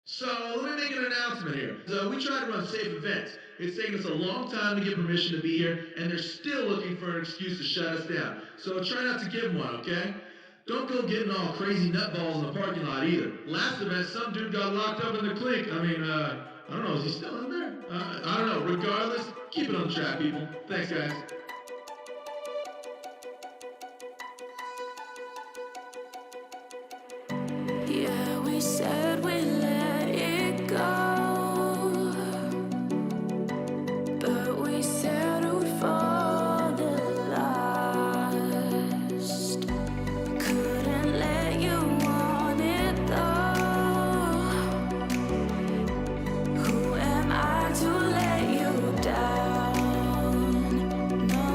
So let me make an announcement here. So we try to run safe events. It's taken us a long time to get permission to be here, and they're still looking for an excuse to shut us down. So try not to give them one, okay? Don't go getting all crazy nutballs in the parking lot either. Last event, some dude got locked up in the clink. I don't know, is he still in there? I don't know. Regardless, keep it on track, people. Thanks, guys. Yeah, we said we let it go, but we settled for the last. Couldn't let you want it though. Who am I to let you down? No,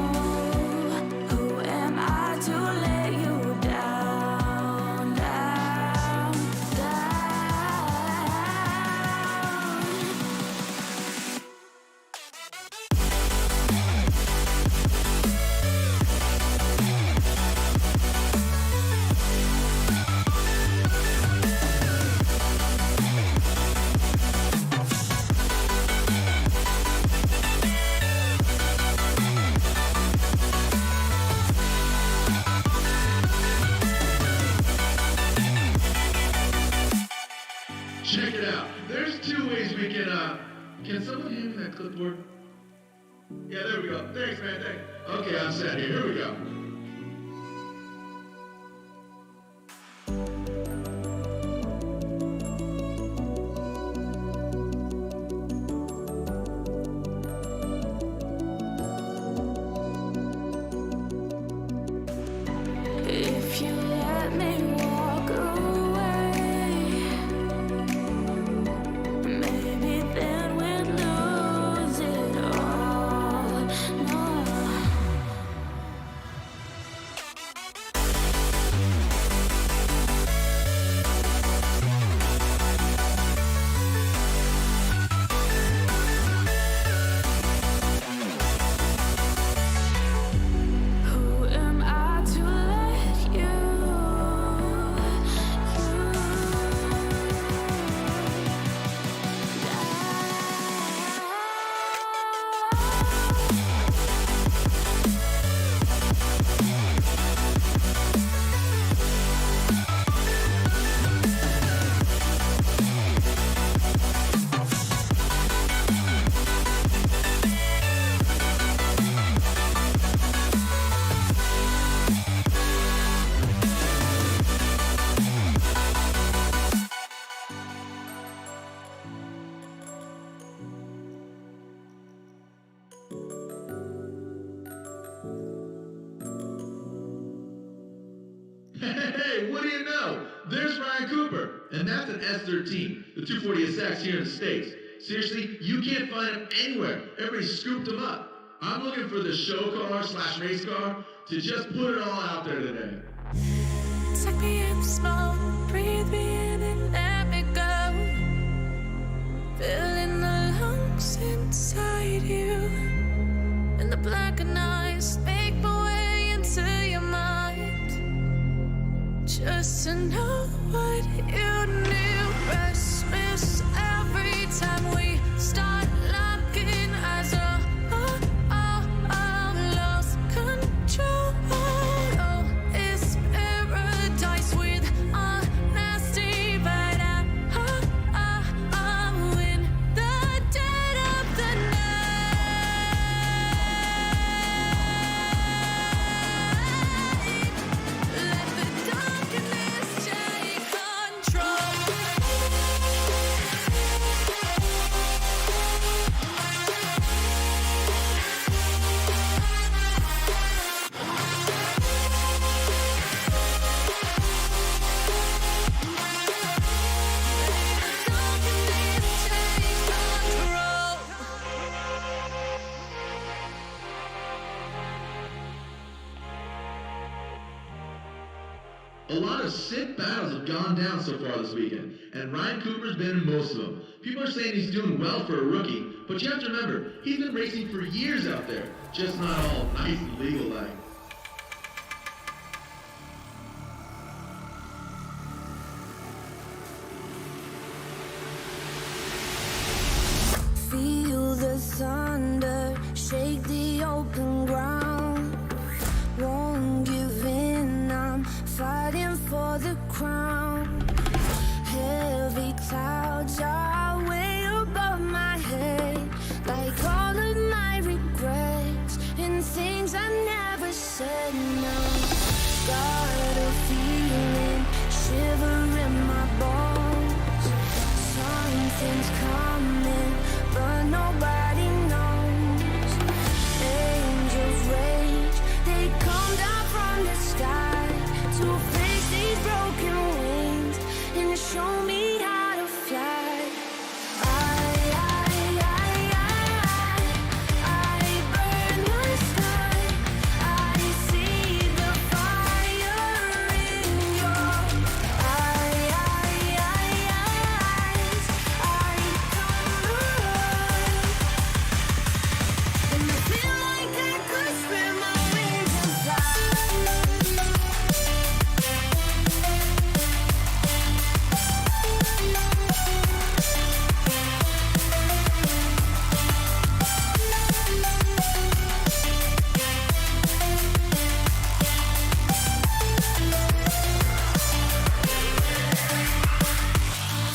who am I to let you down? Check it out. There's two ways we can someone hand me that clipboard? Yeah, there we go. Thanks, man, thanks. Okay, I'm set here. Here we go. If you let me walk away, maybe then we'd lose it all. No. Who am I to let you Hey, what do you know? There's Ryan Cooper, and that's an S13, the 240SX here in the States. Seriously, you can't find him anywhere. Everybody scooped him up. I'm looking for the show car / race car to just put it all out there today. Take me in slow, breathe me in and let me go. Filling the lungs inside you, and the blackened eyes make my way into your mind. Just to know what you knew, restless every time we start locking eyes. Lost control. Oh, it's paradise with honesty, but I'm in the dead of the night. Let the darkness take control. A lot of sick battles have gone down so far this weekend, and Ryan Cooper's been in most of them. People are saying he's doing well for a rookie, but you have to remember, he's been racing for years out there, just not all nice and legal-like. thunder, shake the open ground. Won't give in, I'm fighting for the crown. Heavy clouds are way above my head, like all of my regrets and things I never said. No, got a feeling, shiver in my bones. Something's coming, but nobody knows. Angels rage, they come down from the sky to fix these broken wings and show me how to fly. I burn the sky. I see the fire in your eyes. I come alive, and I feel like I could spread my wings and fly.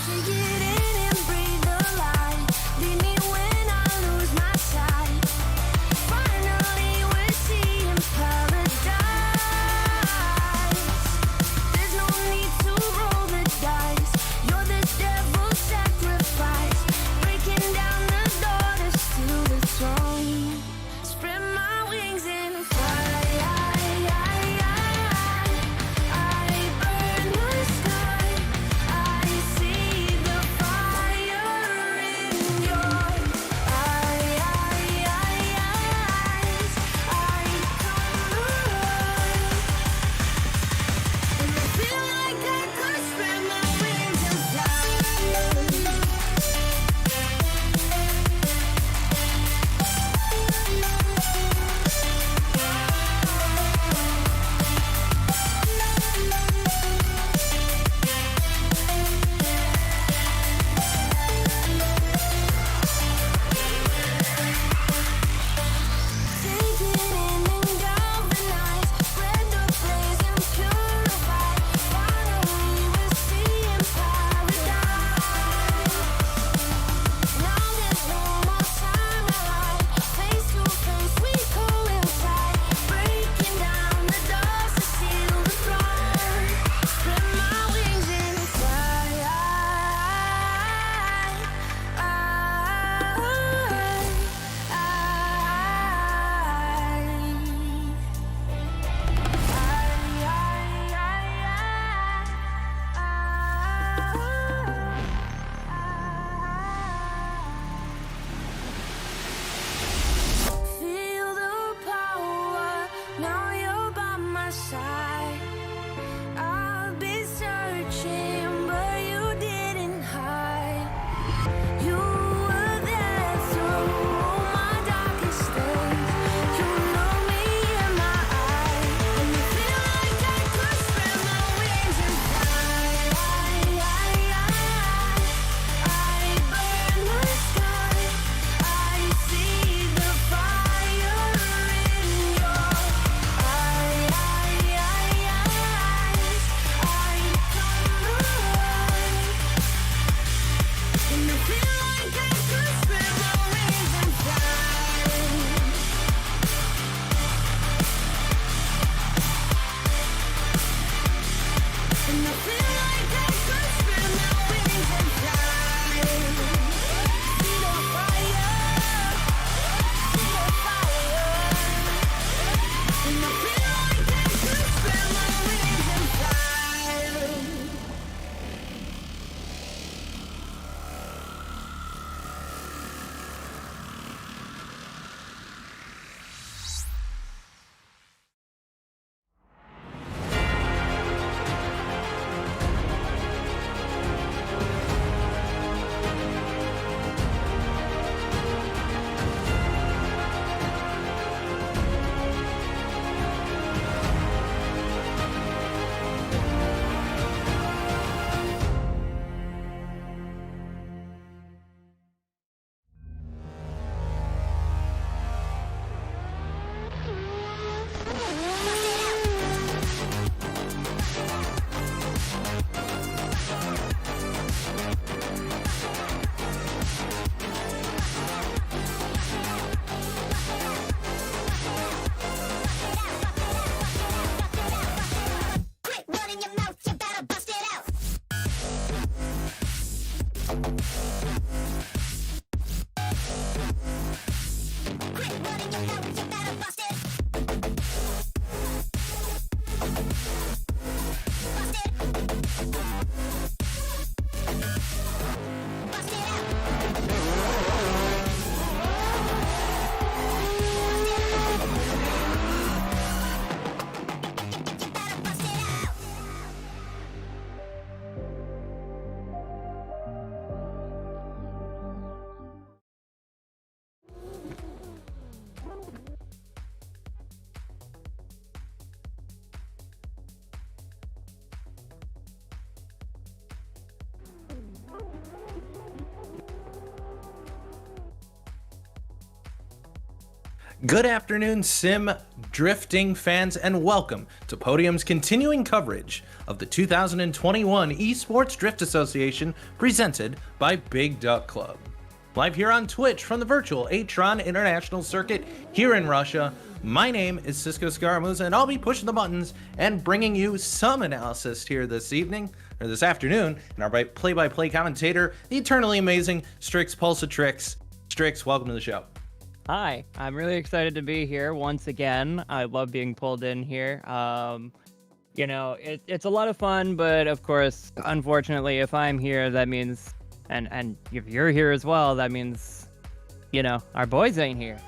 Take it in and breathe the light. Lead me when I lose my sight. Finally we're seeing paradise. There's no need to roll the dice. You're the devil's sacrifice, breaking down the door to steal the throne. Spread my wings and fly. I burn the sky. I see the fire in your eyes. I come alive, and I feel like I could spread my wings and fly. Take it in and galvanize, spread the blaze and purify. Finally we're seeing paradise. Now there's no more time to hide. Face to face we coincide, breaking down the doors to seal the throne. Spread my wings and fly. Feel the power, now you're by my side. I've been searching, but you didn't hide. You were there through all my darkest days. You know me in my eyes, and I feel like I could spread my wings and fly. I burn the sky. I see the fire in your eyes. I come alive, and I feel like I could spread my wings and fly. And I feel like I could spread my wings and fly. See the fire, see the fire. And I feel like I could spread my wings and fly. Good afternoon, sim drifting fans, and welcome to Podium's continuing coverage of the 2021 Esports Drift Association presented by Big Duck Club. Live here on Twitch from the virtual Atron International Circuit here in Russia, my name is Cisco Scaramouza, and I'll be pushing the buttons and bringing you some analysis here this evening, or this afternoon, and our play-by-play commentator, the eternally amazing Strix Pulsatrix. Strix, welcome to the show. Hi, I'm really excited to be here once again. I love being pulled in here. It's a lot of fun, but of course, unfortunately, if I'm here, that means, and if you're here as well, that means, our boys ain't here.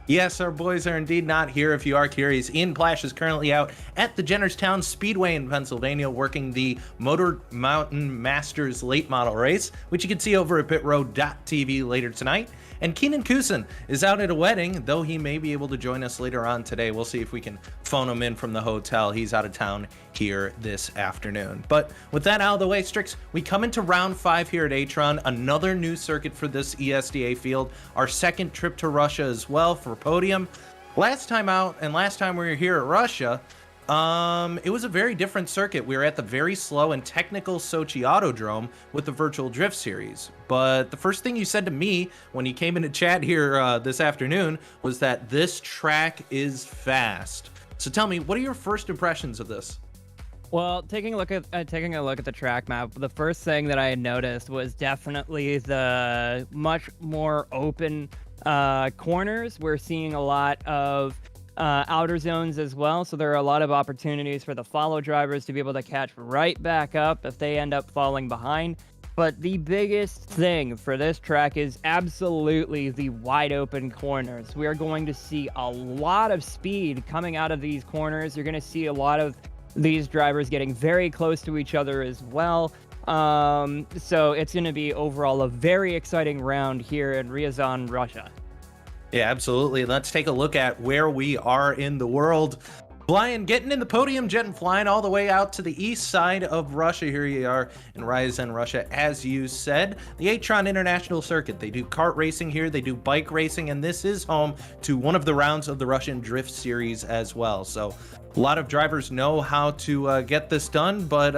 Yes, our boys are indeed not here. If you are curious, Ian Plash is currently out at the Jennerstown Speedway in Pennsylvania working the Motor Mountain Masters late model race, which you can see over at pitroad.tv later tonight. And Keenan Kusin is out at a wedding, though he may be able to join us later on today. We'll see if we can phone him in from the hotel. He's out of town here this afternoon. But with that out of the way, Strix, we come into round 5 here at Atron, another new circuit for this ESDA field, our second trip to Russia as well for Podium. Last time out, and last time we were here at Russia, it was a very different circuit. We were at the very slow and technical Sochi Autodrome with the Virtual Drift Series. But the first thing you said to me when you came into chat here this afternoon was that this track is fast. So tell me, what are your first impressions of this? Well, taking a look at the track map, the first thing that I had noticed was definitely the much more open corners. We're seeing a lot of outer zones as well, so there are a lot of opportunities for the follow drivers to be able to catch right back up if they end up falling behind. But the biggest thing for this track is absolutely the wide open corners. We are going to see a lot of speed coming out of these corners. You're going to see a lot of these drivers getting very close to each other as well. So it's going to be overall a very exciting round here in Ryazan, Russia. Yeah, absolutely. Let's take a look at where we are in the world. Flying, getting in the podium jet and flying all the way out to the east side of Russia. Here you are in Ryazan, Russia, as you said. The Atron International Circuit. They do kart racing here. They do bike racing, and this is home to one of the rounds of the Russian Drift Series as well. So a lot of drivers know how to get this done, but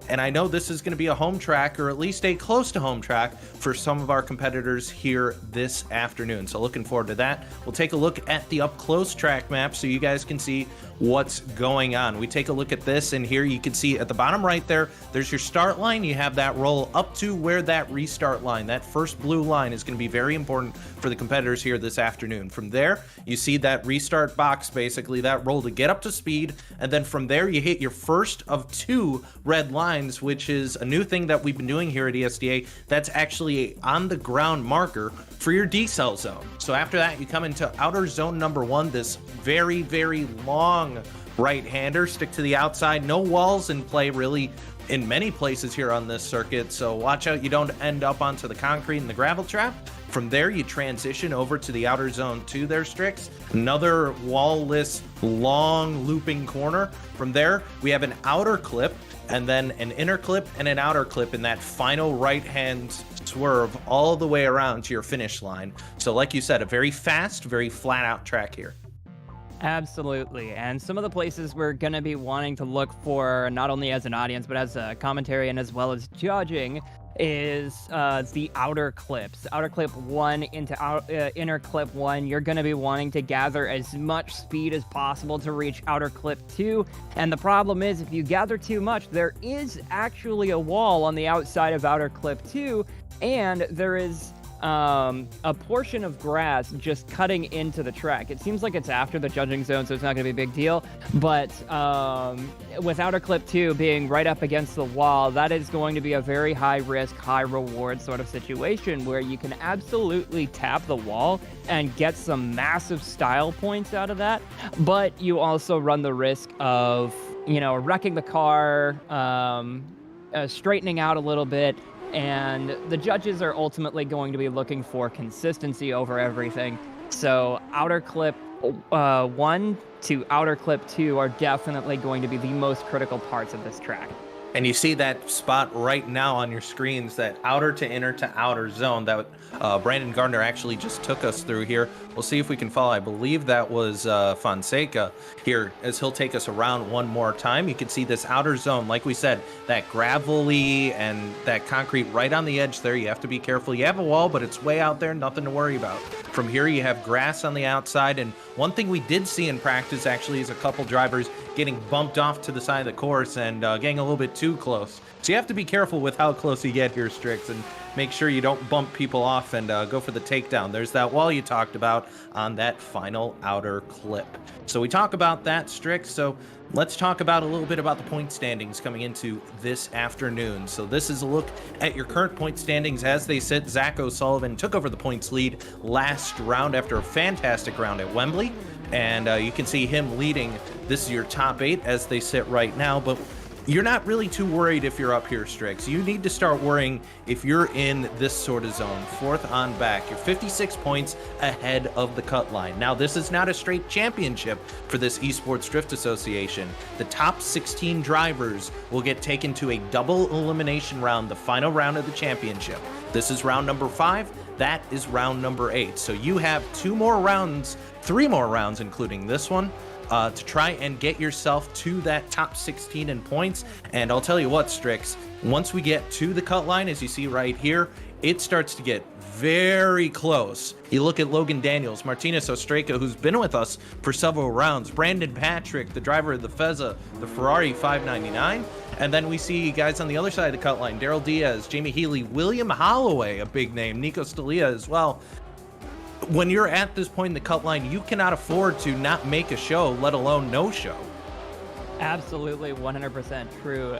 and I know this is going to be a home track, or at least a close to home track for some of our competitors here this afternoon. So looking forward to that. We'll take a look at the up close track map so you guys can see what's going on. We take a look at this, and here you can see at the bottom right there's your start line. You have that roll up to where that restart line, that first blue line, is going to be very important for the competitors here this afternoon. From there, you see that restart box, basically that roll to get up to speed, and then from there you hit your first of 2 red lines, which is a new thing that we've been doing here at ESDA. That's actually a on the ground marker for your decel zone. So after that, you come into outer zone number 1, this very, very long right-hander. Stick to the outside. No walls in play really in many places here on this circuit, so watch out you don't end up onto the concrete and the gravel trap. From there, you transition over to the outer zone 2 there, Strix. Another wall-less, long looping corner. From there, we have an outer clip, and then an inner clip and an outer clip in that final right-hand swerve all the way around to your finish line. So like you said, a very fast, very flat-out track here. Absolutely. And some of the places we're going to be wanting to look for, not only as an audience, but as a commentary and as well as judging, is the outer clips. Outer clip 1 into inner clip 1. You're going to be wanting to gather as much speed as possible to reach outer clip 2. And the problem is, if you gather too much, there is actually a wall on the outside of outer clip 2, and there is a portion of grass just cutting into the track. It seems like it's after the judging zone, so it's not going to be a big deal. But with outer clip 2 being right up against the wall, that is going to be a very high risk, high reward sort of situation where you can absolutely tap the wall and get some massive style points out of that. But you also run the risk of, wrecking the car, straightening out a little bit. And the judges are ultimately going to be looking for consistency over everything. So outer clip 1 to outer clip 2 are definitely going to be the most critical parts of this track. And you see that spot right now on your screens, that outer to inner to outer zone that Brandon Gardner actually just took us through here. We'll see if we can follow. I believe that was Fonseca here as he'll take us around one more time. You can see this outer zone, like we said, that gravelly and that concrete right on the edge there. You have to be careful. You have a wall, but it's way out there, nothing to worry about. From here, you have grass on the outside. And one thing we did see in practice actually is a couple drivers getting bumped off to the side of the course and getting a little bit too close. So you have to be careful with how close you get here, Strix, and make sure you don't bump people off and go for the takedown. There's that wall you talked about on that final outer clip. So we talk about that, Strix. So let's talk about a little bit about the point standings coming into this afternoon. So this is a look at your current point standings as they sit. Zach O'Sullivan took over the points lead last round after a fantastic round at Wembley. And you can see him leading. This is your top 8 as they sit right now. But you're not really too worried if you're up here, Strix. You need to start worrying if you're in this sort of zone. 4th on back. You're 56 points ahead of the cut line. Now, this is not a straight championship for this Esports Drift Association. The top 16 drivers will get taken to a double elimination round, the final round of the championship. This is round number 5. That is round number 8. So you have 3 more rounds, including this one, to try and get yourself to that top 16 in points. And I'll tell you what, Strix, once we get to the cut line, as you see right here, it starts to get very close. You look at Logan Daniels, Martinez Ostreka, who's been with us for several rounds, Brandon Patrick, the driver of the Fezza, the Ferrari 599, and then we see guys on the other side of the cut line, Daryl Diaz, Jamie Healy, William Holloway, a big name, Nico Stalia as well. When you're at this point in the cut line, you cannot afford to not make a show, let alone no show. Absolutely, 100% true.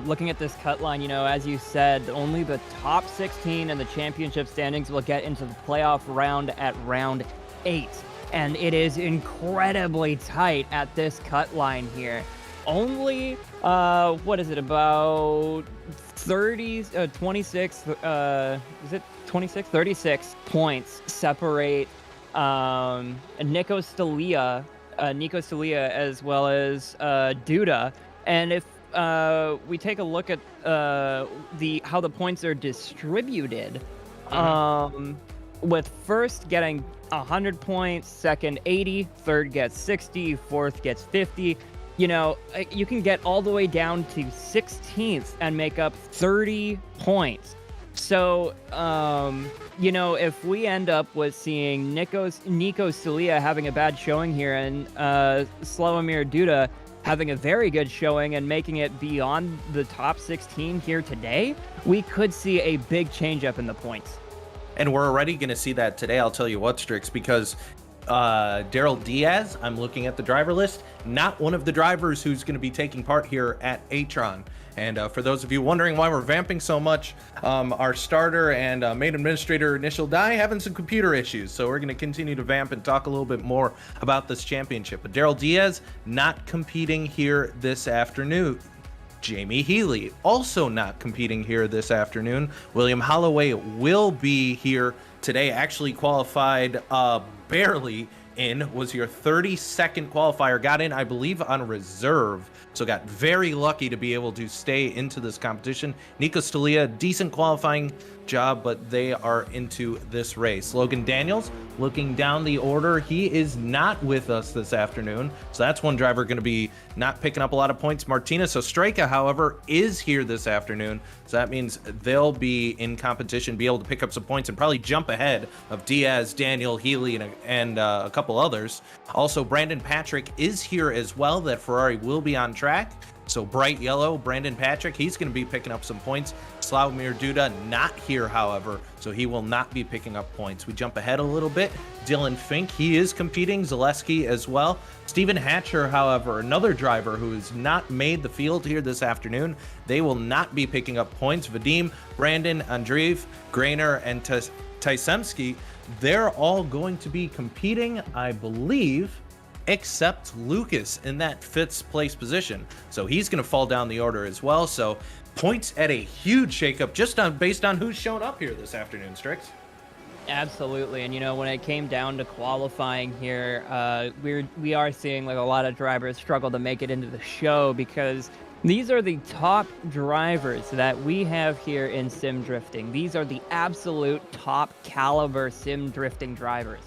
Looking at this cut line, as you said, only the top 16 in the championship standings will get into the playoff round at round 8. And it is incredibly tight at this cut line here. Only, about 36 points separate Nico Stalia as well as Duda. And if we take a look at how the points are distributed, with first getting 100 points, second 80, third gets 60, fourth gets 50. You can get all the way down to 16th and make up 30 points. So, if we end up with seeing Nico Stalia having a bad showing here and Slawomir Duda having a very good showing and making it beyond the top 16 here today, we could see a big change up in the points. And we're already going to see that today, I'll tell you what, Strix, because Daryl Diaz, I'm looking at the driver list, not one of the drivers who's going to be taking part here at Atron. And for those of you wondering why we're vamping so much, our starter and main administrator Initial Die having some computer issues. So we're going to continue to vamp and talk a little bit more about this championship. But Daryl Diaz not competing here this afternoon. Jamie Healy also not competing here this afternoon. William Holloway will be here today, actually qualified barely in, was your 32nd qualifier, got in, I believe, on reserve, so got very lucky to be able to stay into this competition. Nico Stalia, decent qualifying job, but they are into this race. Logan Daniels, looking down the order, he is not with us this afternoon, so that's one driver going to be not picking up a lot of points. Martinez Ostreka, however, is here this afternoon, so that means they'll be in competition, be able to pick up some points and probably jump ahead of Diaz, Daniel, Healy, and a couple others. Also, Brandon Patrick is here as well. That Ferrari will be on track. So bright yellow, Brandon Patrick, he's going to be picking up some points. Slawomir Duda not here, however, so he will not be picking up points. We jump ahead a little bit. Dylan Fink, he is competing. Zaleski as well. Stephen Hatcher, however, another driver who has not made the field here this afternoon. They will not be picking up points. Vadim, Brandon, Andreev, Grainer, and Tysemski, they're all going to be competing, I believe, except Lucas in that 5th place position. So he's going to fall down the order as well. So points at a huge shakeup just based on who's shown up here this afternoon, Strix. Absolutely. And when it came down to qualifying here, we are seeing like a lot of drivers struggle to make it into the show because These are the top drivers that we have here in sim drifting. These are the absolute top caliber sim drifting drivers.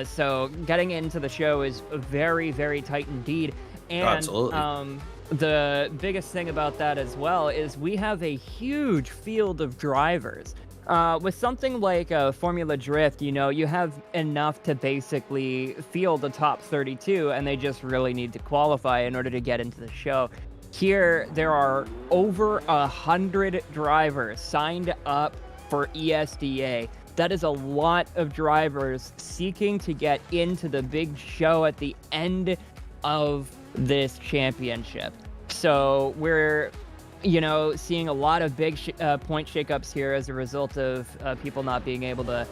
So getting into the show is very, very tight indeed. And Absolutely. The biggest thing about that as well is we have a huge field of drivers. With something like Formula Drift, you know, you have enough to basically field the top 32, and they just really need to qualify in order to get into the show. Here, there are over 100 drivers signed up for ESDA. That is a lot of drivers seeking to get into the big show at the end of this championship. So we're, you know, seeing a lot of big point shakeups here as a result of people not being able to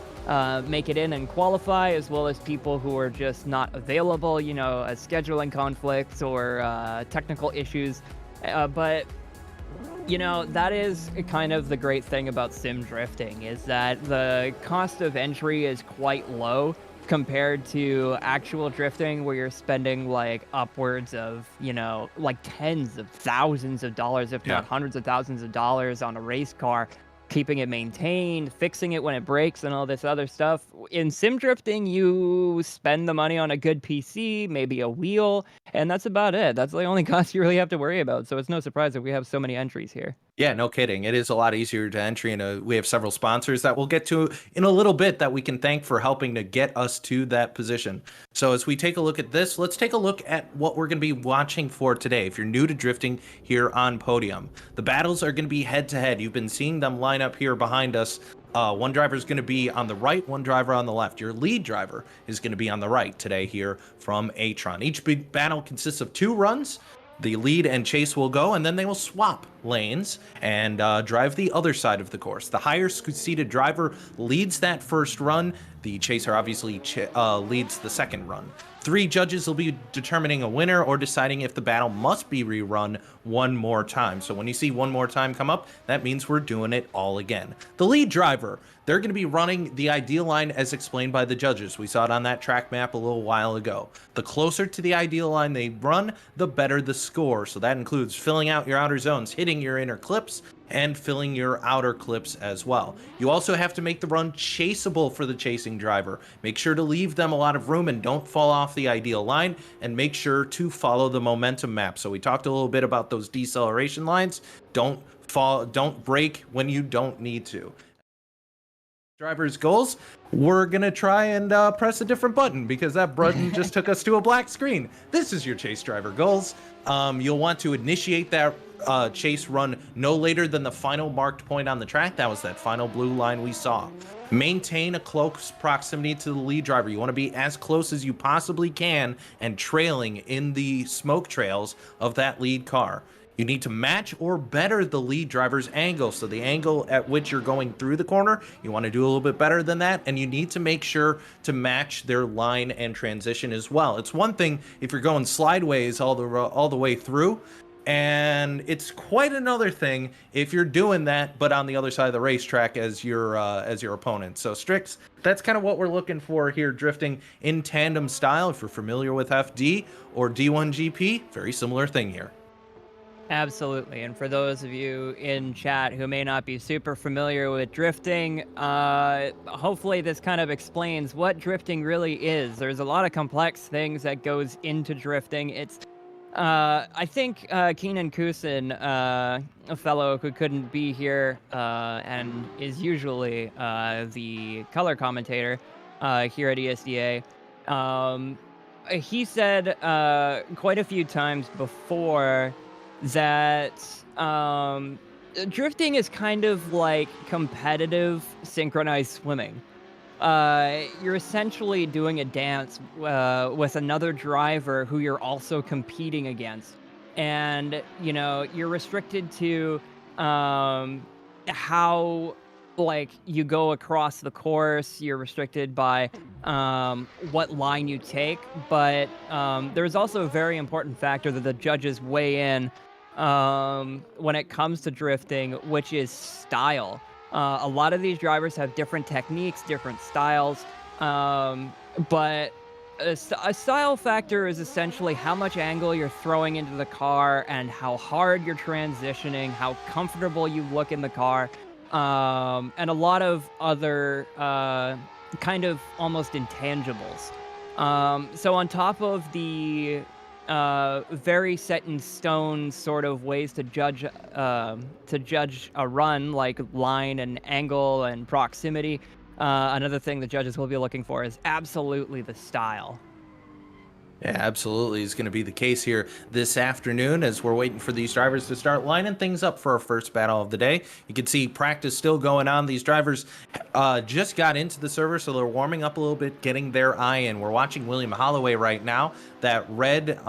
make it in and qualify, as well as people who are just not available, you know, scheduling conflicts or technical issues. But you know, that is kind of the great thing about sim drifting, is that the cost of entry is quite low compared to actual drifting, where you're spending like upwards of, you know, like tens of thousands of dollars, if not hundreds of thousands of dollars on a race car, keeping it maintained, fixing it when it breaks, and all this other stuff. In sim drifting, you spend the money on a good PC, maybe a wheel, and that's about it. That's the only cost you really have to worry about. So it's no surprise that we have so many entries here. Yeah, no kidding. It is a lot easier to entry, and we have several sponsors that we'll get to in a little bit that we can thank for helping to get us to that position. So as we take a look at this, let's take a look at what we're going to be watching for today. If you're new to drifting here on Podium, the battles are going to be head-to-head. You've been seeing them line up here behind us. One driver is going to be on the right, one driver on the left. Your lead driver is going to be on the right today here from Atron. Each big battle consists of 2 runs. The lead and chase will go, and then they will swap lanes and drive the other side of the course. The higher seated driver leads that first run. The chaser obviously leads the second run. 3 judges will be determining a winner or deciding if the battle must be rerun one more time. So when you see one more time come up, that means we're doing it all again. The lead driver, they're going to be running the ideal line as explained by the judges. We saw it on that track map a little while ago. The closer to the ideal line they run, the better the score. So that includes filling out your outer zones, hitting your inner clips, and filling your outer clips as well. You also have to make the run chaseable for the chasing driver. Make sure to leave them a lot of room and don't fall off the ideal line, and make sure to follow the momentum map. So we talked a little bit about those deceleration lines. Don't brake when you don't need to. Driver's goals, we're gonna try and press a different button because that button just took us to a black screen. This is your chase driver goals. You'll want to initiate that chase run no later than the final marked point on the track. That was that final blue line we saw. Maintain a close proximity to the lead driver. You want to be as close as you possibly can and trailing in the smoke trails of that lead car. You need to match or better the lead driver's angle. So the angle at which you're going through the corner, you want to do a little bit better than that. And you need to make sure to match their line and transition as well. It's one thing if you're going slideways all the way through, and it's quite another thing if you're doing that, but on the other side of the racetrack as your opponent. So Strix, that's kind of what we're looking for here, drifting in tandem style. If you're familiar with FD or D1GP, very similar thing here. Absolutely. And for those of you in chat who may not be super familiar with drifting, hopefully this kind of explains what drifting really is. There's a lot of complex things that goes into drifting. It's I think Keenan Kusin, a fellow who couldn't be here and is usually the color commentator here at ESDA, he said quite a few times before that drifting is kind of like competitive synchronized swimming. You're essentially doing a dance with another driver who you're also competing against. And, you know, you're restricted to how, like, you go across the course. You're restricted by what line you take. But there's also a very important factor that the judges weigh in when it comes to drifting, which is style. A lot of these drivers have different techniques, different styles, but A style factor is essentially how much angle you're throwing into the car and how hard you're transitioning, how comfortable you look in the car, and a lot of other kind of almost intangibles. So on top of the very set in stone sort of ways to judge a run, like line and angle and proximity. Another thing the judges will be looking for is absolutely the style. Yeah, absolutely is going to be the case here this afternoon as we're waiting for these drivers to start lining things up for our first battle of the day. You can see practice still going on. These drivers just got into the server, so they're warming up a little bit, getting their eye in. We're watching William Holloway right now, that red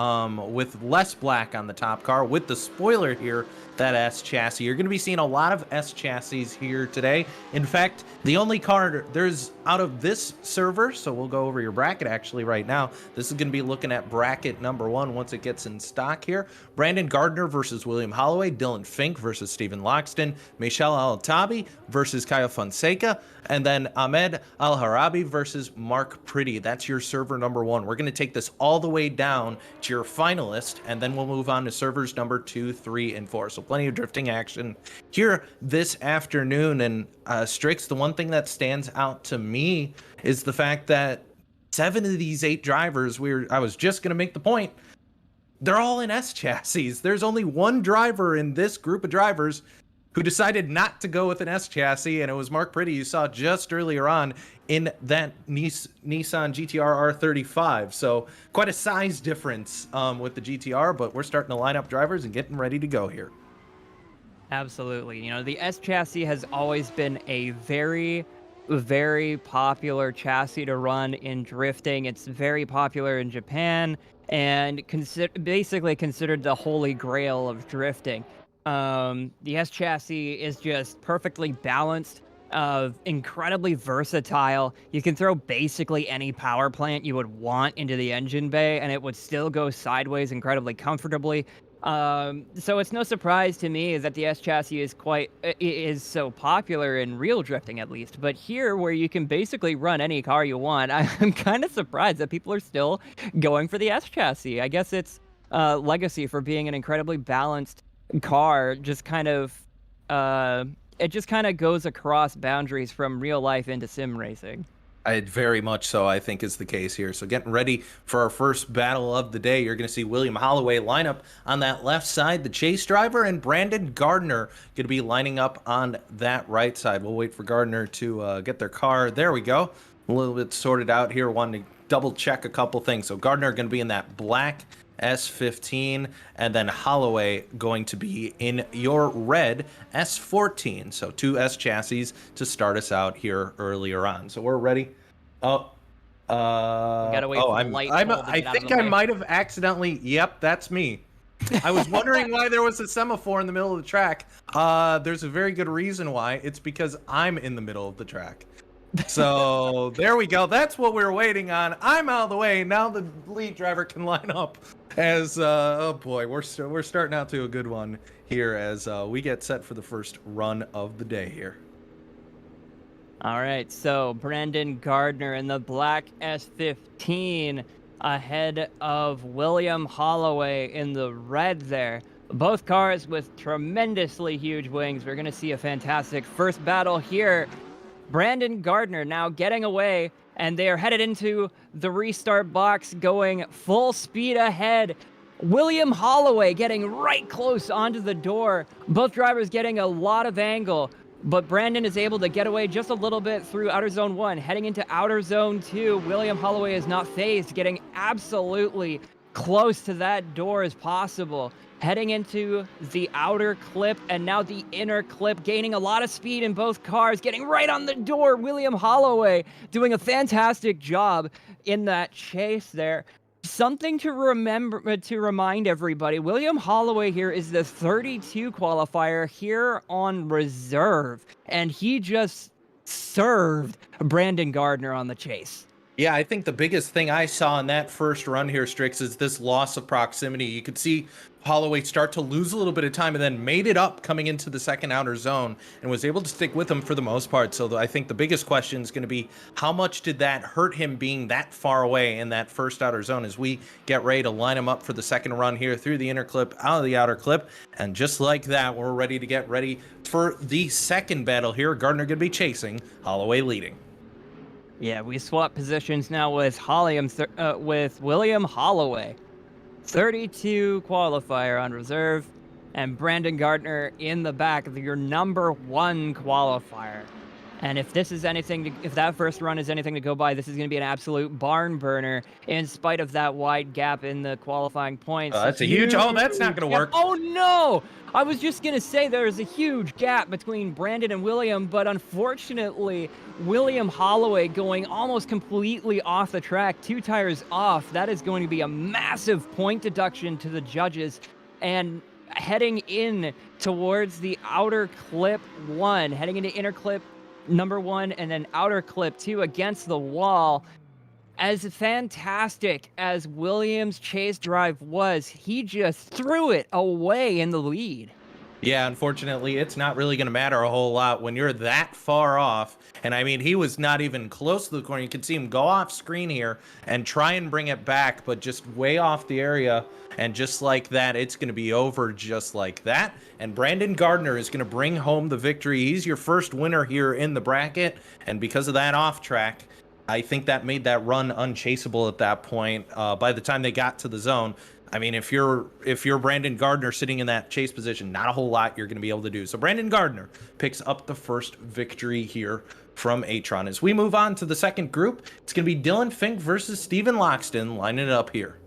with less black on the top car with the spoiler here, that S chassis. You're going to be seeing a lot of S chassis here today. In fact, the only car there's out of this server, so we'll go over your bracket actually right now. This is going to be looking at bracket number 1 once it gets in stock here. Brandon Gardner versus William Holloway, Dylan Fink versus Stephen Loxton, Michelle Al-Tabi versus Kyle Fonseca, and then Ahmed Al-Harabi versus Mark Pretty. That's your server number 1. We're going to take this all the way down to your finalist, and then we'll move on to servers number 2, 3, and 4. So plenty of drifting action here this afternoon. And Strix, the one thing that stands out to me is the fact that 7 of these 8 drivers, I was just going to make the point, they're all in S chassis. There's only one driver in this group of drivers who decided not to go with an S chassis, and it was Mark Pretty, you saw just earlier on in that Nissan GTR R35. So quite a size difference with the GTR, but we're starting to line up drivers and getting ready to go here. Absolutely. You know, the S chassis has always been a very, very popular chassis to run in drifting. It's very popular in Japan and basically considered the holy grail of drifting. The S chassis is just perfectly balanced, incredibly versatile. You can throw basically any power plant you would want into the engine bay and it would still go sideways incredibly comfortably. So it's no surprise to me that the S chassis is so popular in real drifting, at least. But here, where you can basically run any car you want, I'm kind of surprised that people are still going for the S chassis. I guess it's legacy for being an incredibly balanced car. Just kind of it just kind of goes across boundaries from real life into sim racing. Very much so, I think, is the case here. So getting ready for our first battle of the day, you're going to see William Holloway line up on that left side, the chase driver, and Brandon Gardner going to be lining up on that right side. We'll wait for Gardner to get their car. There we go. A little bit sorted out here. Wanted to double check a couple things. So Gardner going to be in that black S15, and then Holloway going to be in your red S14. So 2 S chassis to start us out here earlier on. So we're ready. Oh, gotta wait for the light bulb to get I out of think the I way. might have accidentally. Yep, that's me. I was wondering why there was a semaphore in the middle of the track. There's a very good reason why. It's because I'm in the middle of the track. So there we go. That's what we're waiting on. I'm out of the way. Now the lead driver can line up as, oh boy, we're starting out to a good one here as we get set for the first run of the day here. All right, so Brandon Gardner in the black S15 ahead of William Holloway in the red there. Both cars with tremendously huge wings. We're going to see a fantastic first battle here. Brandon Gardner now getting away, and they are headed into the restart box going full speed ahead. William Holloway getting right close onto the door. Both drivers getting a lot of angle, but Brandon is able to get away just a little bit through outer zone 1. Heading into outer zone 2, William Holloway is not phased, getting absolutely close to that door as possible. Heading into the outer clip and now the inner clip, gaining a lot of speed in both cars, getting right on the door. William Holloway doing a fantastic job in that chase there. Something to remember, to remind everybody, William Holloway here is the 32 qualifier here on reserve, and he just served Brandon Gardner on the chase. Yeah, I think the biggest thing I saw in that first run here, Strix, is this loss of proximity. You could see Holloway start to lose a little bit of time and then made it up coming into the second outer zone and was able to stick with him for the most part. So I think the biggest question is going to be how much did that hurt him being that far away in that first outer zone as we get ready to line him up for the second run here through the inner clip, out of the outer clip. And just like that, we're ready to get ready for the second battle here. Gardner going to be chasing, Holloway leading. Yeah, we swap positions now with William Holloway. 32 qualifier on reserve, and Brandon Gardner in the back, your number 1 qualifier. And if this is anything, if that first run is anything to go by, this is going to be an absolute barn burner in spite of that wide gap in the qualifying points. That's a huge, oh, that's not going to work. Oh no! I was just going to say there's a huge gap between Brandon and William, but unfortunately, William Holloway going almost completely off the track, 2 tires off. That is going to be a massive point deduction to the judges. And heading in towards the outer clip 1, heading into inner clip number 1, and then outer clip 2 against the wall. As fantastic as Williams' chase drive was, he just threw it away in the lead. Yeah, unfortunately, it's not really going to matter a whole lot when you're that far off. And I mean, he was not even close to the corner. You can see him go off screen here and try and bring it back, but just way off the area. And just like that, it's going to be over just like that. And Brandon Gardner is going to bring home the victory. He's your first winner here in the bracket. And because of that off track, I think that made that run unchaseable at that point. By the time they got to the zone, I mean, if you're Brandon Gardner sitting in that chase position, not a whole lot you're going to be able to do. So Brandon Gardner picks up the first victory here from Atron. As we move on to the second group, it's going to be Dylan Fink versus Steven Loxton lining it up here.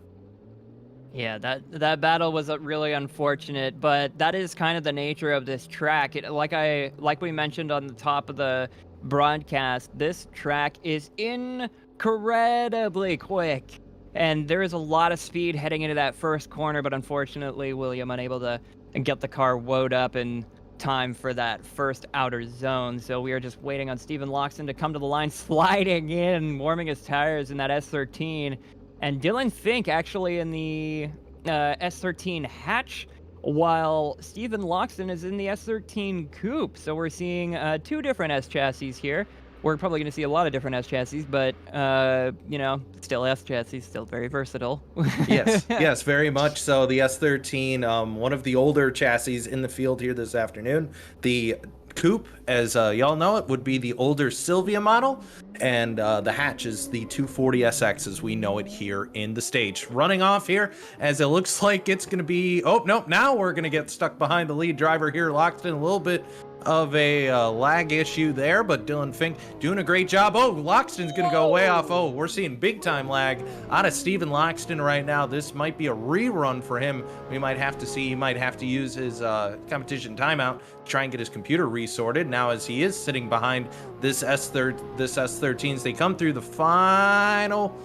Yeah, that battle was really unfortunate, but that is kind of the nature of this track. Like we mentioned on the top of the broadcast, this track is incredibly quick. And there is a lot of speed heading into that first corner, but unfortunately, William unable to get the car woed up in time for that first outer zone. So we are just waiting on Steven Loxton to come to the line, sliding in, warming his tires in that S13. And Dylan Fink actually in the S13 hatch, while Steven Loxton is in the S13 coupe. So we're seeing 2 different S chassis here. We're probably going to see a lot of different S chassis, but, still S chassis, still very versatile. Yes, very much so. The S13, one of the older chassis in the field here this afternoon. The coupe, as y'all know it, would be the older Sylvia model, and the hatch is the 240SX as we know it here in the stage. Running off here, as it looks like it's going to be, oh, nope, now we're going to get stuck behind the lead driver here, locked in a little bit of a lag issue there, but Dylan Fink doing a great job. Oh, Loxton's gonna go way off. Oh, we're seeing big time lag out of Steven Loxton right now. This might be a rerun for him. We might have to see, he might have to use his competition timeout to try and get his computer resorted now, as he is sitting behind this S13 as they come through the final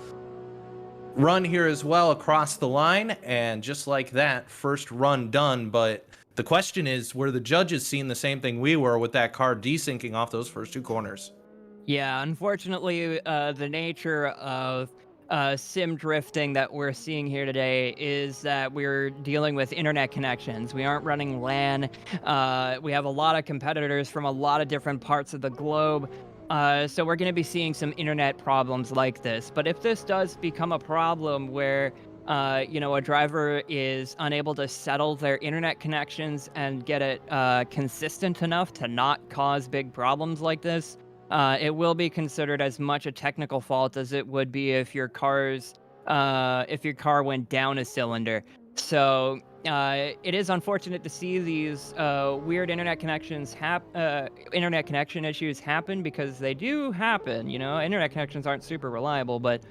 run here as well across the line. And just like that, first run done. But the question is, were the judges seeing the same thing we were with that car desyncing off those first 2 corners? Yeah, unfortunately, the nature of sim drifting that we're seeing here today is that we're dealing with internet connections. We aren't running LAN. We have a lot of competitors from a lot of different parts of the globe. So we're going to be seeing some internet problems like this. But if this does become a problem where a driver is unable to settle their internet connections and get it consistent enough to not cause big problems like this, it will be considered as much a technical fault as it would be if your car went down a cylinder. So it is unfortunate to see these weird internet connection issues happen, because they do happen. Internet connections aren't super reliable, but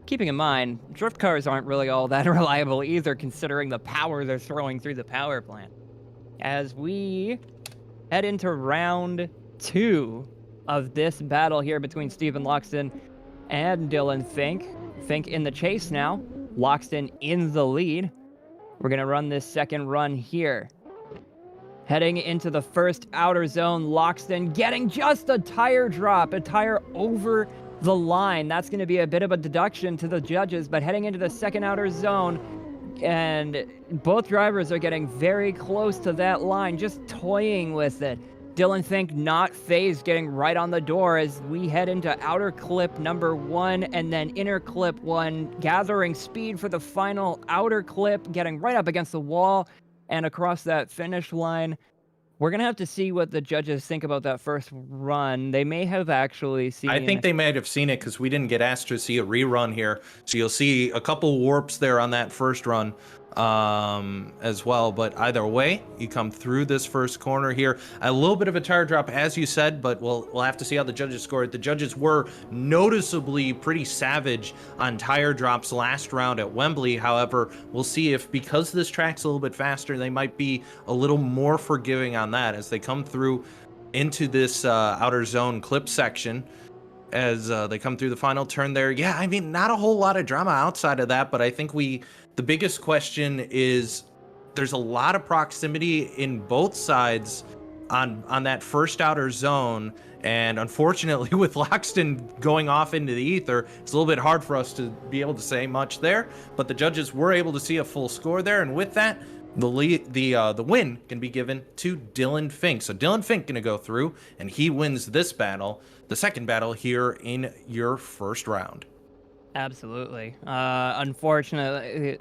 keeping in mind, drift cars aren't really all that reliable either, considering the power they're throwing through the power plant. As we head into round 2 of this battle here between Steven Loxton and Dylan Fink. Fink in the chase now, Loxton in the lead. We're going to run this second run here. Heading into the first outer zone, Loxton getting just a tire drop, a tire over the line. That's going to be a bit of a deduction to the judges, but heading into the second outer zone, and both drivers are getting very close to that line, just toying with it. Dylan Fink not phased, getting right on the door as we head into outer clip number 1 and then inner clip 1, gathering speed for the final outer clip, getting right up against the wall and across that finish line. We're going to have to see what the judges think about that first run. They may have actually seen... I think they might have seen it because we didn't get asked to see a rerun here. So you'll see a couple warps there on that first run as well. But either way, you come through this first corner here. A little bit of a tire drop, as you said, but we'll have to see how the judges score it. The judges were noticeably pretty savage on tire drops last round at Wembley. However, we'll see if, because this track's a little bit faster, they might be a little more forgiving on that as they come through into this outer zone clip section. As they come through the final turn there. Yeah, I mean, not a whole lot of drama outside of that, but I think the biggest question is there's a lot of proximity in both sides on that first outer zone, and unfortunately with Loxton going off into the ether, it's a little bit hard for us to be able to say much there, but the judges were able to see a full score there, and with that, the win can be given to Dylan Fink. So Dylan Fink gonna go through, and he wins this battle, the second battle here in your first round. Absolutely. Unfortunately,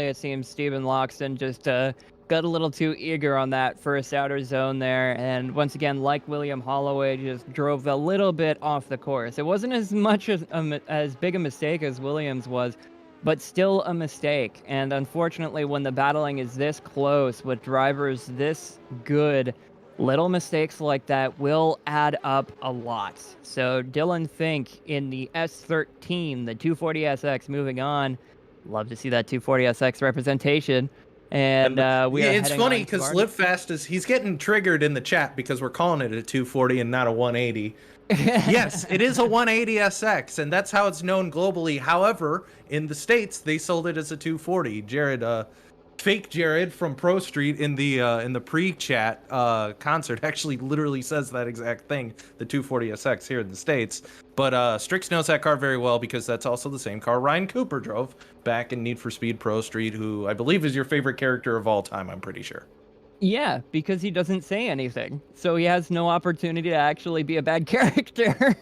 it seems Steven Loxton just got a little too eager on that first outer zone there, and once again, like William Holloway, just drove a little bit off the course. It wasn't as much as big a mistake as Williams was, but still a mistake. And unfortunately, when the battling is this close with drivers this good, little mistakes like that will add up a lot. So Dylan Fink in the S13, the 240SX, moving on. Love to see that 240SX representation. And it's funny because Live Fast he's getting triggered in the chat because we're calling it a 240 and not a 180. Yes, it is a 180SX, and that's how it's known globally. However, in the States, they sold it as a 240. Jared, fake Jared from Pro Street in the pre-chat concert actually literally says that exact thing, the 240SX here in the States. But Strix knows that car very well because that's also the same car Ryan Cooper drove back in Need for Speed Pro Street, who I believe is your favorite character of all time, I'm pretty sure. Yeah, because he doesn't say anything, so he has no opportunity to actually be a bad character.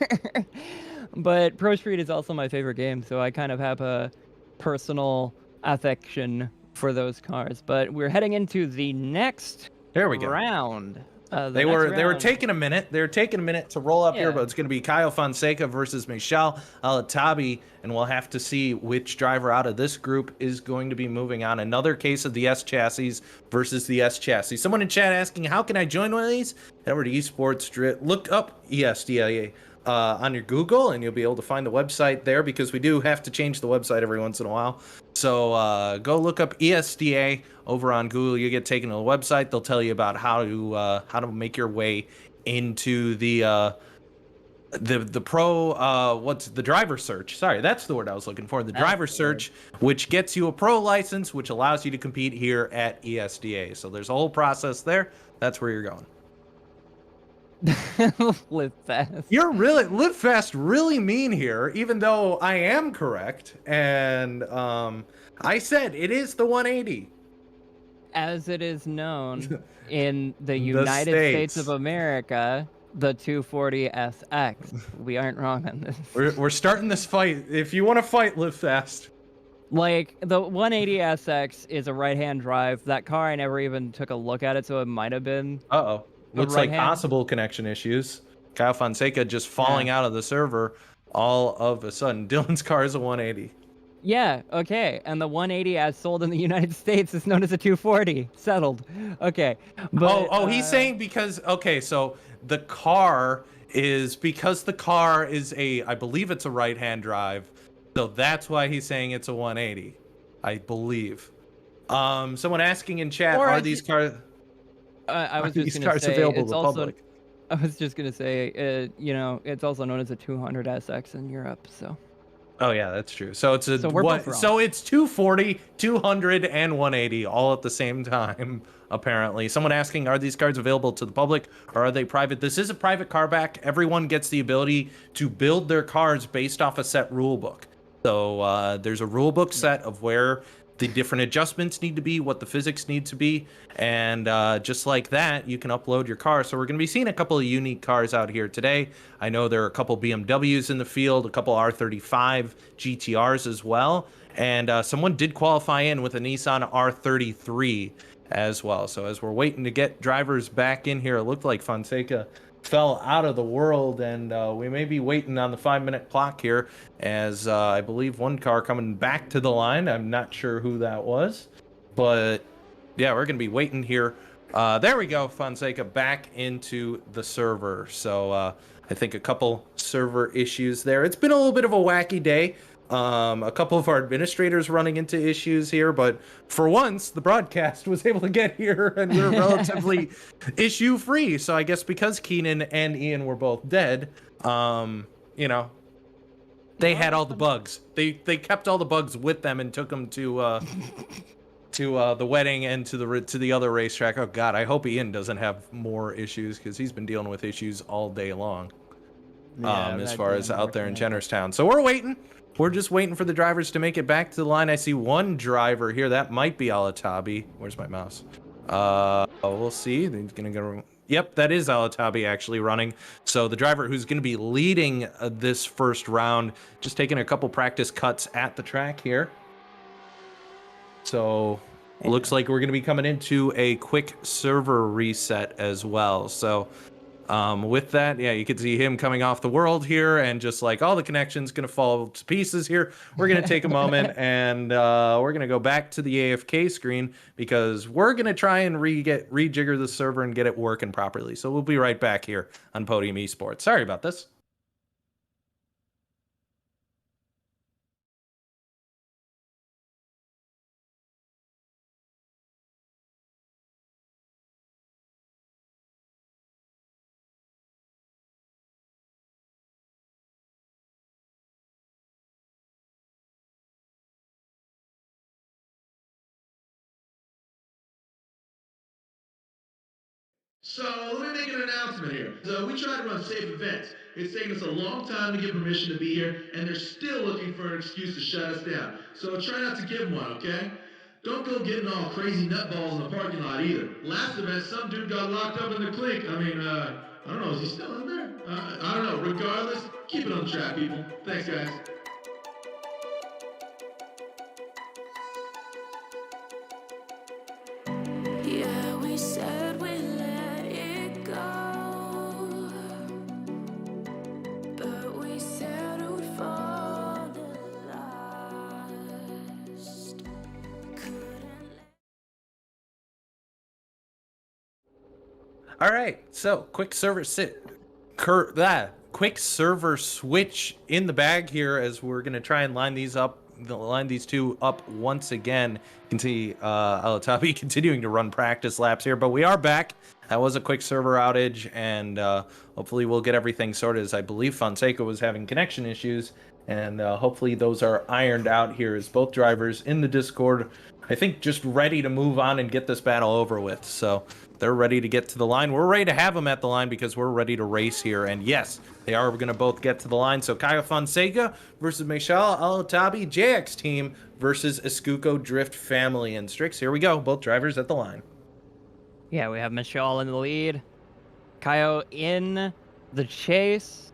But Pro Street is also my favorite game, so I kind of have a personal affection for those cars. But we're heading into the next round. They were taking a minute. They were taking a minute to roll up here, but it's going to be Kyle Fonseca versus Michelle Alatabi, and we'll have to see which driver out of this group is going to be moving on. Another case of the S chassis versus the S chassis. Someone in chat asking, how can I join one of these? Head over to esportsdrift. Look up ESDIA on your Google, and you'll be able to find the website there, because we do have to change the website every once in a while. So go look up ESDA over on Google. You get taken to the website. They'll tell you about how to make your way into the pro what's the driver search. Sorry, that's the word I was looking for. The driver search, which gets you a pro license, which allows you to compete here at ESDA. So there's a whole process there. That's where you're going. Live fast. You're really Live Fast really mean here, even though I am correct, and I said it is the 180. As it is known in the United States of America, the 240SX. We aren't wrong on this. We're starting this fight. If you want to fight, Live Fast. Like, the 180SX is a right-hand drive. That car, I never even took a look at it, so it might have been. Uh-oh. Looks like possible connection issues. Kyle Fonseca just falling out of the server all of a sudden. Dylan's car is a 180. Yeah, okay. And the 180 as sold in the United States is known as a 240. Settled. Okay. But, he's saying because, okay, so the car is, because the car is I believe it's a right-hand drive, so that's why he's saying it's a 180, I believe. Someone asking in chat, are these cars... I was just going to say, it's also, I was just going to say, you know, it's also known as a 200SX in Europe, so. Oh yeah, that's true. So it's a So we're both wrong. So it's 240, 200, and 180 all at the same time. Apparently, someone asking, are these cards available to the public or are they private? This is a private car back. Everyone gets the ability to build their cars based off a set rule book. So there's a rule book set of where the different adjustments need to be, what the physics need to be, and just like that, you can upload your car. So we're going to be seeing a couple of unique cars out here today. I know there are a couple BMWs in the field, a couple R35 GTRs as well, and someone did qualify in with a Nissan R33 as well. So as we're waiting to get drivers back in here, it looked like Fonseca fell out of the world, and we may be waiting on the 5-minute clock here as I believe one car coming back to the line. I'm not sure who that was, but yeah, we're gonna be waiting here. There we go, Fonseca back into the server. So I think a couple server issues there. It's been a little bit of a wacky day. A couple of our administrators running into issues here, but for once the broadcast was able to get here and we're relatively issue free. So I guess because Keenan and Ian were both dead, you know, they had all the bugs. They kept all the bugs with them and took them to the wedding and to the other racetrack. Oh God, I hope Ian doesn't have more issues because he's been dealing with issues all day long. As far as out there in Jennerstown. So we're waiting. We're just waiting for the drivers to make it back to the line. I see one driver here. That might be Alatabi. Where's my mouse? We'll see. He's gonna go. Yep, that is Alatabi actually running. So the driver who's going to be leading this first round, just taking a couple practice cuts at the track here. So it looks like we're going to be coming into a quick server reset as well. So with that, yeah, you can see him coming off the world here, and just like all the connections going to fall to pieces here, we're going to take a moment and we're going to go back to the AFK screen because we're going to try and rejigger the server and get it working properly. So we'll be right back here on Podium Esports. Sorry about this. So let me make an announcement here. So we try to run safe events. It's taken us a long time to get permission to be here, and they're still looking for an excuse to shut us down. So try not to give one, okay? Don't go getting all crazy nutballs in the parking lot either. Last event, some dude got locked up in the clink. I mean, I don't know, is he still in there? I don't know. Regardless, keep it on track, people. Thanks, guys. Yeah, we said we let it go, but we settled for the last. All right, so quick server switch in the bag here as we're gonna try and line these two up once again. You can see Alatabi continuing to run practice laps here, but we are back. That was a quick server outage, and hopefully we'll get everything sorted, as I believe Fonseca was having connection issues, and hopefully those are ironed out here as both drivers in the Discord, I think, just ready to move on and get this battle over with. So they're ready to get to the line. We're ready to have them at the line because we're ready to race here. And yes, they are going to both get to the line. So Kaya Fonseca versus Michelle Alatabi, JX team versus Escuco Drift family. And Strix, here we go. Both drivers at the line. Yeah, we have Michelle in the lead. Kaio in the chase.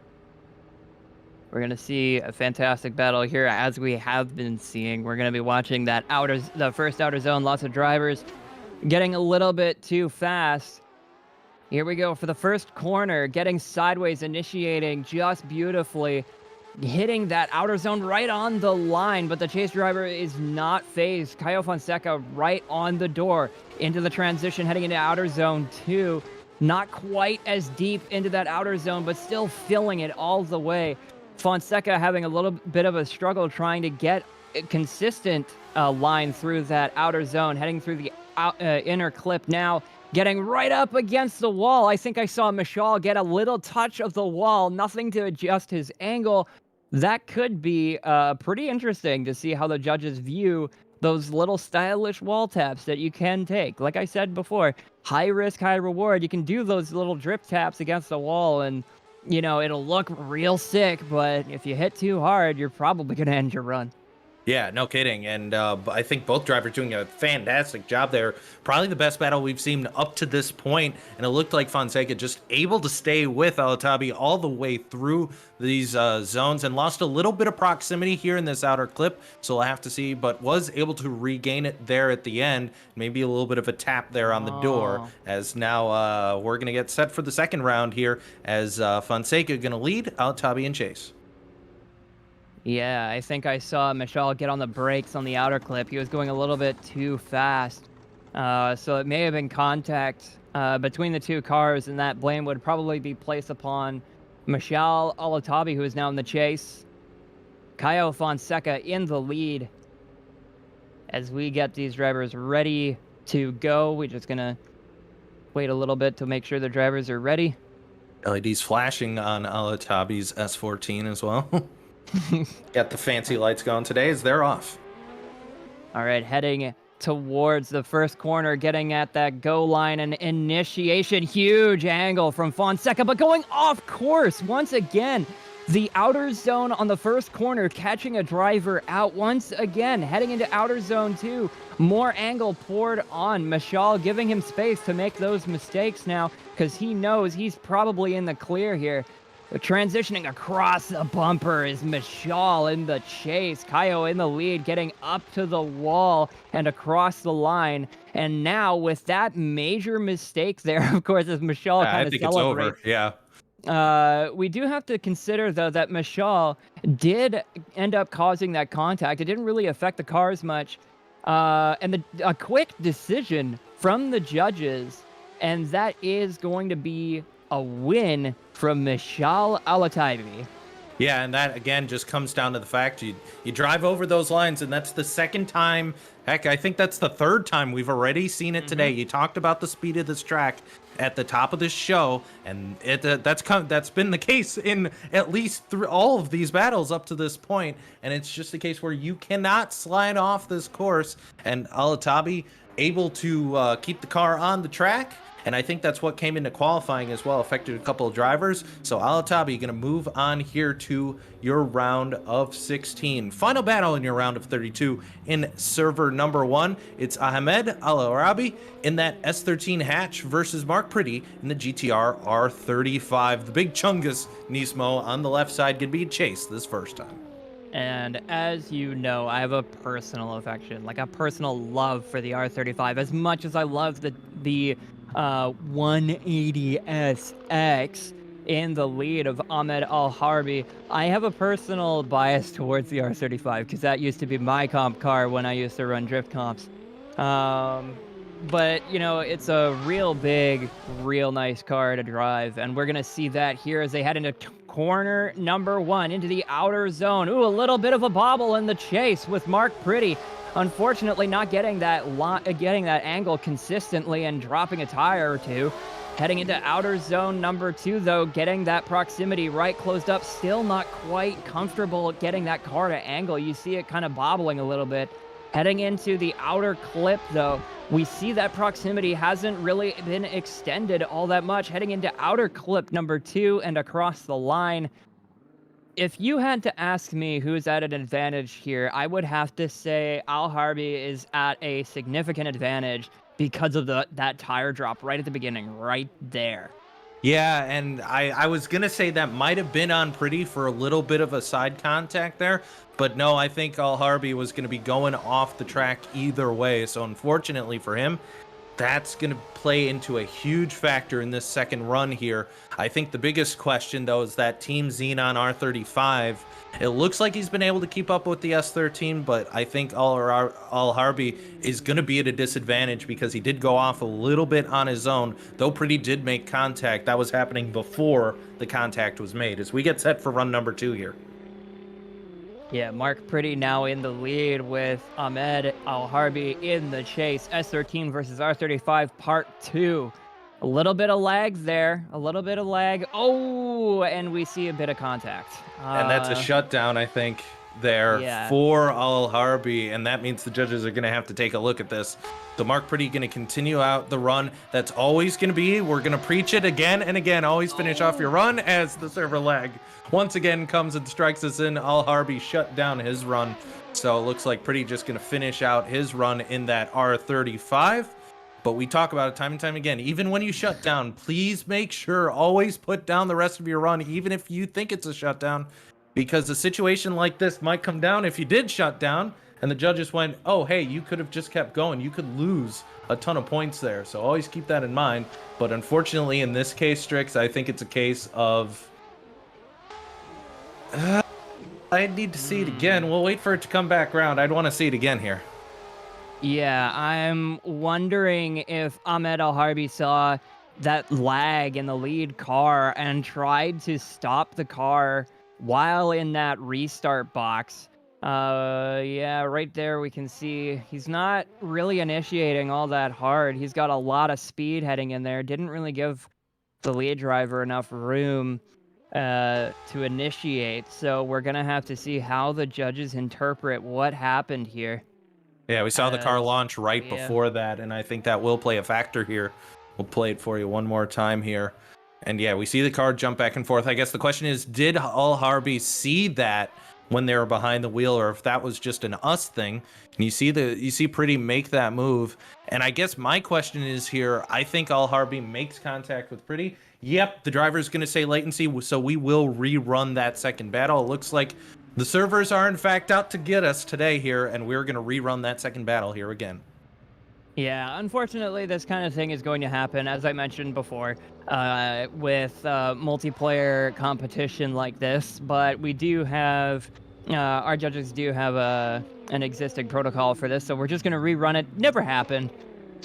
We're going to see a fantastic battle here, as we have been seeing. We're going to be watching the first outer zone. Lots of drivers getting a little bit too fast. Here we go for the first corner, getting sideways, initiating just beautifully, hitting that outer zone right on the line, but the chase driver is not phased. Kaio Fonseca right on the door into the transition, heading into outer zone 2. Not quite as deep into that outer zone, but still filling it all the way. Fonseca having a little bit of a struggle trying to get a consistent line through that outer zone, heading through the inner clip now, getting right up against the wall. I think I saw Michelle get a little touch of the wall, nothing to adjust his angle. that could be pretty interesting to see how the judges view those little stylish wall taps that you can take. Like I said before, high risk, high reward. You can do those little drip taps against the wall and, you know, it'll look real sick, but if you hit too hard, you're probably going to end your run. Yeah, no kidding. And I think both drivers doing a fantastic job there. Probably the best battle we've seen up to this point. And it looked like Fonseca just able to stay with Alatabi all the way through these zones and lost a little bit of proximity here in this outer clip. So we'll have to see, but was able to regain it there at the end. Maybe a little bit of a tap there on the door, as now we're going to get set for the second round here as Fonseca going to lead Alatabi and Chase. Yeah, I think I saw Michal get on the brakes on the outer clip. He was going a little bit too fast. So it may have been contact between the two cars, and that blame would probably be placed upon Michal Alatabi, who is now in the chase. Caio Fonseca in the lead. As we get these drivers ready to go, we're just going to wait a little bit to make sure the drivers are ready. LEDs flashing on Alatabi's S14 as well. Got the fancy lights going today as they're off. All right, heading towards the first corner, getting at that go line and initiation. Huge angle from Fonseca, but going off course once again. The outer zone on the first corner, catching a driver out once again, heading into outer zone 2. More angle poured on. Michal giving him space to make those mistakes now because he knows he's probably in the clear here. Transitioning across the bumper is Michal in the chase. Caio in the lead, getting up to the wall and across the line. And now with that major mistake there, of course, as Michal kind of celebrates. It's over. Yeah. We do have to consider, though, that Michal did end up causing that contact. It didn't really affect the cars much. And a quick decision from the judges, and that is going to be a win from Michal Alatabi. Yeah, and that, again, just comes down to the fact you drive over those lines, and that's the second time. Heck, I think that's the third time we've already seen it today. You talked about the speed of this track at the top of this show, and that's been the case in at least all of these battles up to this point, and it's just a case where you cannot slide off this course, and Alatabi able to keep the car on the track. And I think that's what came into qualifying as well, affected a couple of drivers. So Alatabi, going to move on here to your round of 16. Final battle in your round of 32 in server number 1. It's Ahmed Al-Arabi in that S13 hatch versus Mark Pretty in the GTR R35. The big Chungus Nismo on the left side going to be chased this first time. And as you know, I have a personal affection, like a personal love for the R35. As much as I love the 180SX in the lead of Ahmed Al-Harbi, I have a personal bias towards the R35 because that used to be my comp car when I used to run drift comps. But, you know, it's a real big, real nice car to drive, and we're going to see that here as they head into corner number 1 into the outer zone. Ooh, a little bit of a bobble in the chase with Mark Pretty. Unfortunately, not getting that angle consistently and dropping a tire or two. Heading into outer zone number 2, though, getting that proximity right closed up. Still not quite comfortable getting that car to angle. You see it kind of bobbling a little bit. Heading into the outer clip, though, we see that proximity hasn't really been extended all that much. Heading into outer clip number 2 and across the line. If you had to ask me who's at an advantage here, I would have to say Al-Harbi is at a significant advantage because of that tire drop right at the beginning, right there. Yeah, and I was going to say that might have been on Pretty for a little bit of a side contact there, but no, I think Al-Harbi was going to be going off the track either way, so unfortunately for him, that's going to play into a huge factor in this second run here. I think the biggest question, though, is that Team Xenon R35. It looks like he's been able to keep up with the S13, but I think Al-Harbi is going to be at a disadvantage because he did go off a little bit on his own, though Pretty did make contact. That was happening before the contact was made as we get set for run number 2 here. Yeah, Mark Pretty now in the lead with Ahmed Al-Harbi in the chase. S13 versus R35 part 2. A little bit of lag there. A little bit of lag. Oh, and we see a bit of contact. And that's a shutdown, I think, there for Al Harbi, and that means the judges are going to have to take a look at this. So Mark Pretty going to continue out the run. That's always going to be, we're going to preach it again and again, always finish off your run as the server lag once again comes and strikes us in. Al Harbi shut down his run. So it looks like Pretty just going to finish out his run in that R35. But we talk about it time and time again. Even when you shut down, please make sure, always put down the rest of your run, even if you think it's a shutdown, because a situation like this might come down if you did shut down and the judges went, oh, hey, you could have just kept going. You could lose a ton of points there. So always keep that in mind. But unfortunately, in this case, Strix, I think it's a case of... I need to see it again. We'll wait for it to come back around. I'd want to see it again here. Yeah, I'm wondering if Ahmed Al Harbi saw that lag in the lead car and tried to stop the car while in that restart box. Yeah, right there we can see he's not really initiating all that hard. He's got a lot of speed heading in there. Didn't really give the lead driver enough room to initiate. So we're going to have to see how the judges interpret what happened here. Yeah, we saw the car launch right before that, and I think that will play a factor here. We'll play it for you one more time here. And yeah, we see the car jump back and forth. I guess the question is, did Al Harbi see that when they were behind the wheel, or if that was just an us thing? And you see Pretty make that move. And I guess my question is here, I think Al Harbi makes contact with Pretty. Yep, the driver's going to say latency, so we will rerun that second battle. It looks like the servers are in fact out to get us today here, and we're going to rerun that second battle here again. Yeah, unfortunately, this kind of thing is going to happen, as I mentioned before, with multiplayer competition like this. But we do have, our judges do have an existing protocol for this, so we're just going to rerun it. Never happened.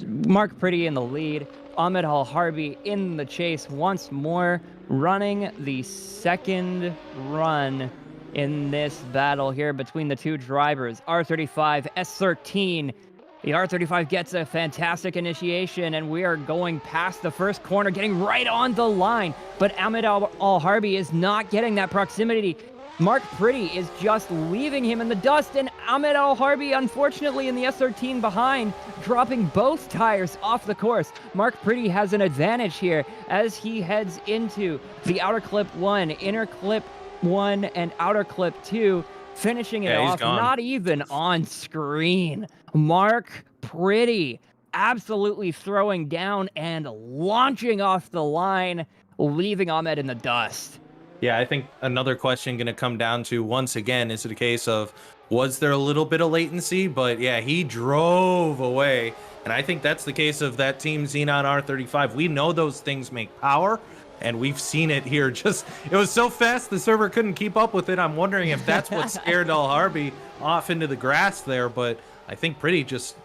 Mark Pretty in the lead. Ahmed Al Harbi in the chase once more, running the second run in this battle here between the two drivers, R35, S13. The R35 gets a fantastic initiation, and we are going past the first corner, getting right on the line. But Ahmed Al Harbi is not getting that proximity. Mark Pretty is just leaving him in the dust, and Ahmed Al Harbi, unfortunately, in the S13 behind, dropping both tires off the course. Mark Pretty has an advantage here as he heads into the outer clip 1, inner clip 1, and outer clip 2, finishing it off not even on screen. Mark Pretty absolutely throwing down and launching off the line, leaving Ahmed in the dust. Yeah, I think another question going to come down to, once again, is it a case of, was there a little bit of latency? But yeah, he drove away. And I think that's the case of that Team Xenon R35. We know those things make power, and we've seen it here. Just, it was so fast, the server couldn't keep up with it. I'm wondering if that's what scared Al Harbi off into the grass there, but I think Pretty just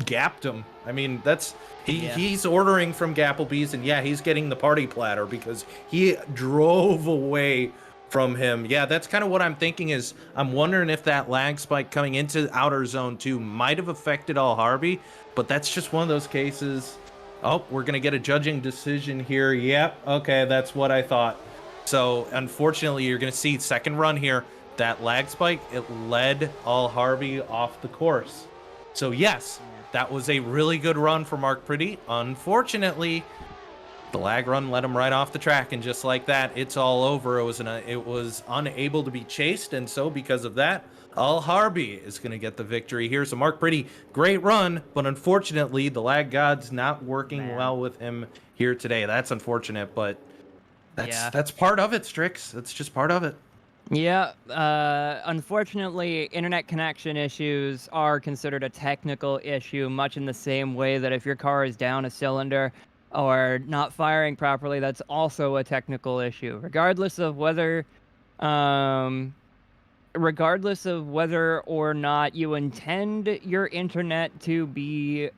gapped him. I mean, that's he's ordering from Gapplebee's, and yeah, he's getting the party platter because he drove away from him. Yeah, that's kind of what I'm thinking is, I'm wondering if that lag spike coming into outer zone 2 might have affected Al Harbi, but that's just one of those cases. Oh, we're going to get a judging decision here. Yep, okay, that's what I thought. So, unfortunately, you're going to see second run here. That lag spike, it led Al Harbi off the course. So, yes, that was a really good run for Mark Pretty. Unfortunately, the lag run led him right off the track, and just like that, it's all over. It was unable to be chased, and so because of that, Al Harbi is going to get the victory here. So Mark Pretty, great run, but unfortunately, the lag god's not working well with him here today. That's unfortunate, but that's part of it, Strix. That's just part of it. Yeah, unfortunately, internet connection issues are considered a technical issue, much in the same way that if your car is down a cylinder or not firing properly, that's also a technical issue. Regardless of whether or not you intend your internet to be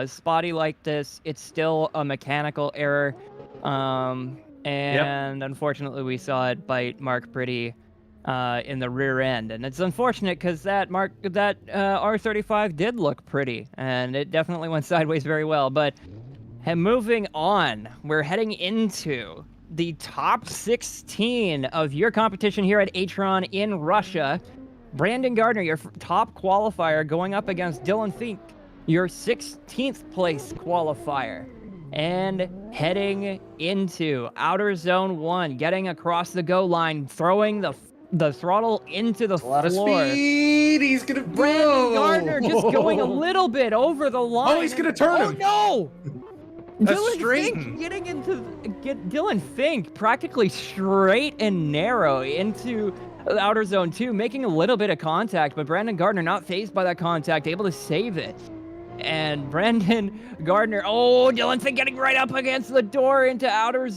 spotty like this, it's still a mechanical error. And unfortunately, we saw it bite Mark Pretty in the rear end, and it's unfortunate because that R35 did look pretty, and it definitely went sideways very well. But And moving on, we're heading into the top 16 of your competition here at Atron in Russia. Brandon Gardner, your top qualifier, going up against Dylan Fink, your 16th place qualifier. And heading into Outer Zone 1, getting across the go line, throwing the throttle into the floor. A lot of speed. He's gonna Brandon Gardner just going a little bit over the line. Oh, he's gonna turn him. Oh no! That's Dylan straight. Fink Dylan Fink practically straight and narrow into Outer Zone 2, making a little bit of contact, but Brandon Gardner not fazed by that contact, able to save it. And Brandon Gardner, Dylan Fink getting right up against the door into outer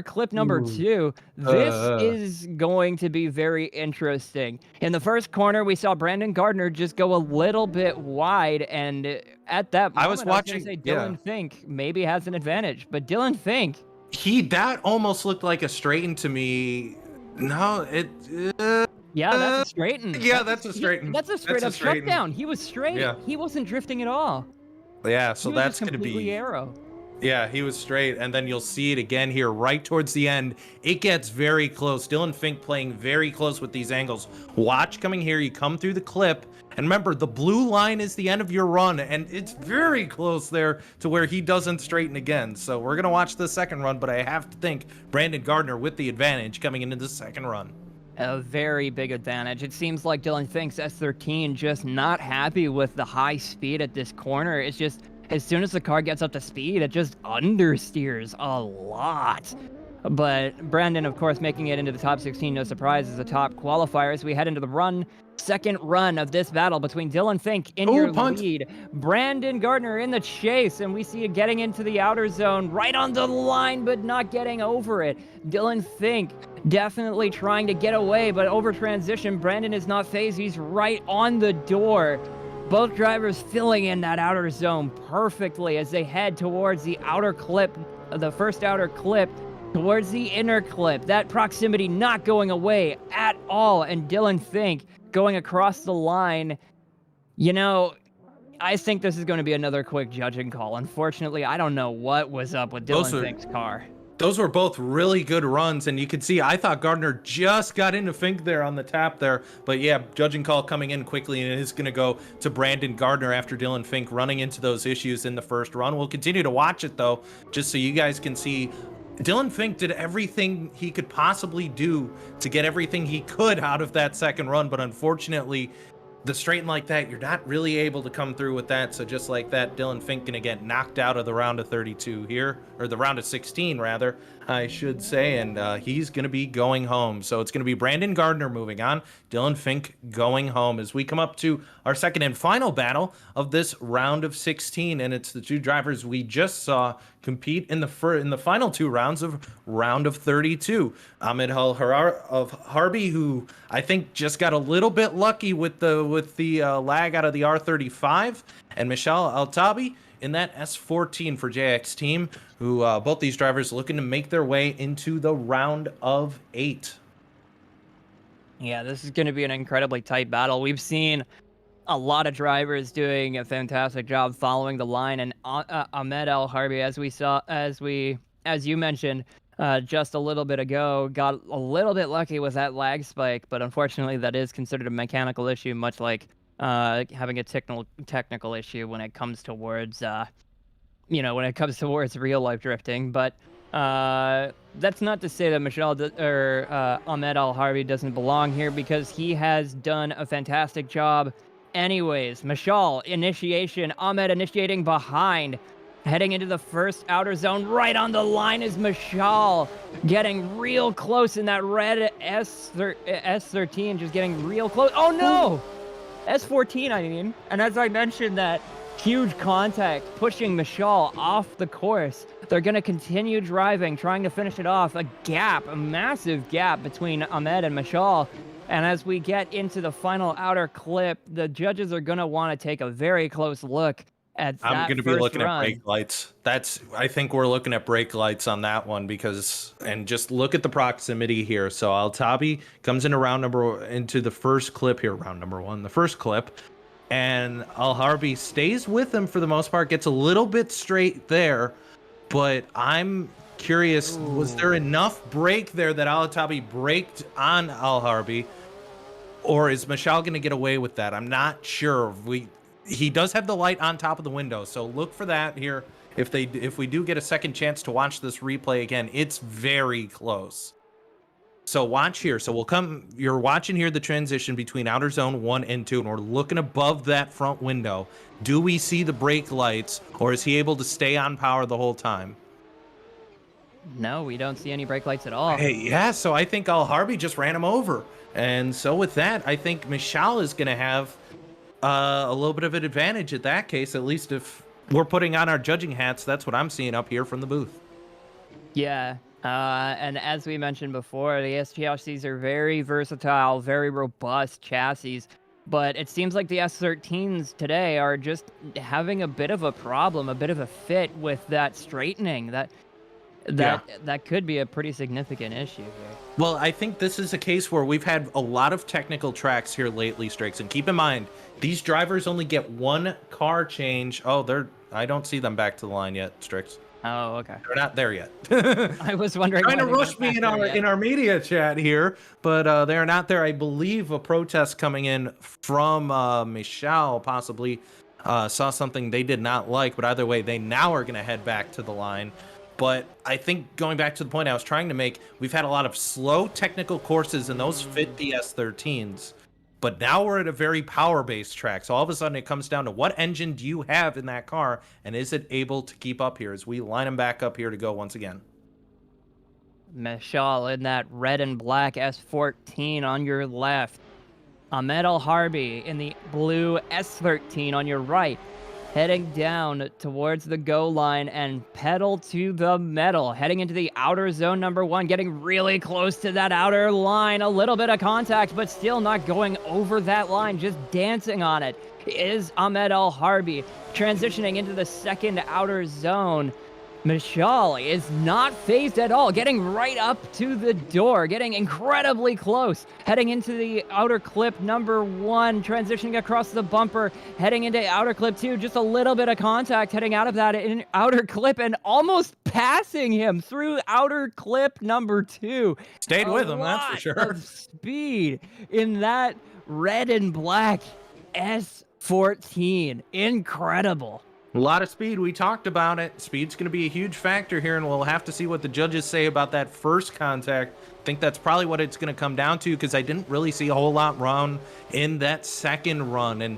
clip number 2. This is going to be very interesting. In the first corner, we saw Brandon Gardner just go a little bit wide, and at that moment, I was watching. Dylan Fink maybe has an advantage, but Dylan Fink, that almost looked like a straighten to me. No, yeah, that's a straighten. Yeah, that's a straighten. That's a straight up shutdown. He was straight. Yeah. He wasn't drifting at all. Yeah, so that's going to completely be arrow. Yeah, he was straight, and then you'll see it again here right towards the end. It gets very close. Dylan Fink playing very close with these angles. Watch coming here. You come through the clip, and remember, the blue line is the end of your run, and it's very close there to where he doesn't straighten again. So we're going to watch the second run, but I have to think Brandon Gardner with the advantage coming into the second run. A very big advantage. It seems like Dylan Fink's S13 just not happy with the high speed at this corner. It's just, as soon as the car gets up to speed, it just understeers a lot. But Brandon, of course, making it into the top 16, no surprise, is the top qualifier as we head into the second run of this battle between Dylan Fink in your lead, Brandon Gardner in the chase, and we see it getting into the outer zone, right on the line, but not getting over it. Dylan Fink definitely trying to get away, but over transition, Brandon is not phased. He's right on the door. Both drivers filling in that outer zone perfectly as they head towards the outer clip, the first outer clip, towards the inner clip. That proximity not going away at all, and Dylan Fink going across the line. You know, I think this is going to be another quick judging call. Unfortunately, I don't know what was up with Dylan Fink's car. Those were both really good runs, and you could see, I thought Gardner just got into Fink there on the tap there, but yeah, judging call coming in quickly, and it is going to go to Brandon Gardner after Dylan Fink running into those issues in the first run. We'll continue to watch it, though, just so you guys can see Dylan Fink did everything he could possibly do to get everything he could out of that second run, but unfortunately, the straighten like that, you're not really able to come through with that. So just like that, Dylan Fink gonna get knocked out of the round of 32 here, or the round of 16 rather, I should say, and he's gonna be going home. So it's gonna be Brandon Gardner moving on, Dylan Fink going home as we come up to our second and final battle of this round of 16, and it's the two drivers we just saw compete in the final two rounds of round of 32. Ahmed of Harbi, who I think just got a little bit lucky with the lag out of the R35, and Michal Altabi in that S14 for JX Team, who both these drivers looking to make their way into the round of 8. Yeah, this is going to be an incredibly tight battle. We've seen a lot of drivers doing a fantastic job following the line, and Ahmed Al Harbi, as you mentioned just a little bit ago, got a little bit lucky with that lag spike, but unfortunately that is considered a mechanical issue, much like having a technical issue when it comes towards real life drifting. But that's not to say that Ahmed Al Harbi doesn't belong here, because he has done a fantastic job. Anyways, Michal initiation, Ahmed initiating behind, heading into the first outer zone. Right on the line is Michal, getting real close in that red S13, just getting real close. Oh no! S14, I mean. And as I mentioned, that huge contact pushing Michal off the course. They're going to continue driving, trying to finish it off. A massive gap between Ahmed and Michal. And as we get into the final outer clip, the judges are going to want to take a very close look at that. I'm going to be looking at brake lights. I think we're looking at brake lights on that one, and just look at the proximity here. So Altabi comes into into the first clip here, round number 1, the first clip. and Al Harbi stays with him for the most part, gets a little bit straight there, but I'm curious, was there enough break there that Alatabi braked on Al Harbi, or is Michal going to get away with that? I'm not sure. He does have the light on top of the window, so look for that here. If we do get a second chance to watch this replay again, it's very close. So watch here. So you're watching here the transition between outer zone 1 and 2, and we're looking above that front window. Do we see the brake lights, or is he able to stay on power the whole time? No, we don't see any brake lights at all. Hey, yeah, so I think Al Harbi just ran him over. And so with that, I think Michal is going to have a little bit of an advantage at that case, at least if we're putting on our judging hats. That's what I'm seeing up here from the booth. Yeah. And as we mentioned before, the SGLCs are very versatile, very robust chassis, but it seems like the S13s today are just having a bit of a problem, a bit of a fit with that straightening. That could be a pretty significant issue here. Well, I think this is a case where we've had a lot of technical tracks here lately, Strix, and keep in mind, these drivers only get one car change. Oh, I don't see them back to the line yet, Strix. Oh, okay. They're not there yet. I was wondering. Trying to rush me in our media chat here, but they're not there. I believe a protest coming in from Michal possibly saw something they did not like, but either way, they now are going to head back to the line. But I think going back to the point I was trying to make, we've had a lot of slow technical courses, and those fit the S13s. But now we're at a very power-based track. So all of a sudden it comes down to what engine do you have in that car, and is it able to keep up here as we line them back up here to go once again. Michal in that red and black S14 on your left. Ahmed Al Harbi in the blue S13 on your right. Heading down towards the go line and pedal to the metal. Heading into the outer zone number 1, getting really close to that outer line. A little bit of contact, but still not going over that line, just dancing on it. Is Ahmed Al Harbi transitioning into the second outer zone. Michal is not phased at all, getting right up to the door, getting incredibly close, heading into the outer clip number 1, transitioning across the bumper, heading into outer clip 2, just a little bit of contact, heading out of that in outer clip and almost passing him through outer clip number 2. Stayed with him, that's for sure. Of speed in that red and black S14. Incredible. A lot of speed. We talked about it. Speed's going to be a huge factor here, and we'll have to see what the judges say about that first contact. I think that's probably what it's going to come down to, because I didn't really see a whole lot run in that second run. And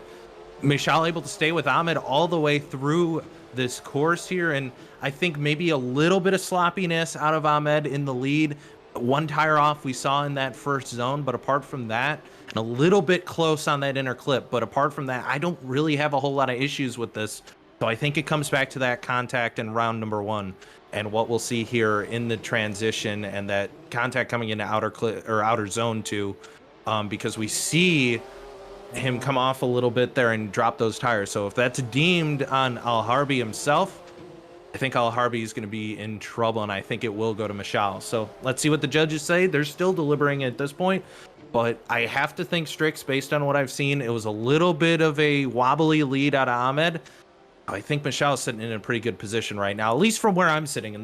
Michal able to stay with Ahmed all the way through this course here, and I think maybe a little bit of sloppiness out of Ahmed in the lead. One tire off we saw in that first zone, but apart from that, and a little bit close on that inner clip, but apart from that, I don't really have a whole lot of issues with this. So I think it comes back to that contact in round number 1, and what we'll see here in the transition and that contact coming into outer zone 2, because we see him come off a little bit there and drop those tires. So if that's deemed on Al Harbi himself, I think Al Harbi is going to be in trouble, and I think it will go to Michal. So let's see what the judges say. They're still deliberating at this point, but I have to think, Strix, based on what I've seen, it was a little bit of a wobbly lead out of Ahmed. I think Michal is sitting in a pretty good position right now, at least from where I'm sitting in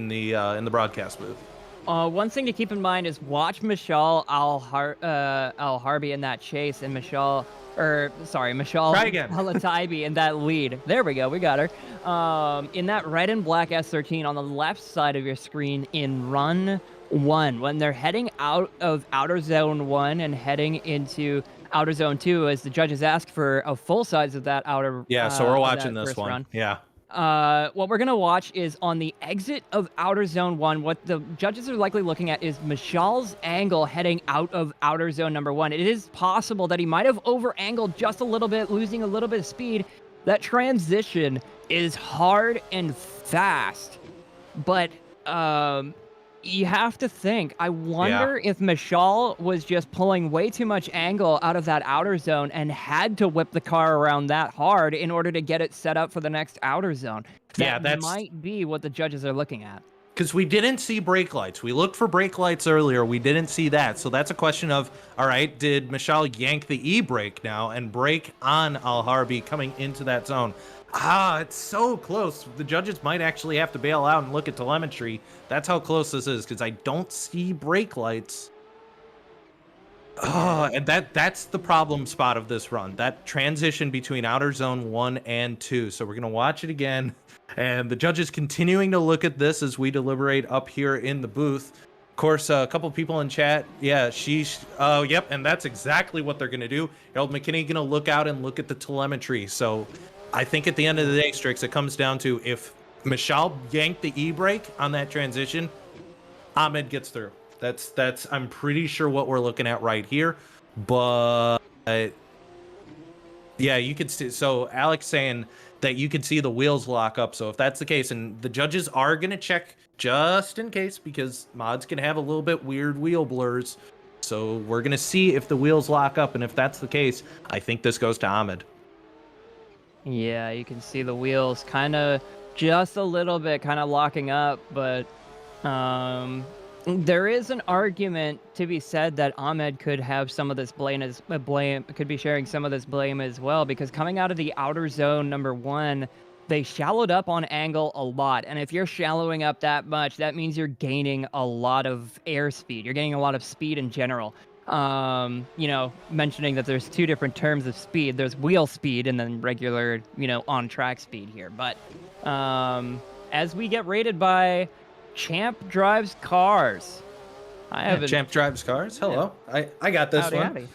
the broadcast booth. One thing to keep in mind is watch Michal Al Harbi in that chase, and Michal Alataibi in that lead. There we go, we got her. In that red and black S13 on the left side of your screen in run 1, when they're heading out of outer zone 1 and heading into outer zone 2, as the judges ask for a full size of that outer. Yeah, so we're watching this one. Run. Yeah. What we're gonna watch is on the exit of outer zone 1. What the judges are likely looking at is Michal's angle heading out of outer zone number 1. It is possible that he might have over-angled just a little bit, losing a little bit of speed. That transition is hard and fast, but you have to think, I wonder if Michal was just pulling way too much angle out of that outer zone and had to whip the car around that hard in order to get it set up for the next outer zone. That might be what the judges are looking at. because we didn't see brake lights. We looked for brake lights earlier. We didn't see that. So that's a question of, all right, did Michelle yank the e-brake now and brake on Al-Harbi coming into that zone? It's so close. The judges might actually have to bail out and look at telemetry. That's how close this is, because I don't see brake lights. And that's the problem spot of this run. That transition between outer zone 1 and 2. So we're going to watch it again. And the judges continuing to look at this as we deliberate up here in the booth. Of course, a couple people in chat. Yeah, yep, and that's exactly what they're going to do. Harold McKinney going to look out and look at the telemetry. So I think at the end of the day, Strix, it comes down to if Michelle yanked the e-brake on that transition, Ahmed gets through. That's I'm pretty sure what we're looking at right here. But yeah, you could see. So Alex saying that you could see the wheels lock up. So if that's the case, and the judges are going to check just in case, because mods can have a little bit weird wheel blurs. So we're going to see if the wheels lock up. And if that's the case, I think this goes to Ahmed. Yeah, you can see the wheels kind of just a little bit kind of locking up, but there is an argument to be said that Ahmed could have some of this blame, could be sharing some of this blame as well, because coming out of the outer zone number 1, they shallowed up on angle a lot. And if you're shallowing up that much, that means you're gaining a lot of airspeed. You're gaining a lot of speed in general. You know, mentioning that there's 2 different terms of speed. There's wheel speed and then regular, you know, on-track speed here. But as we get rated by Champ Drives Cars. Champ Drives Cars. Hello. Yeah. I got this one.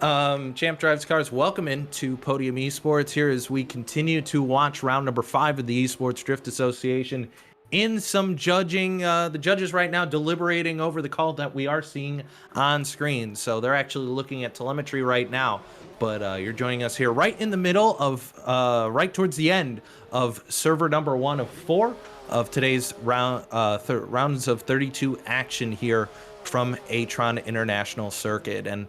Howdy. Champ Drives Cars, welcome into Podium Esports here as we continue to watch round number 5 of the Esports Drift Association. In some judging, the judges right now deliberating over the call that we are seeing on screen. So they're actually looking at telemetry right now. But you're joining us here right in the middle of, right towards the end of server number 1 of 4 of today's rounds of 32 action here from Atron International Circuit. And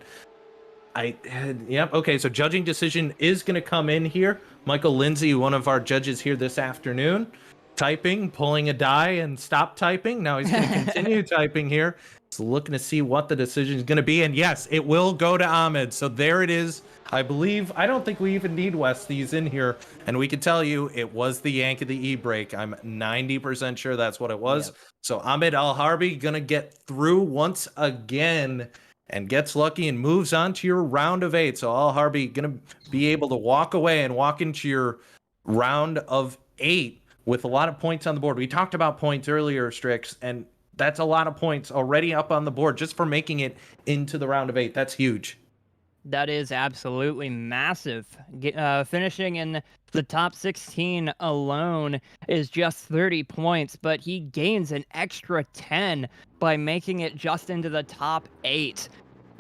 okay, so judging decision is going to come in here. Michael Lindsay, one of our judges here this afternoon, typing, pulling a die and stop typing. Now he's going to continue typing here. So looking to see what the decision is going to be. And yes, it will go to Ahmed. So there it is. I believe, I don't think we even need Westies in here. And we can tell you it was the yank of the e-brake. I'm 90% sure that's what it was. Yep. So Ahmed Al-Harbi going to get through once again and gets lucky and moves on to your round of 8. So Al-Harbi going to be able to walk away and walk into your round of 8 with a lot of points on the board. We talked about points earlier, Strix, and that's a lot of points already up on the board just for making it into the round of 8. That's huge. That is absolutely massive. Finishing in the top 16 alone is just 30 points, but he gains an extra 10 by making it just into the top 8.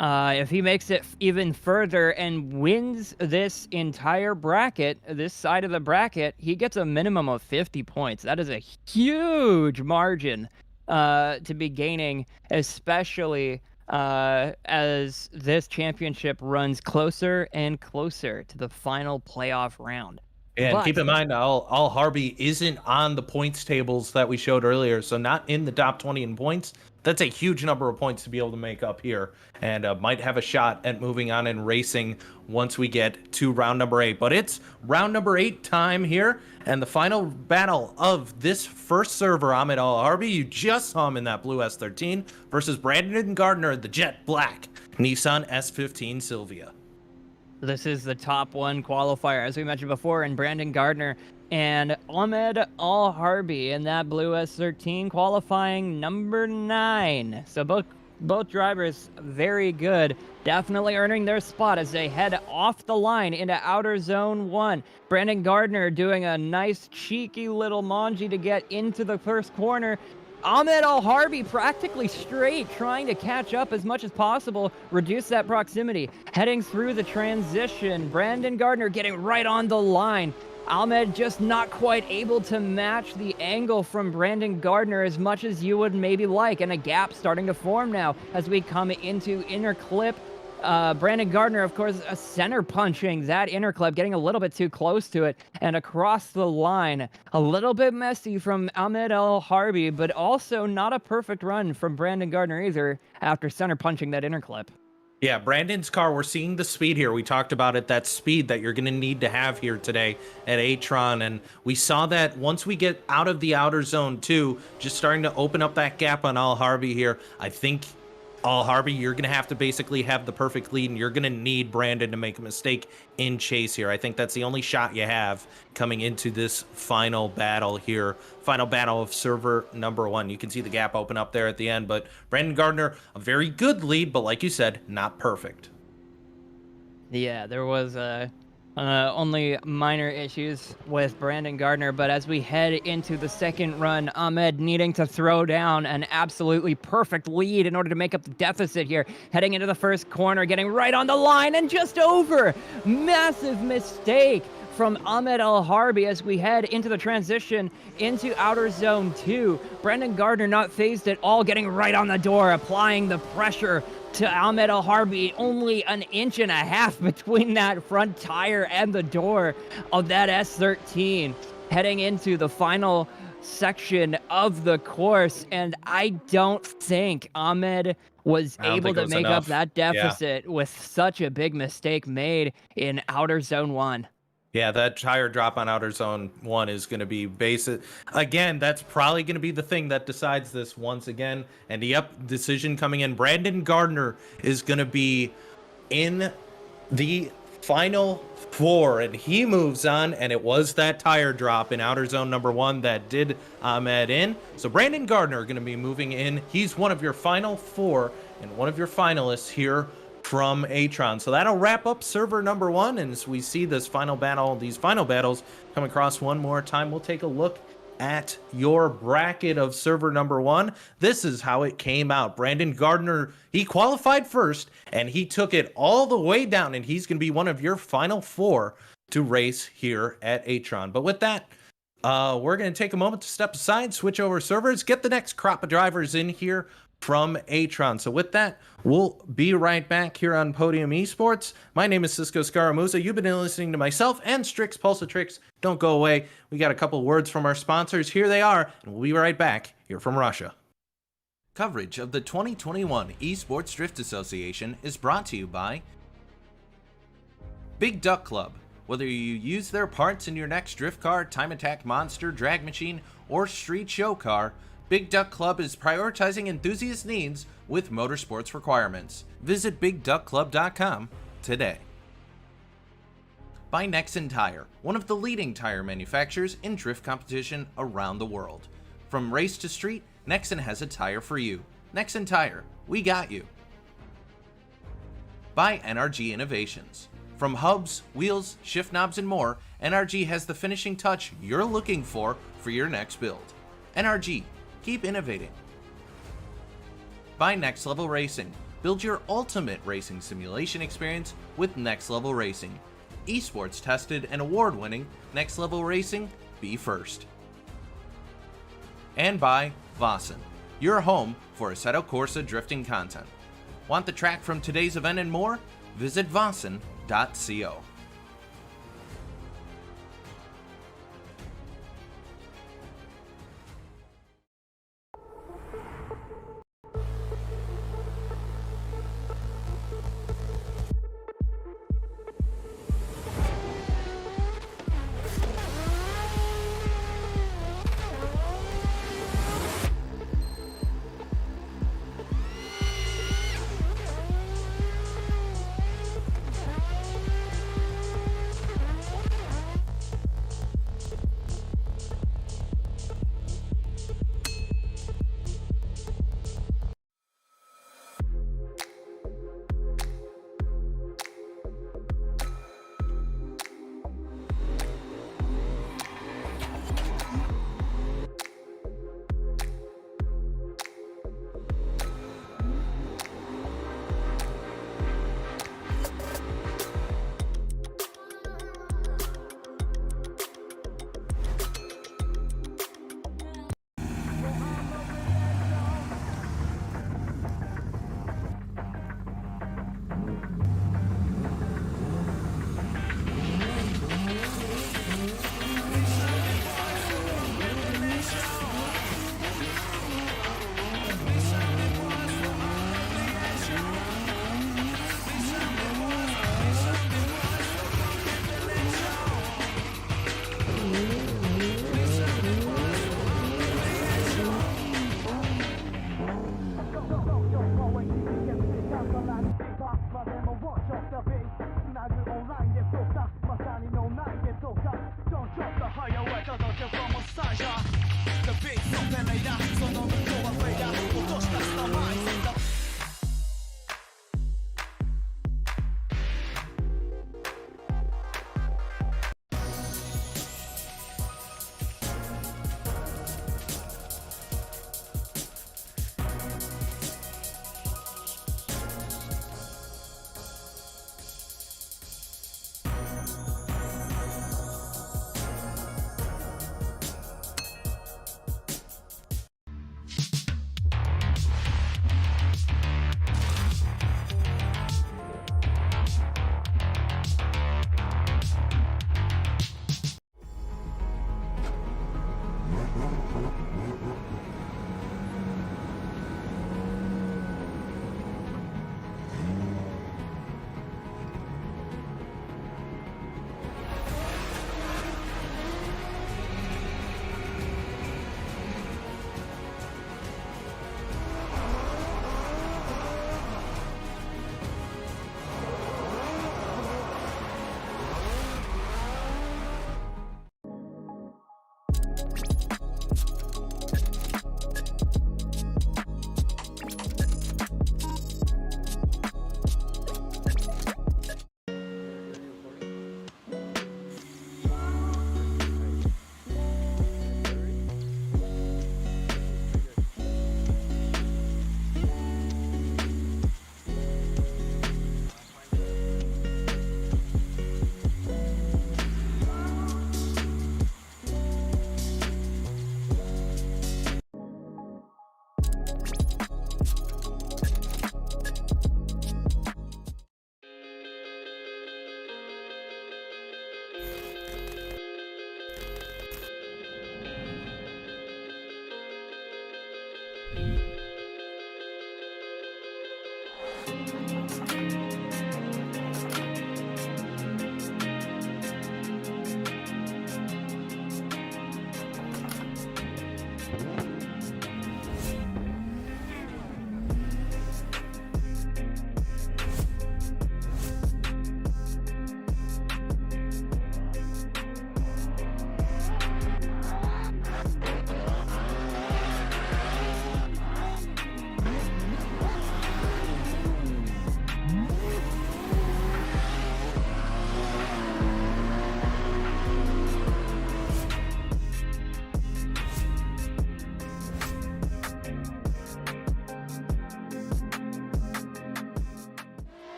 If he makes it even further and wins this entire bracket, this side of the bracket, he gets a minimum of 50 points. That is a huge margin to be gaining, especially as this championship runs closer and closer to the final playoff round. And keep in mind, Al-Harbi isn't on the points tables that we showed earlier, so not in the top 20 in points. That's a huge number of points to be able to make up here, and might have a shot at moving on and racing once we get to round number 8. But it's round number 8 time here, and the final battle of this first server, Ahmed Al-Harbi, you just saw him in that blue S13, versus Brandon Gardner, the jet black Nissan S15 Silvia. This is the top 1 qualifier, as we mentioned before, and Brandon Gardner and Ahmed Al-Harbi in that blue S13 qualifying number 9. So both drivers very good, definitely earning their spot as they head off the line into outer zone 1. Brandon Gardner doing a nice cheeky little manji to get into the first corner. Ahmed Al-Harbi practically straight, trying to catch up as much as possible, reduce that proximity. Heading through the transition, Brandon Gardner getting right on the line. Ahmed just not quite able to match the angle from Brandon Gardner as much as you would maybe like, and a gap starting to form now as we come into inner clip Brandon Gardner, of course, center punching that inner clip, getting a little bit too close to it, and across the line. A little bit messy from Ahmed El Harbi, but also not a perfect run from Brandon Gardner either after center punching that inner clip. Yeah, Brandon's car, we're seeing the speed here. We talked about it, that speed that you're going to need to have here today at Atron. And we saw that once we get out of the outer zone too, just starting to open up that gap on Al Harbi here. I think Al Harbi, you're going to have to basically have the perfect lead, and you're going to need Brandon to make a mistake in chase here. I think that's the only shot you have coming into this final battle here. Final battle of server number 1. You can see the gap open up there at the end, but Brandon Gardner, a very good lead, but like you said, not perfect. Yeah, there was only minor issues with Brandon Gardner, but as we head into the second run, Ahmed needing to throw down an absolutely perfect lead in order to make up the deficit here. Heading into the first corner, getting right on the line and just over. Massive mistake from Ahmed El Harbi as we head into the transition into outer zone 2. Brandon Gardner not phased at all, getting right on the door, applying the pressure to Ahmed El Harbi. Only an inch and a half between that front tire and the door of that S13. Heading into the final section of the course, and I don't think Ahmed was able to make up that deficit with such a big mistake made in outer zone 1. Yeah, that tire drop on outer zone 1 is going to be basic. Again, that's probably going to be the thing that decides this once again. And yep, decision coming in. Brandon Gardner is going to be in the final 4, and he moves on, and it was that tire drop in outer zone number 1 that did Ahmed in. So Brandon Gardner going to be moving in. He's one of your final 4 and one of your finalists here from Atron. So that'll wrap up server number 1, and as we see this final battle, these final battles come across one more time, we'll take a look at your bracket of server number 1. This is how it came out. Brandon Gardner, he qualified first, and he took it all the way down, and he's going to be one of your final 4 to race here at Atron. But with that, we're going to take a moment to step aside, switch over servers, get the next crop of drivers in here from Atron. So with that, we'll be right back here on Podium Esports. My name is Cisco Scaramuza. You've been listening to myself and Strix Pulsatrix. Don't go away. We got a couple words from our sponsors. Here they are, and we'll be right back here from Russia. Coverage of the 2021 Esports Drift Association is brought to you by Big Duck Club. Whether you use their parts in your next drift car, time attack monster, drag machine, or street show car, Big Duck Club is prioritizing enthusiast needs with motorsports requirements. Visit BigDuckClub.com today. By Nexen Tire, one of the leading tire manufacturers in drift competition around the world. From race to street, Nexen has a tire for you. Nexen Tire, we got you. By NRG Innovations. From hubs, wheels, shift knobs, and more, NRG has the finishing touch you're looking for your next build. NRG, keep innovating. By Next Level Racing. Build your ultimate racing simulation experience with Next Level Racing. Esports tested and award-winning Next Level Racing, be first. And by Vosan, your home for Assetto Corsa drifting content. Want the track from today's event and more? Visit vosan.co.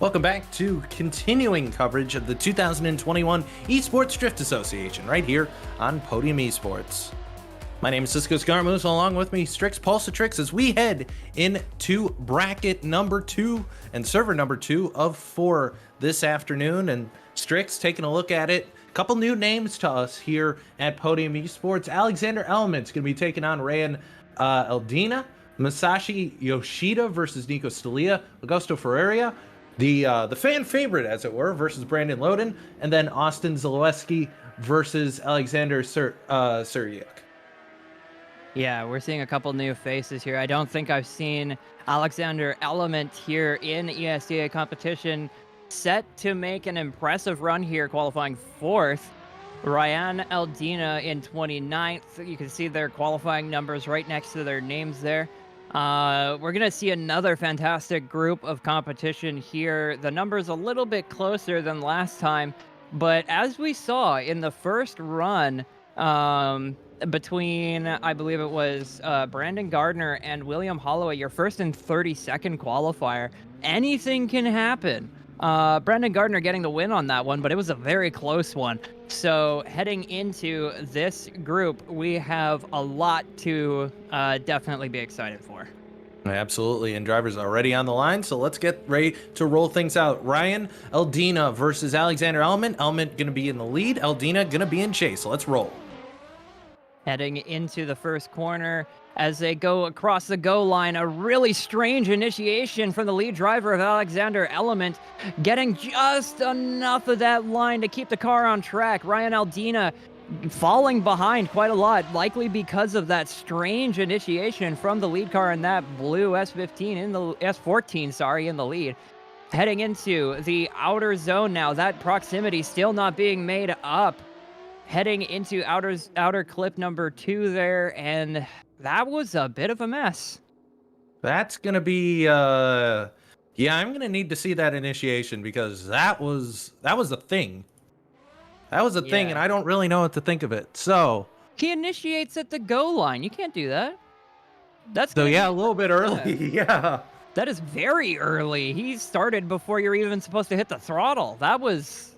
Welcome back to continuing coverage of the 2021 Esports Drift Association right here on Podium Esports. My name is Cisco Scarmoose, along with me, Strix Pulsatrix, as we head into bracket number 2 and server number 2 of 4 this afternoon. And Strix, taking a look at it, a couple new names to us here at Podium Esports. Alexander Element's going to be taking on Rayan Eldina, Masashi Yoshida versus Nico Stalia, Augusto Ferreira, the fan favorite, as it were, versus Brandon Loden, and then Austin Zaleski versus Alexander Suryuk. Yeah, we're seeing a couple new faces here. I don't think I've seen Alexander Element here in ESDA competition, set to make an impressive run here, qualifying 4th. Ryan Eldina in 29th. You can see their qualifying numbers right next to their names there. We're going to see another fantastic group of competition here. The number's a little bit closer than last time, but as we saw in the first run between, I believe it was Brandon Gardner and William Holloway, your first and 32nd qualifier, anything can happen. Brandon Gardner getting the win on that one, but it was a very close one. So heading into this group, we have a lot to definitely be excited for. Absolutely, and drivers are already on the line, so let's get ready to roll things out. Ryan Eldina versus Alexander Element. Element going to be in the lead, Eldina going to be in chase, so let's roll. Heading into the first corner, as they go across the goal line, a really strange initiation from the lead driver of Alexander Element, getting just enough of that line to keep the car on track. Ryan Eldina falling behind quite a lot, likely because of that strange initiation from the lead car in that blue S14 in the lead. Heading into the outer zone now, that proximity still not being made up. Heading into outer clip number 2 there, and that was a bit of a mess. That's gonna be yeah, I'm gonna need to see that initiation, because that was a thing. That was a thing, and I don't really know what to think of it. So he initiates at the go line. You can't do that. That's so yeah, a little bit early. Yeah. That is very early. He started before you're even supposed to hit the throttle. That was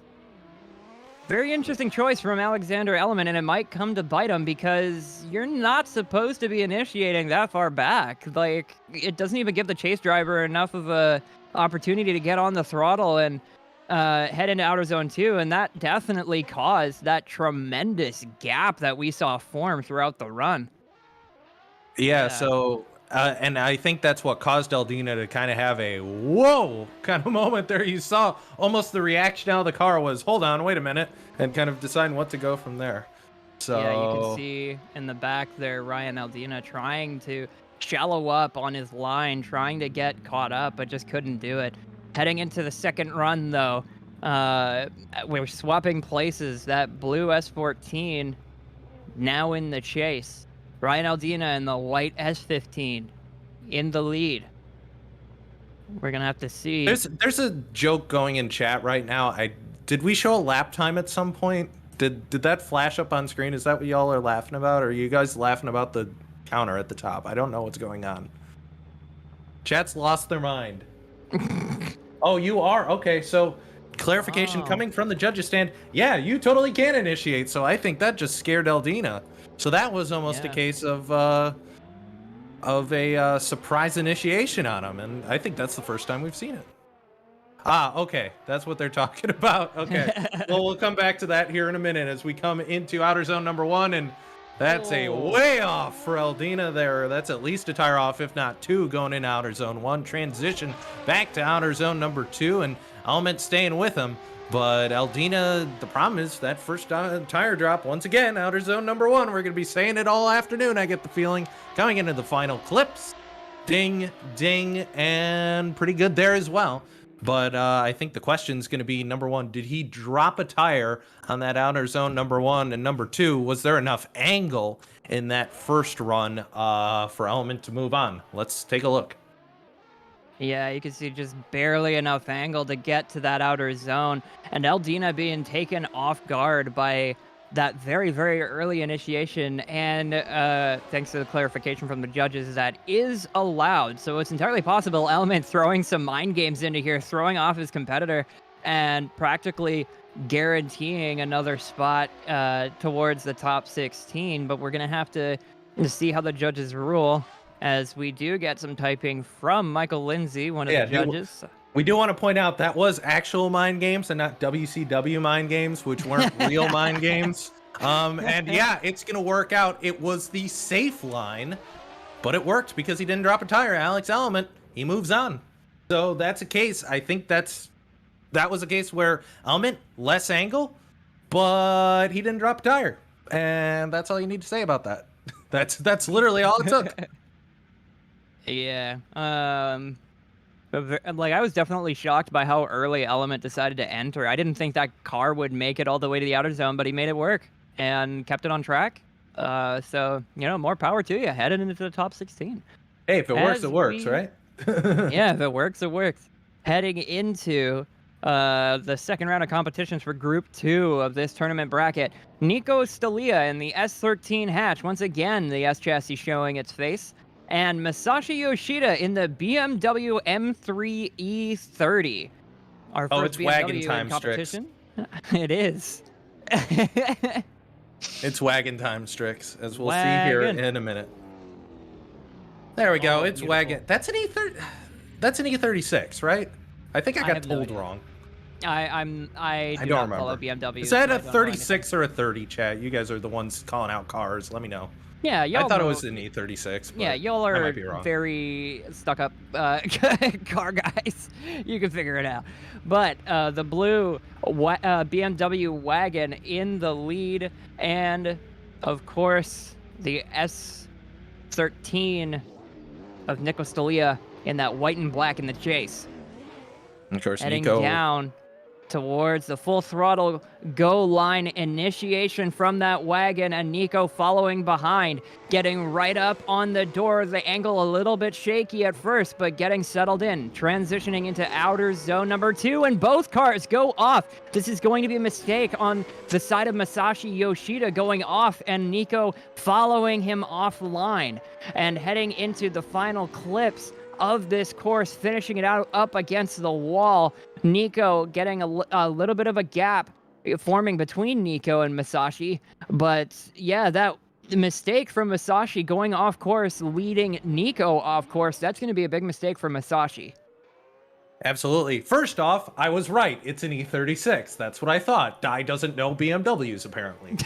very interesting choice from Alexander Element, and it might come to bite him, because you're not supposed to be initiating that far back. Like, it doesn't even give the chase driver enough of a opportunity to get on the throttle and head into outer zone 2, and that definitely caused that tremendous gap that we saw form throughout the run. Yeah. So and I think that's what caused Eldina to kind of have a whoa kind of moment there. You saw almost the reaction out of the car was, hold on, wait a minute, and kind of deciding what to go from there. So yeah, you can see in the back there, Ryan Eldina trying to shallow up on his line, trying to get caught up, but just couldn't do it. Heading into the second run, though, we're swapping places. That blue S14 now in the chase. Ryan Eldina in the white S15 in the lead. We're gonna have to see. There's a joke going in chat right now. Did we show a lap time at some point? Did that flash up on screen? Is that what y'all are laughing about? Or are you guys laughing about the counter at the top? I don't know what's going on. Chat's lost their mind. Oh, you are? Okay, so clarification coming from the judges stand. Yeah, you totally can initiate, so I think that just scared Eldina. So that was almost a case of a surprise initiation on him, and I think that's the first time we've seen it. Ah, okay, that's what they're talking about. Okay, well, we'll come back to that here in a minute as we come into outer zone number 1, and that's a way off for Eldina there. That's at least a tire off, if not 2, going in outer zone 1. Transition back to outer zone number 2, and Element staying with him. But Eldina, the problem is that first tire drop, once again, outer zone number 1. We're going to be saying it all afternoon, I get the feeling. Coming into the final clips. Ding, ding, and pretty good there as well. But I think the question is going to be, number 1, did he drop a tire on that outer zone number 1? And number 2, was there enough angle in that first run for Element to move on? Let's take a look. Yeah, you can see just barely enough angle to get to that outer zone. And Eldina being taken off guard by that very, very early initiation. And thanks to the clarification from the judges, that is allowed. So it's entirely possible Element throwing some mind games into here, throwing off his competitor, and practically guaranteeing another spot towards the top 16. But we're going to have to see how the judges rule, as we do get some typing from Michael Lindsay, one of the judges. We do want to point out that was actual mind games and not WCW mind games, which weren't real mind games. And yeah, it's going to work out. It was the safe line, but it worked because he didn't drop a tire. Alex Element, he moves on. So that's a case. I think that was a case where Element, less angle, but he didn't drop a tire. And that's all you need to say about that. That's literally all it took. Yeah. Like, I was definitely shocked by how early Element decided to enter. I didn't think that car would make it all the way to the outer zone, but he made it work and kept it on track. So, more power to you, headed into the top 16. Hey, if it works, it works, right? Yeah, if it works, it works. Heading into the second round of competitions for Group 2 of this tournament bracket, Nico Stalia in the S13 hatch. Once again, the S chassis showing its face. And Masashi Yoshida in the BMW M3 E30. Our first it's BMW wagon in time, competition. It is. It's wagon time, Strix, as we'll see here in a minute. There we go. It's beautiful. Wagon. That's an E30. That's an E36, right? I think I got told wrong. I do not follow BMW. Is that a 36 or a 30, chat? You guys are the ones calling out cars. Let me know. Yeah, y'all I thought it was an E36. Yeah, y'all are very stuck-up car guys. You can figure it out. But the blue BMW wagon in the lead, and of course the S13 of Nico Stalia in that white and black in the chase. Of course, heading Nico down towards the full throttle go line initiation from that wagon, and Nico following behind, getting right up on the door. The angle a little bit shaky at first, but getting settled in, transitioning into outer zone number 2, and both cars go off. This is going to be a mistake on the side of Masashi Yoshida, going off, and Nico following him offline, and heading into the final clips of this course, finishing it out up against the wall. Nico getting a little bit of a gap forming between Nico and Masashi, but yeah, that mistake from Masashi going off course, leading Nico off course, that's going to be a big mistake for Masashi. Absolutely. First off, I was right. It's an E36. That's what I thought. Dai doesn't know BMWs, apparently.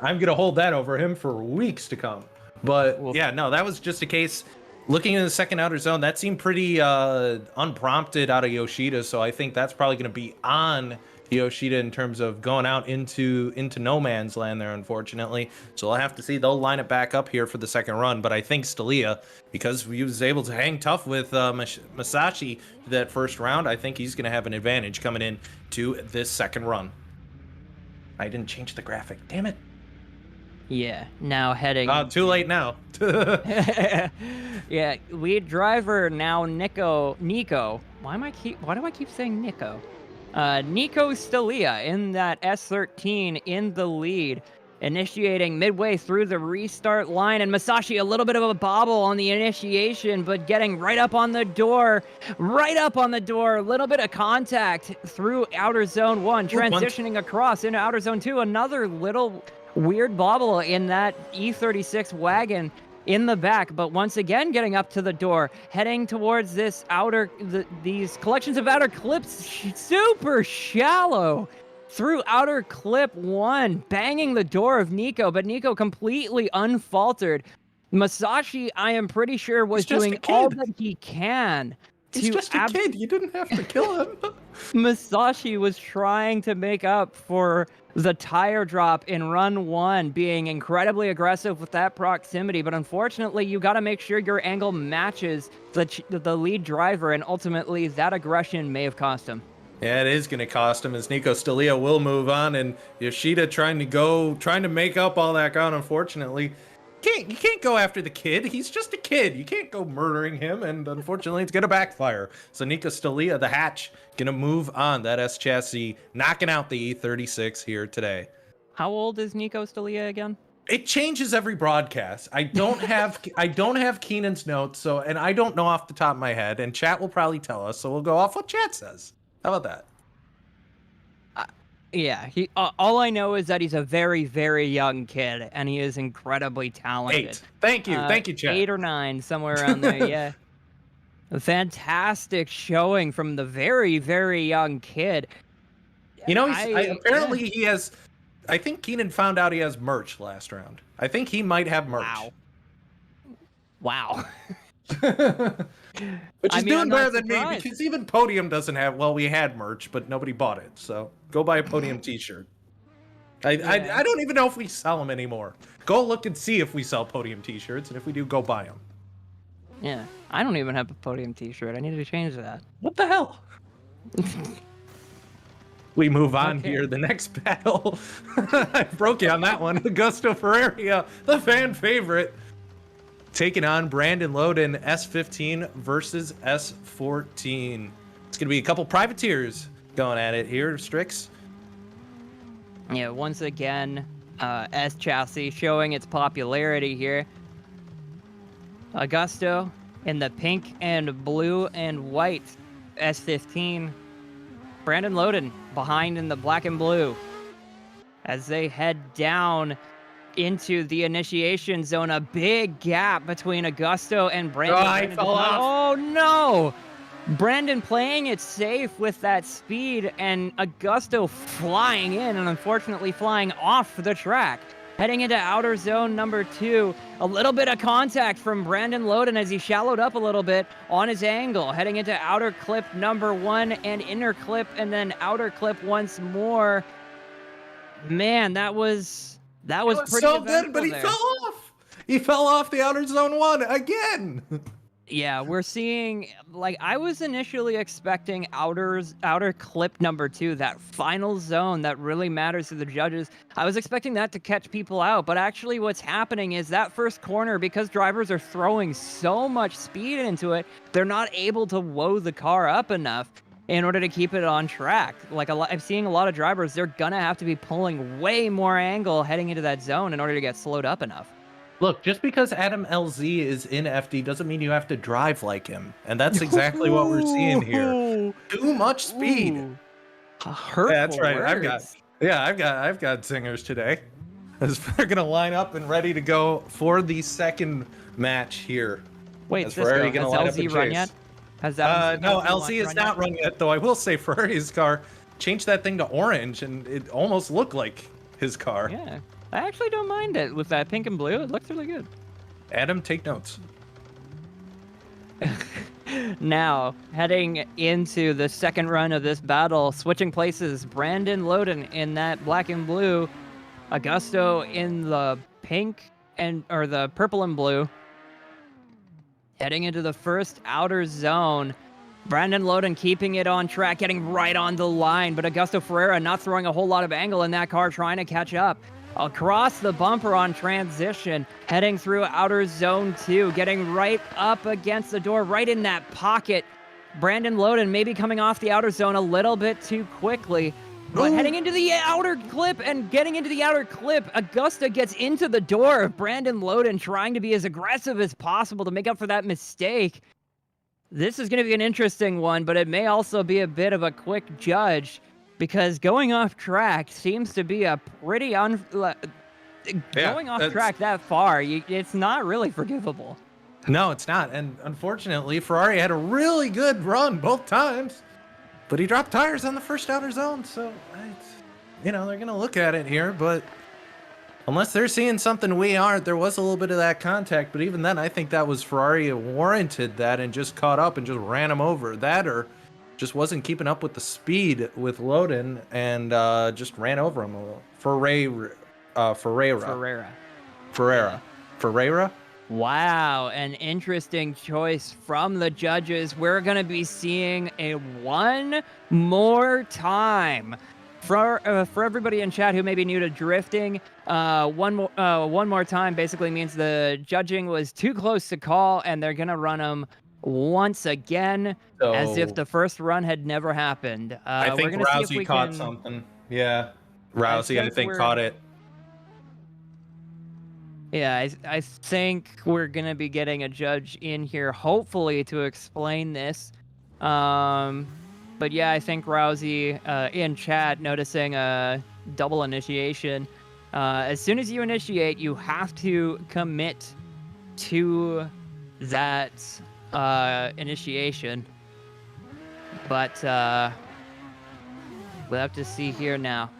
I'm going to hold that over him for weeks to come. But yeah, no, that was just a case. Looking in the second outer zone, that seemed pretty unprompted out of Yoshida, so I think that's probably going to be on Yoshida in terms of going out into no man's land there, unfortunately. So we'll have to see. They'll line it back up here for the second run, but I think Stalia, because he was able to hang tough with Masashi that first round, I think he's going to have an advantage coming in to this second run. I didn't change the graphic. Damn it. Yeah, now heading... too late now. Yeah, lead driver now Nico. Why do I keep saying Nico? Nico Stalia in that S13 in the lead. initiating midway through the restart line, and Masashi a little bit of a bobble on the initiation, but getting right up on the door, a little bit of contact through outer zone 1, transitioning across into outer zone 2, another little weird bobble in that E36 wagon in the back, but once again getting up to the door, heading towards this these collections of outer clips, super shallow through outer clip 1, banging the door of Nico, but Nico completely unfaltered. Masashi, I am pretty sure, was doing all that he can. He's just a kid. You didn't have to kill him. Masashi was trying to make up for the tire drop in run 1, being incredibly aggressive with that proximity, but unfortunately you got to make sure your angle matches the lead driver, and ultimately that aggression may have cost him. Yeah, it is going to cost him, as Nico Stalia will move on, and Yoshida trying to make up all that ground. Unfortunately, you can't go after the kid. He's just a kid. You can't go murdering him, and unfortunately, it's going to backfire. So Nico Stalia, the hatch, going to move on. That S chassis knocking out the E36 here today. How old is Nico Stalia again? It changes every broadcast. I don't have Keenan's notes, and I don't know off the top of my head, and chat will probably tell us, so we'll go off what chat says. How about that? Yeah, all I know is that he's a very, very young kid, and he is incredibly talented. 8. Thank you, chat. 8 or 9, somewhere around there, yeah. A fantastic showing from the very, very young kid. You know, apparently he has... I think Keenan found out he has merch last round. I think he might have merch. Wow. Which is doing better than me, because even Podium doesn't have... Well, we had merch, but nobody bought it. So go buy a Podium t-shirt. I don't even know if we sell them anymore. Go look and see if we sell Podium t-shirts, and if we do, go buy them. Yeah, I don't even have a Podium t-shirt. I need to change that. What the hell? We move on here. The next battle. I broke you on that one. Augusto Ferreira, the fan favorite, taking on Brandon Loden, S15 versus S14. It's going to be a couple privateers going at it here, Strix. Yeah, once again, S chassis showing its popularity here. Augusto in the pink and blue and white S15. Brandon Loden behind in the black and blue as they head down into the initiation zone. A big gap between Augusto and Brandon. Oh, I fell off. Oh no! Brandon playing it safe with that speed, and Augusto flying in and unfortunately flying off the track. Heading into outer zone number 2, a little bit of contact from Brandon Loden as he shallowed up a little bit on his angle. Heading into outer clip number 1 and inner clip, and then outer clip once more. Man, that was pretty so good, but he fell off. He fell off the outer zone 1 again. Yeah, we're seeing, like, I was initially expecting outer clip number 2, that final zone that really matters to the judges. I was expecting that to catch people out, but actually what's happening is that first corner, because drivers are throwing so much speed into it, they're not able to woe the car up enough in order to keep it on track. Like, I'm seeing a lot of drivers, they're gonna have to be pulling way more angle heading into that zone in order to get slowed up enough. Look, just because Adam LZ is in FD doesn't mean you have to drive like him. And that's exactly what we're seeing here. Too much speed. Hurtful that's right. words. I've got singers today. As they're gonna line up and ready to go for the second match here. Wait, has Cisco, has LZ run yet? No, LZ has not run yet, though I will say Ferrari's car changed that thing to orange and it almost looked like his car. Yeah. I actually don't mind it with that pink and blue. It looks really good. Adam, take notes. Now, heading into the second run of this battle, switching places, Brandon Loden in that black and blue, Augusto in the pink or the purple and blue. Heading into the first outer zone. Brandon Loden keeping it on track, getting right on the line, but Augusto Ferreira not throwing a whole lot of angle in that car, trying to catch up. Across the bumper on transition, heading through outer zone 2, getting right up against the door, right in that pocket. Brandon Loden maybe coming off the outer zone a little bit too quickly, But heading into the outer clip and getting into the outer clip, Augusta gets into the door of Brandon Loden, trying to be as aggressive as possible to make up for that mistake. This is going to be an interesting one, but it may also be a bit of a quick judge, because going off track seems to be a pretty going off track that far, it's not really forgivable. No, it's not. And unfortunately, Ferrari had a really good run both times, but he dropped tires on the first outer zone. So, they're going to look at it here, but unless they're seeing something we aren't, there was a little bit of that contact. But even then, I think that was Ferrari warranted that and just caught up and just ran him over. That or just wasn't keeping up with the speed with Loden and just ran over him a little. Ferreira. Wow, an interesting choice from the judges. We're going to be seeing a one more time. For everybody in chat who may be new to drifting, one more time basically means the judging was too close to call, and they're going to run them once again, as if the first run had never happened. I think Rousey caught something. Yeah, Rousey, I think, caught it. Yeah, I think we're going to be getting a judge in here, hopefully, to explain this. But yeah, I think Rousey in chat noticing a double initiation. As soon as you initiate, you have to commit to that initiation. But we'll have to see here now.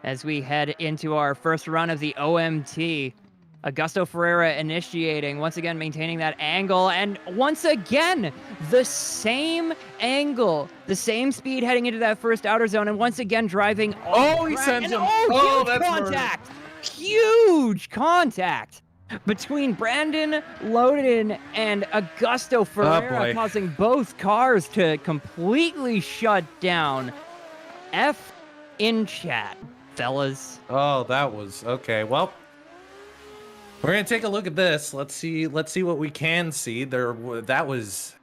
As we head into our first run of the OMT, Augusto Ferreira initiating, once again maintaining that angle, and once again, the same angle, the same speed heading into that first outer zone, and once again driving. He sends him. Huge contact! Huge contact between Brandon Loden and Augusto Ferreira, causing both cars to completely shut down. F in chat, fellas. Oh, that was okay. Well, we're gonna take a look at this. Let's see what we can see. That was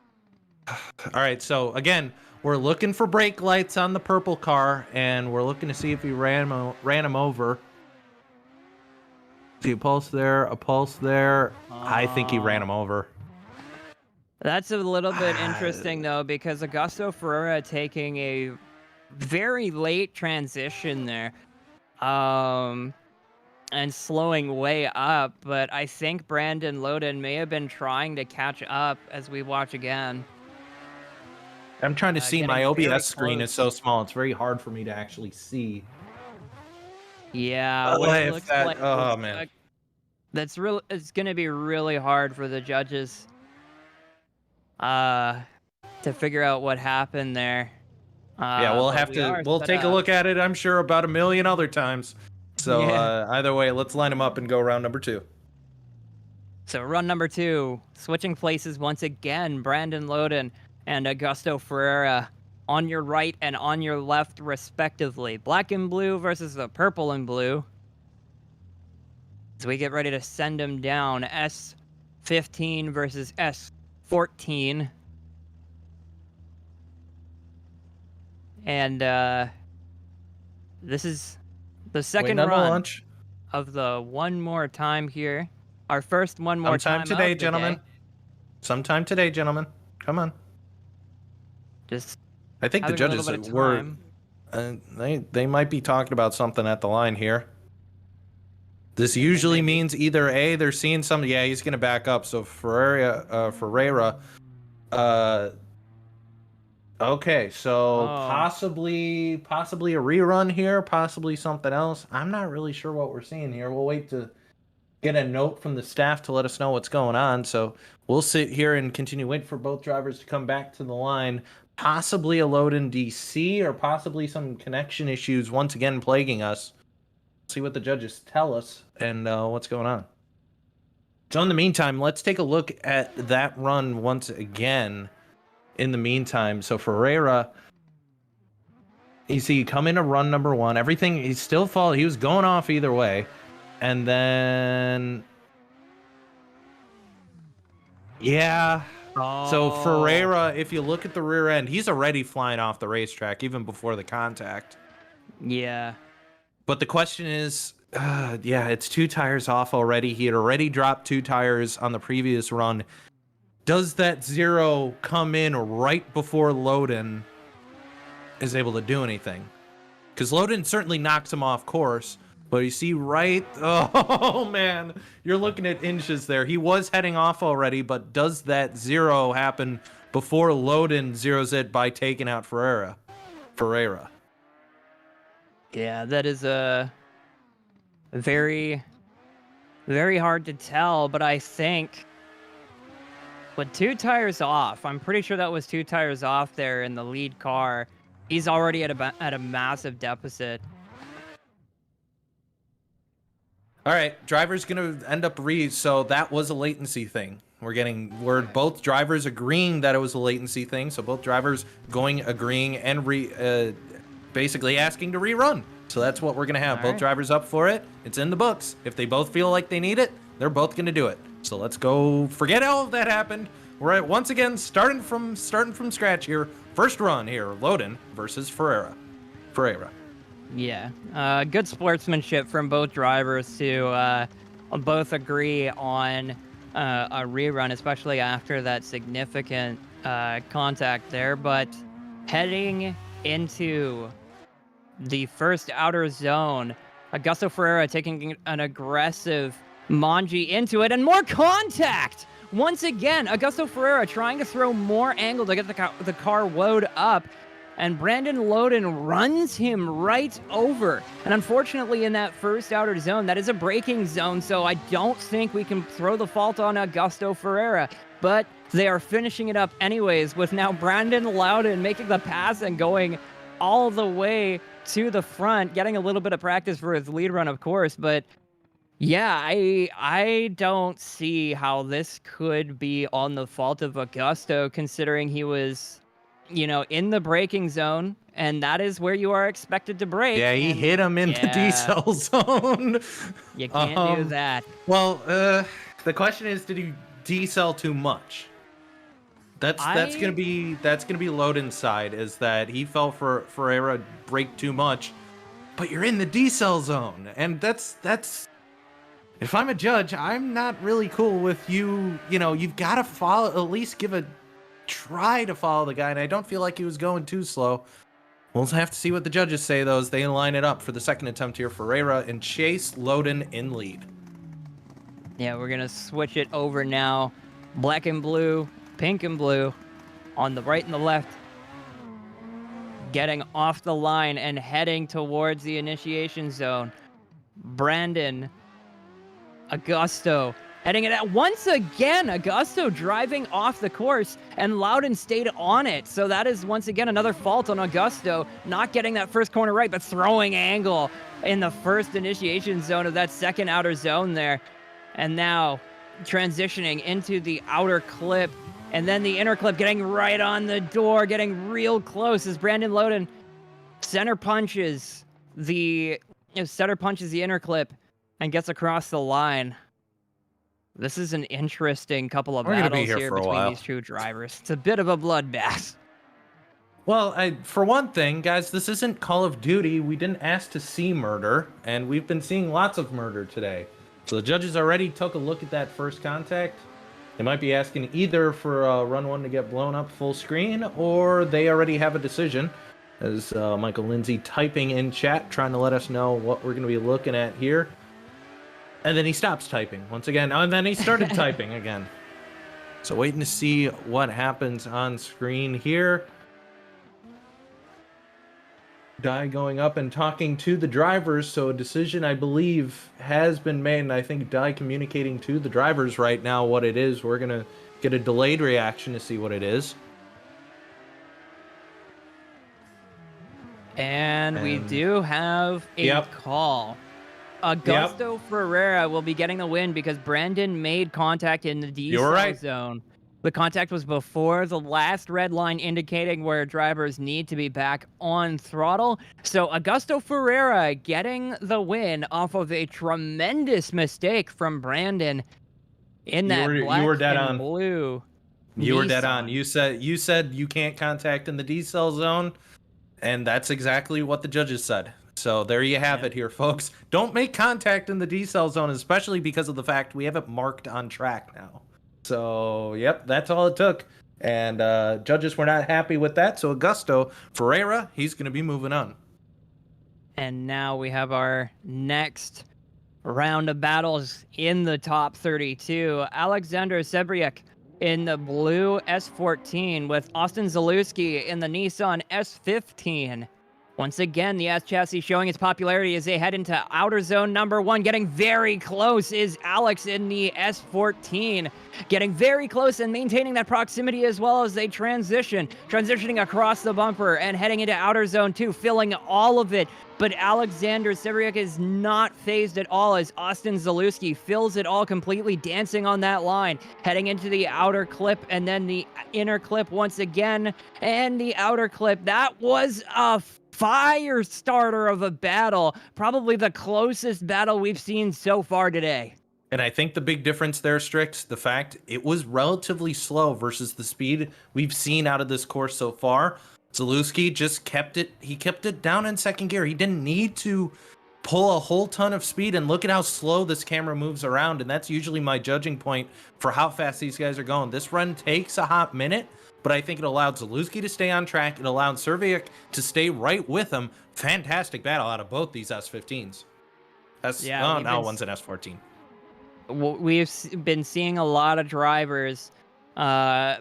all right. So again, we're looking for brake lights on the purple car, and we're looking to see if he ran him over. See a pulse there, a pulse there. I think he ran him over. That's a little bit interesting though, because Augusto Ferreira taking a very late transition there. And slowing way up, but I think Brandon Loden may have been trying to catch up as we watch again. I'm trying to see. My OBS screen is so small, it's very hard for me to actually see. Yeah, man. That's real. It's gonna be really hard for the judges to figure out what happened there. Yeah, we'll take a look at it, I'm sure, about a million other times. So either way, let's line them up and go round number 2. So run number 2, switching places once again, Brandon Loden and Augusto Ferreira on your right and on your left, respectively. Black and blue versus the purple and blue. As we get ready to send them down, S15 versus S14. And this is the second run of the one more time here. Our first one more time today, gentlemen. Sometime today, gentlemen. Come on. I think the judges were. They might be talking about something at the line here. This usually means either A, they're seeing something. Yeah, he's going to back up. So Ferreira. Okay, so possibly a rerun here, possibly something else. I'm not really sure what we're seeing here. We'll wait to get a note from the staff to let us know what's going on. So we'll sit here and continue waiting for both drivers to come back to the line. Possibly a load in DC or possibly some connection issues once again plaguing us. See what the judges tell us and what's going on. So in the meantime, let's take a look at that run once again. In the meantime, so Ferreira, you see, come into run number 1. Everything, he was going off either way. And then, yeah. So Ferreira, if you look at the rear end, he's already flying off the racetrack even before the contact. Yeah. But the question is, yeah, it's 2 tires off already. He had already dropped 2 tires on the previous run. Does that 0 come in right before Loden is able to do anything? Because Loden certainly knocks him off course, but you see oh man, you're looking at inches there. He was heading off already, but does that 0 happen before Loden zeroes it by taking out Ferreira? Yeah, that is a very, very hard to tell, but I think with 2 tires off, I'm pretty sure that was 2 tires off there in the lead car. He's already at a massive deficit. All right, driver's gonna end up so that was a latency thing. We're getting word both drivers agreeing that it was a latency thing, so both drivers agreeing and basically asking to rerun. So that's what we're gonna have. Both drivers up for it. It's in the books. If they both feel like they need it, they're both gonna do it. So let's go. Forget all of that happened. We're at once again starting from scratch here. First run here, Loden versus Ferreira. Yeah, good sportsmanship from both drivers to both agree on a rerun, especially after that significant contact there. But heading into the first outer zone, Augusto Ferreira taking an aggressive Manji into it, and more contact! Once again, Augusto Ferreira trying to throw more angle to get the car woed up, and Brandon Loden runs him right over. And unfortunately, in that first outer zone, that is a braking zone, so I don't think we can throw the fault on Augusto Ferreira. But they are finishing it up anyways, with now Brandon Loden making the pass and going all the way to the front, getting a little bit of practice for his lead run, of course. But yeah, I don't see how this could be on the fault of Augusto, considering he was, in the braking zone, and that is where you are expected to brake. Yeah, he hit him in the decel zone. You can't do that. Well, the question is, did he decel too much? That's gonna be Loden's side, is that he felt for Ferreira brake too much, but you're in the decel zone, and that's. If I'm a judge, I'm not really cool with you. You've got to follow, at least try to follow the guy, and I don't feel like he was going too slow. We'll have to see what the judges say, though, as they line it up for the second attempt here. Ferreira and Chase, Loden in lead. Yeah, we're going to switch it over now. Black and blue, pink and blue, on the right and the left. Getting off the line and heading towards the initiation zone. Brandon, Augusto heading it out. Once again, Augusto driving off the course, and Loudon stayed on it. So that is once again another fault on Augusto, not getting that first corner right, but throwing angle in the first initiation zone of that second outer zone there. And now transitioning into the outer clip, and then the inner clip, getting right on the door, getting real close as Brandon Loudon center punches the inner clip and gets across the line. This is an interesting couple of battles here between these two drivers. It's a bit of a bloodbath. Well, for one thing, guys, this isn't Call of Duty. We didn't ask to see murder, and we've been seeing lots of murder today. So the judges already took a look at that first contact. They might be asking either for run one to get blown up full screen, or they already have a decision. As Michael Lindsay typing in chat, trying to let us know what we're going to be looking at here. And then he stops typing once again. And then he started typing again. So waiting to see what happens on screen here. Dye going up and talking to the drivers. So a decision, I believe, has been made. And I think Dye communicating to the drivers right now what it is. We're going to get a delayed reaction to see what it is. And we do have a call. Augusto Ferreira will be getting the win because Brandon made contact in the decel zone. The contact was before the last red line, indicating where drivers need to be back on throttle. So Augusto Ferreira getting the win off of a tremendous mistake from Brandon in that black and blue. You were dead on. You said you can't contact in the decel zone, and that's exactly what the judges said. So there you have it here, folks. Don't make contact in the decel zone, especially because of the fact we have it marked on track now. So, yep, that's all it took. And judges were not happy with that. So Augusto Ferreira, he's going to be moving on. And now we have our next round of battles in the top 32. Alexander Sebriak in the blue S14 with Austin Zalewski in the Nissan S15. Once again, the S chassis showing its popularity as they head into outer zone number 1. Getting very close is Alex in the S14. Getting very close and maintaining that proximity as well as they transitioning across the bumper and heading into outer zone 2, filling all of it. But Alexander Sebriak is not phased at all as Austin Zalewski fills it all completely, dancing on that line, heading into the outer clip and then the inner clip once again, and the outer clip. That was a fire starter of a battle, probably the closest battle we've seen so far today. And I think the big difference there, Strix, the fact it was relatively slow versus the speed we've seen out of this course so far. Zalewski just kept it down in second gear. He didn't need to pull a whole ton of speed, and look at how slow this camera moves around, and that's usually my judging point for how fast these guys are going. This run takes a hot minute, but I think it allowed Zalewski to stay on track. It allowed Serviak to stay right with him. Fantastic battle out of both these S15s. Now one's an S14. We've been seeing a lot of drivers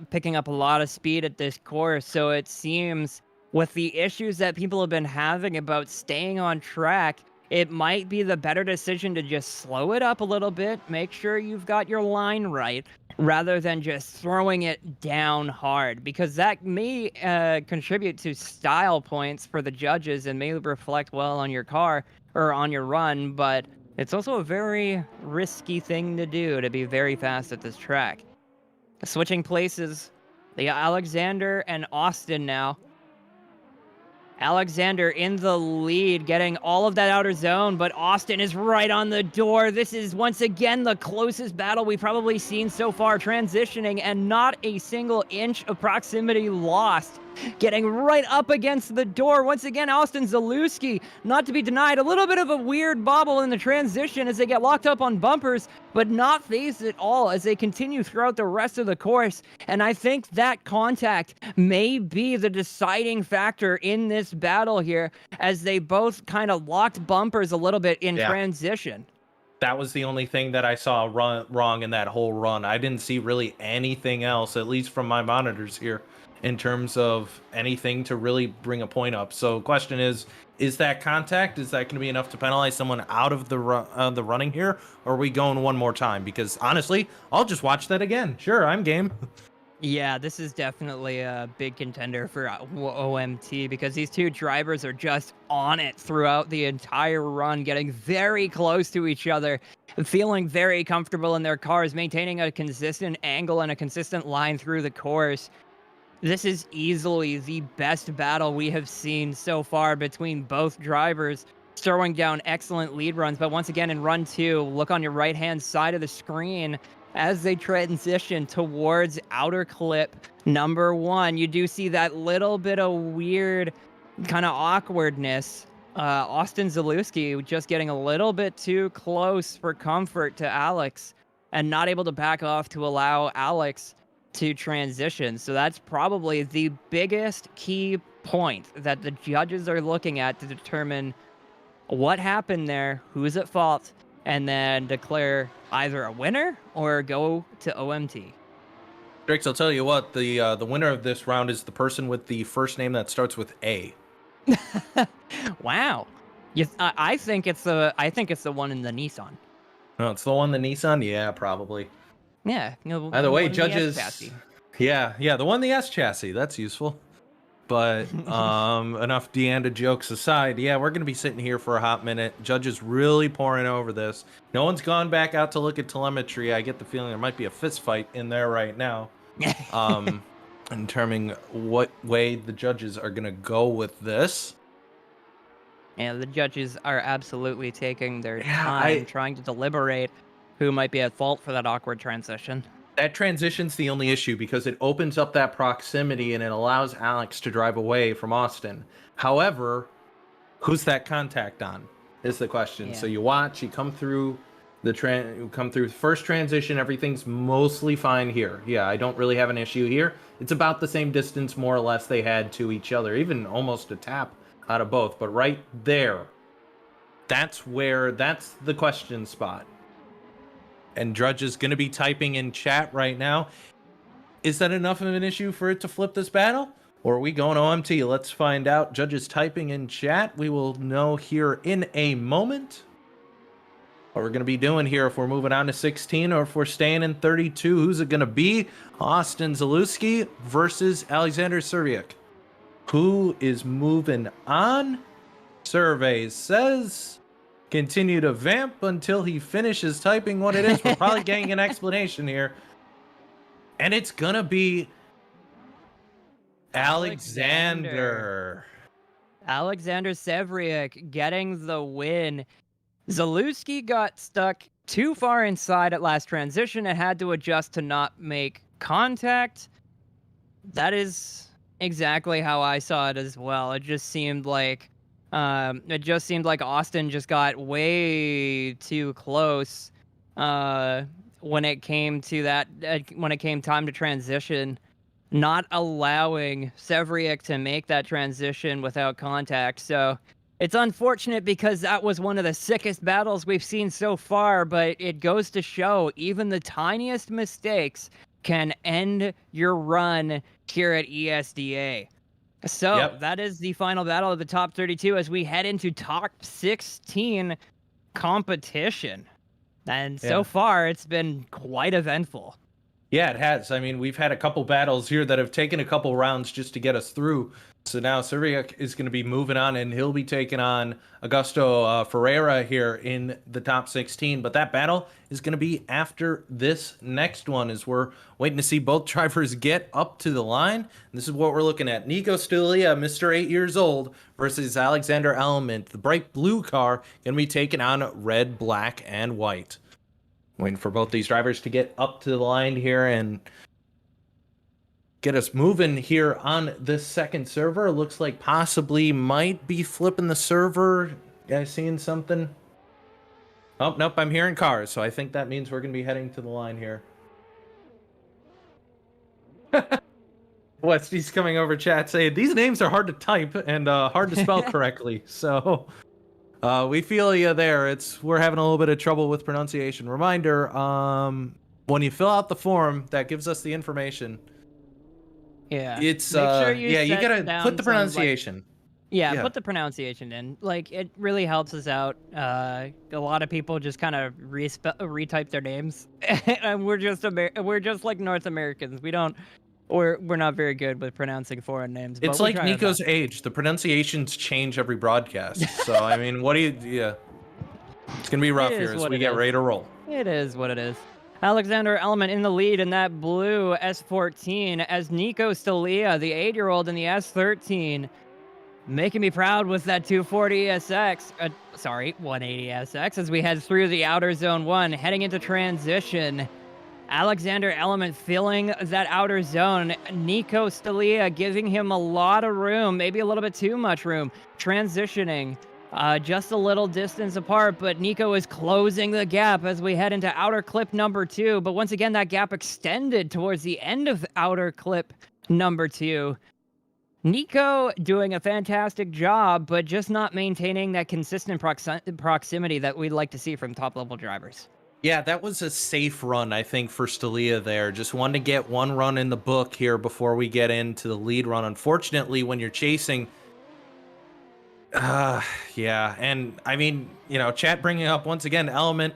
picking up a lot of speed at this course, so it seems with the issues that people have been having about staying on track, it might be the better decision to just slow it up a little bit, make sure you've got your line right, rather than just throwing it down hard, because that may contribute to style points for the judges and may reflect well on your car or on your run, but it's also a very risky thing to do, to be very fast at this track. Switching places, the Alexander and Austin now. Alexander in the lead, getting all of that outer zone, but Austin is right on the door. This is once again the closest battle we've probably seen so far, transitioning and not a single inch of proximity lost. Getting right up against the door. Once again, Austin Zalewski, not to be denied, a little bit of a weird bobble in the transition as they get locked up on bumpers, but not phased at all as they continue throughout the rest of the course. And I think that contact may be the deciding factor in this battle here, as they both kind of locked bumpers a little bit in transition. That was the only thing that I saw wrong in that whole run. I didn't see really anything else, at least from my monitors here, in terms of anything to really bring a point up. So question is that contact, is that going to be enough to penalize someone out of the running here, or are we going one more time? Because honestly, I'll just watch that again. Sure, I'm game. Yeah, this is definitely a big contender for OMT, because these two drivers are just on it throughout the entire run, getting very close to each other, feeling very comfortable in their cars, maintaining a consistent angle and a consistent line through the course. This is easily the best battle we have seen so far between both drivers, throwing down excellent lead runs. But once again, in run 2, look on your right-hand side of the screen as they transition towards outer clip number 1. You do see that little bit of weird kind of awkwardness. Austin Zalewski just getting a little bit too close for comfort to Alex and not able to back off to allow Alex to transition. So that's probably the biggest key point that the judges are looking at to determine what happened there, who's at fault, and then declare either a winner or go to OMT. Drix, I'll tell you what, the winner of this round is the person with the first name that starts with A. Wow. I think it's the one in the Nissan. No, it's the one in the Nissan? Yeah, probably. Yeah. Either way, judges. Yeah, the one in the S chassis. That's useful. But enough Deanda jokes aside, yeah, we're going to be sitting here for a hot minute. Judges really pouring over this. No one's gone back out to look at telemetry. I get the feeling there might be a fist fight in there right now. In determining what way the judges are going to go with this. Yeah, the judges are absolutely taking their time trying to deliberate who might be at fault for that awkward transition. That transition's the only issue because it opens up that proximity and it allows Alex to drive away from Austin. However, Who's that contact on? Is the question. Yeah. So you watch, you come through first transition, everything's mostly fine here. Yeah, I don't really have an issue here. It's about the same distance more or less they had to each other, even almost a tap out of both. But right there, that's the question spot. And Drudge is going to be typing in chat right now. Is that enough of an issue for it to flip this battle? Or are we going OMT? Let's find out. Judge is typing in chat. We will know here in a moment what we're going to be doing here, if we're moving on to 16 or if we're staying in 32. Who's it going to be? Austin Zalewski versus Alexander Serviuk. Who is moving on? Survey says continue to vamp until he finishes typing what it is. We're probably getting an explanation here. And it's going to be Alexander Severiuk getting the win. Zalewski got stuck too far inside at last transition and had to adjust to not make contact. That is exactly how I saw it as well. It just seemed like Austin just got way too close when it came time to transition, not allowing Severiuk to make that transition without contact. So it's unfortunate because that was one of the sickest battles we've seen so far, but it goes to show even the tiniest mistakes can end your run here at ESDA. So That is the final battle of the top 32 as we head into top 16 competition. And so far, it's been quite eventful. Yeah, it has. I mean, we've had a couple battles here that have taken a couple rounds just to get us through. So now Serviuk is going to be moving on, and he'll be taking on Augusto Ferreira here in the top 16. But that battle is going to be after this next one, as we're waiting to see both drivers get up to the line. And this is what we're looking at. Nico Stilia, Mr. 8 years old, versus Alexander Element. The bright blue car going to be taking on red, black, and white. Waiting for both these drivers to get up to the line here and get us moving here on this second server. Looks like possibly might be flipping the server. Guys seeing something? Oh, nope, I'm hearing cars, so I think that means we're going to be heading to the line here. Westy's coming over chat saying, these names are hard to type and hard to spell correctly, so we feel you there. We're having a little bit of trouble with pronunciation. Reminder, when you fill out the form that gives us the information, it's make sure you gotta put the pronunciation. Put the pronunciation in. Like, it really helps us out. A lot of people just kind of retype their names, and we're just like North Americans. We're not very good with pronouncing foreign names. It's like Nico's age. The pronunciations change every broadcast. So I mean, it's gonna be rough here as we get ready to roll. It is what it is. Alexander Element in the lead in that blue S14 as Nico Stilia, the 8-year-old in the S13, making me proud with that 240 SX. 180 SX as we head through the outer zone 1, heading into transition. Alexander Element filling that outer zone. Nico Stilia giving him a lot of room, maybe a little bit too much room. Transitioning. Just a little distance apart, but Nico is closing the gap as we head into outer clip number 2. But once again, that gap extended towards the end of outer clip number 2. Nico doing a fantastic job, but just not maintaining that consistent proximity that we'd like to see from top-level drivers. Yeah, that was a safe run, I think, for Stilia there. Just wanted to get one run in the book here before we get into the lead run. Unfortunately, when you're chasing... and I mean, chat bringing up once again, Element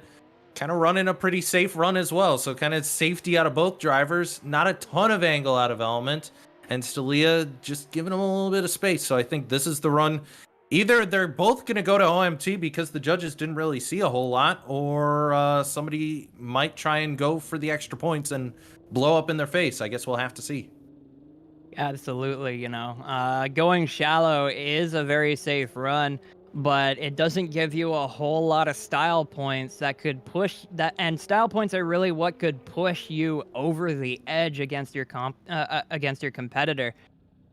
kind of running a pretty safe run as well. So kind of safety out of both drivers, not a ton of angle out of Element, and Stilia just giving him a little bit of space. So I think this is the run. Either they're both going to go to OMT because the judges didn't really see a whole lot, or somebody might try and go for the extra points and blow up in their face. I guess we'll have to see. Absolutely, going shallow is a very safe run, but it doesn't give you a whole lot of style points that could push that, and style points are really what could push you over the edge against your competitor.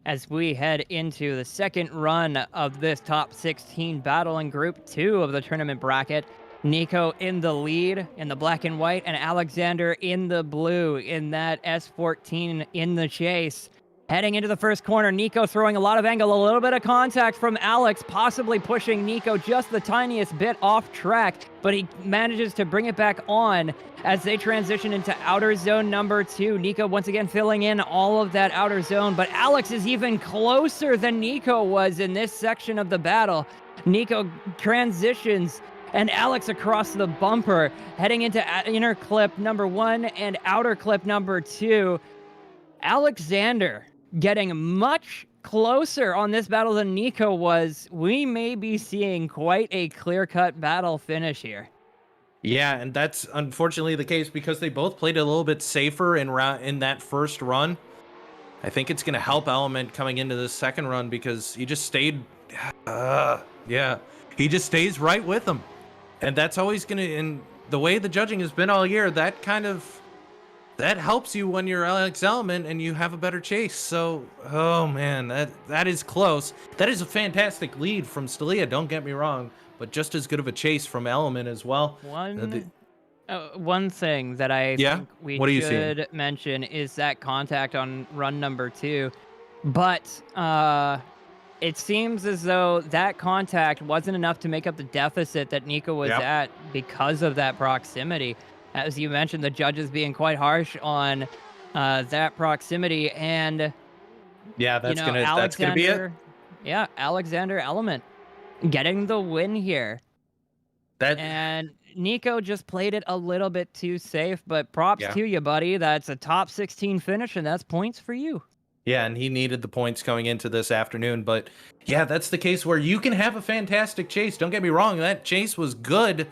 as we head into the second run of this top 16 battle in Group 2 of the tournament bracket. Nico in the lead in the black and white, and Alexander in the blue in that S14 in the chase. Heading into the first corner, Nico throwing a lot of angle, a little bit of contact from Alex, possibly pushing Nico just the tiniest bit off track, but he manages to bring it back on as they transition into outer zone number 2. Nico once again filling in all of that outer zone, but Alex is even closer than Nico was in this section of the battle. Nico transitions and Alex across the bumper, heading into inner clip number 1 and outer clip number 2. Alexander getting much closer on this battle than Nico was. We may be seeing quite a clear-cut battle finish here. Yeah, and that's unfortunately the case because they both played a little bit safer in that first run. I think it's going to help Element coming into this second run because he just stayed, he just stays right with them. And that's always going to, and the way the judging has been all year, that helps you when you're Alex Element and you have a better chase. So, oh man, that is close. That is a fantastic lead from Stelia, don't get me wrong, but just as good of a chase from Element as well. One thing that I think we should mention is that contact on run number 2, but it seems as though that contact wasn't enough to make up the deficit that Nico was at because of that proximity. As you mentioned, the judges being quite harsh on that proximity, and that's gonna be it. Yeah, Alexander Element getting the win here. And Nico just played it a little bit too safe, but props to you, buddy. That's a top 16 finish, and that's points for you. Yeah, and he needed the points going into this afternoon, but yeah, that's the case where you can have a fantastic chase. Don't get me wrong, that chase was good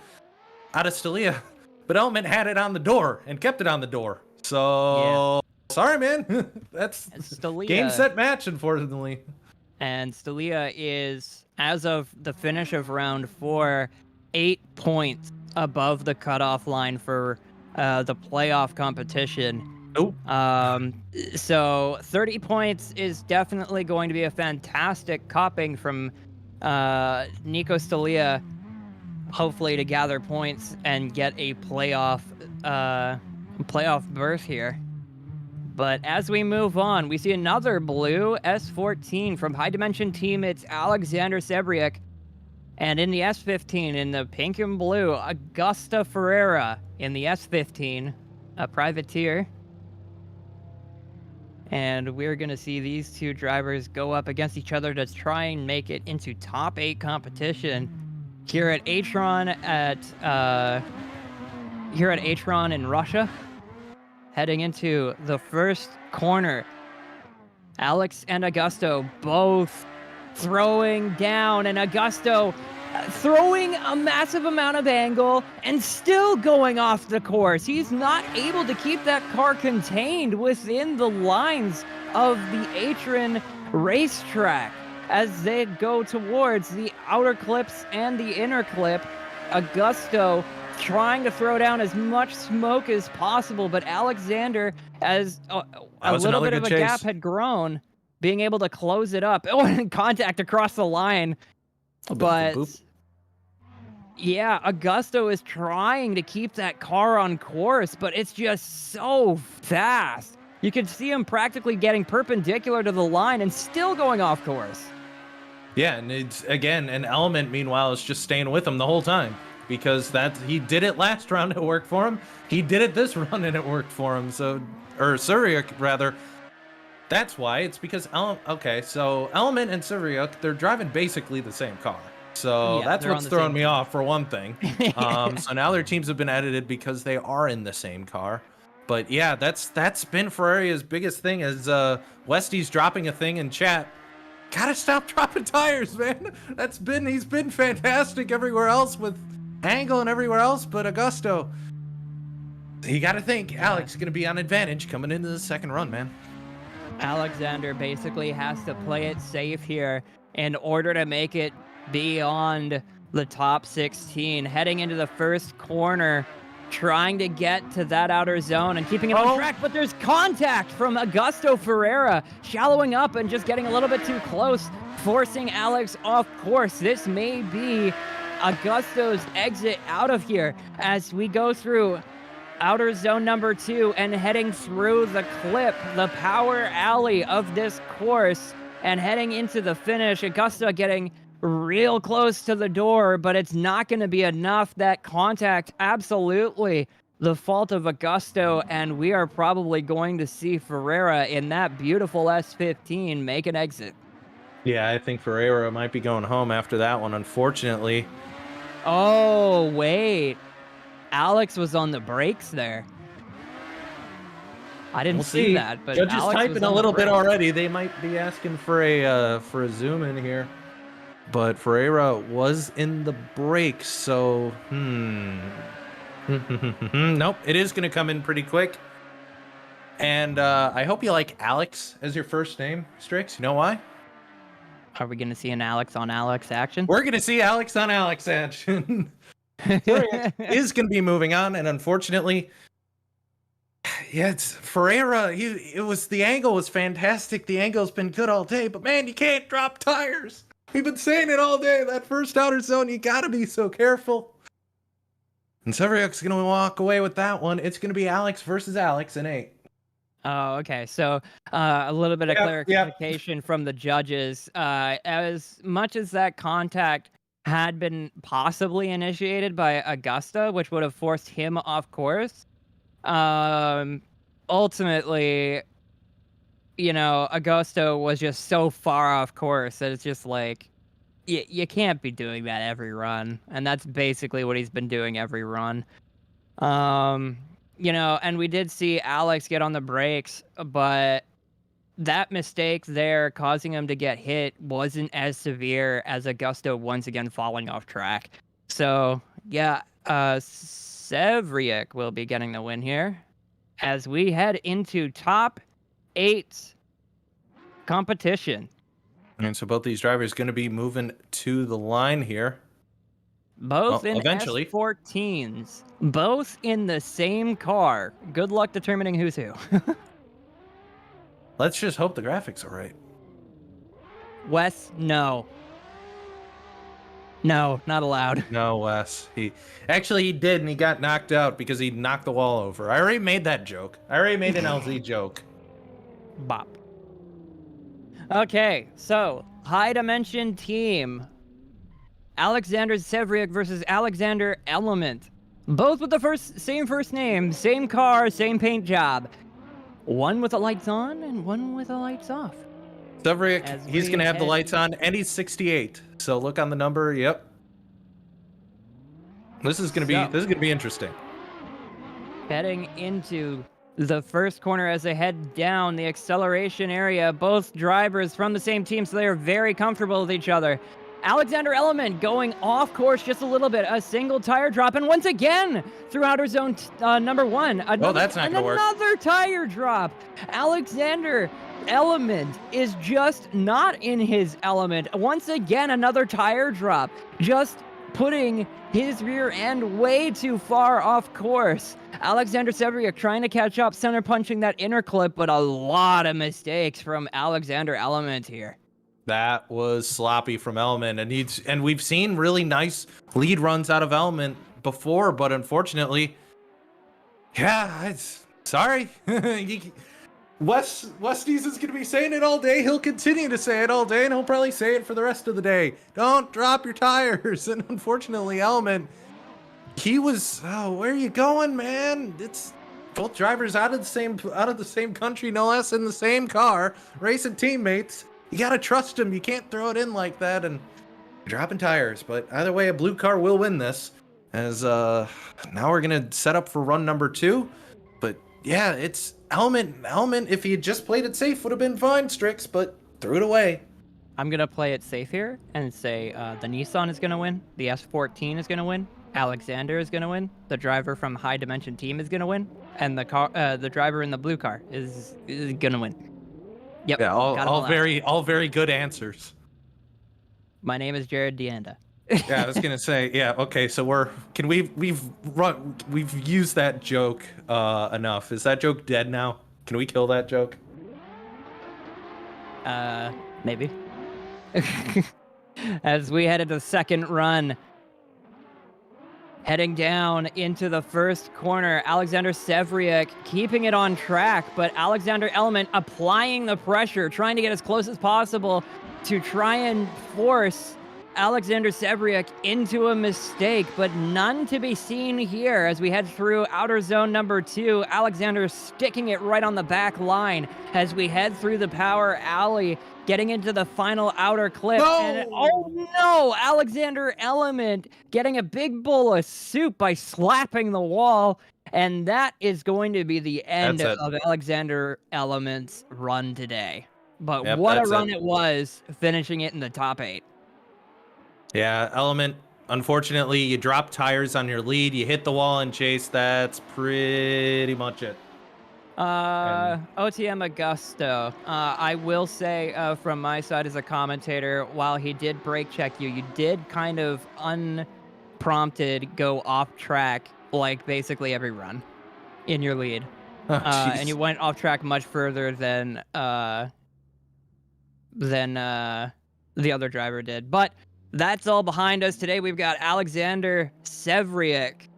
out of Stelia. But Element had it on the door and kept it on the door. So, sorry, man. That's Stelia, game, set, match, unfortunately. And Stelia is, as of the finish of round 4, 8 points above the cutoff line for the playoff competition. So 30 points is definitely going to be a fantastic copping from Nico Stelia, hopefully to gather points and get a playoff berth here. But as we move on, we see another blue S14 from High Dimension Team. It's Alexander Sebriak. And in the S15, in the pink and blue, Augusta Ferreira in the S15, a privateer. And we're going to see these two drivers go up against each other to try and make it into top 8 competition. Here at Atron in Russia, heading into the first corner. Alex and Augusto both throwing down, and Augusto throwing a massive amount of angle and still going off the course. He's not able to keep that car contained within the lines of the Atron racetrack. As they go towards the outer clips and the inner clip, Augusto trying to throw down as much smoke as possible, but Alexander, as a little bit of a gap had grown, being able to close it up. And contact across the line. But yeah, Augusto is trying to keep that car on course, but it's just so fast. You could see him practically getting perpendicular to the line and still going off course. Yeah, and it's, again, an Element, meanwhile, is just staying with him the whole time. Because he did it last round, it worked for him. He did it this run, and it worked for him. So, or Suriak, rather. That's why. It's because, so Element and Suriak, they're driving basically the same car. So that's what's throwing me off, for one thing. So now their teams have been edited because they are in the same car. But yeah, that's been Ferrari's biggest thing, is Westy's dropping a thing in chat. Gotta stop dropping tires, man. He's been fantastic everywhere else with angle and everywhere else, but Augusto, you gotta think Alex is gonna be on advantage coming into the second run, man. Alexander basically has to play it safe here in order to make it beyond the top 16. Heading into the first corner, trying to get to that outer zone and keeping him on track, but there's contact from Augusto Ferreira, shallowing up and just getting a little bit too close, forcing Alex off course. This may be Augusto's exit out of here as we go through outer zone number 2 and heading through the clip, the power alley of this course, and heading into the finish. Augusto getting real close to the door, but it's not going to be enough. That contact, absolutely the fault of Augusto, and we are probably going to see Ferreira in that beautiful S15 make an exit. Yeah, I think Ferreira might be going home after that one, unfortunately. Oh, wait. Alex was on the brakes there. I didn't see that, but Judge is Alex typing was a on the little bit brakes. already. They might be asking for a zoom in here. But Ferreira was in the brakes, so nope, it is going to come in pretty quick. And I hope you like Alex as your first name, Strix. You know why? Are we going to see an Alex on Alex action? We're going to see Alex on Alex action. Is going to be moving on, and unfortunately, yeah, it's Ferreira. The angle was fantastic. The angle's been good all day, but man, you can't drop tires. We've been saying it all day. That first outer zone, you gotta be so careful. And Severiuk's gonna walk away with that one. It's gonna be Alex versus Alex in 8. Oh, okay. So a little bit of clarification from the judges. As much as that contact had been possibly initiated by Augusta, which would have forced him off course, ultimately, you know, Augusto was just so far off course that it's just like, you can't be doing that every run. And that's basically what he's been doing every run. You know, and we did see Alex get on the brakes, but that mistake there causing him to get hit wasn't as severe as Augusto once again falling off track. So, yeah, Severiuk will be getting the win here as we head into top 8 competition. And so both these drivers going to be moving to the line here. Both in eventually. S14s. Both in the same car. Good luck determining who's who. Let's just hope the graphics are right. Wes, no. No, not allowed. No, Wes. He did, and he got knocked out because he knocked the wall over. I already made that joke. I already made an LZ joke. Bop. Okay, so high dimension team. Alexander Severiuk versus Alexander Element. Both with the same first name, same car, same paint job. One with the lights on and one with the lights off. Severiuk, he's going to have the lights on, and he's 68. So look on the number. Yep. This is going to be interesting. Heading into the first corner as they head down the acceleration area. Both drivers from the same team, so they are very comfortable with each other. Alexander Element going off course just a little bit. A single tire drop, and once again through outer zone number 1. That's not going to work. Another tire drop. Alexander Element is just not in his element. Once again, another tire drop. Just putting his rear end way too far off course. Alexander Severiuk trying to catch up, center punching that inner clip, but a lot of mistakes from Alexander Element here. That was sloppy from Element, and we've seen really nice lead runs out of Element before, but unfortunately, yeah, sorry. Westies is going to be saying it all day. He'll continue to say it all day, and he'll probably say it for the rest of the day. Don't drop your tires. And unfortunately, Element, he was, where are you going, man? It's both drivers out of the same country, no less, in the same car, racing teammates. You got to trust him. You can't throw it in like that, and you're dropping tires. But either way, a blue car will win this, as now we're going to set up for run number 2. But yeah, it's Element, if he had just played it safe, would have been fine, Strix, but threw it away. I'm going to play it safe here and say the Nissan is going to win. The S14 is going to win. Alexander is going to win. The driver from High Dimension Team is going to win. And the driver in the blue car is going to win. Yep. Yeah, all very good answers. My name is Jared Deanda. Yeah, I was gonna say, yeah, okay, so we've used that joke enough. Is that joke dead now? Can we kill that joke? Maybe. As we head into the second run, heading down into the first corner, Alexander Sevriuk keeping it on track, but Alexander Element applying the pressure, trying to get as close as possible to try and force Alexander Sevriuk into a mistake, but none to be seen here as we head through outer zone number 2. Alexander sticking it right on the back line as we head through the power alley, getting into the final outer clip. No! And oh no, Alexander Element getting a big bowl of soup by slapping the wall. And that is going to be the end of Alexander Element's run today. But Yep, what a run it was, finishing it in the top 8. Yeah, Element, unfortunately, you drop tires on your lead, you hit the wall and chase. That's pretty much it. OTM Augusto, I will say from my side as a commentator, while he did brake check you, you did kind of unprompted go off track like basically every run in your lead. And you went off track much further than the other driver did. But that's all behind us. Today we've got Alexander Sevriuk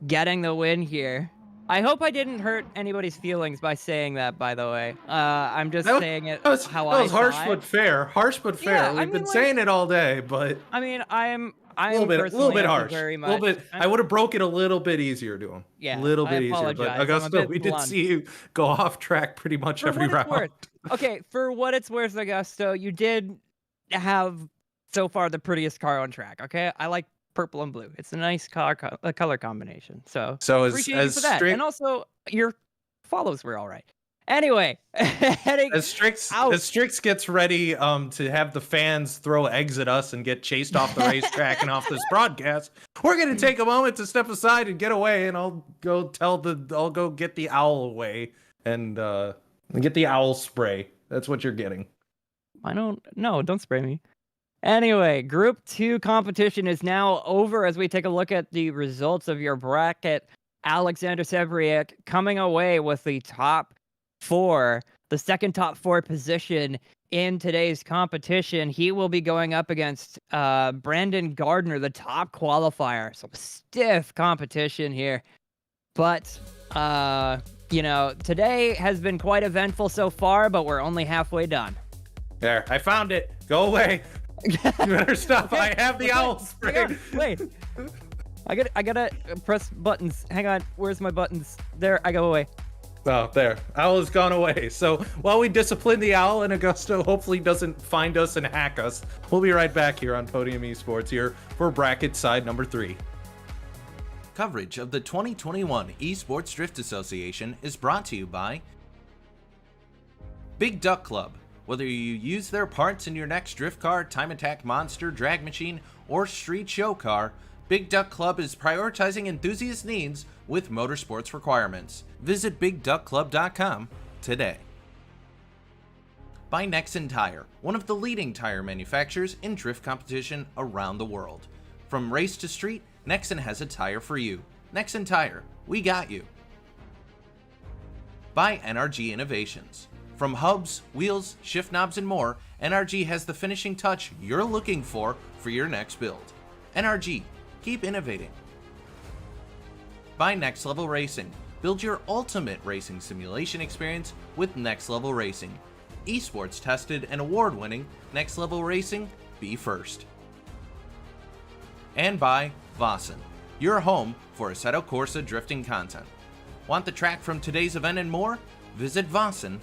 getting the win here. I hope I didn't hurt anybody's feelings by saying that, by the way. I'm just saying it how I saw harsh it. but fair. Harsh but fair. Yeah, We've been saying it all day, but I mean, I'm a little bit harsh. Very much. A little bit. I would have broke it a little bit easier to him. Yeah, a little bit I easier. apologize. But Augusto, we did see you go off track pretty much For every what it's round. worth. Okay, for what it's worth, Augusto, you did have so far the prettiest car on track. Okay, I like purple and blue. It's a nice color combination. So appreciate you for that. And also your follows were all right. Anyway, heading as Strix gets ready to have the fans throw eggs at us and get chased off the racetrack and off this broadcast, we're gonna take a moment to step aside and get away, and I'll go get the owl away and get the owl spray. That's what you're getting. Don't spray me. Anyway, Group 2 competition is now over as we take a look at the results of your bracket. Alexander Sevriuk coming away with the top 4, the second top 4 position in today's competition. He will be going up against Brandon Gardner, the top qualifier. So stiff competition here. But, today has been quite eventful so far, but we're only halfway done. There, I found it. Go away. You better stop. Okay. I have the owl spray. Wait. I gotta press buttons. Hang on. Where's my buttons? There, I go away. Oh, there. Owl has gone away. So while we discipline the owl and Augusto hopefully doesn't find us and hack us, we'll be right back here on Podium Esports here for bracket side number 3. Coverage of the 2021 Esports Drift Association is brought to you by Big Duck Club. Whether you use their parts in your next drift car, time attack monster, drag machine, or street show car, Big Duck Club is prioritizing enthusiast needs with motorsports requirements. Visit BigDuckClub.com today. By Nexen Tire, one of the leading tire manufacturers in drift competition around the world. From race to street, Nexen has a tire for you. Nexen Tire, we got you. By NRG Innovations. From hubs, wheels, shift knobs, and more, NRG has the finishing touch you're looking for your next build. NRG, keep innovating. By Next Level Racing. Build your ultimate racing simulation experience with Next Level Racing. Esports tested and award-winning Next Level Racing, be first. And by Vosan, your home for Assetto Corsa drifting content. Want the track from today's event and more? Visit Vosan.co.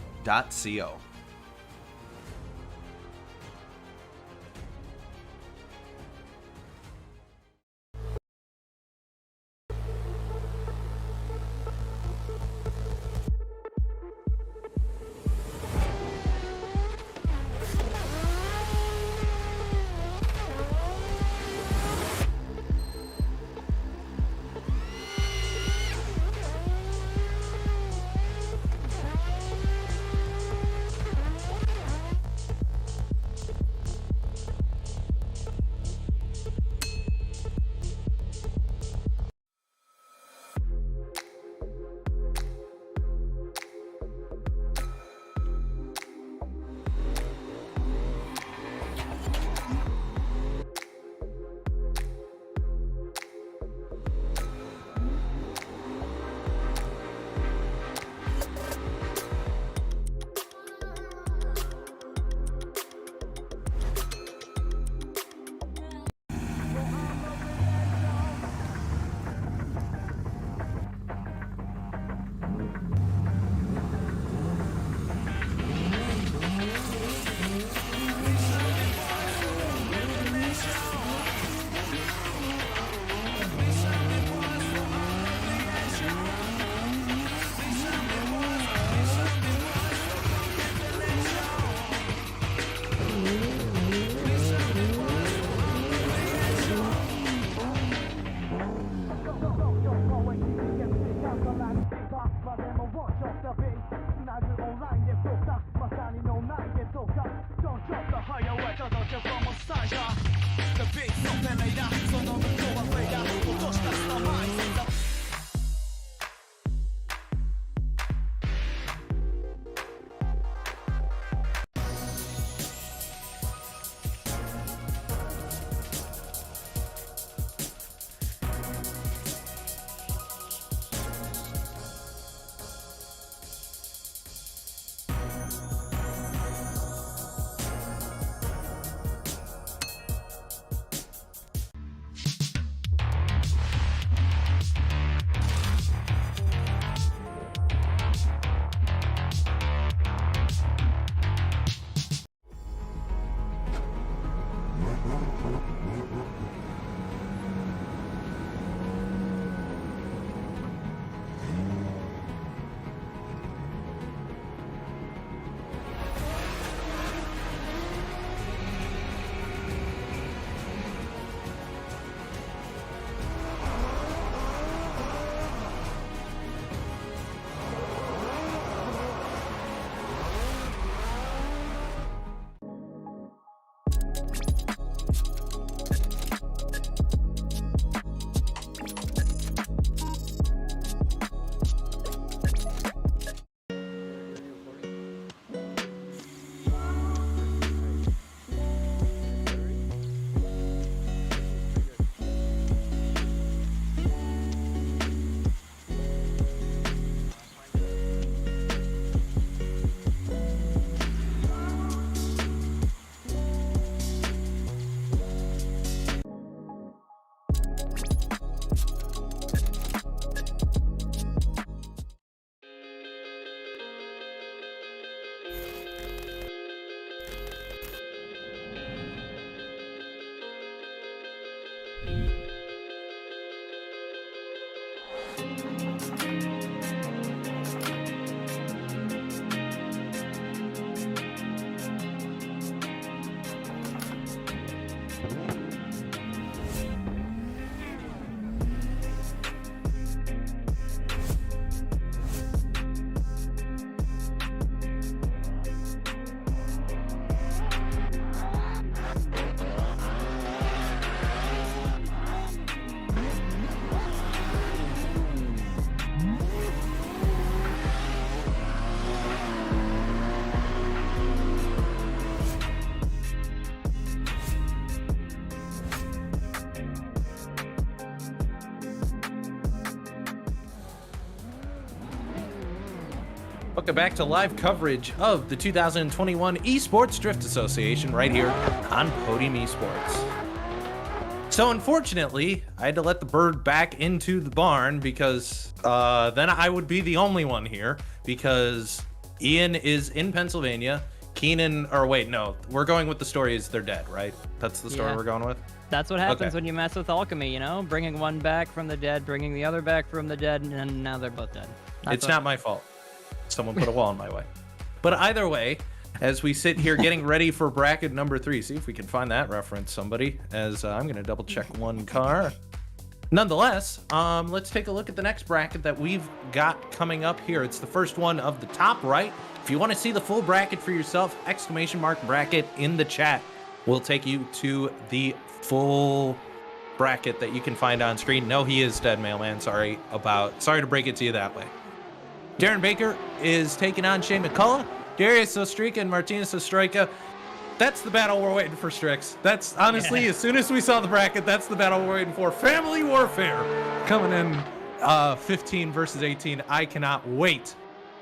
Welcome back to live coverage of the 2021 Esports Drift Association right here on Podium Esports. So unfortunately, I had to let the bird back into the barn because then I would be the only one here because Ian is in Pennsylvania. Keenan, or wait, no, we're going with the story is they're dead, right? That's the story we're going with? That's what happens when you mess with alchemy, you know? Bringing one back from the dead, bringing the other back from the dead, and now they're both dead. It's not my fault. Someone put a wall in my way. But either way, as we sit here getting ready for bracket number 3, see if we can find that reference, somebody, as I'm going to double check one car. Nonetheless, let's take a look at the next bracket that we've got coming up here. It's the first one of the top right. If you want to see the full bracket for yourself, exclamation mark bracket in the chat will take you to the full bracket that you can find on screen. No, he is dead, mailman. Sorry to break it to you that way. Darren Baker is taking on Shea McCullough, Darius Ostrika, and Martinez Ostrika. That's the battle we're waiting for, Strix. That's honestly, as soon as we saw the bracket, that's the battle we're waiting for. Family Warfare coming in 15 versus 18. I cannot wait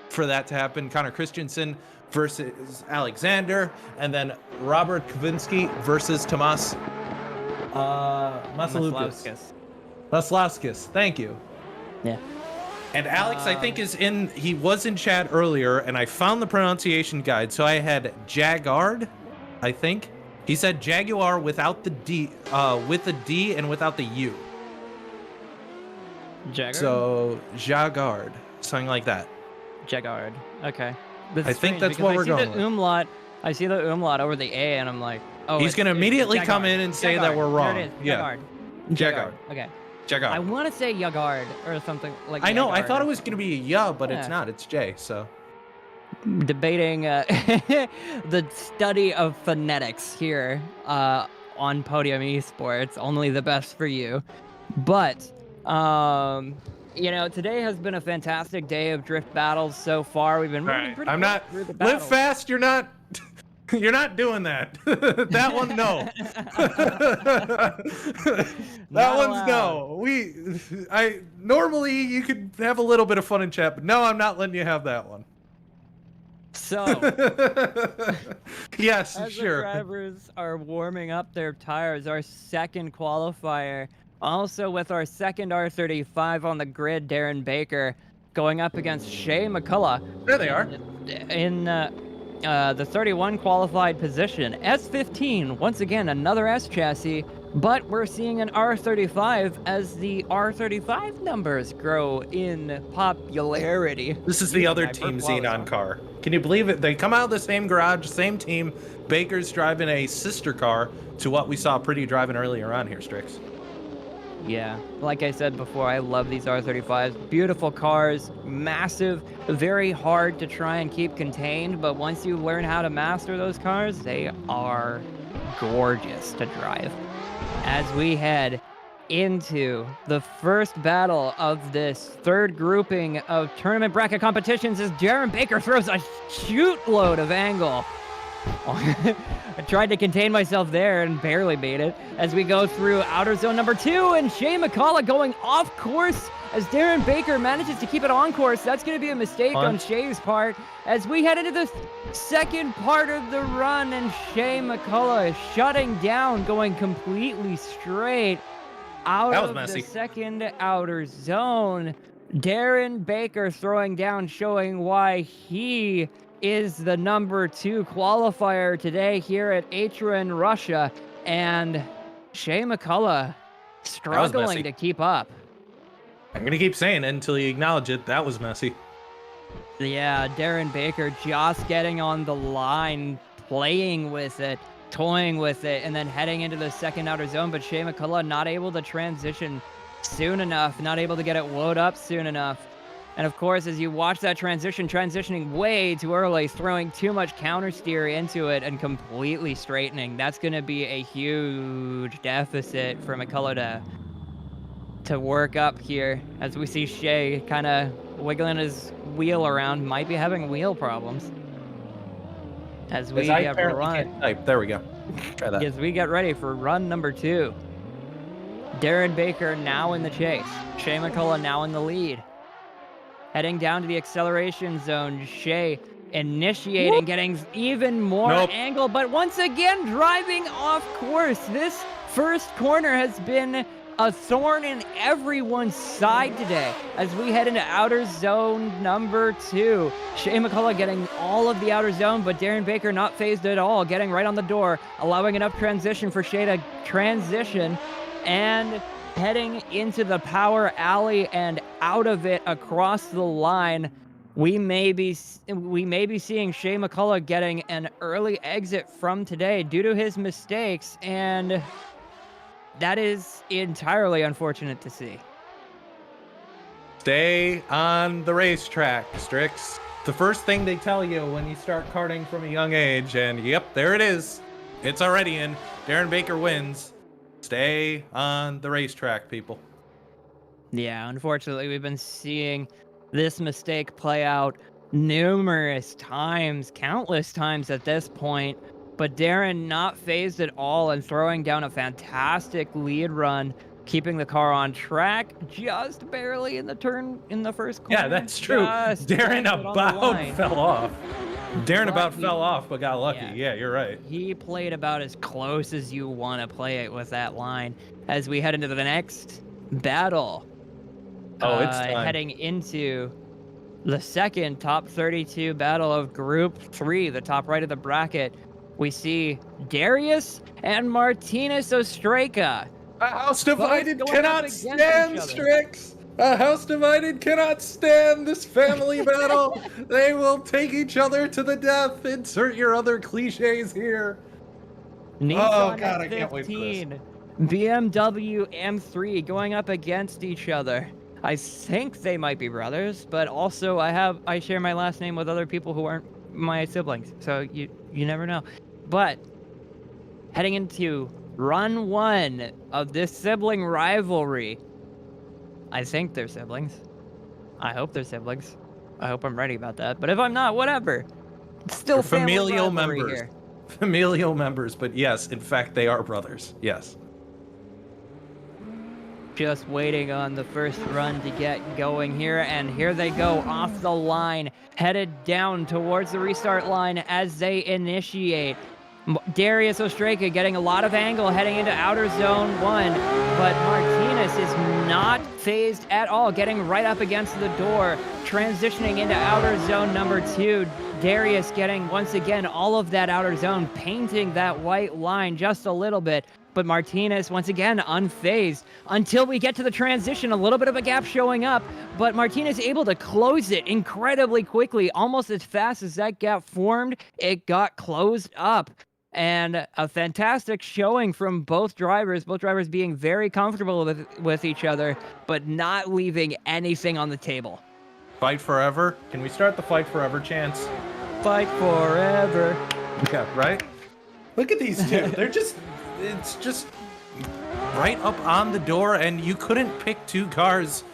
for that to happen. Connor Christensen versus Alexander, and then Robert Kavinsky versus Tomas Maslowskis. Thank you. Yeah. And Alex, I think he was in chat earlier, and I found the pronunciation guide. So I had Jagard, I think. He said Jaguar without the D, with the D and without the U. Jagard? So Jagard, something like that. Jagard. Okay. I think that's what we're going with. I see the umlaut over the A, and I'm like, oh. He's going to immediately come in and say that we're wrong. There it is. Yeah. Jagard. Okay. Jagard. I want to say Yagard or something like that. I know. I thought it was going to be a Y, but it's not. It's J, so. Debating the study of phonetics here on Podium Esports. Only the best for you. But, you know, today has been a fantastic day of drift battles so far. We've been moving pretty good through the battles. Live fast. You're not doing that. That one, no. That one's no. Normally you could have a little bit of fun in chat, but no, I'm not letting you have that one. So, yes, as sure. the drivers are warming up their tires, our second qualifier, also with our second R35 on the grid, Darren Baker, going up against Shea McCullough. There they are. In the 31 qualified position. S15, once again, another S chassis, but we're seeing an R35 as the R35 numbers grow in popularity. This is the other Team Xenon car. Can you believe it? They come out of the same garage, same team. Baker's driving a sister car to what we saw Pretty driving earlier on here, Strix. Yeah, like I said before, I love these R35s. Beautiful cars, massive, very hard to try and keep contained, but once you learn how to master those cars, they are gorgeous to drive. As we head into the first battle of this third grouping of tournament bracket competitions, as Darren Baker throws a shoot load of angle. I tried to contain myself there and barely made it as we go through outer zone number 2, and Shea McCullough going off course as Darren Baker manages to keep it on course. That's going to be a mistake on Shea's part as we head into the second part of the run, and Shea McCullough shutting down, going completely straight out of the second outer zone. Darren Baker throwing down, showing why he is the number 2 qualifier today here at Atron, Russia, and Shea McCullough struggling to keep up. I'm going to keep saying it until you acknowledge it. That was messy. Yeah, Darren Baker just getting on the line, playing with it, toying with it and then heading into the second outer zone, but Shea McCullough not able to transition soon enough, not able to get it woed up soon enough. And of course, as you watch that transitioning way too early, throwing too much counter steer into it and completely straightening, that's going to be a huge deficit for McCullough to work up here, as we see Shea kind of wiggling his wheel around, might be having wheel problems. As we get there we go. Try that. As we get ready for run number 2. Darren Baker now in the chase. Shea McCullough now in the lead. Heading down to the acceleration zone. Shea initiating, getting even more angle, but once again driving off course. This first corner has been a thorn in everyone's side today as we head into outer zone number 2. Shea McCullough getting all of the outer zone, but Darren Baker not phased at all, getting right on the door, allowing enough transition for Shea to transition and heading into the power alley and out of it across the line. We may be seeing Shea McCullough getting an early exit from today due to his mistakes, and that is entirely unfortunate to see. Stay on the racetrack, Strix. The first thing they tell you when you start karting from a young age, and yep, there it is. It's already in. Darren Baker wins. Stay on the racetrack, people. Yeah, unfortunately, we've been seeing this mistake play out numerous times, countless times at this point. But Darren not phased at all and throwing down a fantastic lead run, keeping the car on track just barely in the turn in the first corner. Yeah, that's true. Darren about fell off. Darren about fell off, but got lucky. Yeah, you're right. He played about as close as you want to play it with that line. As we head into the next battle. Oh, it's time. Heading into the second top 32 battle of Group 3, the top right of the bracket. We see Darius and Martinez Ostreka. A house divided cannot stand, Strix. A house divided cannot stand this family battle. They will take each other to the death. Insert your other cliches here. Nissan oh, God, I can't wait for this. BMW M3 going up against each other. I think they might be brothers, but also I share my last name with other people who aren't my siblings. So you never know. But heading into run 1 of this sibling rivalry, I think they're siblings. I hope they're siblings. I hope I'm right about that. But if I'm not, whatever. It's still familial members. Here. Familial members, but yes, in fact, they are brothers. Yes. Just waiting on the first run to get going here, and here they go off the line, headed down towards the restart line as they initiate. Darius Ostreka getting a lot of angle heading into outer zone 1, but Martinez is not phased at all, getting right up against the door, transitioning into outer zone number 2. Darius getting, once again, all of that outer zone, painting that white line just a little bit, but Martinez, once again, unfazed until we get to the transition. A little bit of a gap showing up, but Martinez able to close it incredibly quickly. Almost as fast as that gap formed, it got closed up. And a fantastic showing from both drivers being very comfortable with each other, but not leaving anything on the table. Fight forever? Can we start the fight forever chants? Fight forever. Yeah, right? Look at these two. It's just right up on the door, and you couldn't pick two cars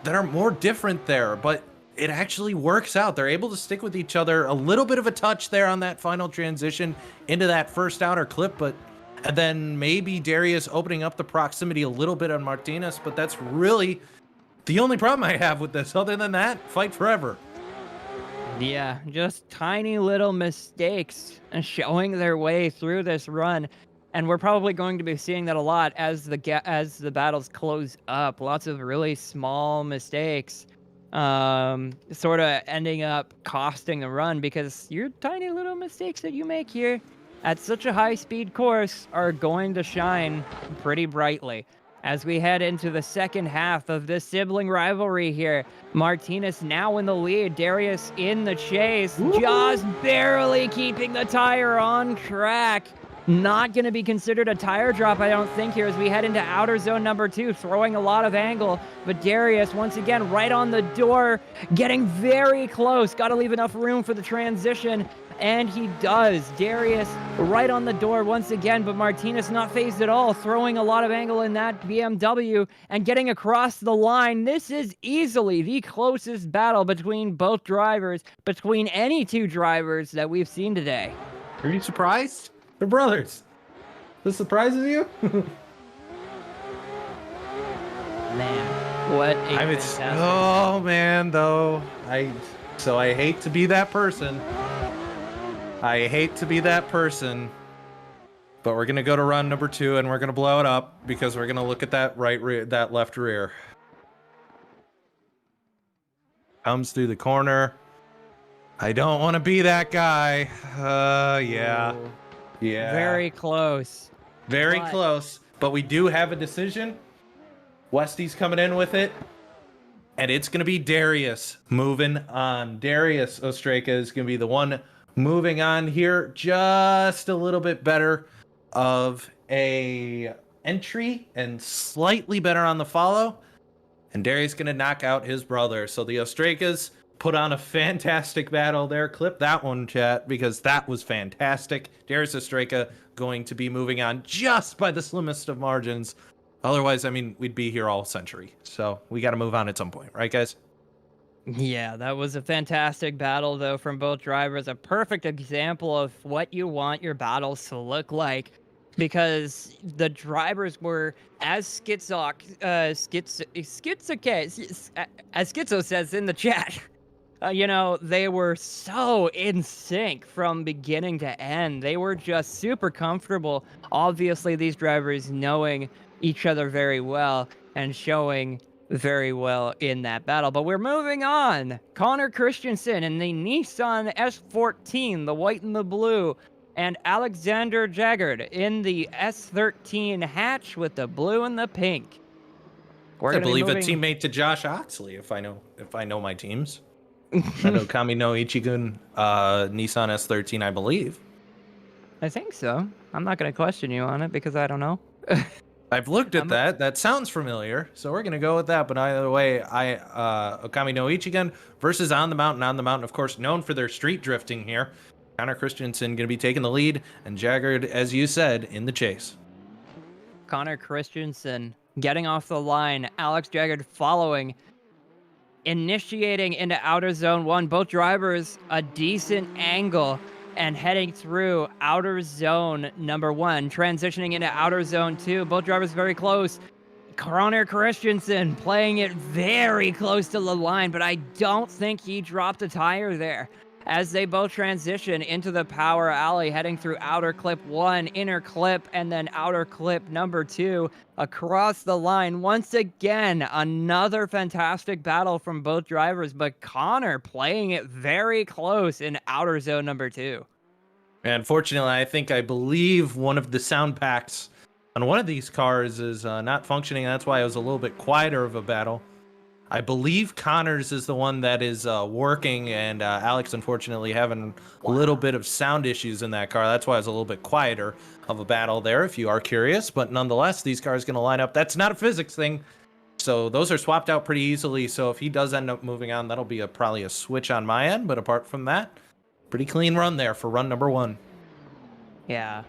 that are more different there, but it actually works out. They're able to stick with each other. A little bit of a touch there on that final transition into that first outer clip, and then maybe Darius opening up the proximity a little bit on Martinez, but that's really the only problem I have with this. Other than that, fight forever. Yeah, just tiny little mistakes showing their way through this run. And we're probably going to be seeing that a lot as the battles close up. Lots of really small mistakes sort of ending up costing the run, because your tiny little mistakes that you make here at such a high-speed course are going to shine pretty brightly. As we head into the second half of this sibling rivalry here, Martinez now in the lead, Darius in the chase, just barely keeping the tire on track. Not going to be considered a tire drop, I don't think, here as we head into outer zone number 2, throwing a lot of angle. But Darius, once again, right on the door, getting very close. Got to leave enough room for the transition, and he does. Darius right on the door once again, but Martinez not phased at all, throwing a lot of angle in that BMW and getting across the line. This is easily the closest battle between both drivers, between any two drivers that we've seen today. Are you surprised? They're brothers. This surprises you? Man, what a fantastic... Oh man, though. I hate to be that person. I hate to be that person. But we're gonna go to run number 2 and we're gonna blow it up because we're gonna look at that right rear, that left rear. Comes through the corner. I don't want to be that guy. Yeah. Ooh. Yeah. Very close. Very close. But we do have a decision. Westy's coming in with it. And it's going to be Darius moving on. Darius Ostraka is going to be the one moving on here. Just a little bit better of a entry and slightly better on the follow. And Darius going to knock out his brother. So the Ostrakas put on a fantastic battle there. Clip that one, chat, because that was fantastic. Darius Ostraka going to be moving on just by the slimmest of margins. Otherwise, I mean, we'd be here all century. So we got to move on at some point, right, guys? Yeah, that was a fantastic battle, though, from both drivers. A perfect example of what you want your battles to look like. Because the drivers were, as Schizo says in the chat, you know, they were so in sync from beginning to end. They were just super comfortable. Obviously, these drivers knowing each other very well and showing very well in that battle. But we're moving on. Connor Christensen in the Nissan S14, the white and the blue, and Alexander Jaggard in the S13 hatch with the blue and the pink. I believe a teammate to Josh Oxley, if I know my teams. I know Kami no Ichigun, Nissan S13, I believe. I think so. I'm not going to question you on it because I don't know. I've looked at that. That sounds familiar. So we're going to go with that. But either way, Okami no Ichigun versus On the Mountain. On the Mountain, of course, known for their street drifting here. Connor Christensen going to be taking the lead. And Jaggard, as you said, in the chase. Connor Christensen getting off the line. Alex Jaggard following. Initiating into outer zone 1. Both drivers a decent angle. And heading through outer zone number 1, transitioning into outer zone 2. Both drivers very close. Connor Christensen playing it very close to the line, but I don't think he dropped a tire there. As they both transition into the power alley, heading through outer clip 1, inner clip, and then outer clip number 2 across the line. Once again, another fantastic battle from both drivers, but Connor playing it very close in outer zone number 2. And fortunately, I believe one of the sound packs on one of these cars is not functioning. That's why it was a little bit quieter of a battle. I believe Connor's is the one that is working, and Alex, unfortunately, having a little bit of sound issues in that car. That's why it's a little bit quieter of a battle there, if you are curious. But nonetheless, these cars going to line up. That's not a physics thing. So those are swapped out pretty easily. So if he does end up moving on, that'll be probably a switch on my end. But apart from that, pretty clean run there for run number 1. Yeah,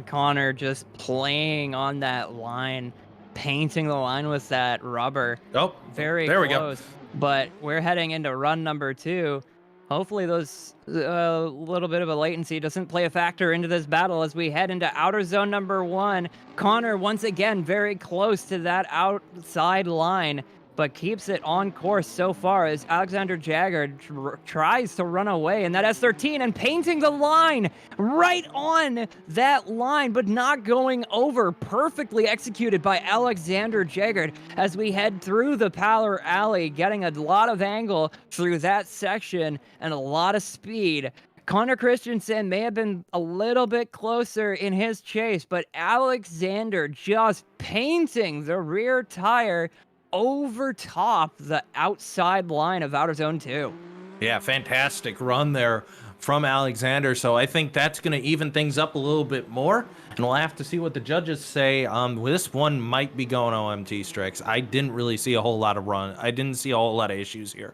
Connor just playing on that line, painting the line with that rubber. Oh, very there close. We go. But we're heading into run number 2. Hopefully those little bit of a latency doesn't play a factor into this battle as we head into outer zone number 1. Connor once again very close to that outside line, but keeps it on course so far as Alexander Jaggard tries to run away in that S13 and painting the line right on that line, but not going over. Perfectly executed by Alexander Jaggard as we head through the power alley, getting a lot of angle through that section and a lot of speed. Connor Christensen may have been a little bit closer in his chase, but Alexander just painting the rear tire over top the outside line of outer zone 2. Yeah, fantastic run there from Alexander. So I think that's going to even things up a little bit more. And we'll have to see what the judges say. This one might be going OMT, Strix. I didn't really see a whole lot of run. I didn't see a whole lot of issues here.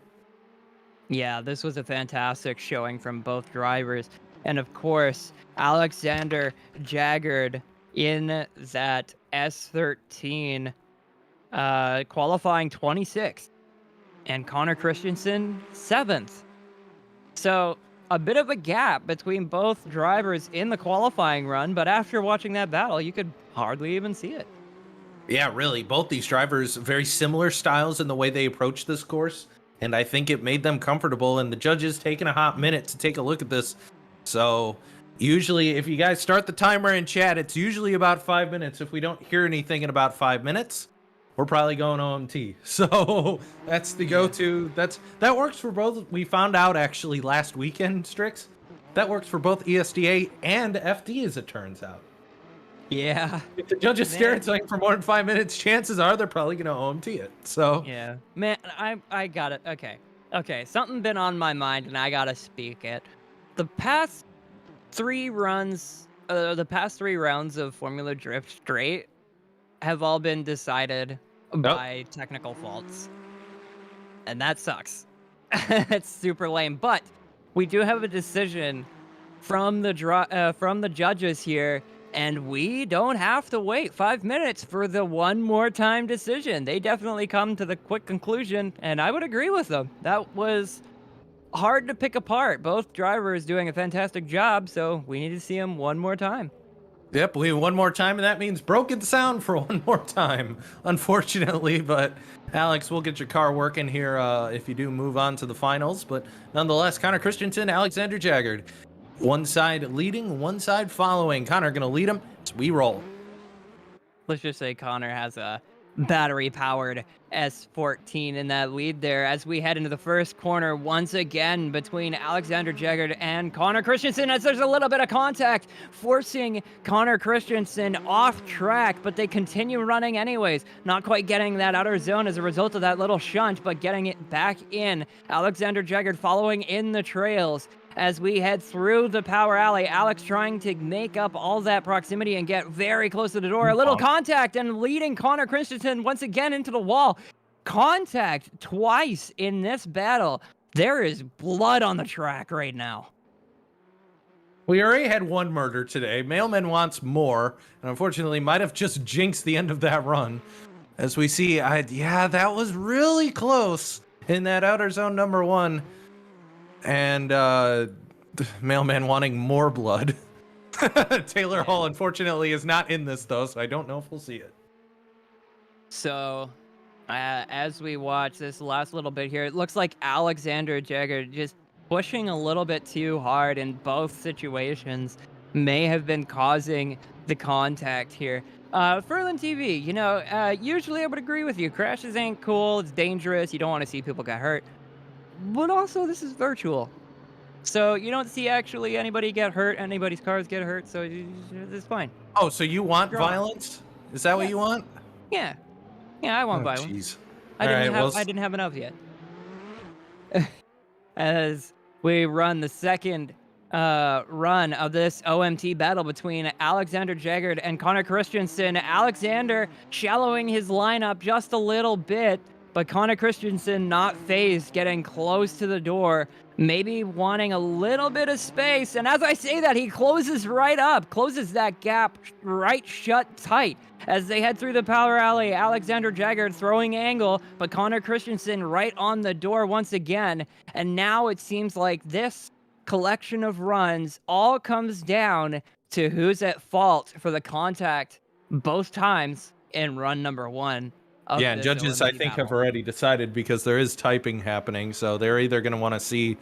Yeah, this was a fantastic showing from both drivers. And of course, Alexander Jaggard in that S13, qualifying 26th, and Connor Christensen 7th. So a bit of a gap between both drivers in the qualifying run, but after watching that battle, you could hardly even see it. Yeah, really. Both these drivers, very similar styles in the way they approach this course. And I think it made them comfortable. And the judges taking a hot minute to take a look at this. So usually if you guys start the timer in chat, it's usually about 5 minutes. If we don't hear anything in about 5 minutes, we're probably going OMT. So that's the go-to. That works for both. We found out actually last weekend, Strix. That works for both ESDA and FD, as it turns out. Yeah. If the judges stare at something for more than 5 minutes, chances are they're probably going to OMT it. So yeah, man, I got it. Okay. Something been on my mind, and I gotta speak it. The past 3 runs, the past 3 rounds of Formula Drift straight have all been decided by technical faults, and that sucks. It's super lame. But we do have a decision from the judges here. And we don't have to wait 5 minutes for the one more time decision. They definitely come to the quick conclusion, and I would agree with them. That was hard to pick apart. Both drivers doing a fantastic job, so we need to see them one more time. Yep, we one more time, and that means broken sound for one more time, unfortunately. But Alex, we'll get your car working here if you do move on to the finals. But nonetheless, Connor Christensen, Alexander Jaggard. One side leading, one side following. Connor going to lead him as we roll. Let's just say Connor has a battery-powered S14 in that lead there as we head into the first corner once again between Alexander Jaggard and Connor Christensen, as there's a little bit of contact forcing Connor Christensen off track, but they continue running anyways. Not quite getting that outer zone as a result of that little shunt, but getting it back in. Alexander Jaggard following in the trails. As we head through the power alley, Alex trying to make up all that proximity and get very close to the door. A little contact and leading Connor Christensen once again into the wall. Contact twice in this battle. There is blood on the track right now. We already had one murder today. Mailman wants more, and unfortunately might have just jinxed the end of that run. As we see, yeah, that was really close in that outer zone number 1. And Mailman wanting more blood. Taylor Hall, unfortunately, is not in this, though, so I don't know if we'll see it. So, as we watch this last little bit here, it looks like Alexander Jaggard just pushing a little bit too hard in both situations may have been causing the contact here. Furlan TV, you know, usually I would agree with you. Crashes ain't cool, it's dangerous, you don't want to see people get hurt. But also, this is virtual. So you don't see actually anybody get hurt, anybody's cars get hurt, so it's fine. Oh, so you want violence? Is that what you want? Yeah. Yeah, I want violence. Jeez. I didn't have enough yet. As we run the second run of this OMT battle between Alexander Jaggard and Connor Christensen. Alexander shallowing his lineup just a little bit, but Connor Christensen not phased, getting close to the door, maybe wanting a little bit of space. And as I say that, he closes right up, closes that gap right shut tight. As they head through the power alley, Alexander Jaggard throwing angle, but Connor Christensen right on the door once again. And now it seems like this collection of runs all comes down to who's at fault for the contact both times in run number one. Yeah, and judges, I think, have already decided because there is typing happening. So they're either going to want to see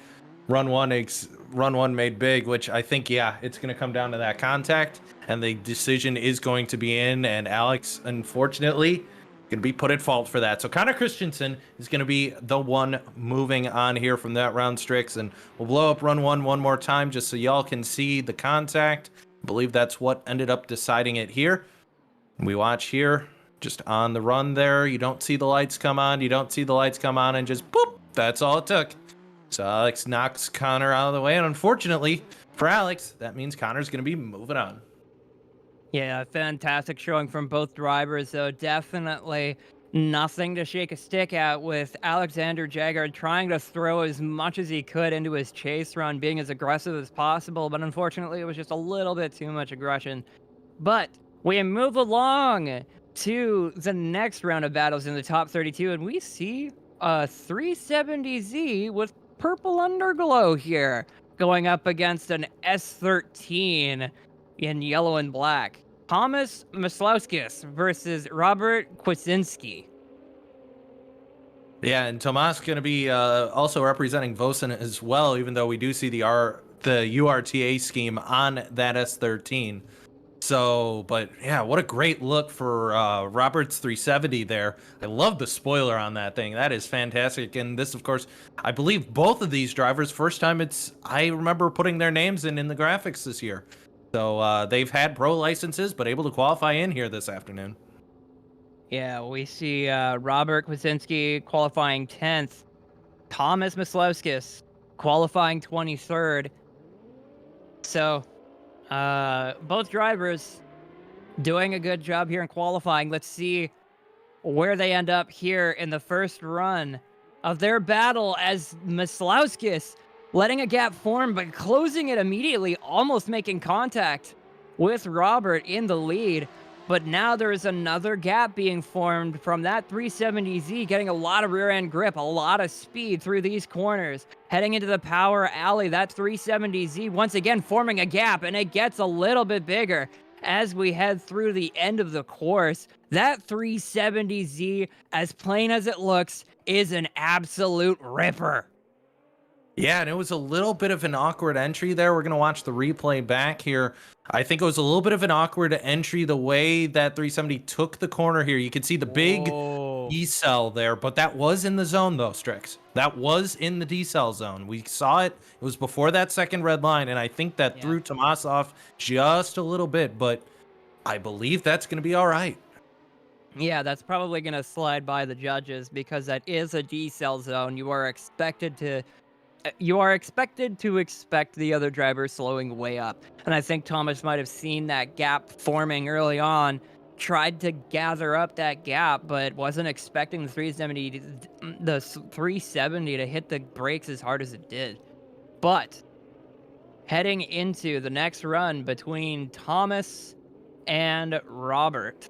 run one made big, which I think, yeah, it's going to come down to that contact. And the decision is going to be in. And Alex, unfortunately, going to be put at fault for that. So Connor Christensen is going to be the one moving on here from that round, Strix. And we'll blow up run one more time just so y'all can see the contact. I believe that's what ended up deciding it here. We watch here. Just on the run there, you don't see the lights come on, and just boop, that's all it took. So Alex knocks Connor out of the way, and unfortunately for Alex, that means Connor's going to be moving on. Yeah, fantastic showing from both drivers, though. Definitely nothing to shake a stick at, with Alexander Jagger trying to throw as much as he could into his chase run, being as aggressive as possible, but unfortunately it was just a little bit too much aggression. But we move along to the next round of battles in the top 32, and we see a 370Z with purple underglow here going up against an S13 in yellow and black. Thomas Maslowskis versus Robert Kwasinski. Yeah, and Tomas going to be also representing Vosan as well, even though we do see the URTA scheme on that S13. So, but yeah, what a great look for Robert's 370 there. I love the spoiler on that thing. That is fantastic. And this, of course, I believe both of these drivers, first time I remember putting their names in the graphics this year. So they've had pro licenses, but able to qualify in here this afternoon. Yeah, we see Robert Kwasinski qualifying 10th. Thomas Maslowskis qualifying 23rd. So, both drivers doing a good job here in qualifying. Let's see where they end up here in the first run of their battle, as Maslowskis letting a gap form, but closing it immediately, almost making contact with Robert in the lead. But now there is another gap being formed from that 370Z, getting a lot of rear end grip, a lot of speed through these corners. Heading into the power alley, that 370Z once again forming a gap, and it gets a little bit bigger as we head through the end of the course. That 370Z, as plain as it looks, is an absolute ripper. Yeah, and it was a little bit of an awkward entry there. We're going to watch the replay back here. I think it was a little bit of an awkward entry the way that 370 took the corner here. You can see the big decel there, but that was in the zone though, Strix. That was in the decel zone. We saw it. It was before that second red line, and I think that threw Tomas off just a little bit, but I believe that's going to be all right. Yeah, that's probably going to slide by the judges because that is a decel zone. You are expected to expect the other driver slowing way up. And I think Thomas might have seen that gap forming early on, tried to gather up that gap, but wasn't expecting the 370 to hit the brakes as hard as it did. But heading into the next run between Thomas and Robert.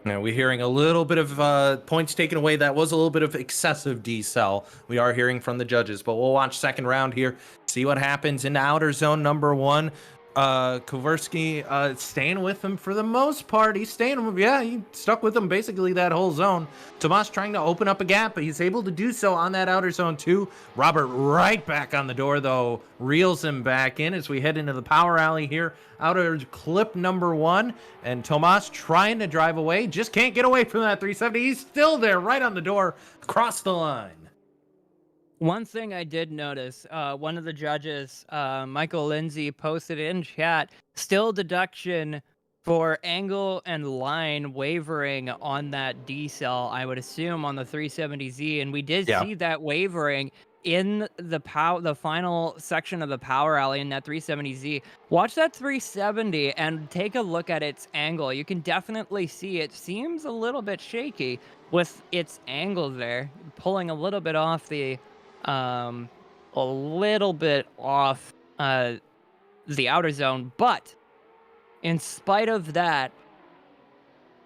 Now we're hearing a little bit of points taken away. That was a little bit of excessive decel. We are hearing from the judges, but we'll watch second round here, see what happens in outer zone number 1. Kowarski staying with him for the most part. He's staying, he stuck with him basically that whole zone. Tomas trying to open up a gap, but he's able to do so on that outer zone too. Robert right back on the door though, reels him back in as we head into the power alley here. Outer clip number 1, and Tomas trying to drive away, just can't get away from that 370. He's still there right on the door, across the line. One thing I did notice, one of the judges, Michael Lindsay, posted in chat, still deduction for angle and line wavering on that decel, I would assume on the 370Z, and we did see that wavering in the final section of the power alley in that 370Z. Watch that 370 and take a look at its angle. You can definitely see it seems a little bit shaky with its angle there, pulling a little bit off the the outer zone. But in spite of that,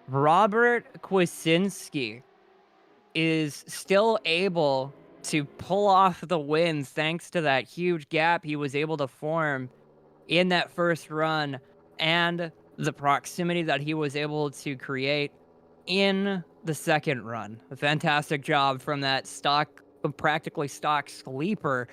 Robert Kwasinski is still able to pull off the win thanks to that huge gap he was able to form in that first run and the proximity that he was able to create in the second run. A fantastic job from that practically stock sleeper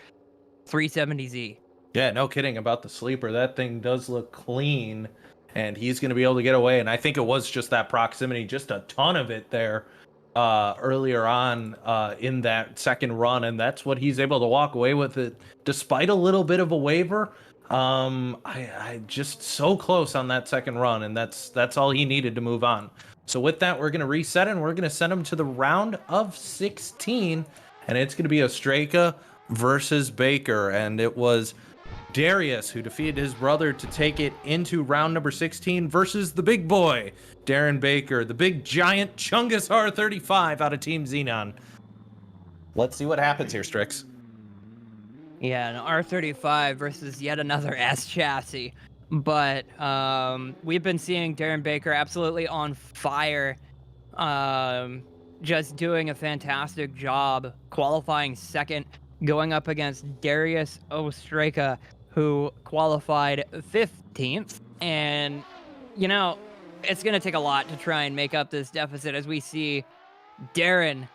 370Z. Yeah, no kidding about the sleeper. That thing does look clean, and he's going to be able to get away. And I think it was just that proximity, just a ton of it there earlier on in that second run, and that's what he's able to walk away with it, despite a little bit of a waiver. I just so close on that second run, and that's all he needed to move on. So with that, we're going to reset, and we're going to send him to the round of 16 and it's going to be Ostraka versus Baker, and it was Darius who defeated his brother to take it into round number 16 versus the big boy, Darren Baker, the big giant Chungus R35 out of Team Xenon. Let's see what happens here, Strix. Yeah, an R35 versus yet another S chassis. But we've been seeing Darren Baker absolutely on fire. Just doing a fantastic job qualifying second, going up against Darius Ostraka, who qualified 15th. And, you know, it's going to take a lot to try and make up this deficit as we see Darren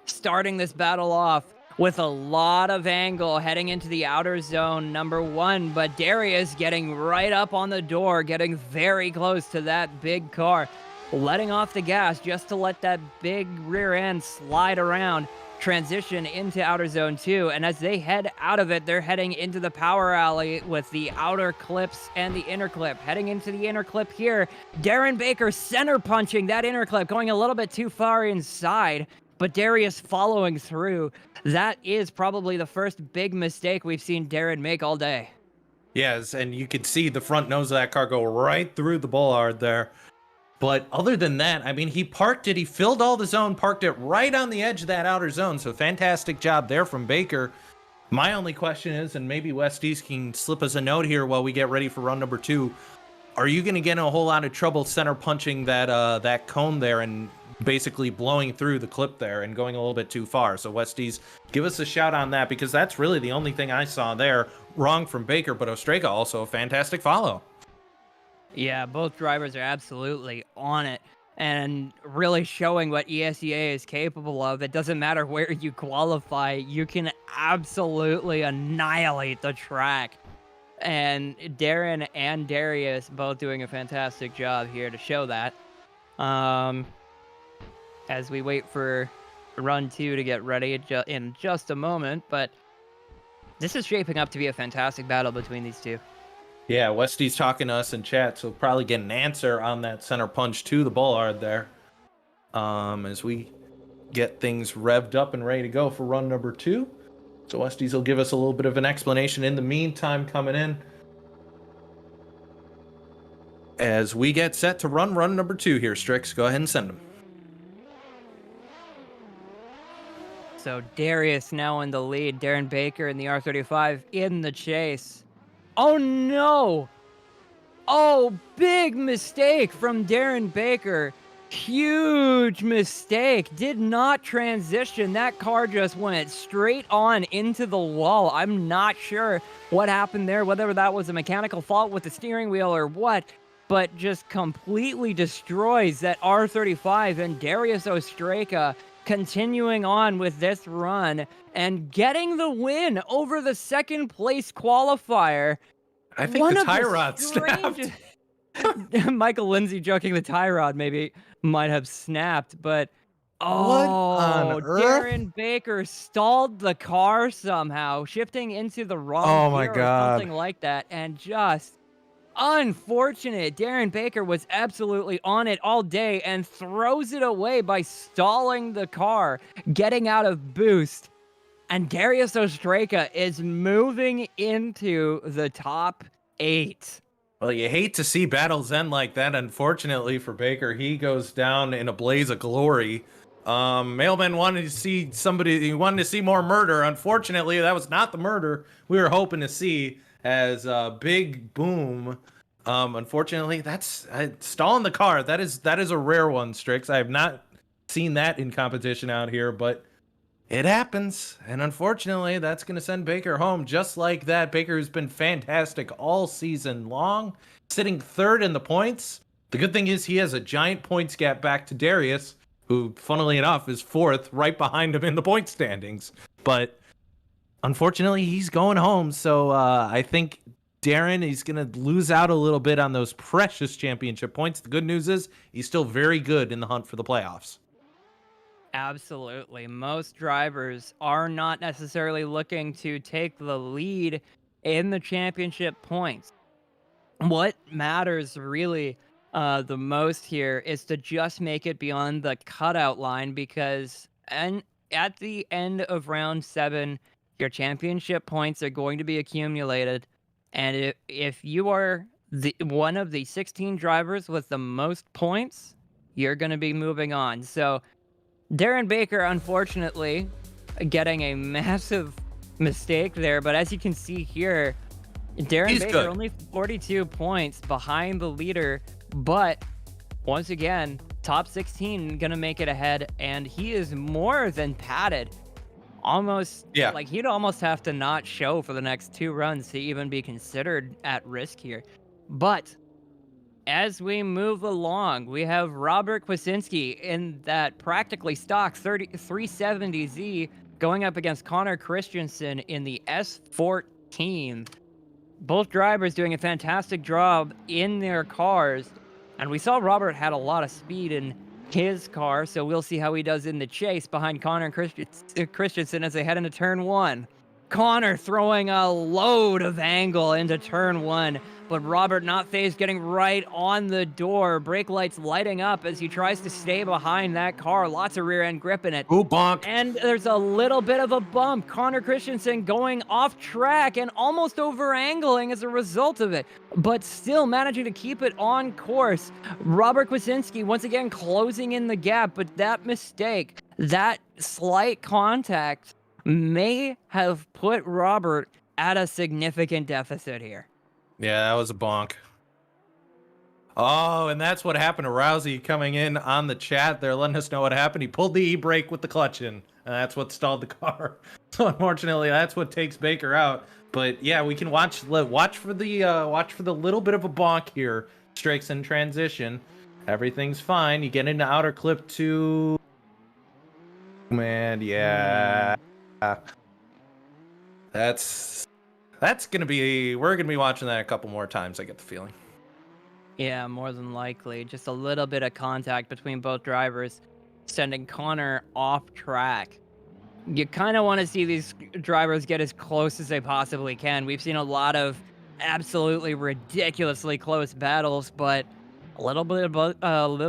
starting this battle off with a lot of angle heading into the outer zone number 1, but Darius getting right up on the door, getting very close to that big car, letting off the gas just to let that big rear end slide around, transition into outer zone 2, and as they head out of it, they're heading into the power alley with the outer clips and the inner clip. Heading into the inner clip here, Darren Baker center punching that inner clip, going a little bit too far inside, but Darius following through. That is probably the first big mistake we've seen Darren make all day. Yes, and you can see the front nose of that car go right through the bollard there. But other than that, I mean, he parked it, he filled all the zone, parked it right on the edge of that outer zone. So fantastic job there from Baker. My only question is, and maybe West East can slip us a note here while we get ready for run number 2. Are you going to get in a whole lot of trouble center punching that cone there and basically blowing through the clip there and going a little bit too far? So West East, give us a shout on that, because that's really the only thing I saw there wrong from Baker, but Ostraka also a fantastic follow. Yeah, both drivers are absolutely on it and really showing what ESEA is capable of. It doesn't matter where you qualify, you can absolutely annihilate the track. And Darren and Darius both doing a fantastic job here to show that. As we wait for run 2 to get ready in just a moment, but this is shaping up to be a fantastic battle between these two. Yeah, Westy's talking to us in chat, so we'll probably get an answer on that center punch to the bollard there. As we get things revved up and ready to go for run number 2. So Westy's will give us a little bit of an explanation in the meantime coming in, as we get set to run number 2 here. Strix, go ahead and send them. So Darius now in the lead, Darren Baker in the R35 in the chase. Oh no! Oh, big mistake from Darren Baker. Huge mistake. Did not transition. That car just went straight on into the wall. I'm not sure what happened there, whether that was a mechanical fault with the steering wheel or what, but just completely destroys that R35, and Darius Ostraka continuing on with this run and getting the win over the second place qualifier. I think the tie rod snapped. Michael Lindsay joking the tie rod maybe might have snapped, but Darren Baker stalled the car somehow, shifting into the wrong gear or something like that, and just unfortunate. Darren Baker was absolutely on it all day and throws it away by stalling the car, getting out of boost. And Darius Ostraka is moving into the top 8. Well, you hate to see battles end like that. Unfortunately for Baker, he goes down in a blaze of glory. Mailman wanted to see he wanted to see more murder. Unfortunately, that was not the murder we were hoping to see, as big boom. Unfortunately, that's stalling the car. That is a rare one, Strix. I have not seen that in competition out here, but it happens, and unfortunately, that's going to send Baker home just like that. Baker, who's been fantastic all season long, sitting 3rd in the points. The good thing is he has a giant points gap back to Darius, who, funnily enough, is 4th, right behind him in the point standings. But unfortunately, he's going home, so I think Darren is going to lose out a little bit on those precious championship points. The good news is he's still very good in the hunt for the playoffs. Absolutely. Most drivers are not necessarily looking to take the lead in the championship points. What matters really the most here is to just make it beyond the cutout line, because at the end of round 7, your championship points are going to be accumulated, and if you are one of the 16 drivers with the most points, you're going to be moving on. So Darren Baker, unfortunately, getting a massive mistake there, but as you can see here, Darren Baker good. only 42 points behind the leader, but once again, top 16 gonna make it ahead, and he is more than padded. Almost, like he'd almost have to not show for the next 2 runs to even be considered at risk here. But as we move along, we have Robert Kwasinski in that practically stock 370Z going up against Connor Christensen in the S14. Both drivers doing a fantastic job in their cars. And we saw Robert had a lot of speed in his car, so we'll see how he does in the chase behind Connor Christensen as they head into turn 1. Connor throwing a load of angle into turn 1, but Robert not phased, getting right on the door. Brake lights lighting up as he tries to stay behind that car. Lots of rear end grip in it. Ooh, bonk. And there's a little bit of a bump. Connor Christensen going off track and almost over angling as a result of it, but still managing to keep it on course. Robert Kwasinski once again closing in the gap, but that mistake, that slight contact, may have put Robert at a significant deficit here. Yeah, that was a bonk. Oh, and that's what happened to Rousey coming in on the chat. They're letting us know what happened. He pulled the e-brake with the clutch in, and that's what stalled the car. So unfortunately, that's what takes Baker out. But yeah, we can watch for the little bit of a bonk here. Strakes in transition. Everything's fine. You get into outer clip 2. Man, yeah. That's gonna be, we're gonna be watching that a couple more times, I get the feeling. Yeah, more than likely. Just a little bit of contact between both drivers, sending Connor off track. You kind of want to see these drivers get as close as they possibly can. We've seen a lot of absolutely ridiculously close battles, but a little bit of bubbly. A little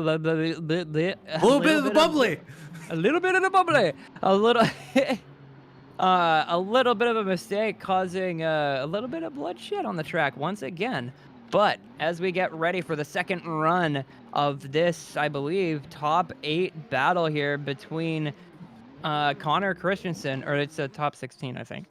bit of a mistake causing a little bit of bloodshed on the track once again. But as we get ready for the second run of this, I believe, top 8 battle here between Connor Christensen, or it's a top 16, I think.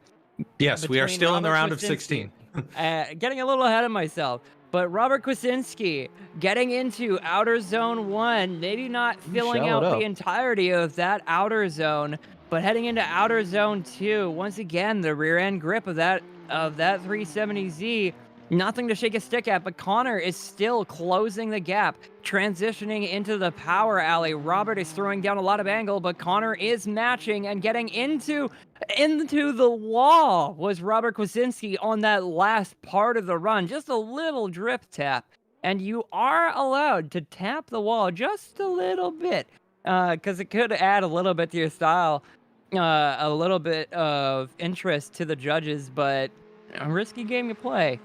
Yes, we are still in the round of 16. Getting a little ahead of myself. But Robert Kwasinski getting into outer zone 1, maybe not filling out the entirety of that outer zone, but heading into outer zone 2. Once again, the rear end grip of that 370Z, nothing to shake a stick at, but Connor is still closing the gap, transitioning into the power alley. Robert is throwing down a lot of angle, but Connor is matching and getting into the wall. Was Robert Kwasinski on that last part of the run. Just a little drift tap, and you are allowed to tap the wall just a little bit, because it could add a little bit to your style, a little bit of interest to the judges, but a risky game to play.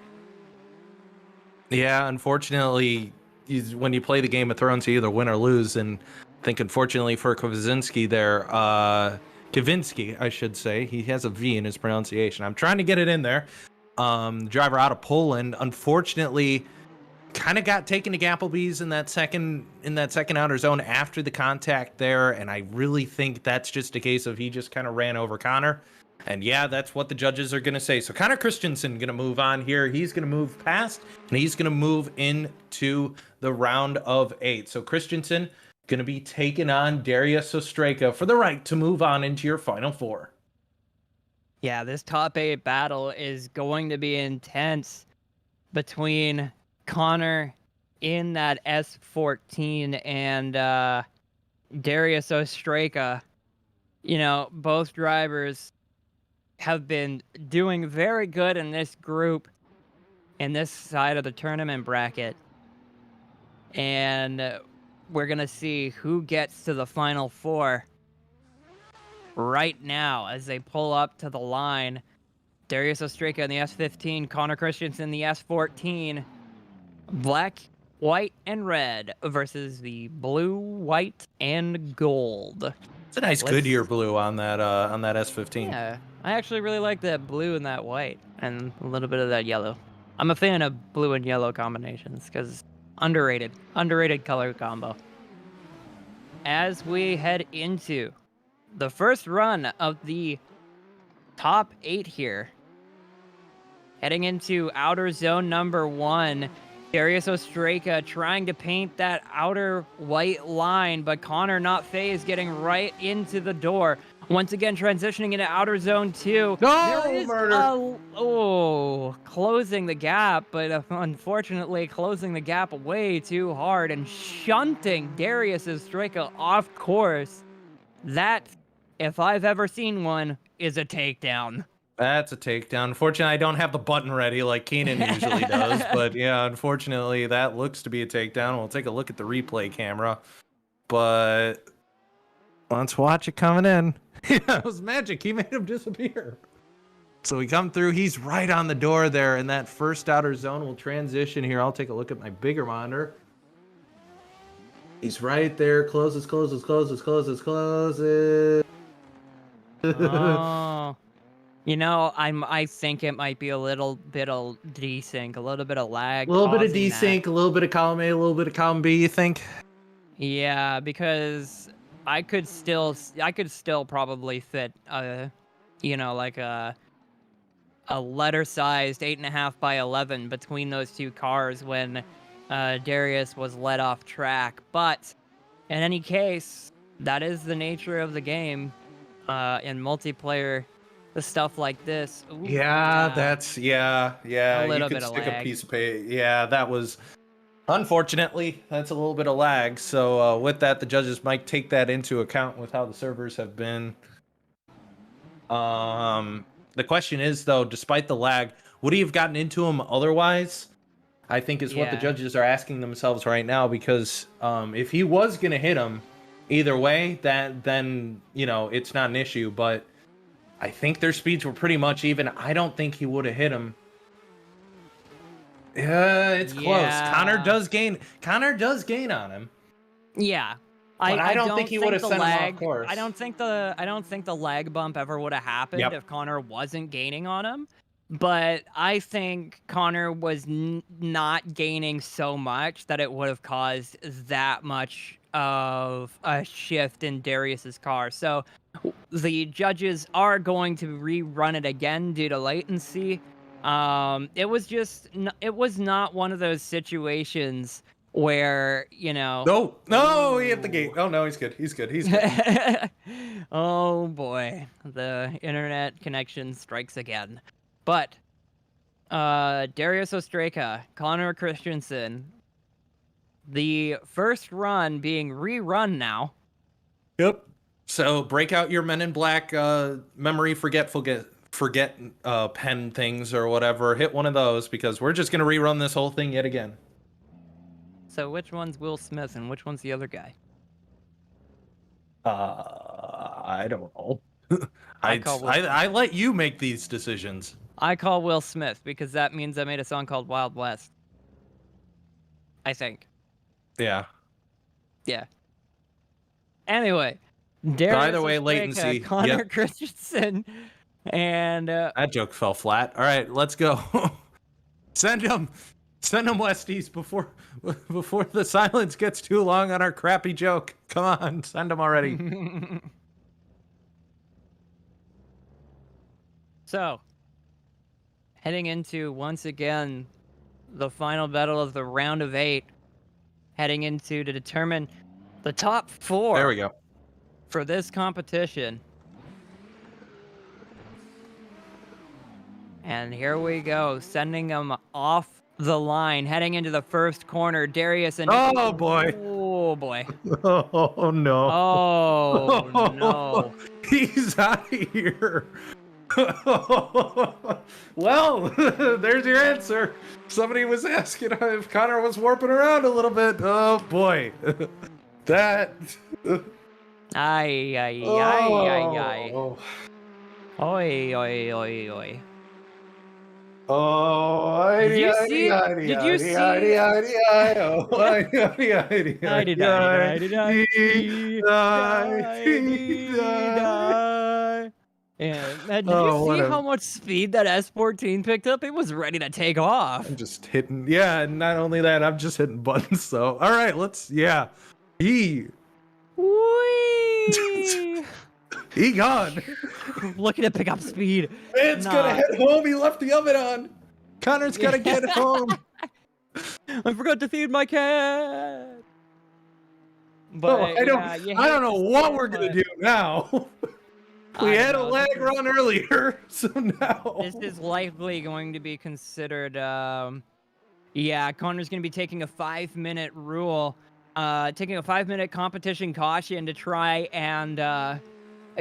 Yeah, unfortunately, when you play the Game of Thrones, you either win or lose. And I think, unfortunately, for Kavinsky there, Kavinsky, I should say, he has a V in his pronunciation. I'm trying to get it in there. Driver out of Poland, unfortunately, kind of got taken to Gappleby's in that second outer zone after the contact there. And I really think that's just a case of he just kind of ran over Connor. And yeah, that's what the judges are going to say. So Connor Christensen going to move on here. He's going to move past, and he's going to move into the round of 8. So Christensen going to be taking on Darius Ostreka for the right to move on into your final 4. Yeah, this top 8 battle is going to be intense between Connor in that S14 and Darius Ostreka. You know, both drivers have been doing very good in this group, in this side of the tournament bracket. And we're going to see who gets to the final 4 right now as they pull up to the line. Darius Ostreka in the S15, Connor Christensen in the S14. Black white and red versus the blue, white, and gold. It's a nice Goodyear blue on that S15. Yeah, I actually really like that blue and that white, and a little bit of that yellow. I'm a fan of blue and yellow combinations because underrated color combo. As we head into the first run of the top 8 here, heading into outer zone number 1, Darius Ostraka trying to paint that outer white line, but Connor not phased, getting right into the door. Once again, transitioning into outer zone 2. No, murder! Closing the gap, but unfortunately closing the gap way too hard and shunting Darius Ostraka off course. That, if I've ever seen one, is a takedown. That's a takedown. Unfortunately, I don't have the button ready like Keenan usually does. But yeah, unfortunately, that looks to be a takedown. We'll take a look at the replay camera. But let's watch it coming in. Yeah, it was magic. He made him disappear. So we come through. He's right on the door there in that first outer zone. We'll transition here. I'll take a look at my bigger monitor. He's right there. Closes. Oh. You know, I think it might be a little bit of desync, a little bit of lag. A little bit of causing desync, that. a little bit of column A, a little bit of column B, you think? Yeah, because I could still probably fit like a letter-sized 8.5 by 11 between those two cars when Darius was let off track. But in any case, that is the nature of the game in multiplayer. The stuff like this. Ooh, That's yeah. A little You could bit of stick lag. a piece of paper. Yeah, that was unfortunately that's a little bit of lag. So with that, the judges might take that into account with how the servers have been. The question is though, despite the lag, would he have gotten into him otherwise? I think is what the Yeah. judges are asking themselves right now because if he was gonna hit him, either way, then it's not an issue, but. I think their speeds were pretty much even. I don't think he would have hit him. Yeah, it's close. Yeah. Connor does gain on him. Yeah. But I don't think he would have the sent him lag, off course. I don't think the lag bump ever would have happened Yep. if Connor wasn't gaining on him. But I think Connor was not gaining so much that it would have caused that much of a shift in Darius's car. So the judges are going to rerun it again due to latency. It was not one of those situations where, No, he hit the gate. Oh no, he's good. He's good. Oh boy, the internet connection strikes again. But Darius Ostraka, Connor Christensen, the first run being rerun now. Yep. So break out your Men in Black memory forget pen things or whatever. Hit one of those because we're just gonna rerun this whole thing yet again. So which one's Will Smith and which one's the other guy? I don't know. I I let you make these decisions. I call Will Smith because that means I made a song called Wild West. I think. Yeah. Yeah. Anyway, Darius Either way, Ostraka, latency. Connor Yep. Christensen, and That joke fell flat. All right, let's go. Send him west east before the silence gets too long on our crappy joke. Come on, send him already. So, heading into once again the final battle of the round of 8, heading into to determine the top 4. There we go. For this competition. And here we go, sending them off the line, heading into the first corner. Darius and Oh boy. Oh boy. Oh no. Oh no. He's out of here. Well, there's your answer. Somebody was asking if Connor was warping around a little bit. Oh boy. That. Ay, ay, ay, ay, ay. Oh. Oi, oi, oi, oi. Oh, Did you see? Did you see? I did die. And did you Oh, see what how a... much speed that S14 picked up? It was ready to take off. I'm just hitting. Yeah, and not only that, I'm just hitting buttons. So, all right, let's. Yeah, he Whee! gone. Looking to pick up speed. Man's gonna head home. He left the oven on. Connor's gotta get home. I forgot to feed my cat. But Oh, I don't know what we're gonna do now. We had a lag run earlier, so now this is likely going to be considered. Yeah, Connor's going to be taking a 5-minute rule, taking a 5-minute competition caution to try and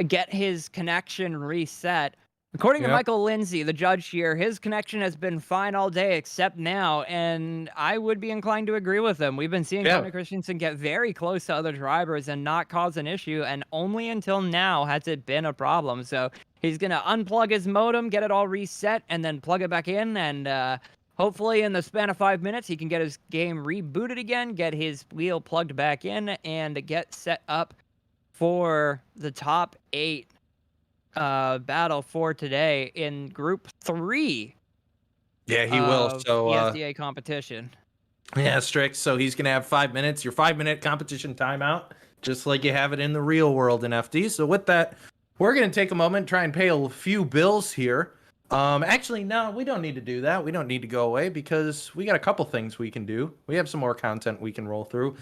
get his connection reset. According to Michael Lindsay, the judge here, his connection has been fine all day except now, and I would be inclined to agree with him. We've been seeing Connor Christensen get very close to other drivers and not cause an issue, and only until now has it been a problem. So he's going to unplug his modem, get it all reset, and then plug it back in, and hopefully in the span of 5 minutes, he can get his game rebooted again, get his wheel plugged back in, and get set up for the top 8 battle for today in Group 3. Yeah, he will. So PSDA competition. Yeah, Strix. So he's gonna have 5 minutes. Your 5-minute competition timeout, just like you have it in the real world in FD. So with that, we're gonna take a moment, try and pay a few bills here. Actually, no, we don't need to do that. We don't need to go away because we got a couple things we can do. We have some more content we can roll through.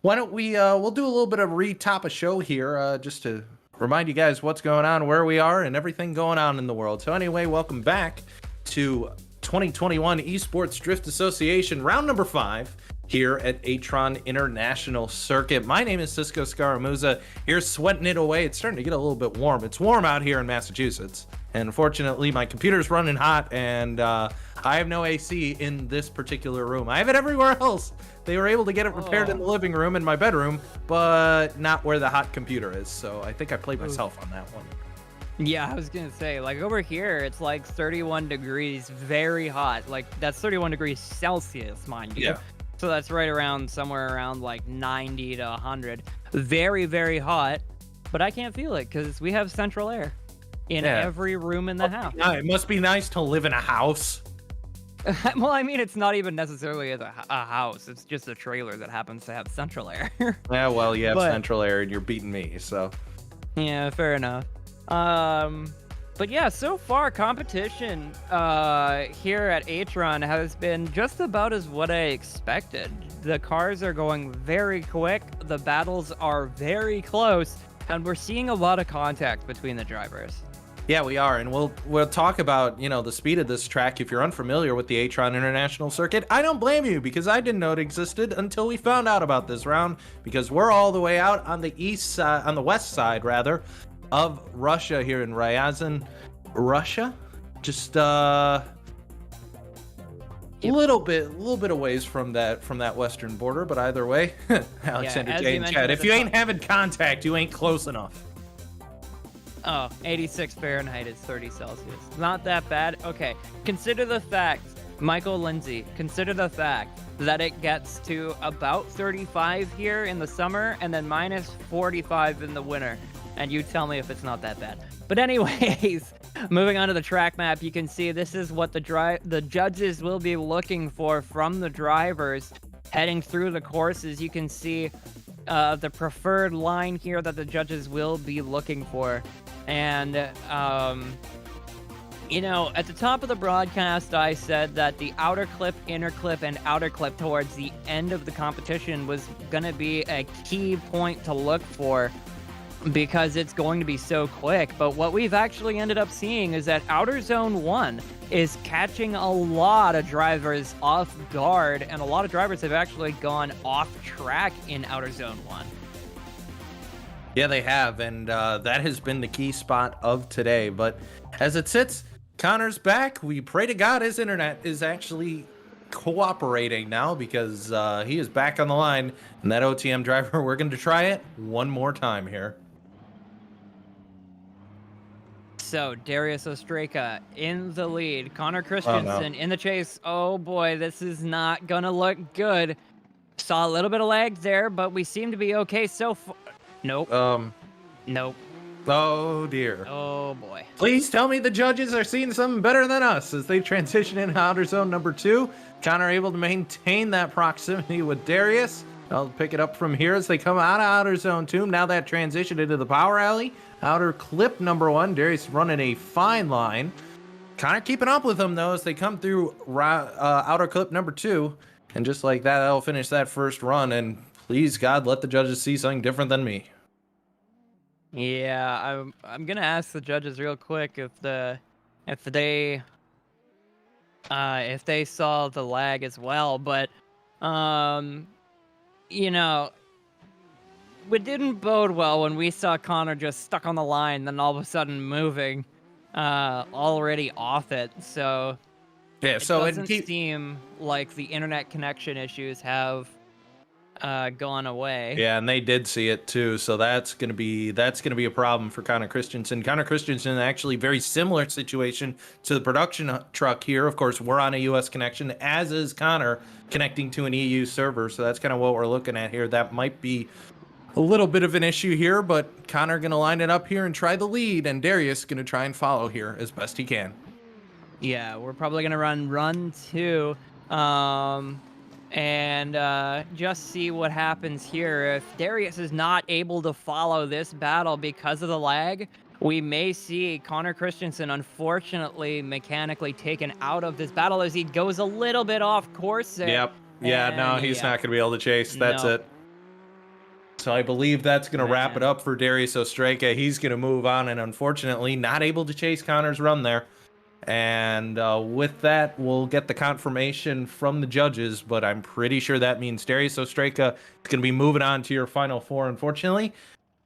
Why don't we? We'll do a little bit of re-top a show here, just to remind you guys what's going on, where we are, and everything going on in the world. So anyway, welcome back to 2021 Esports Drift Association, round number 5 here at Atron International Circuit. My name is Cisco Scaramuza, here sweating it away. It's starting to get a little bit warm. It's warm out here in Massachusetts, and unfortunately my computer's running hot, and I have no AC in this particular room. I have it everywhere else. They were able to get it repaired in the living room in my bedroom, but not where the hot computer is. So I think I played myself on that one. Yeah, I was going to say, like, over here, it's like 31 degrees, very hot. Like, that's 31 degrees Celsius, mind you. Yeah. So that's right around, somewhere around, like, 90 to 100. Very, very hot, but I can't feel it because we have central air in every room in the house. It must be nice to live in a house. Well, I mean, it's not even necessarily a house. It's just a trailer that happens to have central air. Yeah, well, you have central air and you're beating me, so. Yeah, fair enough. But yeah, so far competition here at Atron has been just about as what I expected. The cars are going very quick, the battles are very close, and we're seeing a lot of contact between the drivers. Yeah, we are, and we'll talk about, you know, the speed of this track. If you're unfamiliar with the Atron International Circuit, I don't blame you, because I didn't know it existed until we found out about this round, because we're all the way out on the east side, on the west side rather, of Russia here in Ryazan, Russia. Just a little bit of ways from that western border, but either way, Alexander J in chat. If you ain't having contact, you ain't close enough. Oh, 86 Fahrenheit is 30 Celsius. Not that bad. Okay, consider the fact, Michael Lindsay, consider the fact that it gets to about 35 here in the summer and then minus 45 in the winter. And you tell me if it's not that bad. But anyways, moving on to the track map, you can see this is what the judges will be looking for from the drivers heading through the courses. You can see the preferred line here that the judges will be looking for. And, you know, at the top of the broadcast, I said that the outer clip, inner clip, and outer clip towards the end of the competition was going to be a key point to look for because it's going to be so quick. But what we've actually ended up seeing is that outer zone 1 is catching a lot of drivers off guard, and a lot of drivers have actually gone off track in outer zone 1. Yeah, they have, and that has been the key spot of today. But as it sits, Connor's back. We pray to God his internet is actually cooperating now, because he is back on the line. And that OTM driver, we're going to try it one more time here. So Darius Ostraka in the lead. Connor Christensen in the chase. Oh boy, this is not gonna look good. Saw a little bit of lag there, but we seem to be okay so far. Nope. Nope. Oh dear. Oh boy. Please tell me the judges are seeing something better than us as they transition in outer zone number 2. Connor able to maintain that proximity with Darius. I'll pick it up from here as they come out of outer zone 2. Now that transition into the power alley. Outer clip number 1. Darius running a fine line. Connor keeping up with them though as they come through outer clip number 2. And just like that, that'll finish that first run. And please God, let the judges see something different than me. Yeah, I'm gonna ask the judges real quick if they saw the lag as well, but you know, it didn't bode well when we saw Connor just stuck on the line, then all of a sudden moving already off it. So yeah, so it doesn't seem like the internet connection issues have gone away. Yeah, and they did see it too, so that's gonna be a problem for Connor Christensen. Connor Christensen actually very similar situation to the production truck here. Of course, we're on a US connection, as is Connor connecting to an EU server, so that's kind of what we're looking at here. That might be a little bit of an issue here, but Connor gonna line it up here and try the lead, and Darius gonna try and follow here as best he can. Yeah, we're probably gonna run 2. And just see what happens here. If Darius is not able to follow this battle because of the lag, we may see Connor Christensen unfortunately mechanically taken out of this battle as he goes a little bit off course there. Yep. Yeah, no, he's not going to be able to chase. That's it. So I believe that's going to wrap it up for Darius Ostraka. He's going to move on and unfortunately not able to chase Connor's run there. And with that, we'll get the confirmation from the judges, but I'm pretty sure that means Darius Ostraka is going to be moving on to your final 4, unfortunately.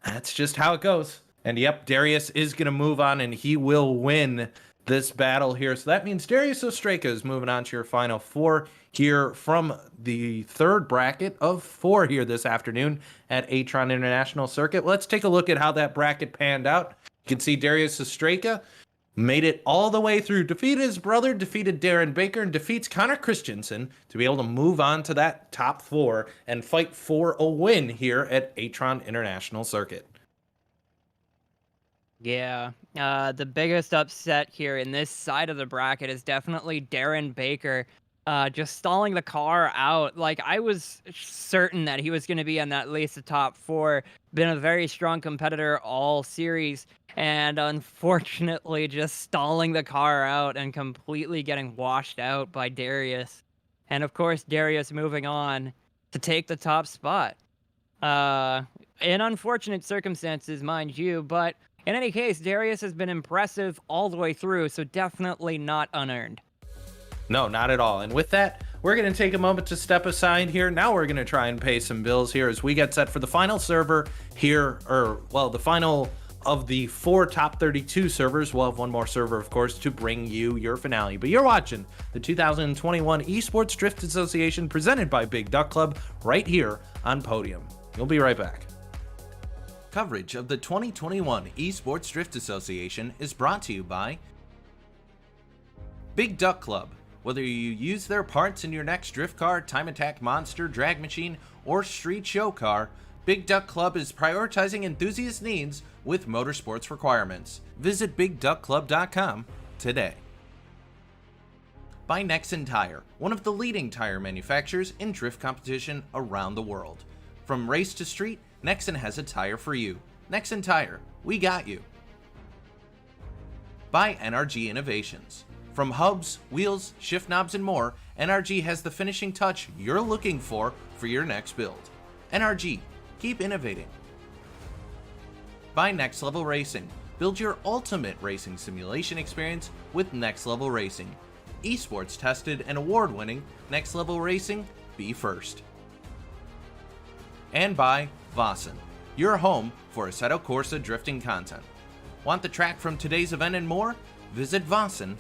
That's just how it goes. And yep, Darius is going to move on, and he will win this battle here. So that means Darius Ostraka is moving on to your final 4 here from the 3rd bracket of 4 here this afternoon at Atron International Circuit. Let's take a look at how that bracket panned out. You can see Darius Ostraka made it all the way through, defeated his brother, defeated Darren Baker, and defeats Connor Christensen to be able to move on to that top 4 and fight for a win here at Atron International Circuit. Yeah, the biggest upset here in this side of the bracket is definitely Darren Baker just stalling the car out. Like, I was certain that he was going to be on at least the top 4, been a very strong competitor all series, and unfortunately just stalling the car out and completely getting washed out by Darius. And of course, Darius moving on to take the top spot. In unfortunate circumstances, mind you, but in any case, Darius has been impressive all the way through, so definitely not unearned. No, not at all. And with that, we're going to take a moment to step aside here. Now we're going to try and pay some bills here as we get set for the final server here, the final of the 4 top 32 servers. We'll have one more server, of course, to bring you your finale. But you're watching the 2021 Esports Drift Association presented by Big Duck Club right here on Podium. You'll be right back. Coverage of the 2021 Esports Drift Association is brought to you by Big Duck Club. Whether you use their parts in your next drift car, time attack monster, drag machine, or street show car, Big Duck Club is prioritizing enthusiast needs with motorsports requirements. Visit BigDuckClub.com today. By Nexen Tire, one of the leading tire manufacturers in drift competition around the world. From race to street, Nexen has a tire for you. Nexen Tire, we got you. By NRG Innovations. From hubs, wheels, shift knobs, and more, NRG has the finishing touch you're looking for your next build. NRG, keep innovating. By Next Level Racing. Build your ultimate racing simulation experience with Next Level Racing. Esports tested and award-winning Next Level Racing, be first. And by Vosan, your home for Assetto Corsa drifting content. Want the track from today's event and more? Visit Vosan.co.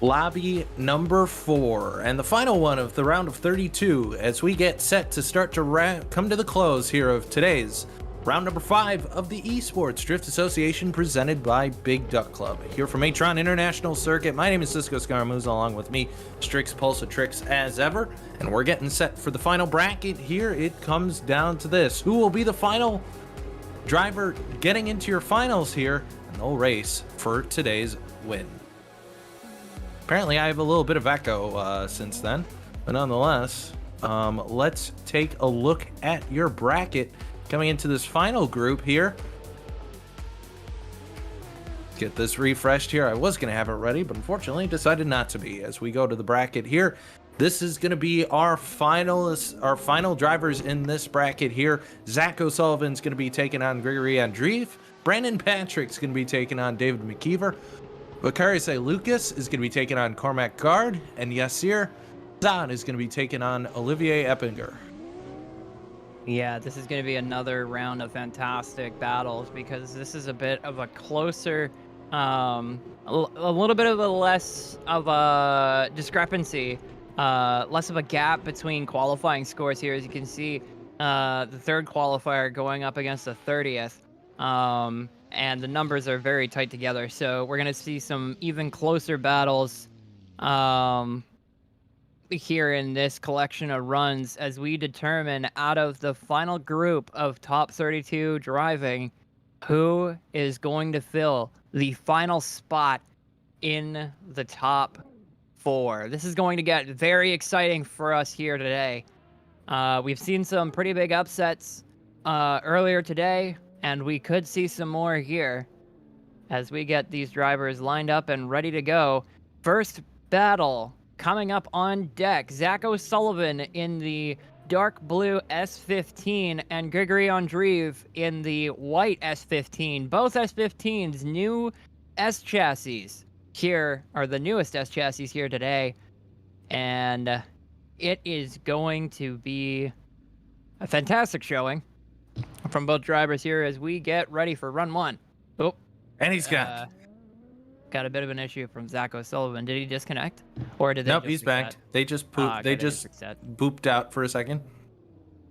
Lobby number 4, and the final one of the round of 32 as we get set to start to come to the close here of today's round number 5 of the Esports Drift Association presented by Big Duck Club. Here from Atron International Circuit, my name is Cisco Scaramouza, along with me, Strix Pulsatrix as ever, and we're getting set for the final bracket here. It comes down to this. Who will be the final driver getting into your finals here? And they'll race for today's win. Apparently I have a little bit of echo since then, but nonetheless, let's take a look at your bracket coming into this final group here. Get this refreshed here. I was going to have it ready, but unfortunately decided not to be. As we go to the bracket here, this is going to be our finalists, our final drivers in this bracket here. Zach O'Sullivan's going to be taking on Gregory Andreev. Brandon Patrick's going to be taking on David McKeever. Bakari Lucas is going to be taking on Cormac Gard, and Yasir Zahn is going to be taking on Olivier Eppinger. Yeah, this is going to be another round of fantastic battles because this is a bit of a closer, a little bit of a less of a discrepancy, less of a gap between qualifying scores here. As you can see, the third qualifier going up against the 30th. And the numbers are very tight together, so we're gonna see some even closer battles here in this collection of runs as we determine out of the final group of top 32 driving who is going to fill the final spot in the top 4. This is going to get very exciting for us here today. We've seen some pretty big upsets earlier today, and we could see some more here as we get these drivers lined up and ready to go. First battle coming up on deck. Zach O'Sullivan in the dark blue S15 and Grigory Andreev in the white S15. Both S15s, new S chassis here, are the newest S chassis here today. And it is going to be a fantastic showing from both drivers here as we get ready for run 1. Oh, And he's got a bit of an issue from Zach O'Sullivan. Did he disconnect, or did they? Nope, he's back. They just pooped. They just reset. booped out for a second.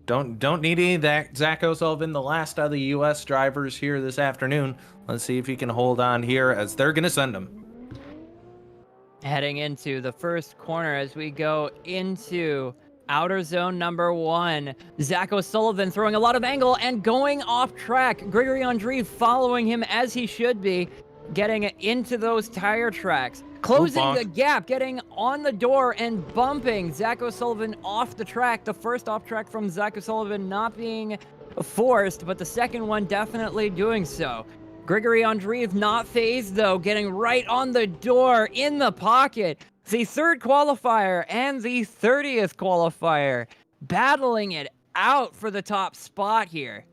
Don't need any of that. Zach O'Sullivan, the last of the U.S. drivers here this afternoon. Let's see if he can hold on here as they're gonna send him. Heading into the first corner as we go into outer zone number 1. Zach O'Sullivan throwing a lot of angle and going off track. Grigory Andreev following him as he should be, getting into those tire tracks. Closing the gap, getting on the door and bumping Zach O'Sullivan off the track. The first off track from Zach O'Sullivan not being forced, but the second one definitely doing so. Grigory Andreev not phased though, getting right on the door in the pocket. The third qualifier and the 30th qualifier battling it out for the top spot here.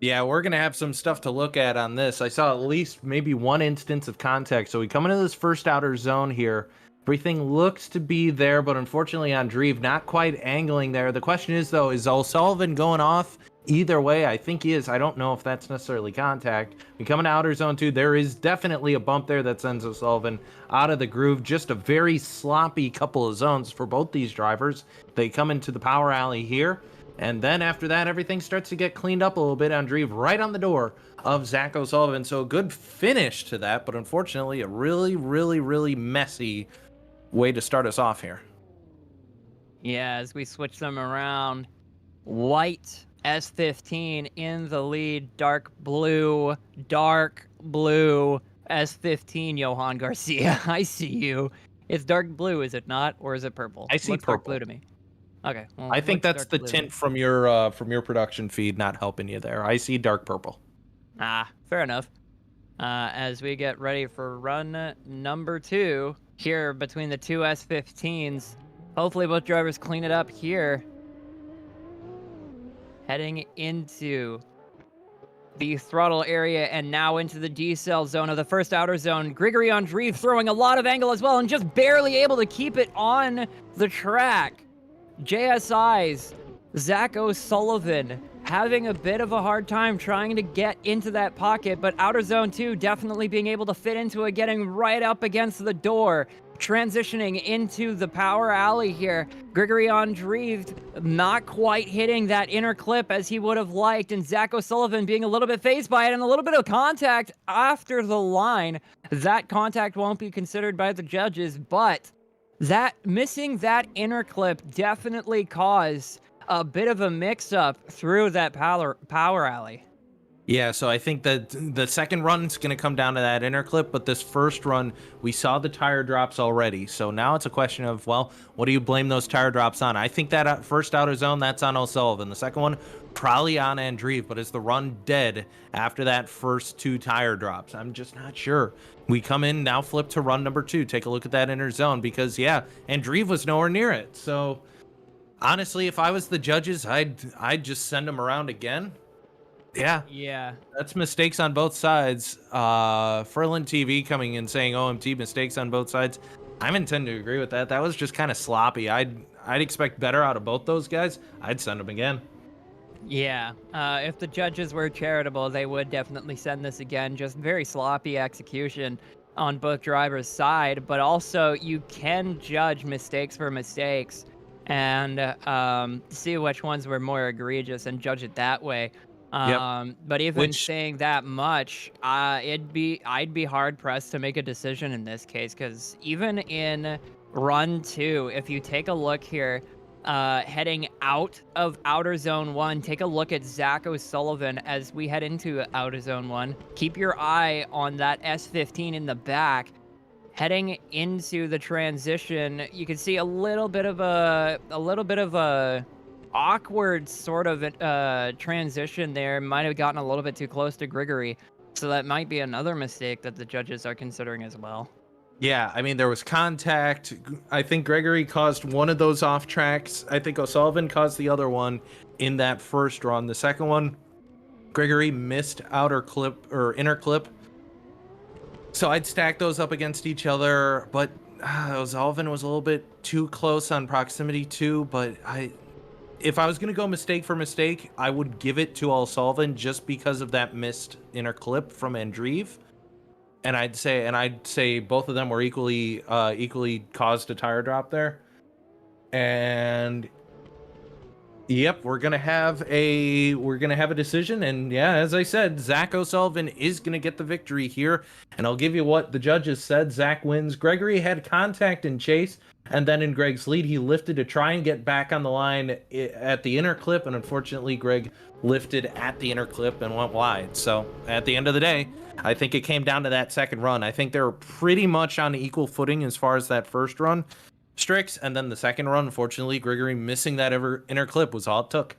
Yeah, we're going to have some stuff to look at on this. I saw at least maybe one instance of contact. So we come into this first outer zone here. Everything looks to be there, but unfortunately Andreev not quite angling there. The question is, though, is O'Sullivan going off? Either way, I think he is. I don't know if that's necessarily contact. We come into outer zone 2. There is definitely a bump there that sends O'Sullivan out of the groove. Just a very sloppy couple of zones for both these drivers. They come into the power alley here. And then after that, everything starts to get cleaned up a little bit. Andreev right on the door of Zach O'Sullivan. So a good finish to that, but unfortunately a really, really, really messy way to start us off here. Yeah, as we switch them around, white S15 in the lead, dark blue S15, Johan Garcia. I see you. It's dark blue, is it not? Or is it purple? I see Looks purple. Dark blue to me. Okay. Well, I think that's the blue. tint from your production feed not helping you there. I see dark purple. Fair enough. As we get ready for run number 2 here between the two S15s. Hopefully both drivers clean it up here. Heading into the throttle area and now into the decel zone of the first outer zone. Grigory Andreev throwing a lot of angle as well and just barely able to keep it on the track. JSI's Zach O'Sullivan having a bit of a hard time trying to get into that pocket, but outer zone 2 definitely being able to fit into it, getting right up against the door. transitioning into the power alley here. Grigory Andreev not quite hitting that inner clip as he would have liked, and Zach O'Sullivan being a little bit phased by it, and a little bit of contact after the line. That contact won't be considered by the judges, but that missing that inner clip definitely caused a bit of a mix-up through that power alley. Yeah, so I think that the second run's going to come down to that inner clip, but this first run, we saw the tire drops already. So now it's a question of, well, what do you blame those tire drops on? I think that first outer zone, that's on O'Sullivan. The second one, probably on Andreev, but is the run dead after that first 2 tire drops? I'm just not sure. We come in, now flip to run number 2. Take a look at that inner zone because, yeah, Andreev was nowhere near it. So honestly, if I was the judges, I'd just send them around again. Yeah, that's mistakes on both sides. Ferlin TV coming in saying OMT mistakes on both sides. I'm intending to agree with that. That was just kind of sloppy. I'd expect better out of both those guys. I'd send them again. Yeah, if the judges were charitable, they would definitely send this again. Just very sloppy execution on both drivers' side, but also you can judge mistakes for mistakes and see which ones were more egregious and judge it that way. But even saying that much, I'd be hard pressed to make a decision in this case, because even in run 2, if you take a look here, heading out of outer zone 1, take a look at Zach O'Sullivan as we head into outer zone 1. Keep your eye on that S15 in the back. Heading into the transition, you can see a little bit of a awkward sort of transition there. Might have gotten a little bit too close to Grigory, so that might be another mistake that the judges are considering as well. Yeah, I mean, there was contact. I think Grigory caused one of those off tracks. I think O'Sullivan caused the other one in that first run. The second one, Grigory missed outer clip or inner clip. So I'd stack those up against each other, but O'Sullivan was a little bit too close on proximity too, but if I was going to go mistake for mistake, I would give it to O'Sullivan just because of that missed inner clip from Andreev. And I'd say both of them were equally caused a tire drop there. And yep, we're going to have a decision, and yeah, as I said, Zach O'Sullivan is going to get the victory here. And I'll give you what the judges said. Zach wins. Grigory had contact in chase, and then in Greg's lead, he lifted to try and get back on the line at the inner clip, and unfortunately, Greg lifted at the inner clip and went wide. So at the end of the day, I think it came down to that second run. I think they were pretty much on equal footing as far as that first run, Strix, and then the second run, unfortunately, Grigory missing that inner clip was all it took.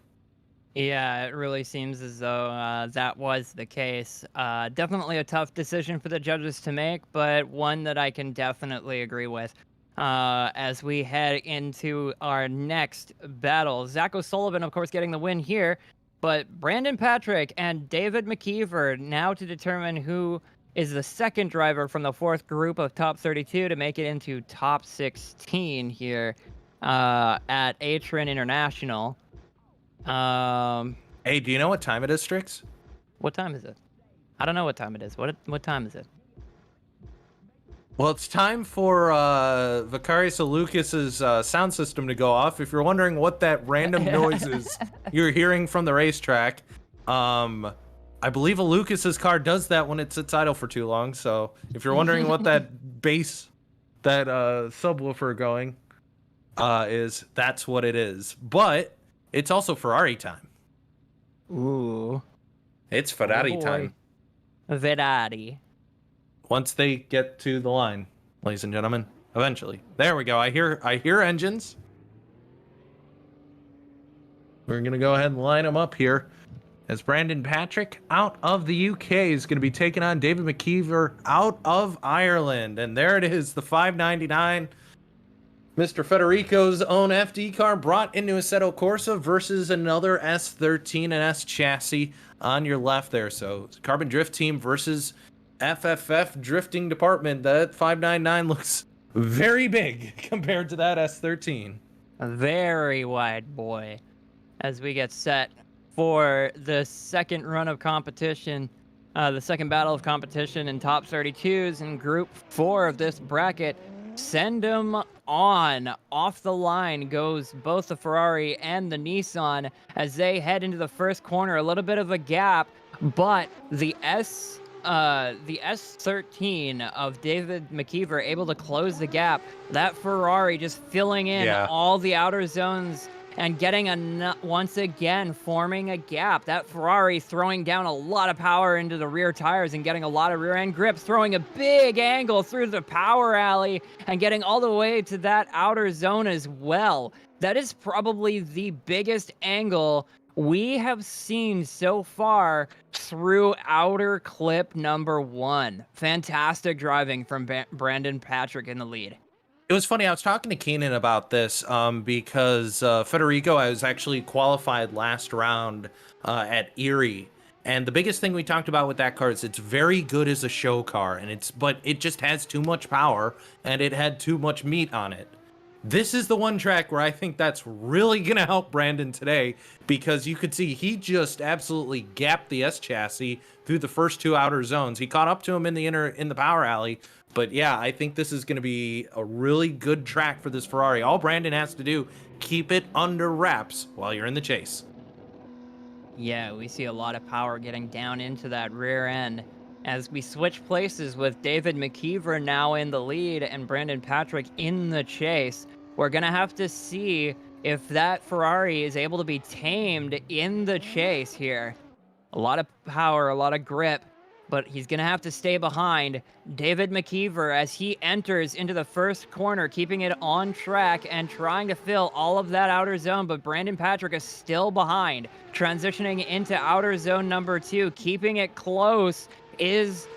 Yeah, it really seems as though that was the case. Definitely a tough decision for the judges to make, but one that I can definitely agree with. As we head into our next battle, Zach O'Sullivan, of course, getting the win here, but Brandon Patrick and David McKeever now to determine who is the second driver from the 4th group of top 32 to make it into top 16 here at Atron International. Hey, do you know what time it is, Strix? What time is it? I don't know what time it is. What time is it? Well, it's time for Vicarious Lucas's sound system to go off. If you're wondering what that random noise is you're hearing from the racetrack, I believe a Lucas's car does that when it sits idle for too long. So if you're wondering what that bass, that subwoofer going is, that's what it is. But it's also Ferrari time. Ooh. It's Ferrari time. Ferrari. Once they get to the line, ladies and gentlemen, eventually. There we go. I hear engines. We're going to go ahead and line them up here. As Brandon Patrick out of the UK is going to be taking on David McKeever out of Ireland. And there it is, the 599. Mr. Federico's own FD car brought into Assetto Corsa versus another S13 and S chassis on your left there. So Carbon Drift Team versus FFF Drifting Department. That 599 looks very big compared to that S13. A very wide boy. As we get set for the second run of competition, the second battle of competition in top 32s in Group 4 of this bracket. send them on. Off the line goes both the Ferrari and the Nissan as they head into the first corner. A little bit of a gap, but the S13 of David McKeever able to close the gap. That Ferrari just filling in all the outer zones and getting once again forming a gap. That Ferrari throwing down a lot of power into the rear tires and getting a lot of rear end grip, throwing a big angle through the power alley and getting all the way to that outer zone as well. That is probably the biggest angle we have seen so far through outer clip number 1. Fantastic driving from Brandon Patrick in the lead. It was funny. I was talking to Keenan about this because Federico was actually qualified last round at Erie. And the biggest thing we talked about with that car is it's very good as a show car, but it just has too much power and it had too much meat on it. This is the one track where I think that's really going to help Brandon today, because you could see he just absolutely gapped the S chassis through the first 2 outer zones. He caught up to him in the power alley. But yeah, I think this is going to be a really good track for this Ferrari. All Brandon has to do, keep it under wraps while you're in the chase. Yeah, we see a lot of power getting down into that rear end as we switch places with David McKeever now in the lead and Brandon Patrick in the chase. We're going to have to see if that Ferrari is able to be tamed in the chase here. A lot of power, a lot of grip, but he's going to have to stay behind. David McKeever, as he enters into the first corner, keeping it on track and trying to fill all of that outer zone, but Brandon Patrick is still behind. Transitioning into outer zone number 2, keeping it close is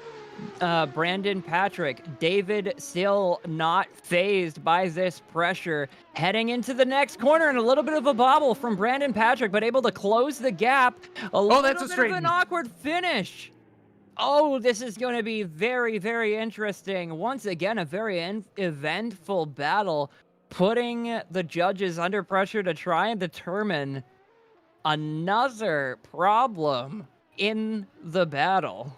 Brandon Patrick. David still not phased by this pressure. Heading into the next corner, and a little bit of a bobble from Brandon Patrick, but able to close the gap. That's a bit of an awkward finish. Oh, this is going to be very, very interesting. Once again, a very eventful battle, putting the judges under pressure to try and determine another problem in the battle.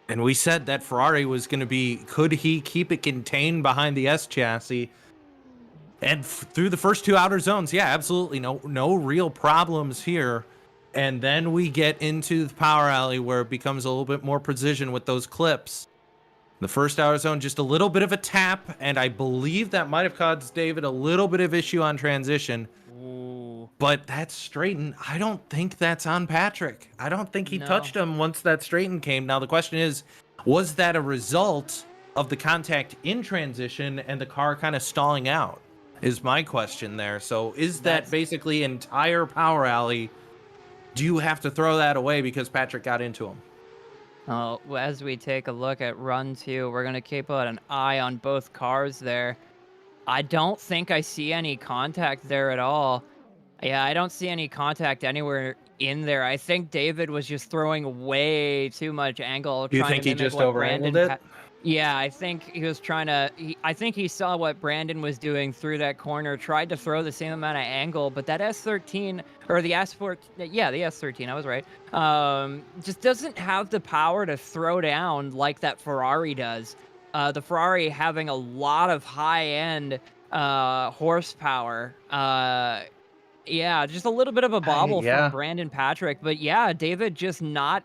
And we said that Ferrari was going to be, could he keep it contained behind the S chassis? And through the first 2 outer zones, yeah, absolutely no real problems here. And then we get into the power alley where it becomes a little bit more precision with those clips. The first outer zone, just a little bit of a tap, and I believe that might have caused David a little bit of issue on transition. Ooh. But that straighten, I don't think that's on Patrick. I don't think he touched him once that straighten came. Now the question is, was that a result of the contact in transition and the car kind of stalling out? Is my question there. So is that basically entire power alley? Do you have to throw that away because Patrick got into him? As we take a look at run 2, we're going to keep an eye on both cars there. I don't think I see any contact there at all. Yeah, I don't see any contact anywhere in there. I think David was just throwing way too much angle. You think he just over-angled it? Yeah, I think he was trying to... I think he saw what Brandon was doing through that corner, tried to throw the same amount of angle, but that S13, or the S14... Yeah, the S13, I was right. Just doesn't have the power to throw down like that Ferrari does. The Ferrari having a lot of high-end horsepower. Yeah, just a little bit of a bobble from Brandon Patrick. But yeah, David just not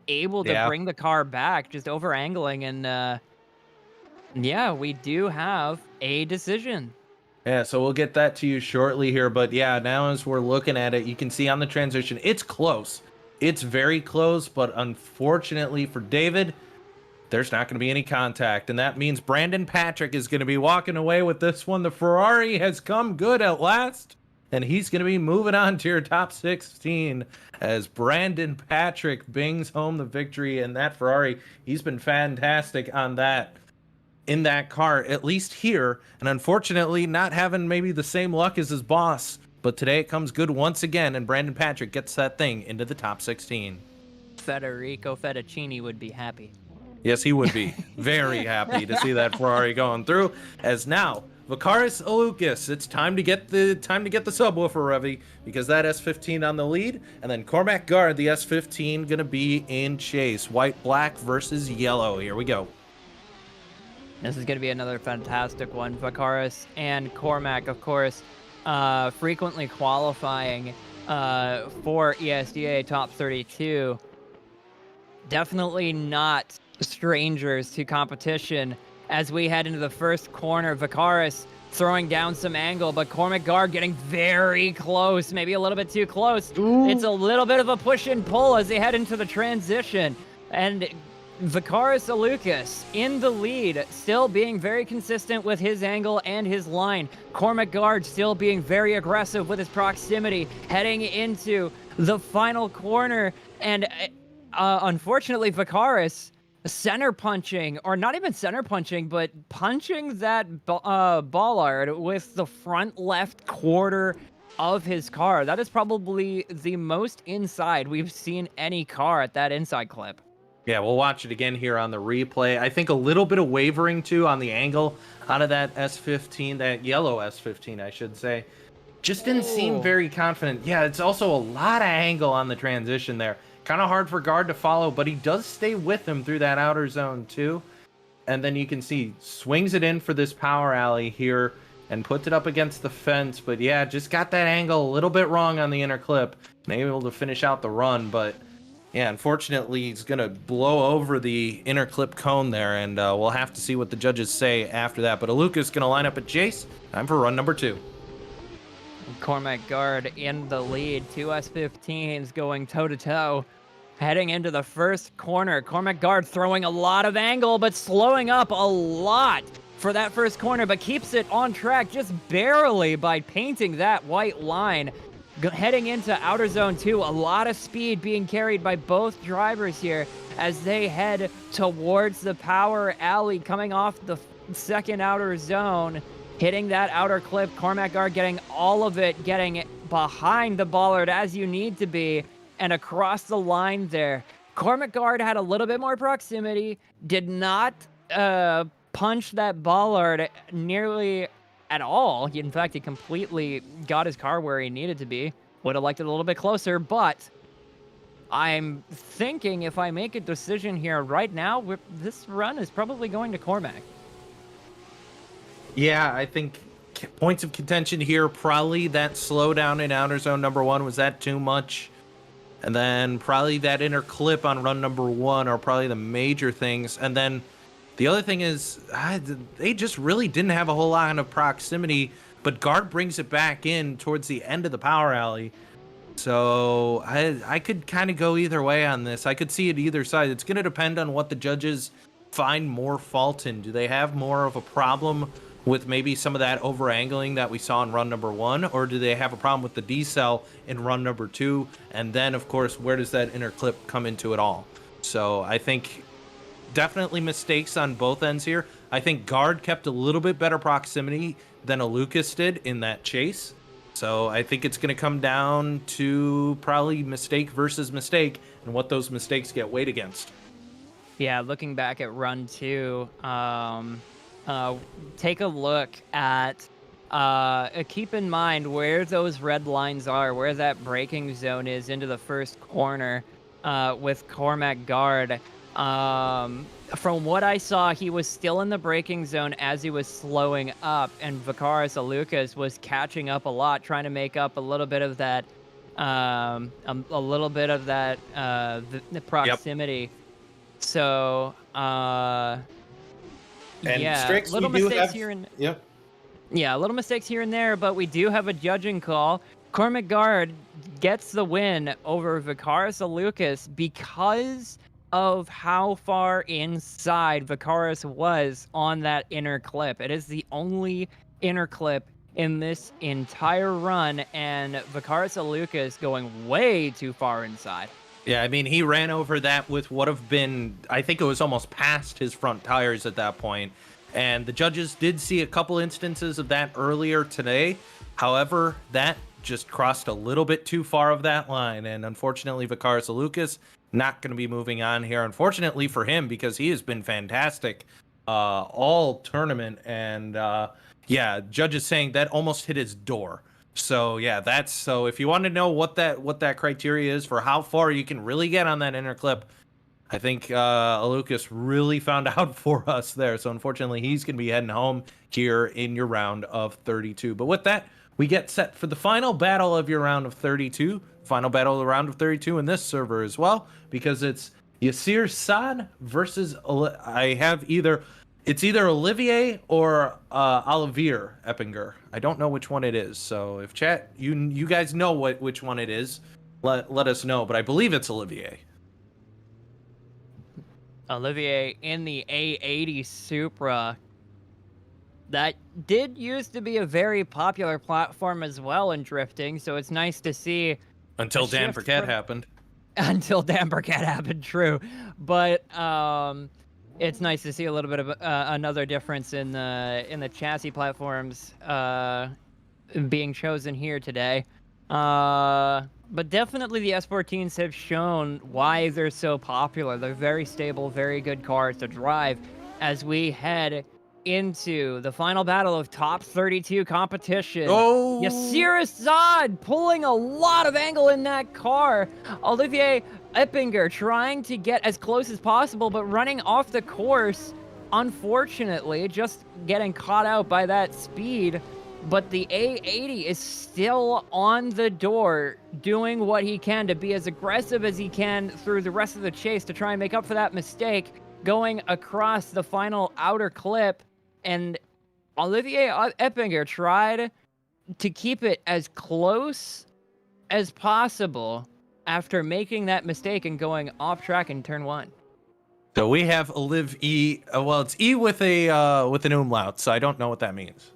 able to bring the car back, just over-angling. And yeah, we do have a decision. Yeah, so we'll get that to you shortly here. But yeah, now as we're looking at it, you can see on the transition, it's close. It's very close, but unfortunately for David, there's not going to be any contact. And that means Brandon Patrick is going to be walking away with this one. The Ferrari has come good at last. And he's going to be moving on to your top 16 as Brandon Patrick bings home the victory. And that Ferrari, he's been fantastic on that, in that car, at least here. And unfortunately, not having maybe the same luck as his boss. But today it comes good once again, and Brandon Patrick gets that thing into the top 16. Federico Fettuccini would be happy. Yes, he would be very happy to see that Ferrari going through. As now, Vakaris Alukas, it's time to get the subwoofer ready, because that S15 on the lead, and then Cormac Guard, the S15, gonna be in chase. White, black versus yellow. Here we go. This is going to be another fantastic one. Vakaris and Cormac, of course, frequently qualifying for ESDA Top 32. Definitely not strangers to competition as we head into the first corner. Vakaris throwing down some angle, but Cormac Guard getting very close, maybe a little bit too close. Ooh. It's a little bit of a push and pull as they head into the transition. And Vakaris Alukas in the lead, still being very consistent with his angle and his line. Cormac Guard still being very aggressive with his proximity, heading into the final corner. And unfortunately, Vakaris center punching, or not even center punching, but punching that bollard with the front left quarter of his car. That is probably the most inside we've seen any car at that inside clip. Yeah, we'll watch it again here on the replay. I think a little bit of wavering, too, on the angle out of that S15, that yellow S15, I should say. Just didn't seem very confident. Yeah, it's also a lot of angle on the transition there. Kind of hard for Guard to follow, but he does stay with him through that outer zone, too. And then you can see, swings it in for this power alley here and puts it up against the fence. But yeah, just got that angle a little bit wrong on the inner clip. And able to finish out the run, but yeah, unfortunately, he's going to blow over the inner clip cone there, and we'll have to see what the judges say after that. But Aluka is going to line up at Jace. Time for run number 2. Cormac Guard in the lead. 2 S15s going toe-to-toe. Heading into the first corner. Cormac Guard throwing a lot of angle, but slowing up a lot for that first corner, but keeps it on track just barely by painting that white line. Heading into outer zone 2, a lot of speed being carried by both drivers here as they head towards the power alley, coming off the second outer zone, hitting that outer clip. Cormac Guard getting all of it, getting behind the bollard as you need to be, and across the line there. Cormac Guard had a little bit more proximity, did not punch that bollard nearly at all. In fact, he completely got his car where he needed to be. Would have liked it a little bit closer, but I'm thinking if I make a decision here right now, this run is probably going to Cormac. Yeah, I think points of contention here, probably that slowdown in outer zone number 1. Was that too much? And then probably that inner clip on run number 1 are probably the major things. And then the other thing is, they just really didn't have a whole lot of proximity, but Guard brings it back in towards the end of the power alley. So I could kind of go either way on this. I could see it either side. It's going to depend on what the judges find more fault in. Do they have more of a problem with maybe some of that over-angling that we saw in run number 1, or do they have a problem with the decel in run number 2? And then, of course, where does that inner clip come into it all? So I think definitely mistakes on both ends here. I think Guard kept a little bit better proximity than Alukas did in that chase. So I think it's going to come down to probably mistake versus mistake and what those mistakes get weighed against. Yeah, looking back at run 2, take a look at, keep in mind where those red lines are, where that braking zone is into the first corner with Cormac Guard. From what I saw, he was still in the braking zone as he was slowing up, and Vakaris Alukas was catching up a lot, trying to make up a little bit of that, the proximity. Yep. So, and yeah, little mistakes here and yeah, little mistakes here and there, but we do have a judging call. Cormac Guard gets the win over Vakaris Alukas because of how far inside Vakaris was on that inner clip. It is the only inner clip in this entire run, and Vakaris Alukas going way too far inside. Yeah, I mean, he ran over that with what have been, I think it was almost past his front tires at that point. And the judges did see a couple instances of that earlier today. However, that just crossed a little bit too far of that line. And unfortunately, Vakaris Alukas not going to be moving on here. Unfortunately for him, because he has been fantastic all tournament. And yeah, judges saying that almost hit his door. So yeah, so if you want to know what that criteria is for how far you can really get on that inner clip, I think Alukas really found out for us there. So unfortunately, he's going to be heading home here in your round of 32. But with that, we get set for the final battle of your round of 32. Final battle of the round of 32 in this server as well, because it's Yasir Saad versus it's either Olivier or Olivier Eppinger. I don't know which one it is. So if chat, you guys know which one it is, let us know. But I believe it's Olivier. Olivier in the A80 Supra. That did used to be a very popular platform as well in drifting, so it's nice to see. Until Dan Burkett happened. Until Dan Burkett happened, true. But it's nice to see a little bit of another difference in the chassis platforms being chosen here today. But definitely the S14s have shown why they're so popular. They're very stable, very good cars to drive as we head into the final battle of top 32 competition. Oh! Yasir Assad pulling a lot of angle in that car. Olivier Eppinger trying to get as close as possible, but running off the course, unfortunately, just getting caught out by that speed. But the A80 is still on the door, doing what he can to be as aggressive as he can through the rest of the chase to try and make up for that mistake, going across the final outer clip. And Olivier Eppinger tried to keep it as close as possible after making that mistake and going off track in turn 1. So we have Oliv E. Well, it's E with an umlaut, so I don't know what that means.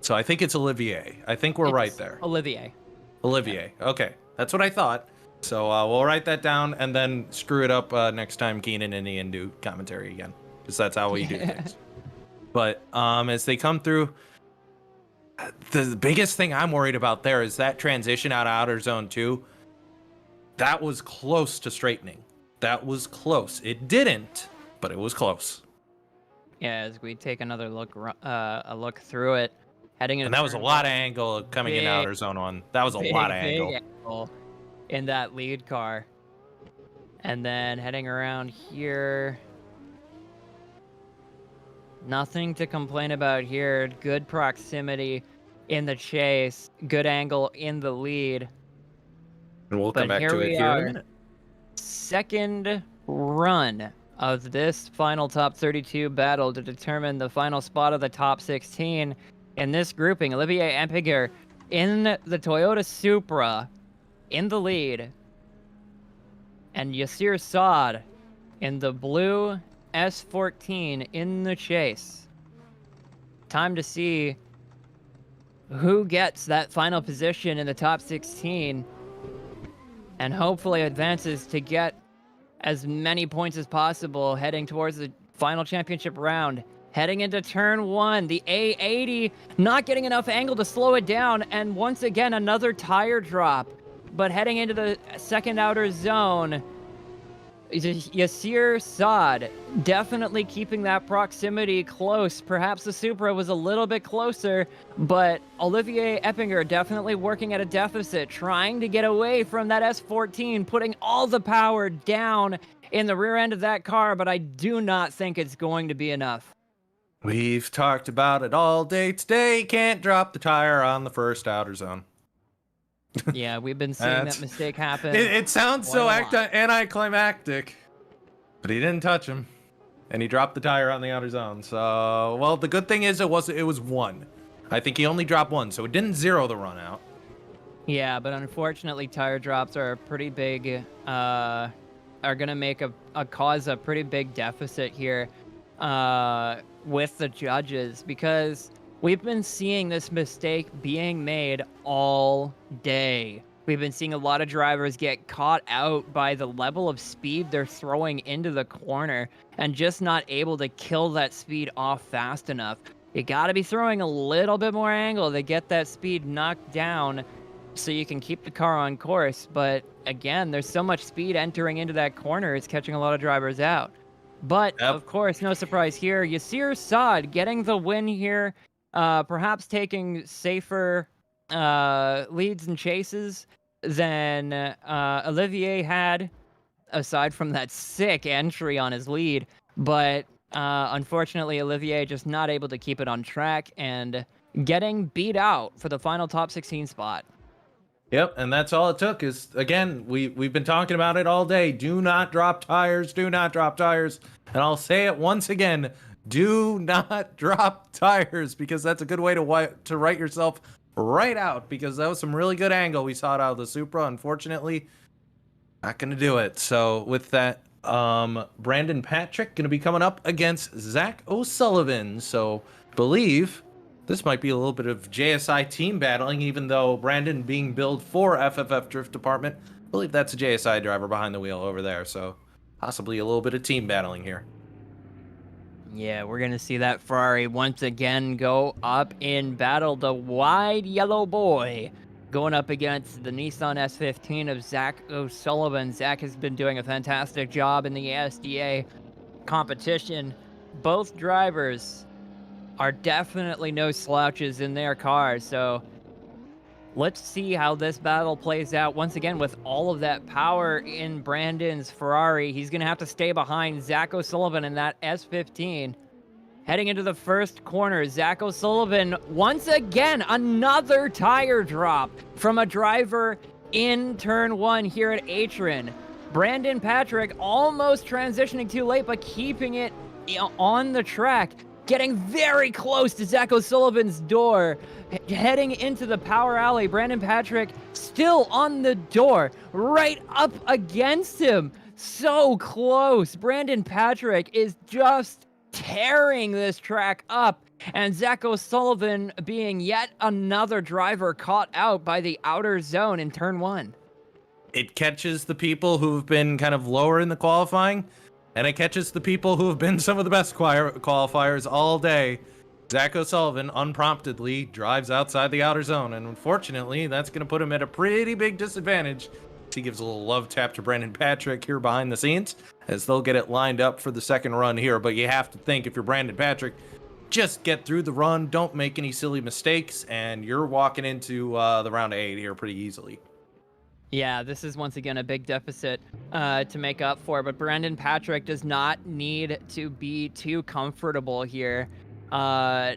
So I think it's Olivier. I think it's right there. Olivier. Olivier. Okay. That's what I thought. So we'll write that down and then screw it up next time Keenan and Ian do commentary again. Because that's how we do things. But as they come through, the biggest thing I'm worried about there is that transition out of outer zone 2. That was close to straightening. That was close. It didn't, but it was close. Yeah, as we take another look, a look through it. And that was a lot of angle coming in outer zone 1. That was a lot of angle in that lead car. And then heading around here. Nothing to complain about here. Good proximity in the chase. Good angle in the lead. And we'll come back to it here in a minute. Second run of this final top 32 battle to determine the final spot of the top 16. In this grouping, Olivier Eppinger in the Toyota Supra in the lead. And Yasir Saad in the blue S14 in the chase. Time to see who gets that final position in the top 16 and hopefully advances to get as many points as possible heading towards the final championship round. Heading into turn 1, the A80 not getting enough angle to slow it down, and once again another tire drop. But heading into the second outer zone, Yasir Saad definitely keeping that proximity close. Perhaps the Supra was a little bit closer, but Olivier Eppinger definitely working at a deficit, trying to get away from that S14, putting all the power down in the rear end of that car, but I do not think it's going to be enough. We've talked about it all day today. Can't drop the tire on the first outer zone. Yeah, we've been seeing that mistake happen. It sounds so anticlimactic, but he didn't touch him, and he dropped the tire on the outer zone. So, well, the good thing is it was 1. I think he only dropped 1, so it didn't zero the run out. Yeah, but unfortunately, tire drops are pretty big. Are gonna make cause a pretty big deficit here with the judges, because we've been seeing this mistake being made all day. We've been seeing a lot of drivers get caught out by the level of speed they're throwing into the corner and just not able to kill that speed off fast enough. You gotta be throwing a little bit more angle to get that speed knocked down so you can keep the car on course. But again, there's so much speed entering into that corner, it's catching a lot of drivers out. But, of course, no surprise here. Yasir Saad getting the win here. Perhaps taking safer leads and chases than Olivier had. aside from that sick entry on his lead. But unfortunately, Olivier just not able to keep it on track and getting beat out for the final top 16 spot. Yep, and that's all it took. Is again, we've been talking about it all day. Do not drop tires. Do not drop tires. And I'll say it once again. Do not drop tires, because that's a good way to write yourself right out, because that was some really good angle we saw it out of the Supra. Unfortunately, not going to do it. So with that, Brandon Patrick going to be coming up against Zach O'Sullivan. So believe this might be a little bit of JSI team battling, even though Brandon being billed for FFF Drift Department, I believe that's a JSI driver behind the wheel over there. So possibly a little bit of team battling here. Yeah, we're going to see that Ferrari once again go up in battle. The wide yellow boy going up against the Nissan S15 of Zach O'Sullivan. Zach has been doing a fantastic job in the ASDA competition. Both drivers are definitely no slouches in their cars, so let's see how this battle plays out. Once again, with all of that power in Brandon's Ferrari, he's going to have to stay behind Zach O'Sullivan in that S15. Heading into the first corner, Zach O'Sullivan, once again, another tire drop from a driver in turn 1 here at Atron. Brandon Patrick almost transitioning too late, but keeping it on the track. Getting very close to Zach O'Sullivan's door, heading into the power alley. Brandon Patrick still on the door, right up against him. So close. Brandon Patrick is just tearing this track up, and Zach O'Sullivan being yet another driver caught out by the outer zone in turn 1. It catches the people who've been kind of lower in the qualifying, and it catches the people who have been some of the best qualifiers all day. Zach O'Sullivan unpromptedly drives outside the outer zone, and unfortunately, that's going to put him at a pretty big disadvantage. He gives a little love tap to Brandon Patrick here behind the scenes, as they'll get it lined up for the second run here. But you have to think, if you're Brandon Patrick, just get through the run, don't make any silly mistakes, and you're walking into the round of 8 here pretty easily. Yeah, this is once again a big deficit to make up for, but Brandon Patrick does not need to be too comfortable here.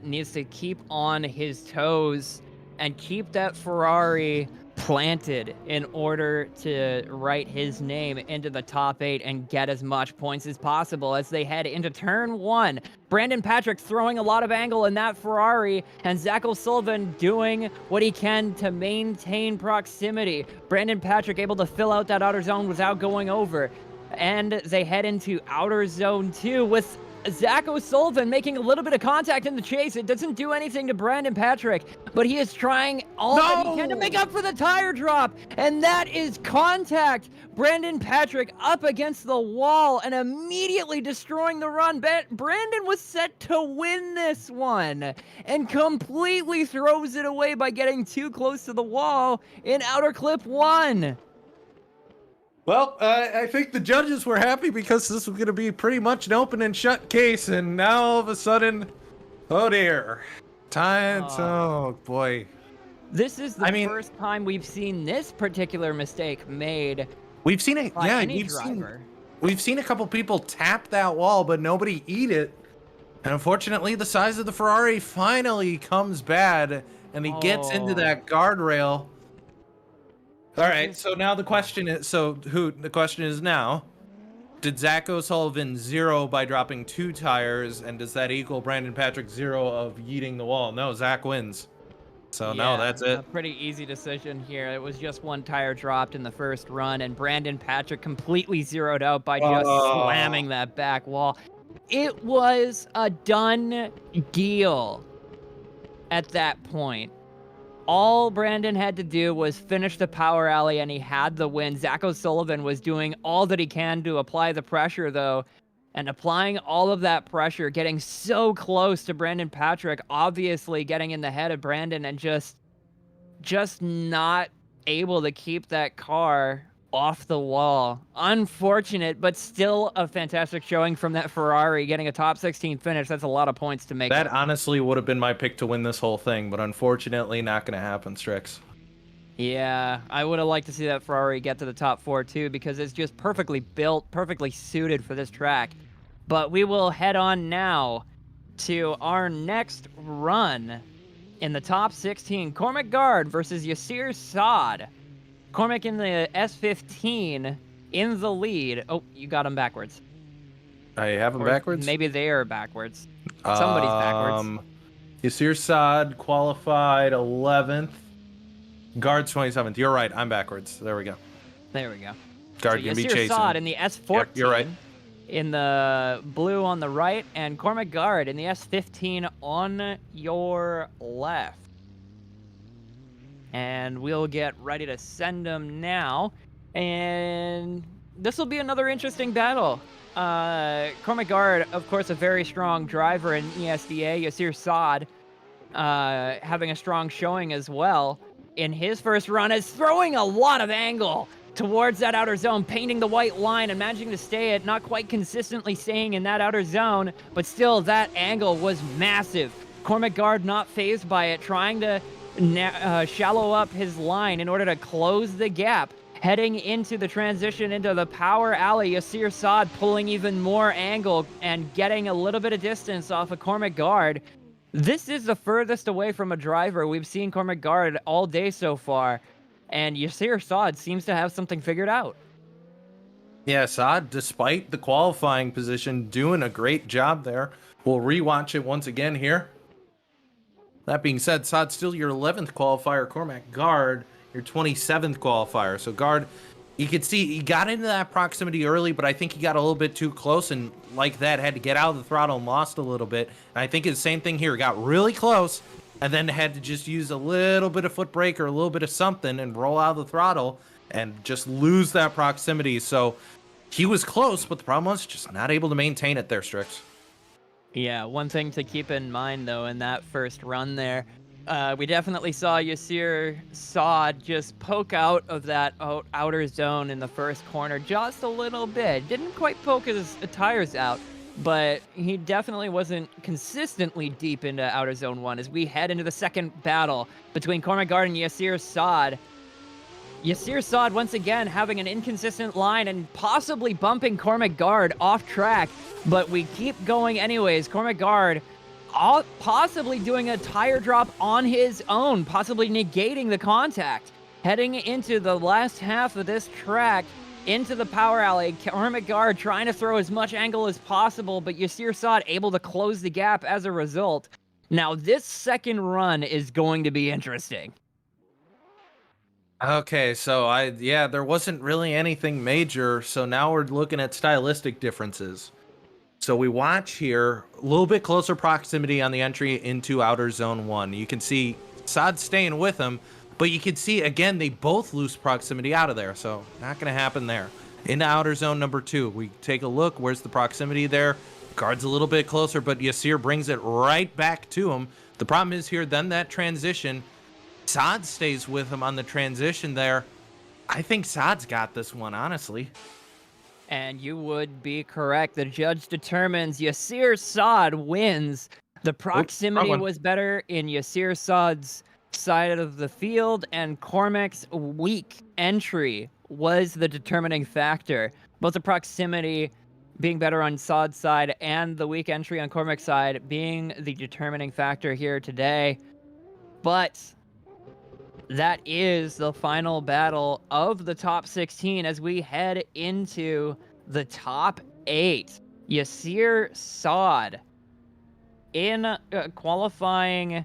Needs to keep on his toes and keep that Ferrari planted in order to write his name into the top 8 and get as much points as possible as they head into turn 1. Brandon Patrick throwing a lot of angle in that Ferrari, and Zach O'Sullivan doing what he can to maintain proximity. Brandon Patrick able to fill out that outer zone without going over, and they head into outer zone 2 with Zach O'Sullivan making a little bit of contact in the chase. It doesn't do anything to Brandon Patrick, but he is trying all that he can to make up for the tire drop, and that is contact. Brandon Patrick up against the wall and immediately destroying the run. Brandon was set to win this one and completely throws it away by getting too close to the wall in outer clip 1. Well, I think the judges were happy because this was going to be pretty much an open and shut case, and now all of a sudden, oh dear. Oh boy. This is the first time we've seen this particular mistake made. We've seen it, by yeah. Any driver. We've seen a couple people tap that wall, but nobody eat it. And unfortunately, the size of the Ferrari finally comes bad, and he gets into that guardrail. All right, so now the question is now, did Zach O'Sullivan 0 by dropping 2 tires, and does that equal Brandon Patrick 0 of yeeting the wall? No, Zach wins. So no, that's it. A pretty easy decision here. It was just 1 tire dropped in the first run, and Brandon Patrick completely zeroed out by just slamming that back wall. It was a done deal at that point. All Brandon had to do was finish the power alley, and he had the win. Zach O'Sullivan was doing all that he can to apply the pressure, though, and applying all of that pressure, getting so close to Brandon Patrick, obviously getting in the head of Brandon, and just not able to keep that car off the wall. Unfortunate, but still a fantastic showing from that Ferrari, getting a top 16 finish. That's a lot of points to make. That honestly would have been my pick to win this whole thing, but unfortunately not going to happen, Strix. Yeah, I would have liked to see that Ferrari get to the top 4 too, because it's just perfectly built, perfectly suited for this track. But we will head on now to our next run in the top 16. Cormac Gard versus Yasir Saad. Cormac in the S15 in the lead. Oh, you got him backwards. I have him Or backwards? maybe they are backwards. Somebody's backwards. Yasir Saad qualified 11th. Guard's 27th. You're right. I'm backwards. There we go. There we go. Guard So can be Yasir chasing. Saad in the S14. You're right. In the blue on the right, and Cormac Gard in the S15 on your left. And we'll get ready to send them now. And this will be another interesting battle. Cormac Gard, of course, a very strong driver in ESDA. Yasir Saad having a strong showing as well. In his first run is throwing a lot of angle towards that outer zone, painting the white line and managing to stay at not quite consistently staying in that outer zone, but still that angle was massive. Cormac Gard not fazed by it, trying to shallow up his line in order to close the gap. Heading into the transition into the power alley, Yasir Saad pulling even more angle and getting a little bit of distance off of Cormac Gard. This is the furthest away from a driver we've seen Cormac Gard all day so far, and Yasir Saad seems to have something figured out. Yeah, Saad, despite the qualifying position, doing a great job there. We'll rewatch it once again here. That being said, Saad still your 11th qualifier. Cormac Gard, your 27th qualifier. So Gard, you could see he got into that proximity early, but I think he got a little bit too close and like that had to get out of the throttle and lost a little bit. And I think it's the same thing here. Got really close and then had to just use a little bit of foot brake or a little bit of something and roll out of the throttle and just lose that proximity. So he was close, but the problem was just not able to maintain it there, Strix. Yeah, one thing to keep in mind, though, in that first run there, we definitely saw Yasir Saad just poke out of that outer zone in the first corner just a little bit. Didn't quite poke his tires out, but he definitely wasn't consistently deep into outer zone 1 as we head into the second battle between Cormac Gard and Yasir Saad. Yasir Saad once again having an inconsistent line and possibly bumping Cormac Gard off track, but we keep going anyways. Cormac Gard possibly doing a tire drop on his own, possibly negating the contact. Heading into the last half of this track, into the power alley, Cormac Gard trying to throw as much angle as possible, but Yasir Saad able to close the gap as a result. Now, this second run is going to be interesting. Okay, so there wasn't really anything major, so now we're looking at stylistic differences. So we watch here, a little bit closer proximity on the entry into outer zone 1. You can see Saad staying with him, but you can see, again, they both lose proximity out of there, so not going to happen there. Into outer zone number 2, we take a look, where's the proximity there? Guard's a little bit closer, but Yasir brings it right back to him. The problem is here, then that transition, Saad stays with him on the transition there. I think Saad's got this one, honestly. And you would be correct. The judge determines Yasir Saad wins. The proximity was better in Yasir Saad's side of the field, and Cormac's weak entry was the determining factor. Both the proximity being better on Saad's side and the weak entry on Cormac's side being the determining factor here today. But that is the final battle of the top 16 as we head into the top 8. Yasir Saad in qualifying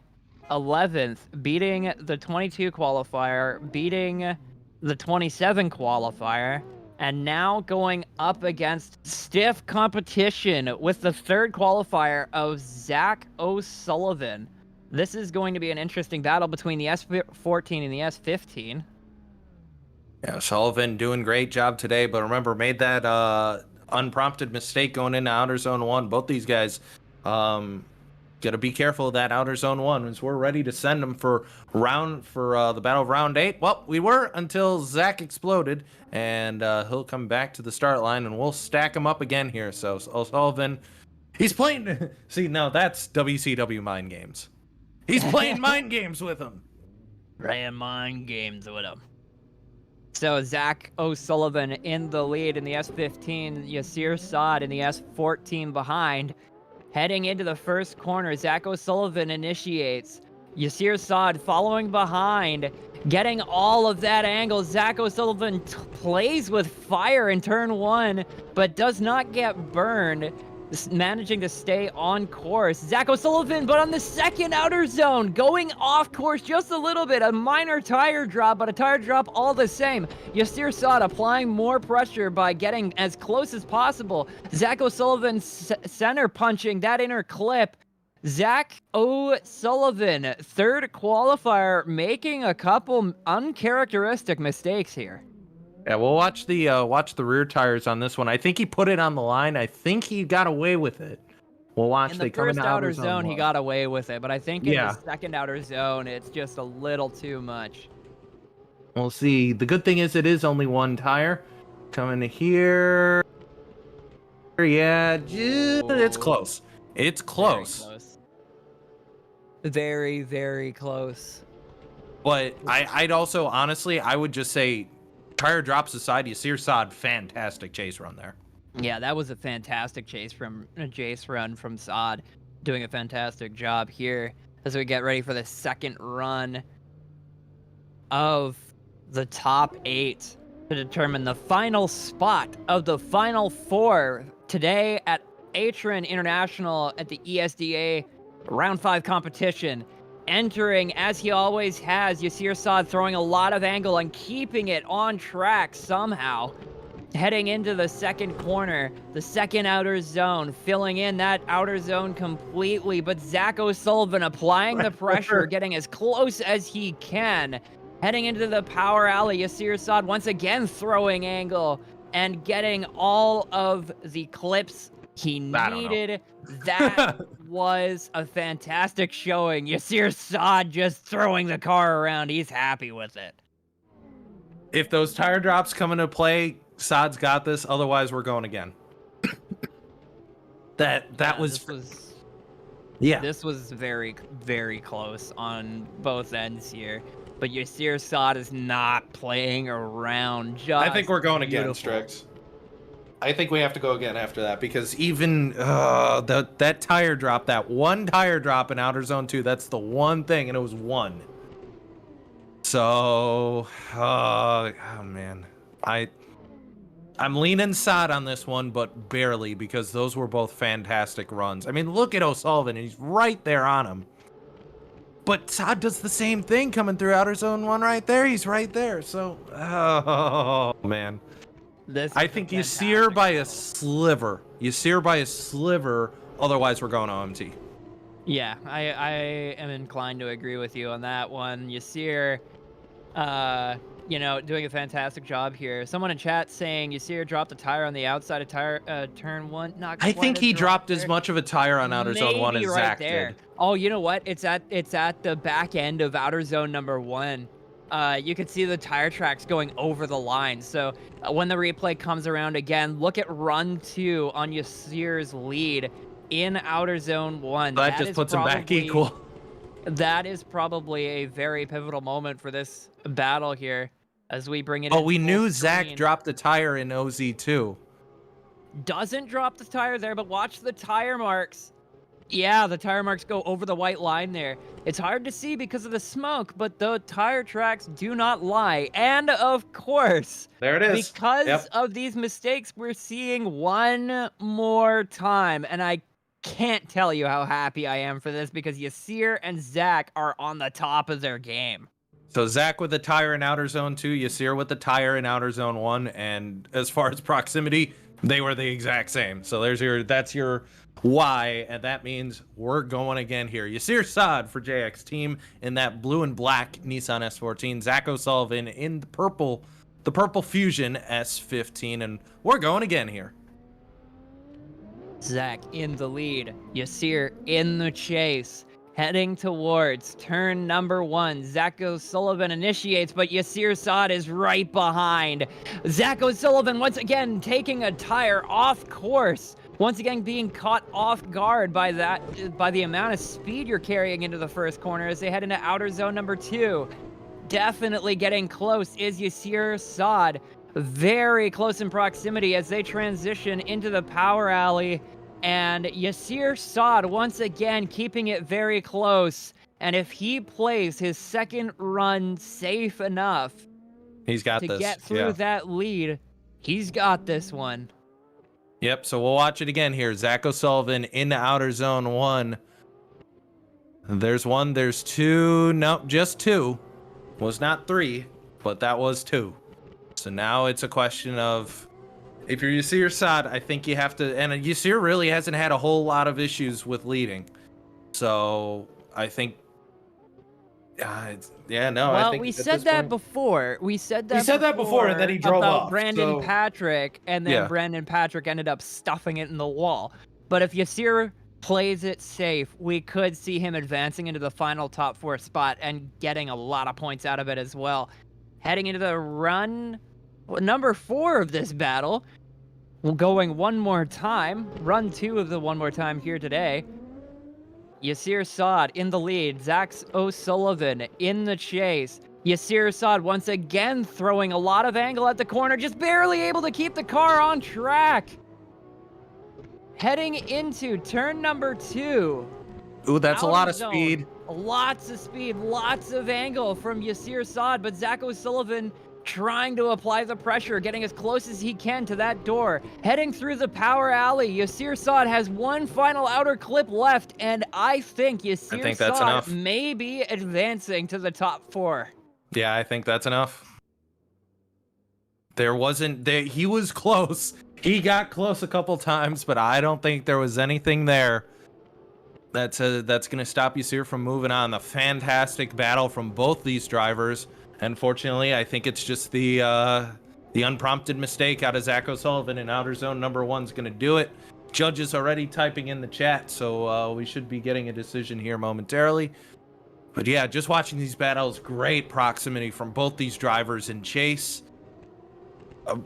11th, beating the 22 qualifier, beating the 27 qualifier, and now going up against stiff competition with the third qualifier of Zach O'Sullivan. This is going to be an interesting battle between the S14 and the S15. Yeah, Sullivan doing great job today, but remember, made that unprompted mistake going into outer zone 1. Both these guys got to be careful of that outer zone 1 as we're ready to send them for the battle of round 8. Well, we were until Zach exploded, and he'll come back to the start line, and we'll stack him up again here. So Sullivan, he's playing. See, no, that's WCW mind games. He's playing mind games with him. Playing mind games with him. So Zach O'Sullivan in the lead in the S15, Yasir Saad in the S14 behind. Heading into the first corner, Zach O'Sullivan initiates. Yasir Saad following behind, getting all of that angle. Zach O'Sullivan plays with fire in turn 1, but does not get burned, managing to stay on course. Zach O'Sullivan, but on the second outer zone, going off course just a little bit. A minor tire drop, but a tire drop all the same. Yasir Saad applying more pressure by getting as close as possible. Zach O'Sullivan center punching that inner clip. Zach O'Sullivan, third qualifier, making a couple uncharacteristic mistakes here. Yeah, we'll watch the rear tires on this one. I think he put it on the line. I think he got away with it. We'll watch. In They the come first in outer zone, he got away with it, but I think in Yeah. the second outer zone, it's just a little too much. We'll see. The good thing is it is only one tire. Coming here. Yeah, it's close. It's close. Very, very close. But I'd also, honestly, I would just say, tire drops aside, Yasir Saad, fantastic chase run there. Yeah, that was a fantastic chase run from Saad, doing a fantastic job here as we get ready for the second run of the top 8 to determine the final spot of the final 4 today at Atron International at the ESDA Round 5 competition. Entering, as he always has, Yasir Saad throwing a lot of angle and keeping it on track somehow. Heading into the second corner, the second outer zone, filling in that outer zone completely, but Zach O'Sullivan applying the pressure, getting as close as he can. Heading into the power alley, Yasir Saad once again throwing angle and getting all of the clips he needed. That was a fantastic showing. Yasir Saad just throwing the car around. He's happy with it. If those tire drops come into play, Saad's got this. Otherwise, we're going again. That was This was very, very close on both ends here. But Yasir Saad is not playing around. I think we're going again, Strix. I think we have to go again after that, because even that tire drop, that one tire drop in outer zone 2, that's the one thing, and it was 1. So, oh man, I'm leaning Saad on this one, but barely, because those were both fantastic runs. I mean, look at O'Sullivan, and he's right there on him. But Saad does the same thing coming through outer zone 1 right there. He's right there. So, oh man. I think Yasir by a sliver. Yasir by a sliver. Otherwise, we're going OMT. Yeah, I am inclined to agree with you on that one. Yasir, doing a fantastic job here. Someone in chat saying Yasir dropped a tire on the outside of turn 1. I think he dropped as much of a tire on outer zone 1 as Zach did. Oh, you know what? It's at the back end of outer zone number 1. You can see the tire tracks going over the line. So when the replay comes around again, look at run 2 on Yasir's lead in outer zone 1. That just puts him back equal. That is probably a very pivotal moment for this battle here as we bring it. Oh, we knew Zach dropped the tire in OZ2. Doesn't drop the tire there, but watch the tire marks. Yeah, the tire marks go over the white line there. It's hard to see because of the smoke, but the tire tracks do not lie. And of course, there it is. Because of these mistakes, we're seeing one more time. And I can't tell you how happy I am for this, because Yasir and Zach are on the top of their game. So Zach with the tire in outer zone 2, Yasir with the tire in outer zone 1, and as far as proximity, they were the exact same. So that's your why, and that means we're going again here. Yasir Saad for JX Team in that blue and black Nissan S14. Zach O'Sullivan in the purple Fusion S15, and we're going again here. Zach in the lead, Yasir in the chase, heading towards turn number 1. Zach O'Sullivan initiates, but Yasir Saad is right behind. Zach O'Sullivan once again taking a tire off course. Once again being caught off guard by the amount of speed you're carrying into the first corner as they head into outer zone number 2. definitely getting close is Yasir Saad. Very close in proximity as they transition into the power alley. And Yasir Saad once again keeping it very close. And if he plays his second run safe enough He's got to this. get through that lead, he's got this one. Yep, so we'll watch it again here. Zach O'Sullivan in the outer zone 1. There's 1, there's 2. Nope, just 2. Was not 3, but that was 2. So now it's a question of, if you're Yasir Saad, I think you have to, and Yasir really hasn't had a whole lot of issues with leading. So I think, I think we said that before. We said that before, and then he drove about off. Brandon Patrick, and then Brandon Patrick ended up stuffing it in the wall. But if Yasir plays it safe, we could see him advancing into the final top 4 spot and getting a lot of points out of it as well. Heading into the run number 4 of this battle, going one more time, run 2 of the one more time here today. Yasir Saad in the lead, Zach O'Sullivan in the chase. Yasir Saad once again throwing a lot of angle at the corner, just barely able to keep the car on track. Heading into turn number 2. Ooh, that's a lot of speed. Lots of speed, lots of angle from Yasir Saad, but Zach O'Sullivan trying to apply the pressure, getting as close as he can to that door. Heading through the power alley, Yasir Saad has one final outer clip left, and I think Yasir Saad may be advancing to the top 4. Yeah, I think that's enough. He was close. He got close a couple times, but I don't think there was anything there that's going to stop Yasir from moving on. The fantastic battle from both these drivers. Unfortunately, I think it's just the unprompted mistake out of Zach O'Sullivan in outer zone number 1 is going to do it. Judges already typing in the chat, so we should be getting a decision here momentarily. But yeah, just watching these battles, great proximity from both these drivers in chase. A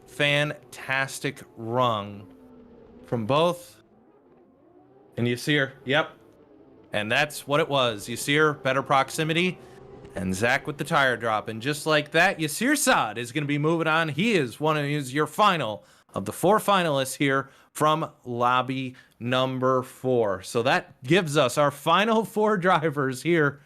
fantastic run from both. And Yasir, yep. And that's what it was. Yasir, better proximity. And Zach with the tire drop. And just like that, Yasir Saad is going to be moving on. He is your final of the 4 finalists here from lobby number 4. So that gives us our final 4 drivers here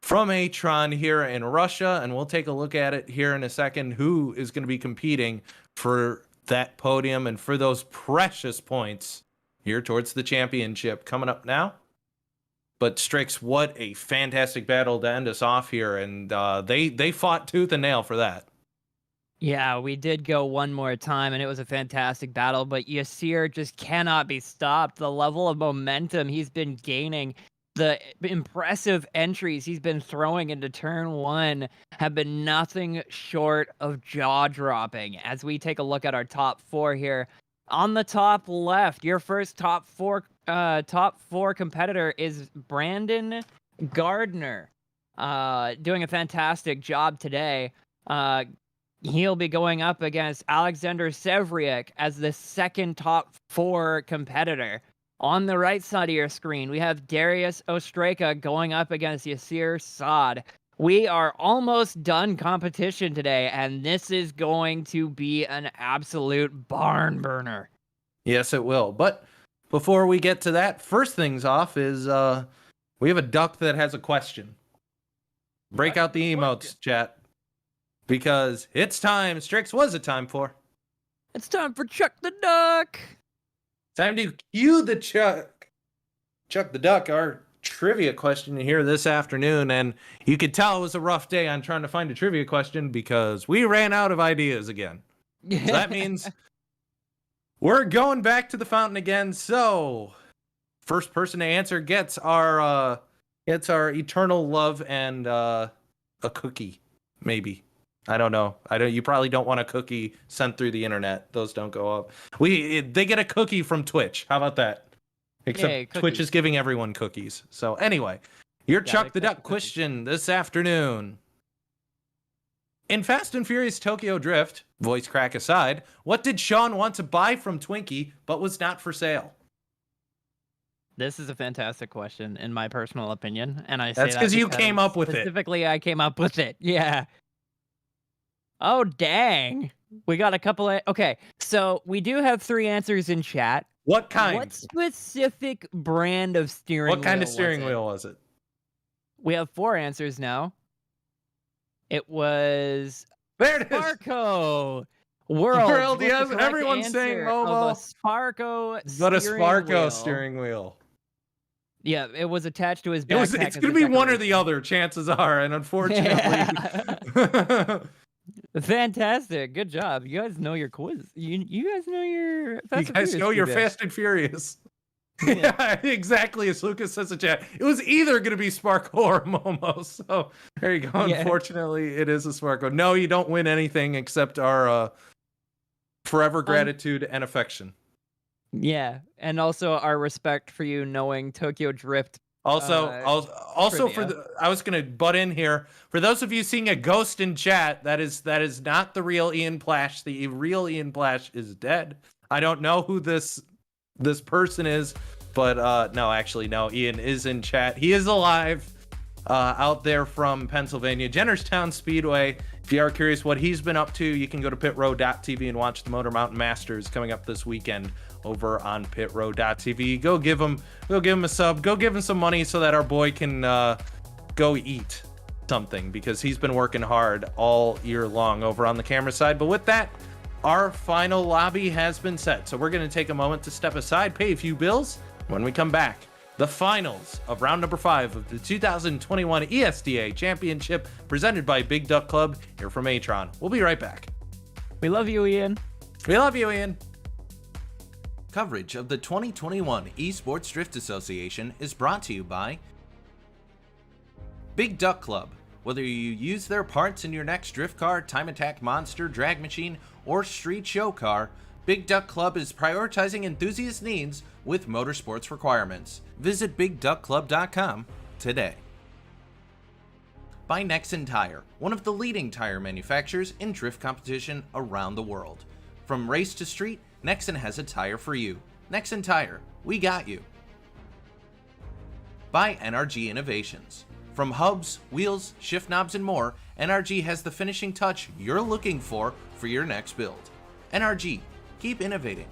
from Atron here in Russia. And we'll take a look at it here in a second. Who is going to be competing for that podium and for those precious points here towards the championship coming up now. But Strix, what a fantastic battle to end us off here, and they fought tooth and nail for that. Yeah, we did go one more time, and it was a fantastic battle, but Yasir just cannot be stopped. The level of momentum he's been gaining, the impressive entries he's been throwing into turn 1 have been nothing short of jaw-dropping. As we take a look at our top 4 here, on the top left, your first top 4 competitor is Brandon Gardner, doing a fantastic job today. He'll be going up against Alexander Sevriak as the second top 4 competitor. On the right side of your screen, we have Darius Ostraka going up against Yasir Saad. We are almost done competition today, and this is going to be an absolute barn burner. Yes, it will. But before we get to that, first things off is we have a duck that has a question. Break out the emotes, chat. Because it's time. Strix, what is it time for? It's time for Chuck the Duck. Time to cue the Chuck the Duck, our trivia question here this afternoon. And you could tell it was a rough day on trying to find a trivia question because we ran out of ideas again. So that means we're going back to the fountain again. So first person to answer gets our eternal love and a cookie, maybe. I don't know. You probably don't want a cookie sent through the internet. Those don't go up. They get a cookie from Twitch. How about that? Except Twitch is giving everyone cookies. So anyway, your Chuck the Duck question this afternoon. In Fast and Furious Tokyo Drift, voice crack aside, what did Sean want to buy from Twinkie but was not for sale? This is a fantastic question, in my personal opinion, and I say That's that because you came because up with it. specifically I came up with it. Yeah. Oh dang, we got a couple of. Okay, so we do have 3 answers in chat. What kind? What specific brand of steering wheel? What kind of steering was it? wheel was it? We have 4 answers now. It was There it is. Sparco. World, what's yes, the correct everyone's saying answer of Momo. a Sparco But a steering Sparco wheel. steering wheel. Yeah, it was attached to his backpack. It's going to be one or the other, chances are, and unfortunately. Fantastic, good job. You guys know your quiz. You guys know your. You guys know you're Fast and Furious. Yeah, exactly as Lucas says in chat. It was either going to be Sparko or Momo. So there you go. Yeah. Unfortunately, it is a Sparko. No, you don't win anything except our forever gratitude and affection. Yeah, and also our respect for you knowing Tokyo Drift. Also, trivia. I was going to butt in here. For those of you seeing a ghost in chat, that is not the real Ian Plash. The real Ian Plash is dead. I don't know who this person is, but no, Ian is in chat. He is alive out there from Pennsylvania, Jennerstown Speedway. If you are curious what he's been up to, you can go to pitrow.tv and watch the Motor Mountain Masters coming up this weekend over on pitrow.tv. Go give him a sub, go give him some money so that our boy can go eat something, because he's been working hard all year long over on the camera side. But with that, our final lobby has been set, so we're going to take a moment to step aside, pay a few bills. When we come back, the finals of round number 5 of the 2021 ESDA Championship presented by Big Duck Club here from Atron. We'll be right back. We love you, Ian. We love you, Ian. Coverage of the 2021 Esports Drift Association is brought to you by Big Duck Club. Whether you use their parts in your next drift car, time attack monster, drag machine, or street show car, Big Duck Club is prioritizing enthusiast needs with motorsports requirements. Visit BigDuckClub.com today. By Nexen Tire, one of the leading tire manufacturers in drift competition around the world. From race to street, Nexen has a tire for you. Nexen Tire, we got you. By NRG Innovations. From hubs, wheels, shift knobs, and more, NRG has the finishing touch you're looking for your next build. NRG, keep innovating.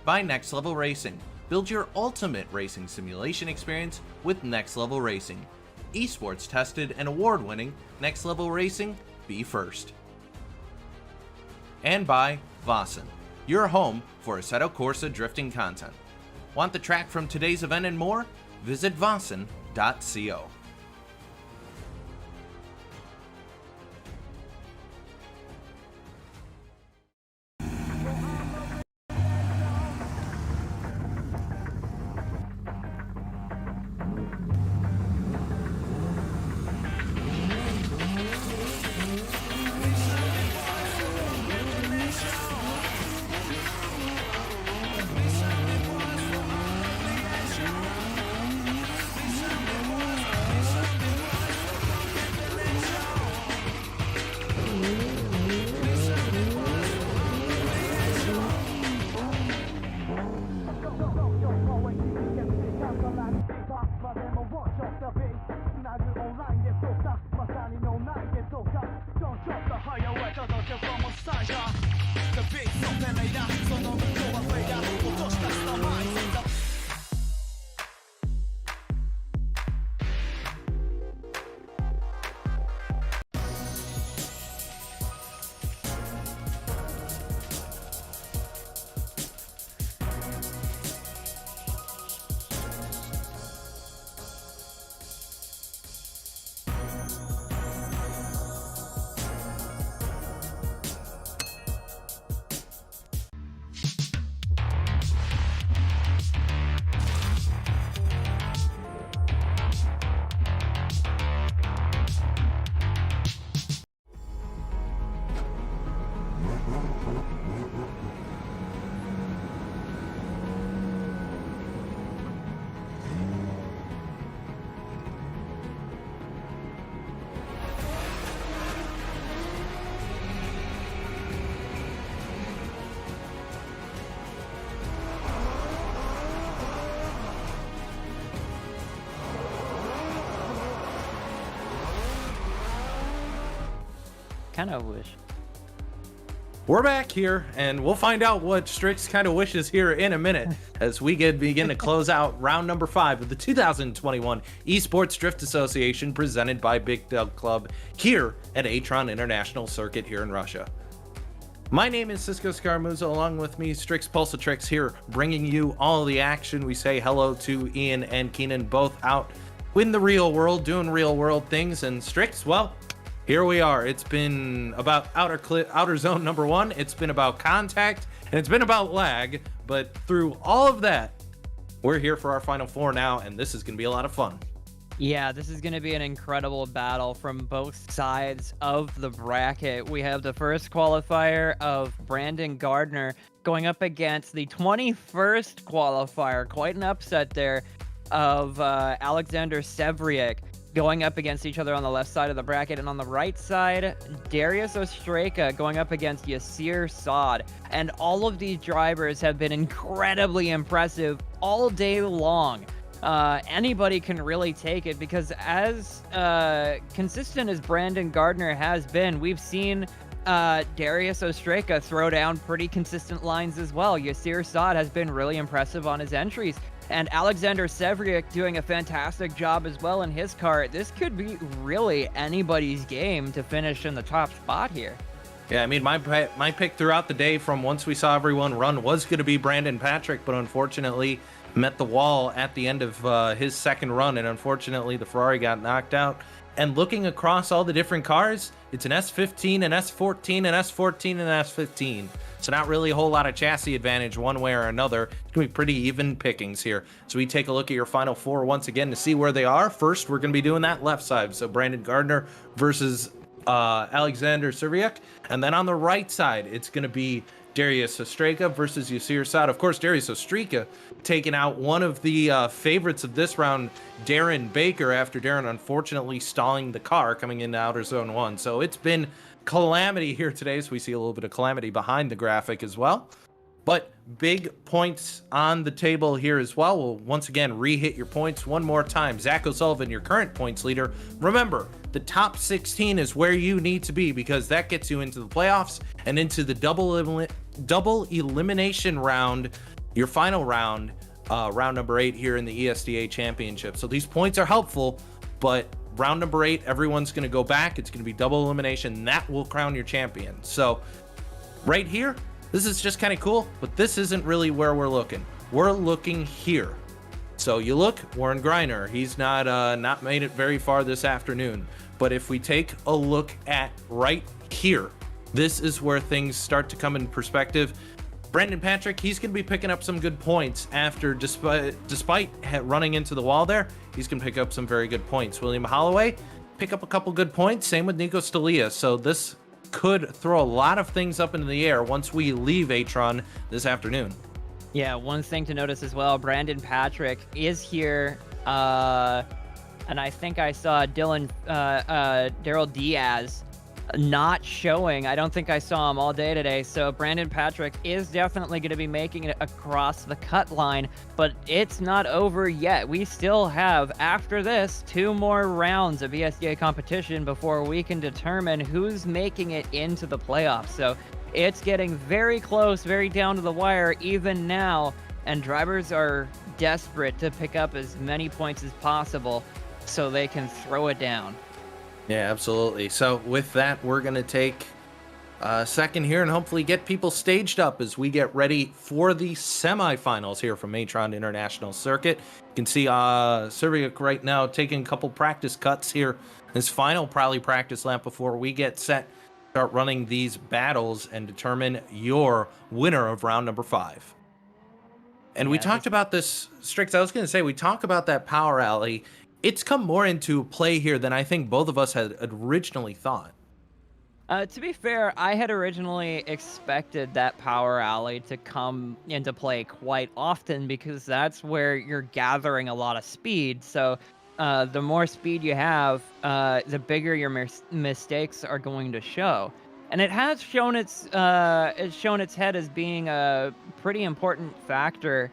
By Next Level Racing. Build your ultimate racing simulation experience with Next Level Racing. Esports tested and award-winning Next Level Racing, be first. And by Vosan, your home for Assetto Corsa drifting content. Want the track from today's event and more? Visit vosan.co. kind of wish. We're back here, and we'll find out what Strix kind of wishes here in a minute as we begin to close out round number 5 of the 2021 Esports Drift Association presented by Big Dog Club here at Atron International Circuit here in Russia. My name is Cisco Scaramuzza, along with me, Strix Pulsatrix here, bringing you all the action. We say hello to Ian and Keenan, both out in the real world, doing real world things, and Strix, well, here we are. It's been about outer zone number 1. It's been about contact, and it's been about lag. But through all of that, we're here for our final 4 now, and this is going to be a lot of fun. Yeah, this is going to be an incredible battle from both sides of the bracket. We have the first qualifier of Brandon Gardner going up against the 21st qualifier. Quite an upset there of Alexander Sevriuk, going up against each other on the left side of the bracket. And on the right side, Darius Ostraka going up against Yasir Saad. And all of these drivers have been incredibly impressive all day long. Anybody can really take it, because as consistent as Brandon Gardner has been, we've seen Darius Ostraka throw down pretty consistent lines as well. Yasir Saad has been really impressive on his entries. And Alexander Sevriuk doing a fantastic job as well in his car. This could be really anybody's game to finish in the top spot here. Yeah, I mean, my pick throughout the day from once we saw everyone run was going to be Brandon Patrick, but unfortunately met the wall at the end of his second run, and unfortunately the Ferrari got knocked out. And looking across all the different cars, it's an S15, an S14, an S14, and an S15. So not really a whole lot of chassis advantage one way or another. It's going to be pretty even pickings here. So we take a look at your final 4 once again to see where they are. First, we're going to be doing that left side. So Brandon Gardner versus Alexander Sevriuk. And then on the right side, it's going to be Darius Ostraka versus Yasir Saad. Of course, Darius Ostraka taking out one of the favorites of this round, Darren Baker, after Darren unfortunately stalling the car coming into Outer Zone 1. So it's been calamity here today, so we see a little bit of calamity behind the graphic as well. But big points on the table here as well. We'll once again re-hit your points one more time. Zach O'Sullivan, your current points leader. Remember, the top 16 is where you need to be, because that gets you into the playoffs and into the double elimination round, your final round, round number 8 here in the ESDA Championship. So these points are helpful, but round number 8, everyone's going to go back. It's going to be double elimination, and that will crown your champion. So right here, this is just kind of cool, but this isn't really where we're looking. We're looking here. So you look, Warren Greiner, he's not made it very far this afternoon. But if we take a look at right here, this is where things start to come in perspective. Brandon Patrick, he's going to be picking up some good points after, despite running into the wall there, he's going to pick up some very good points. William Holloway, pick up a couple good points. Same with Nico Stalia. So this could throw a lot of things up into the air once we leave Atron this afternoon. Yeah, one thing to notice as well, Brandon Patrick is here, and I think I saw Daryl Diaz not showing. I don't think I saw him all day today, so Brandon Patrick is definitely going to be making it across the cut line, but it's not over yet. We still have, after this, 2 more rounds of ESDA competition before we can determine who's making it into the playoffs. So it's getting very close, very down to the wire even now, and drivers are desperate to pick up as many points as possible so they can throw it down. Yeah, absolutely. So with that, we're going to take a second here and hopefully get people staged up as we get ready for the semifinals here from Atron International Circuit. You can see Sevriuk right now taking a couple practice cuts here. His final probably practice lap before we get set, start running these battles and determine your winner of round number 5. And we talked about this, Strix, I was going to say, we talk about that power alley. It's come more into play here than I think both of us had originally thought. To be fair, I had originally expected that power alley to come into play quite often because that's where you're gathering a lot of speed. So the more speed you have, the bigger your mistakes are going to show. And it has shown its head as being a pretty important factor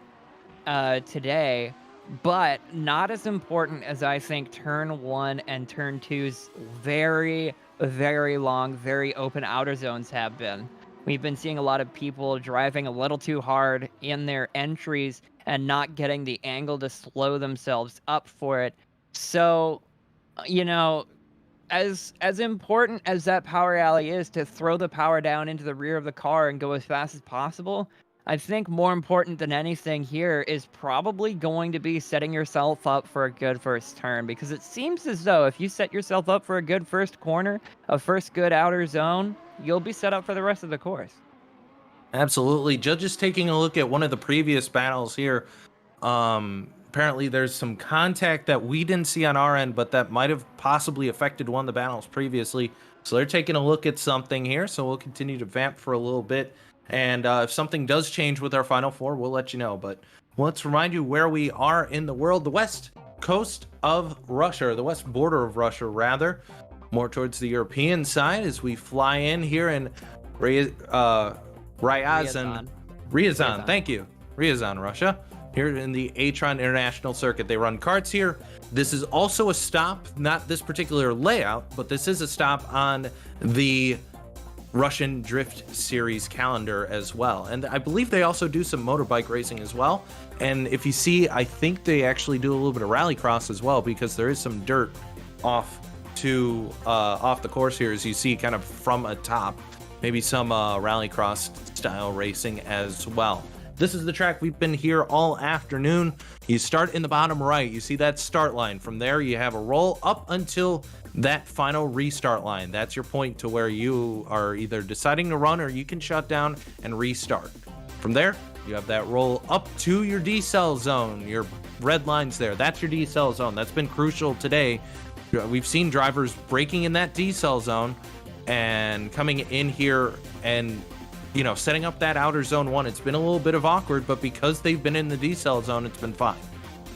today. But not as important as I think turn 1 and turn 2's very, very long, very open outer zones have been. We've been seeing a lot of people driving a little too hard in their entries and not getting the angle to slow themselves up for it. So, you know, as important as that power alley is to throw the power down into the rear of the car and go as fast as possible, I think more important than anything here is probably going to be setting yourself up for a good first turn, because it seems as though if you set yourself up for a good first corner, a first good outer zone, you'll be set up for the rest of the course. Absolutely. Judges taking a look at one of the previous battles here. Apparently there's some contact that we didn't see on our end, but that might have possibly affected one of the battles previously. So they're taking a look at something here. So we'll continue to vamp for a little bit. And if something does change with our final four, we'll let you know. But let's remind you where we are in the world. The west coast of Russia, or the west border of Russia, rather. More towards the European side as we fly in here in Ryazan. Thank you. Ryazan, Russia. Here in the Atron International Circuit. They run karts here. This is also a stop, not this particular layout, but this is a stop on the Russian Drift Series calendar as well. And I believe they also do some motorbike racing as well. And if you see, I think they actually do a little bit of rallycross as well, because there is some dirt off the course here, as you see, kind of from a top. Maybe some rallycross style racing as well. This is the track. We've been here all afternoon. You start in the bottom right. You see that start line. From there, you have a roll up until that final restart line. That's your point to where you are either deciding to run or you can shut down and restart. From there, you have that roll up to your decel zone. Your red lines there. That's your decel zone. That's been crucial today. We've seen drivers braking in that decel zone and coming in here and setting up that outer zone one. It's been a little bit of awkward, but because they've been in the decel zone, it's been fine.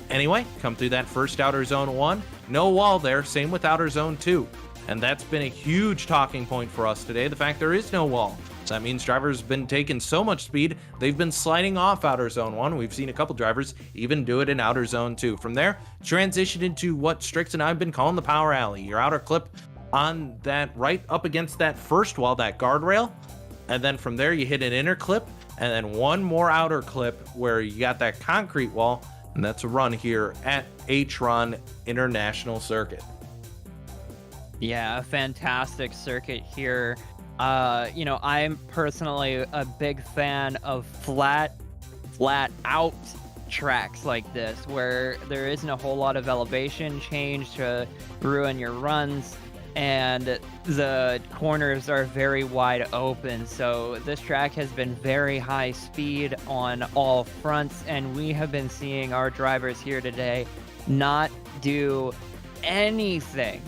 Anyway, come through that first outer zone one. No wall there. Same with outer zone two. And that's been a huge talking point for us today. The fact there is no wall. So that means drivers have been taking so much speed, they've been sliding off outer zone one. We've seen a couple drivers even do it in outer zone two. From there, transition into what Strix and I have been calling the power alley. Your outer clip on that right up against that first wall, that guardrail. And then from there, you hit an inner clip, and then one more outer clip where you got that concrete wall, and that's a run here at Atron International Circuit. Yeah, a fantastic circuit here. I'm personally a big fan of flat out tracks like this, where there isn't a whole lot of elevation change to ruin your runs, and the corners are very wide open. So this track has been very high speed on all fronts, and we have been seeing our drivers here today not do anything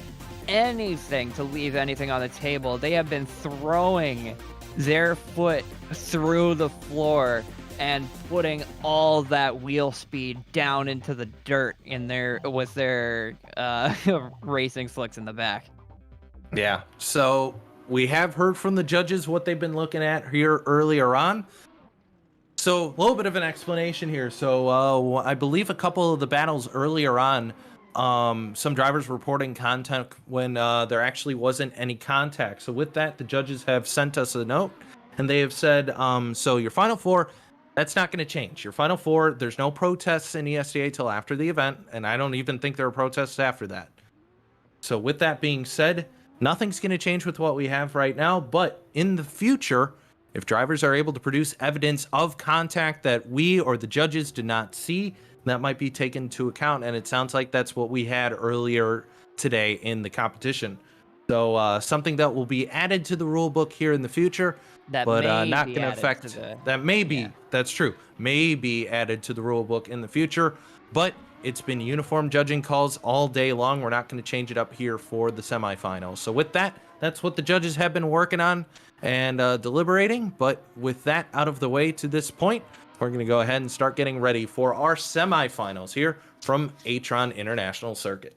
to leave anything on the table. They have been throwing their foot through the floor and putting all that wheel speed down into the dirt with their racing slicks in the back. Yeah, so we have heard from the judges what they've been looking at here earlier on. So a little bit of an explanation here. So I believe a couple of the battles earlier on, some drivers reporting contact when there actually wasn't any contact. So with that, the judges have sent us a note, and they have said, so your final four, that's not going to change. Your final four, there's no protests in ESDA till after the event, and I don't even think there are protests after that. So with that being said, nothing's going to change with what we have right now, but in the future, if drivers are able to produce evidence of contact that we or the judges did not see, that might be taken into account, and it sounds like that's what we had earlier today in the competition. So something that will be added to the rule book here in the future, but not going to affect. That may be, that's true, may be added to the rule book in the future, but it's been uniform judging calls all day long. We're not going to change it up here for the semifinals. So with that, that's what the judges have been working on and deliberating. But with that out of the way to this point, we're going to go ahead and start getting ready for our semifinals here from Atron International Circuit.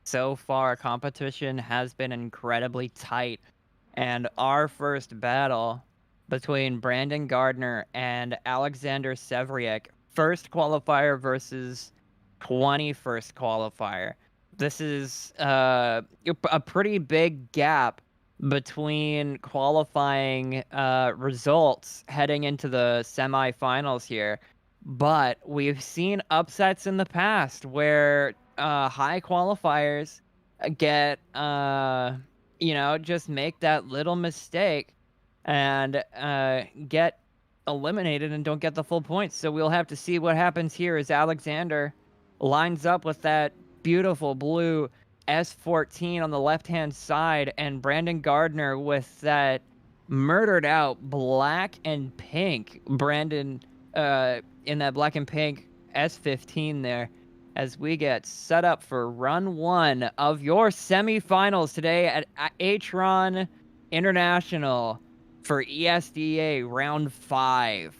So far, competition has been incredibly tight. And our first battle between Brandon Gardner and Alexander Sevriek, first qualifier versus 21st qualifier. this is a pretty big gap between qualifying results heading into the semifinals here. But we've seen upsets in the past where high qualifiers get, just make that little mistake and get eliminated and don't get the full points. So we'll have to see what happens here as Alexander lines up with that beautiful blue S14 on the left-hand side, and Brandon Gardner with that murdered out black and pink. Brandon in that black and pink S15 there, as we get set up for run 1 of your semifinals today at Atron International for ESDA round 5.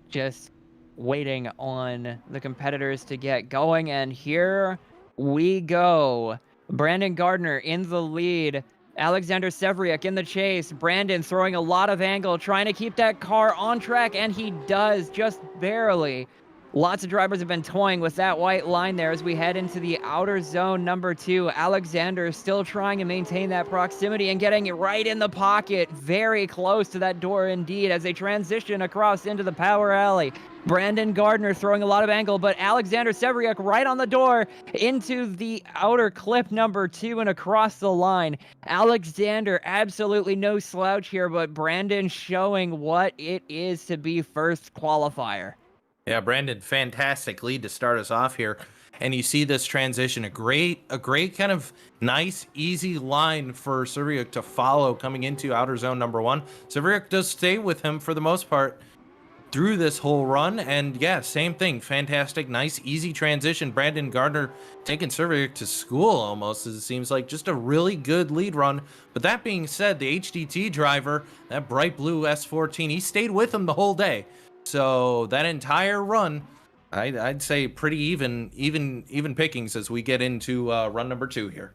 Just waiting on the competitors to get going, and here we go. Brandon Gardner in the lead. Alexander Severiuk in the chase. Brandon throwing a lot of angle, trying to keep that car on track, and he does, just barely. Lots of drivers have been toying with that white line there as we head into the outer zone number 2. Alexander still trying to maintain that proximity and getting it right in the pocket, very close to that door indeed, as they transition across into the power alley. Brandon Gardner throwing a lot of angle, but Alexander Severiuk right on the door into the outer clip number 2 and across the line. Alexander absolutely no slouch here, but Brandon showing what it is to be first qualifier. Yeah, Brandon, fantastic lead to start us off here. And you see this transition, a great kind of nice, easy line for Severiuk to follow coming into outer zone number 1. Severiuk does stay with him for the most part through this whole run, and yeah, same thing, fantastic, nice, easy transition. Brandon Gardner taking Severiuk to school almost, as it seems like, just a really good lead run. But that being said, the HDT driver, that bright blue S14, he stayed with him the whole day. So that entire run, I'd say pretty even pickings as we get into run number 2 here.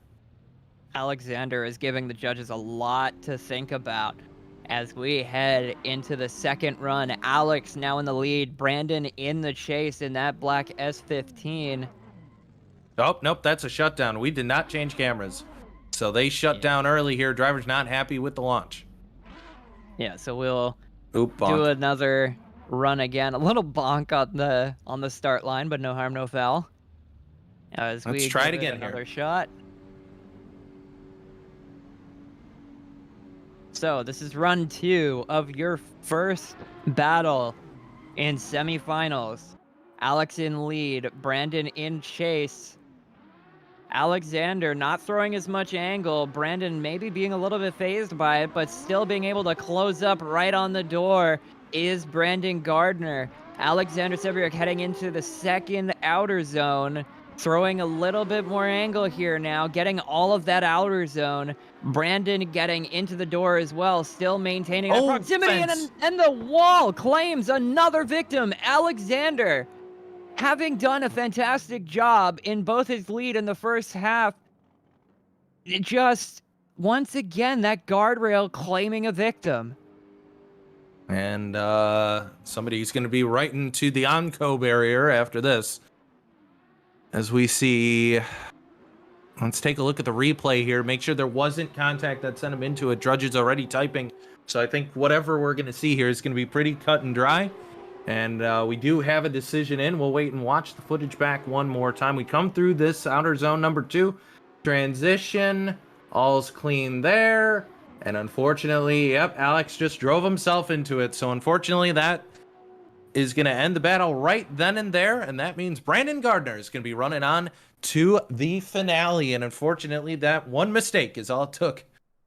Alexander is giving the judges a lot to think about as we head into the second run. Alex now in the lead, Brandon in the chase in that black S15. Oh, nope, that's a shutdown. We did not change cameras. So they shut down early here. Driver's not happy with the launch. Yeah, so we'll bonk. Do another run again. A little bonk on the start line, but no harm, no foul. As Let's we try it give again another here. shot. So this is run 2 of your first battle in semifinals. Alex in lead, Brandon in chase. Alexander not throwing as much angle. Brandon maybe being a little bit phased by it, but still being able to close up right on the door is Brandon Gardner. Alexander Severiuk heading into the second outer zone, throwing a little bit more angle here now, getting all of that outer zone. Brandon getting into the door as well, still maintaining that proximity, and the wall claims another victim. Alexander, having done a fantastic job in both his lead in the first half, just once again that guardrail claiming a victim. And somebody's going to be right into the Onco barrier after this. As we see, let's take a look at the replay here. Make sure there wasn't contact that sent him into it. Drudge is already typing. So I think whatever we're going to see here is going to be pretty cut and dry. And we do have a decision in. We'll wait and watch the footage back one more time. We come through this outer zone number 2. Transition. All's clean there. And unfortunately, yep, Alex just drove himself into it. So unfortunately, that is going to end the battle right then and there. And that means Brandon Gardner is going to be running on to the finale. And unfortunately, that one mistake is all it took.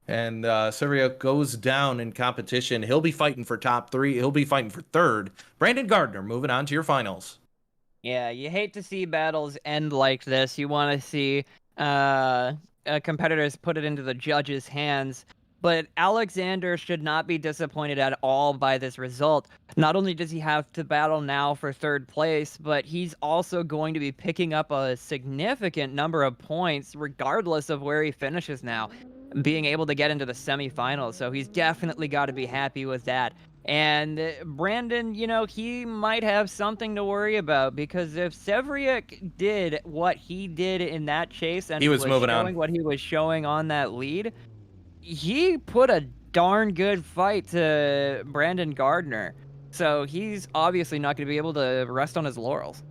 And Severiuk goes down in competition. He'll be fighting for top 3. He'll be fighting for 3rd. Brandon Gardner moving on to your finals. Yeah, you hate to see battles end like this. You want to see competitors put it into the judges' hands. But Alexander should not be disappointed at all by this result. Not only does he have to battle now for 3rd place, but he's also going to be picking up a significant number of points regardless of where he finishes now, being able to get into the semifinals. So he's definitely got to be happy with that. And Brandon, he might have something to worry about, because if Severiuk did what he did in that chase and He was moving showing on. what he was showing on that lead, he put a darn good fight to Brandon Gardner. So he's obviously not going to be able to rest on his laurels.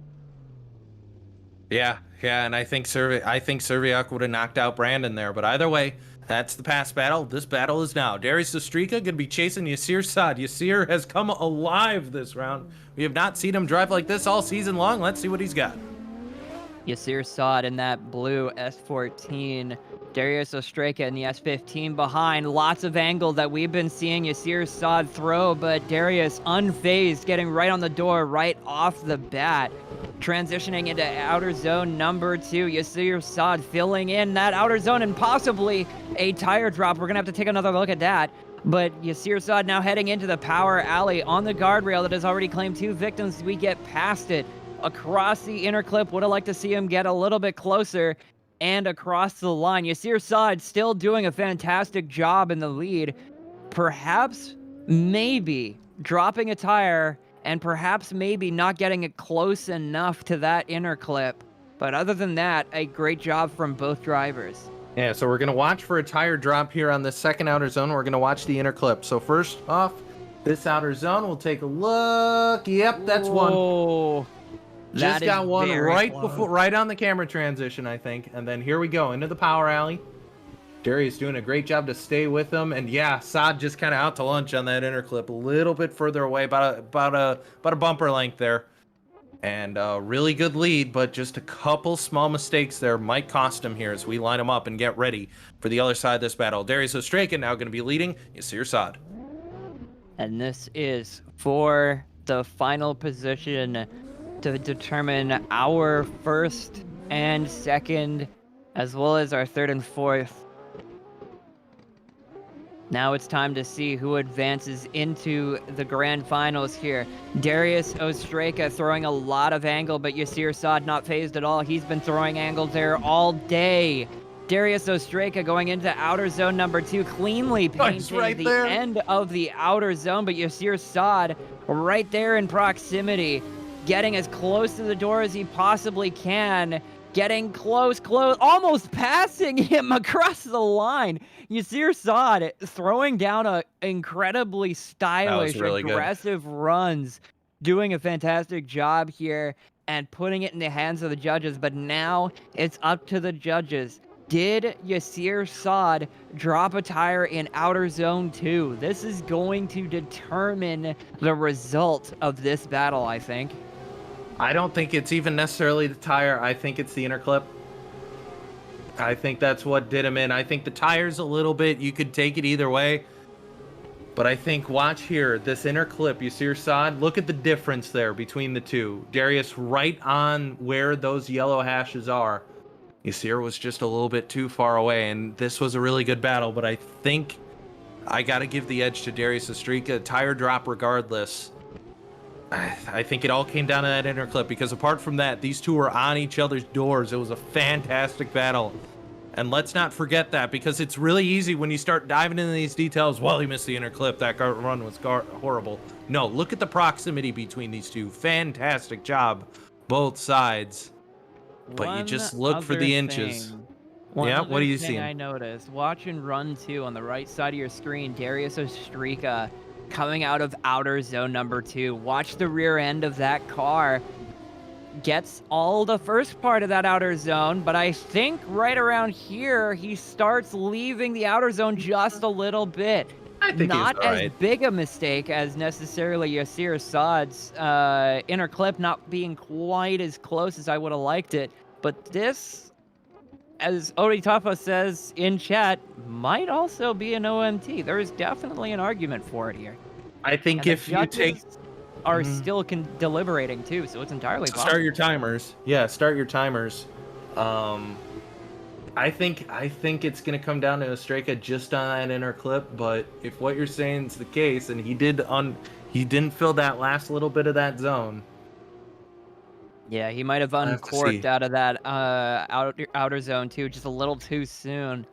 Yeah, and I think Serviak would have knocked out Brandon there. But either way, that's the past battle. This battle is now. Darius Ostrika going to be chasing Yasir Saad. Yasir has come alive this round. We have not seen him drive like this all season long. Let's see what he's got. Yasir Saad in that blue S14. Darius Ostrika in the S15 behind. Lots of angle that we've been seeing Yasir Saad throw, but Darius unfazed, getting right on the door right off the bat. Transitioning into outer zone number 2. Yasir Saad filling in that outer zone and possibly a tire drop. We're going to have to take another look at that. But Yasir Saad now heading into the power alley on the guardrail that has already claimed 2 victims. We get past it. Across the inner clip, would have liked to see him get a little bit closer and across the line. Yasir Saad still doing a fantastic job in the lead. Perhaps, maybe, dropping a tire and perhaps maybe not getting it close enough to that inner clip. But other than that, a great job from both drivers. Yeah, so we're going to watch for a tire drop here on the second outer zone. We're going to watch the inner clip. So first off, this outer zone, we'll take a look. Yep, that's one. Just got one right on the camera transition, I think. And then here we go into the power alley. Darius doing a great job to stay with him. And yeah, Saad just kind of out to lunch on that inner clip, a little bit further away, about a bumper length there. And a really good lead, but just a couple small mistakes there might cost him here as we line him up and get ready for the other side of this battle. Darius Ostrika now going to be leading Yasir Saad. And this is for the final position to determine our first and second, as well as our third and fourth. Now it's time to see who advances into the grand finals here. Darius Ostrika throwing a lot of angle, but Yasir Saad not phased at all. He's been throwing angle there all day. Darius Ostrika going into outer zone number 2, cleanly painting the end of the outer zone, but Yasir Saad right there in proximity, getting as close to the door as he possibly can, getting close, almost passing him across the line. Yasir Saad throwing down a incredibly stylish, aggressive runs, doing a fantastic job here and putting it in the hands of the judges. But now it's up to the judges. Did Yasir Saad drop a tire in outer zone 2? This is going to determine the result of this battle, I think. I don't think it's even necessarily the tire. I think it's the inner clip. I think that's what did him in. I think the tire's a little bit, you could take it either way. But I think, watch here, this inner clip, Yasir Saad, look at the difference there between the two. Darius right on where those yellow hashes are. Yasir was just a little bit too far away, and this was a really good battle, but I think I got to give the edge to Darius Ostrika. Tire drop regardless. I think it all came down to that inner clip, because apart from that, these two were on each other's doors. It was a fantastic battle. And let's not forget that, because it's really easy when you start diving into these details. Well, he missed the inner clip. That run was horrible. No, look at the proximity between these two. Fantastic job, both sides. But you just look for the inches. Yeah, what do you see? I noticed, watching run 2 on the right side of your screen, Darius Ostrika coming out of outer zone number 2. Watch the rear end of that car. Gets all the first part of that outer zone, but I think right around here, he starts leaving the outer zone just a little bit. I think not as big a mistake as necessarily Yasir Saad's inner clip not being quite as close as I would have liked it. But this, as Oritafa says in chat, might also be an OMT. There is definitely an argument for it here. I think and if you take... are still deliberating too, so it's entirely possible. Start your timers. Yeah, start your timers. I think it's gonna come down to Ostrika just on that inner clip, but if what you're saying is the case, and he didn't fill that last little bit of that zone. Yeah, he might have uncorked out of that outer zone too, just a little too soon.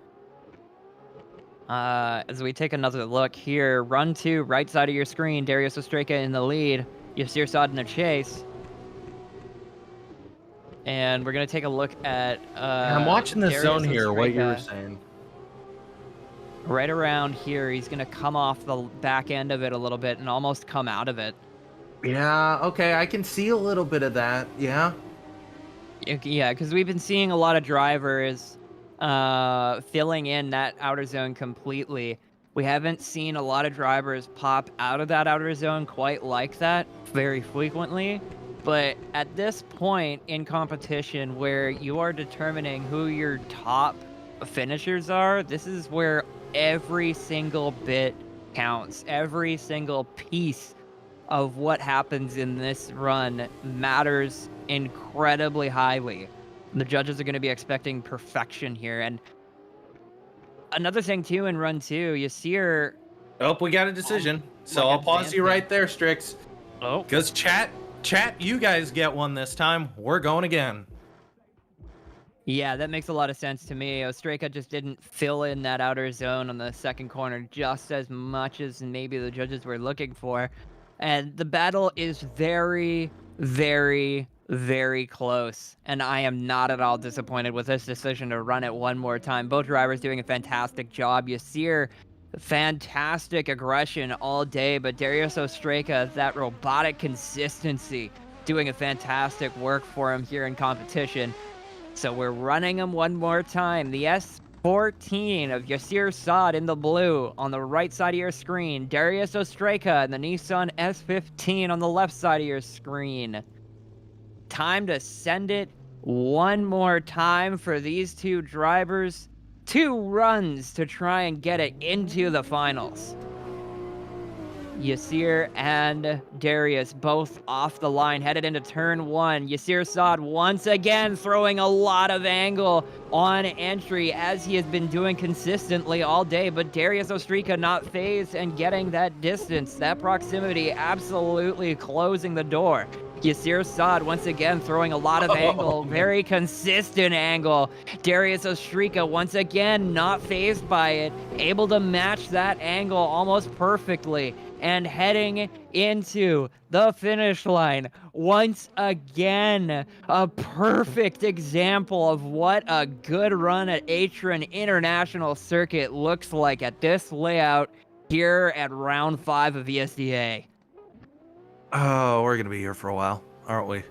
As we take another look here, run 2, right side of your screen, Darius Ostreka in the lead, Yasir Saad in the chase. And we're going to take a look at And I'm watching the Darius zone here, what you were Ostreka. saying. Right around here, he's going to come off the back end of it a little bit and almost come out of it. Yeah, okay, I can see a little bit of that, yeah. Yeah, because we've been seeing a lot of drivers filling in that outer zone completely. We haven't seen a lot of drivers pop out of that outer zone quite like that very frequently. But at this point in competition where you are determining who your top finishers are, this is where every single bit counts. Every single piece of what happens in this run matters incredibly highly. The judges are going to be expecting perfection here. And another thing too in run 2, Yasir. Oh, we got a decision. So I'll pause you right there, Strix. Oh, Because chat, you guys get one this time. We're going again. yeah, that makes a lot of sense to me. Ostreka just didn't fill in that outer zone on the second corner just as much as maybe the judges were looking for. And the battle is very, very, very close. And I am not at all disappointed with this decision to run it one more time. Both drivers doing a fantastic job. Yasir, fantastic aggression all day, but Darius Ostreka, that robotic consistency, doing a fantastic work for him here in competition. So we're running him one more time. The S14 of Yasir Saad in the blue on the right side of your screen. Darius Ostreka and the Nissan S15 on the left side of your screen. Time to send it one more time for these two drivers. 2 runs to try and get it into the finals. Yasir and Darius both off the line, headed into turn 1. Yasir Saad once again throwing a lot of angle on entry as he has been doing consistently all day, but Darius Ostreka not phased and getting that distance, that proximity, absolutely closing the door. Yasir Saad once again throwing a lot of angle, very consistent angle. Darius Ostreka once again not phased by it, able to match that angle almost perfectly, and heading into the finish line once again. A perfect example of what a good run at Atron International Circuit looks like at this layout here at round 5 of ESDA. Oh, we're going to be here for a while, aren't we?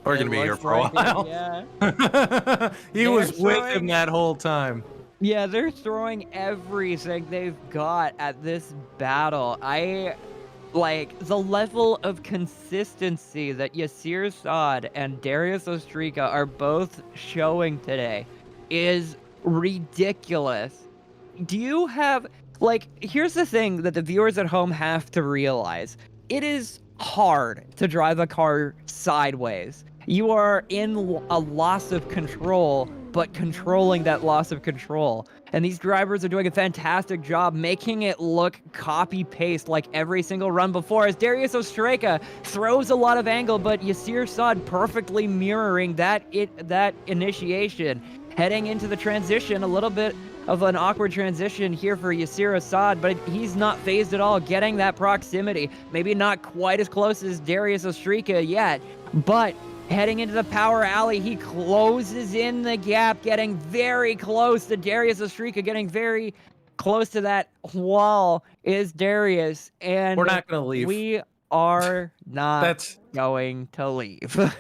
We're going to be here for a It, while. yeah. He They're was with throwing- him that whole time. Yeah, they're throwing everything they've got at this battle. Like, the level of consistency that Yasir Saad and Darius Ostreka are both showing today is ridiculous. Do you have, like, here's the thing that the viewers at home have to realize. It is hard to drive a car sideways. You are in a loss of control, but controlling that loss of control. And these drivers are doing a fantastic job making it look copy-paste like every single run before, as Darius Ostreka throws a lot of angle, but Yasir Saad perfectly mirroring that initiation. Heading into the transition, a little bit of an awkward transition here for Yasir Saad, but he's not phased at all, getting that proximity. Maybe not quite as close as Darius Ostreka yet, but heading into the power alley, he closes in the gap, getting very close to Darius Ostreka, getting very close to that wall is Darius, and We're not going to leave. we are not going to leave.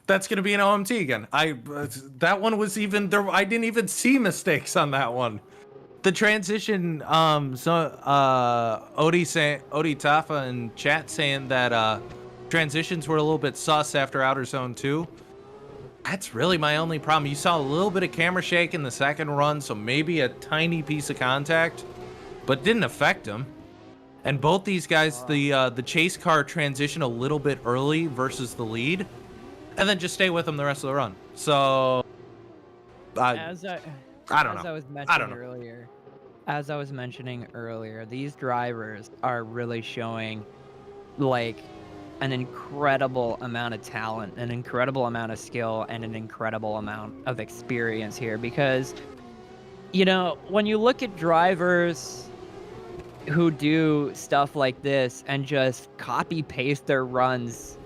That's going to be an OMT again. That one was even there. I didn't even see mistakes on that one. The transition, Odie Tafa in chat saying that transitions were a little bit sus after Outer Zone 2. That's really my only problem. You saw a little bit of camera shake in the second run, so maybe a tiny piece of contact, but didn't affect him. And both these guys, the chase car transition a little bit early versus the lead, and then just stay with them the rest of the run. So, I don't know. I don't know. As I was mentioning earlier, these drivers are really showing like an incredible amount of talent, an incredible amount of skill, and an incredible amount of experience here, because You know, when you look at drivers who do stuff like this and just copy paste their runs,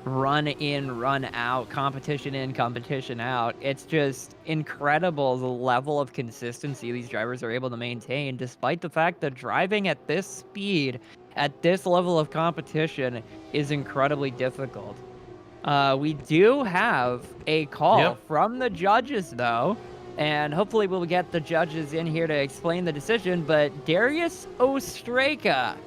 run in, run out, competition in, competition out, it's just incredible the level of consistency these drivers are able to maintain, despite the fact that driving at this speed, at this level of competition, is incredibly difficult. We do have a call from the judges, though, and hopefully we'll get the judges in here to explain the decision, but Darius Ostraka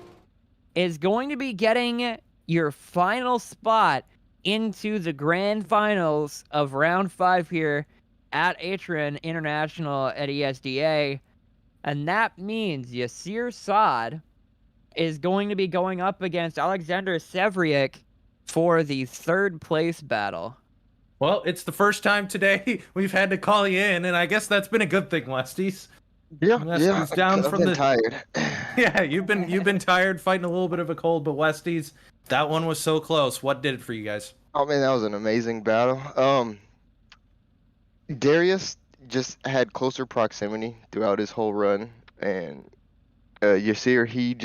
is going to be getting your final spot into the grand finals of round 5 here at Atron International at ESDA, and that means Yasir Saad is going to be going up against Alexander Sevriuk for the 3rd place battle. Well, it's the first time today we've had to call you in, and I guess that's been a good thing, Westies. Yeah, Westies down I've from been the tired. Yeah, you've been tired, fighting a little bit of a cold, but Westies, that one was so close. What did it for you guys? Oh man, that was an amazing battle. Darius just had closer proximity throughout his whole run, and Yasir, he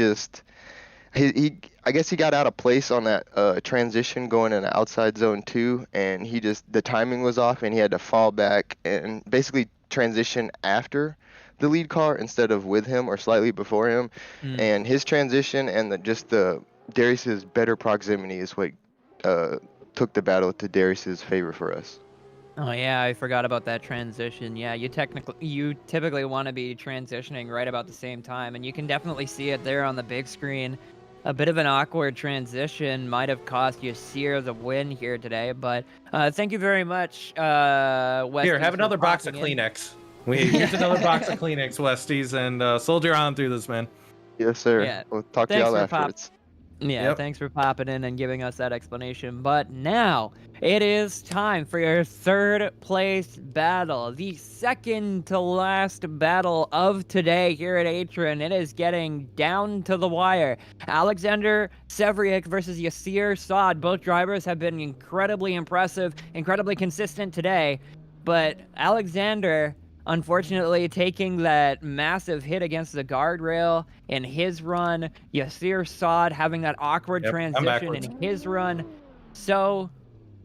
I guess he got out of place on that transition going in the outside zone 2, and the timing was off, and he had to fall back and basically transition after the lead car instead of with him or slightly before him. And his transition and the Darius's better proximity is what took the battle to Darius's favor for us. Oh yeah, I forgot about that transition. Yeah, you typically want to be transitioning right about the same time, and you can definitely see it there on the big screen. A bit of an awkward transition might have cost Yasir the win here today, but thank you very much, Westies. Here, have another box of in. Kleenex. Here's another box of Kleenex, Westies, and soldier on through this, man. Yes, sir. Yeah. We'll talk to y'all afterwards. Yeah, thanks for popping in and giving us that explanation. But now it is time for your 3rd place battle, the second to last battle of today here at Atron. It is getting down to the wire. Alexander Sevriuk versus Yasir Saad. Both drivers have been incredibly impressive, incredibly consistent today. But Alexander, unfortunately, taking that massive hit against the guardrail in his run. Yasir Saad having that awkward transition in his run. So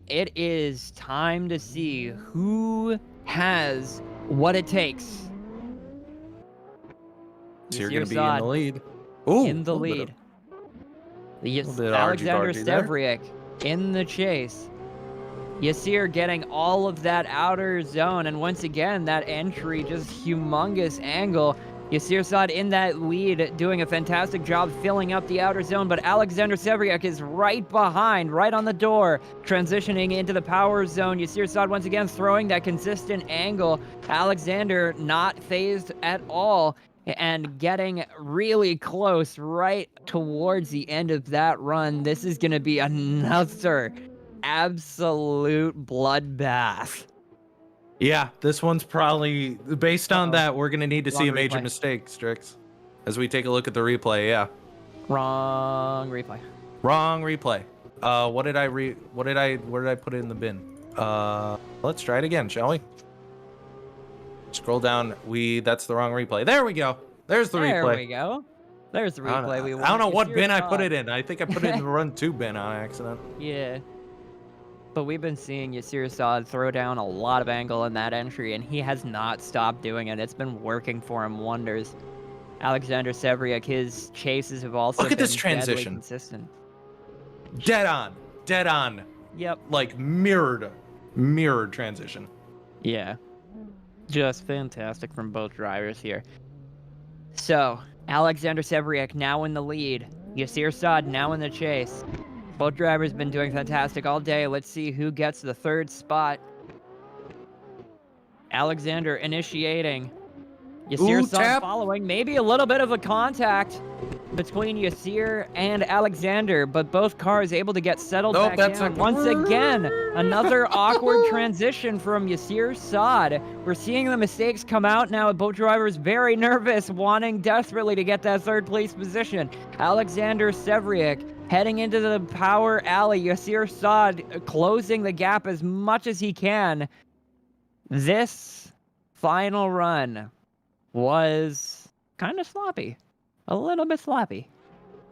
it is time to see who has what it takes. So you're going to be in the lead. Ooh, in the lead. Alexander Sevriuk in the chase. Yasir getting all of that outer zone, and once again, that entry, just humongous angle. Yasir Saad in that lead, doing a fantastic job filling up the outer zone, but Alexander Sevriuk is right behind, right on the door, transitioning into the power zone. Yasir Saad once again throwing that consistent angle. Alexander not phased at all, and getting really close right towards the end of that run. This is going to be another absolute bloodbath. Yeah, this one's probably based on that. We're gonna need to see a major mistake, Strix, as we take a look at the replay. Yeah, wrong replay. Wrong replay. Where did I put it in the bin? Let's try it again, shall we? Scroll down. That's the wrong replay. There we go. There's the replay. There we go. There's the replay. I don't know what bin I put it in. I think I put it in the run 2 bin on accident. Yeah. But we've been seeing Yasir Saad throw down a lot of angle in that entry, and he has not stopped doing it. It's been working for him wonders. Alexander Sevriuk, his chases have also Look at been this transition. Consistent. Dead on. Yep. Like mirrored transition. Yeah. Just fantastic from both drivers here. So, Alexander Sevriuk now in the lead. Yasir Saad now in the chase. Both drivers been doing fantastic all day. Let's see who gets the 3rd spot. Alexander initiating. Yasir Saad following. Maybe a little bit of a contact between Yasir and Alexander, but both cars able to get settled back down. Once again, another awkward transition from Yasir Saad. We're seeing the mistakes come out now. Both drivers very nervous, wanting desperately to get that 3rd place position. Alexander Sevriuk heading into the power alley. Yasir Saad closing the gap as much as he can. This final run was kind of sloppy. A little bit sloppy.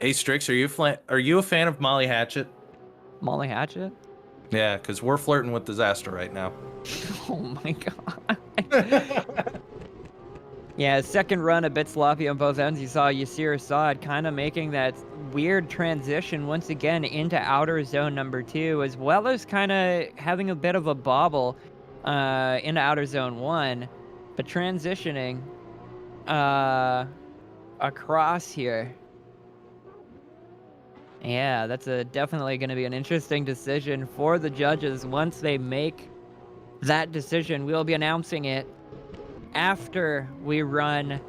Hey, Strix, are you a fan of Molly Hatchet? Molly Hatchet? Yeah, because we're flirting with disaster right now. Oh my god. Yeah, second run a bit sloppy on both ends. You saw Yasir Assad kind of making that weird transition once again into outer zone number 2, as well as kind of having a bit of a bobble into outer zone 1, but transitioning across here. Yeah, that's definitely going to be an interesting decision for the judges. Once they make that decision, we'll be announcing it after we run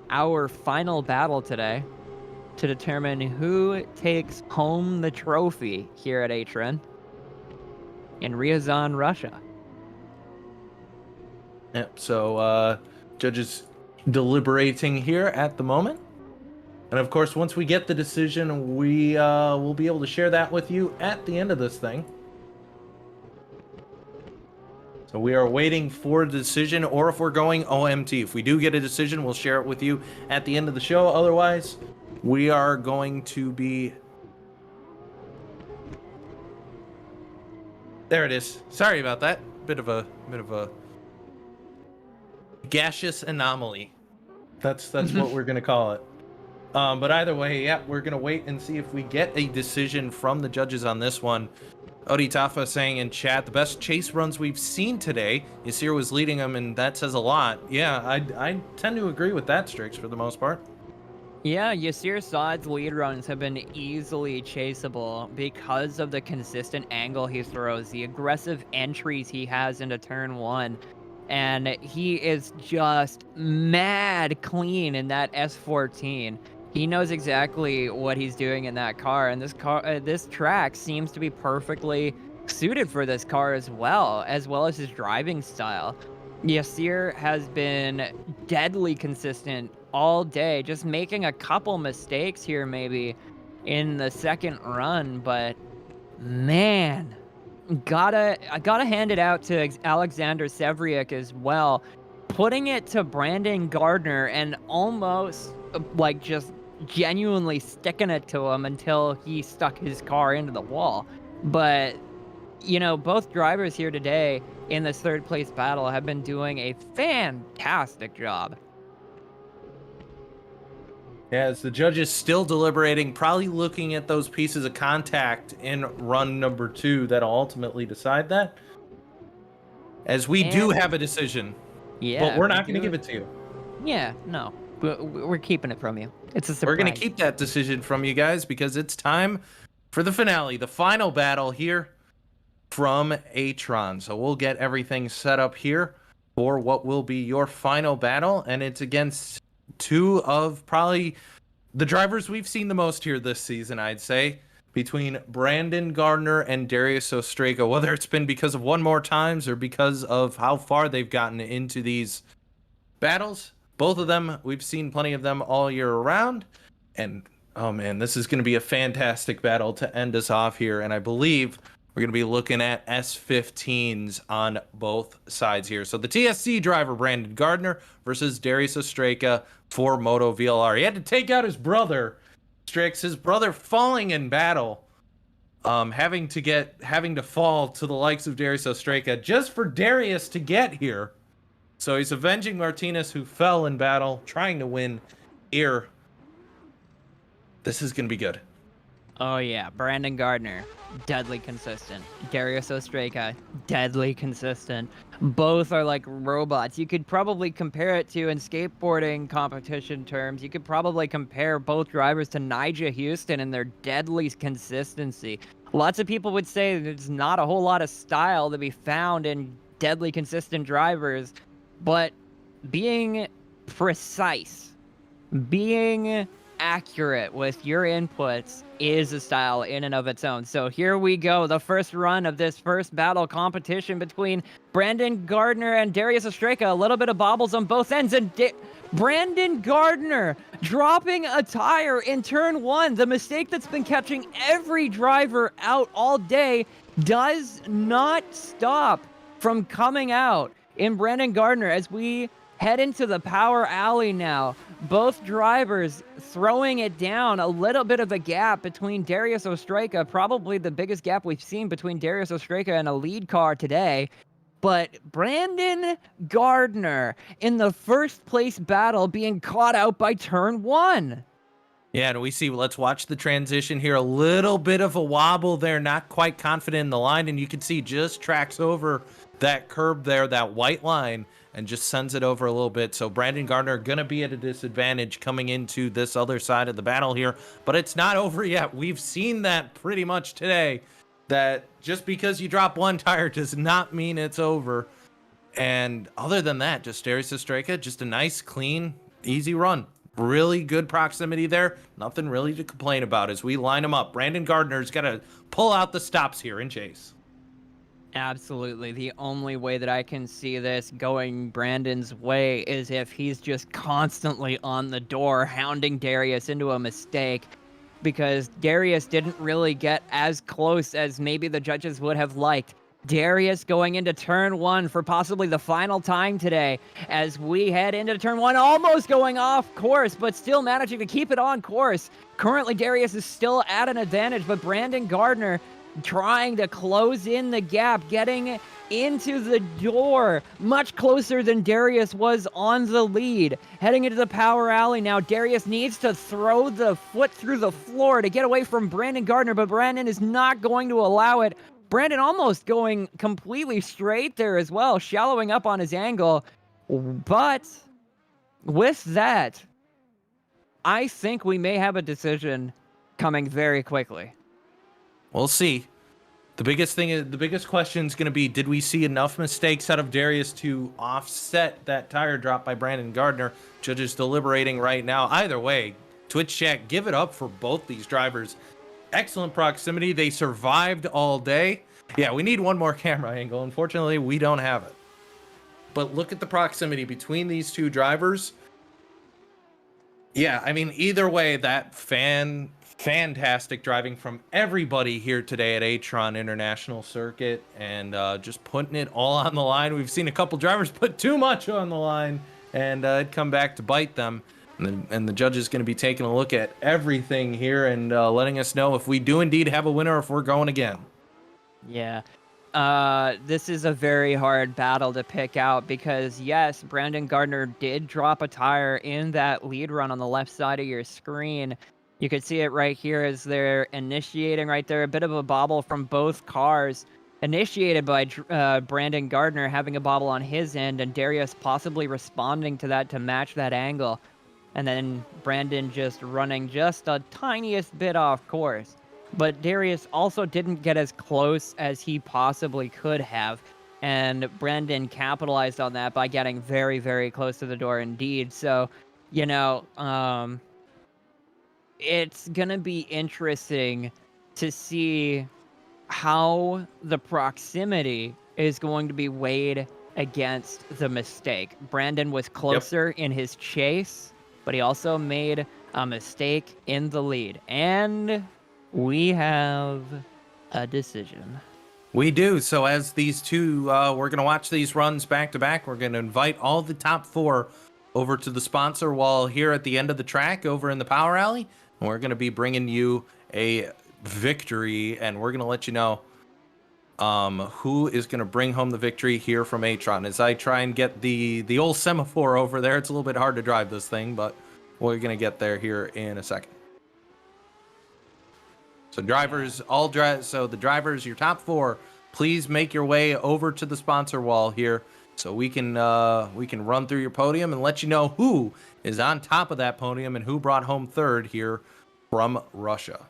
our final battle today to determine who takes home the trophy here at Atron in Ryazan, Russia. Yep, so judges deliberating here at the moment. And of course, once we get the decision, we will be able to share that with you at the end of this thing. So we are waiting for a decision, or if we're going OMT. If we do get a decision, we'll share it with you at the end of the show. Otherwise, we are going to be... There it is. Sorry about that. Bit of a gaseous anomaly. That's what we're gonna call it. But either way, yeah, we're gonna wait and see if we get a decision from the judges on this one. Oditafa saying in chat, the best chase runs we've seen today. Yasir was leading them, and that says a lot. Yeah, I tend to agree with that, Strix, for the most part. Yeah, Yasir Saad's lead runs have been easily chaseable because of the consistent angle he throws, the aggressive entries he has into turn 1. And he is just mad clean in that S14. He knows exactly what he's doing in that car, and this track seems to be perfectly suited for this car as well as his driving style. Yasir has been deadly consistent all day, just making a couple mistakes here maybe in the second run, but man, I gotta hand it out to Alexander Sevriuk as well, putting it to Brandon Gardner and almost like just genuinely sticking it to him until he stuck his car into the wall. But you know, both drivers here today in this third place battle have been doing a fantastic job. Yeah, as the judges still deliberating, probably looking at those pieces of contact in run number 2 that'll ultimately decide that. As we do have a decision. Yeah, but we're not going to give it to you. Yeah, no. We're keeping it from you. It's a surprise. We're going to keep that decision from you guys because it's time for the finale, the final battle here from Atron. So we'll get everything set up here for what will be your final battle, and it's against two of probably the drivers we've seen the most here this season, I'd say, between Brandon Gardner and Darius Ostrega, whether it's been because of one more times or because of how far they've gotten into these battles. Both of them, we've seen plenty of them all year around, and oh man, this is going to be a fantastic battle to end us off here, and I believe we're going to be looking at S15s on both sides here. So the TSC driver, Brandon Gardner, versus Darius Ostrega for Moto VLR. He had to take out his brother, Strix, his brother falling in battle, having to fall to the likes of Darius Ostrega just for Darius to get here. So he's avenging Martinez, who fell in battle, trying to win here. This is going to be good. Oh yeah, Brandon Gardner, deadly consistent. Darius Ostrega, deadly consistent. Both are like robots. You could probably compare it to, in skateboarding competition terms, you could probably compare both drivers to Nyjah Houston in their deadly consistency. Lots of people would say there's not a whole lot of style to be found in deadly consistent drivers, but being precise, being accurate with your inputs is a style in and of its own. So here we go, the first run of this first battle competition between Brandon Gardner and Darius Ostrega. A little bit of bobbles on both ends, and Brandon Gardner dropping a tire in turn 1. The mistake that's been catching every driver out all day does not stop from coming out in Brandon Gardner as we head into the power alley now. Both drivers throwing it down, a little bit of a gap between Darius Ostreka, probably the biggest gap we've seen between Darius Ostreka and a lead car today. But Brandon Gardner in the first place battle being caught out by turn 1. Yeah, and we see, let's watch the transition here. A little bit of a wobble there, not quite confident in the line, and you can see just tracks over that curb there, that white line, and just sends it over a little bit. So Brandon Gardner going to be at a disadvantage coming into this other side of the battle here, but it's not over yet. We've seen that pretty much today, that just because you drop one tire does not mean it's over. And other than that, just Darius Ostreka, just a nice, clean, easy run. Really good proximity there. Nothing really to complain about as we line them up. Brandon Gardner's got to pull out the stops here in chase. Absolutely. The only way that I can see this going Brandon's way is if he's just constantly on the door, hounding Darius into a mistake, because Darius didn't really get as close as maybe the judges would have liked. Darius going into turn 1 for possibly the final time today as we head into turn 1, almost going off course, but still managing to keep it on course. Currently, Darius is still at an advantage, but Brandon Gardner trying to close in the gap, getting into the door, much closer than Darius was on the lead. Heading into the power alley now, Darius needs to throw the foot through the floor to get away from Brandon Gardner, but Brandon is not going to allow it. Brandon almost going completely straight there as well, shallowing up on his angle. But with that, I think we may have a decision coming very quickly. We'll see. The biggest question is going to be, did we see enough mistakes out of Darius to offset that tire drop by Brandon Gardner? Judges deliberating right now. Either way, Twitch chat, give it up for both these drivers. Excellent proximity. They survived all day. Yeah, we need one more camera angle. Unfortunately, we don't have it. But look at the proximity between these two drivers. Yeah, I mean, either way, that fantastic driving from everybody here today at Atron International Circuit, and just putting it all on the line. We've seen a couple drivers put too much on the line, and it come back to bite them. And the judge is going to be taking a look at everything here and letting us know if we do indeed have a winner or if we're going again. Yeah. This is a very hard battle to pick out because, yes, Brandon Gardner did drop a tire in that lead run on the left side of your screen. You can see it right here as they're initiating right there. A bit of a bobble from both cars. Initiated by Brandon Gardner having a bobble on his end, and Darius possibly responding to that to match that angle. And then Brandon just running just a tiniest bit off course. But Darius also didn't get as close as he possibly could have. And Brandon capitalized on that by getting very, very close to the door indeed. So, you know, it's going to be interesting to see how the proximity is going to be weighed against the mistake. Brandon was closer in his chase, but he also made a mistake in the lead. And we have a decision. We do. So as these two, we're going to watch these runs back to back. We're going to invite all the top four over to the sponsor wall here at the end of the track over in the power alley. And we're going to be bringing you a victory, and we're going to let you know who is going to bring home the victory here from Atron. As I try and get the old semaphore over there, it's a little bit hard to drive this thing, but we're going to get there here in a second. So drivers, the drivers, your top four, please make your way over to the sponsor wall here so we can run through your podium and let you know who is on top of that podium and who brought home third here from Russia.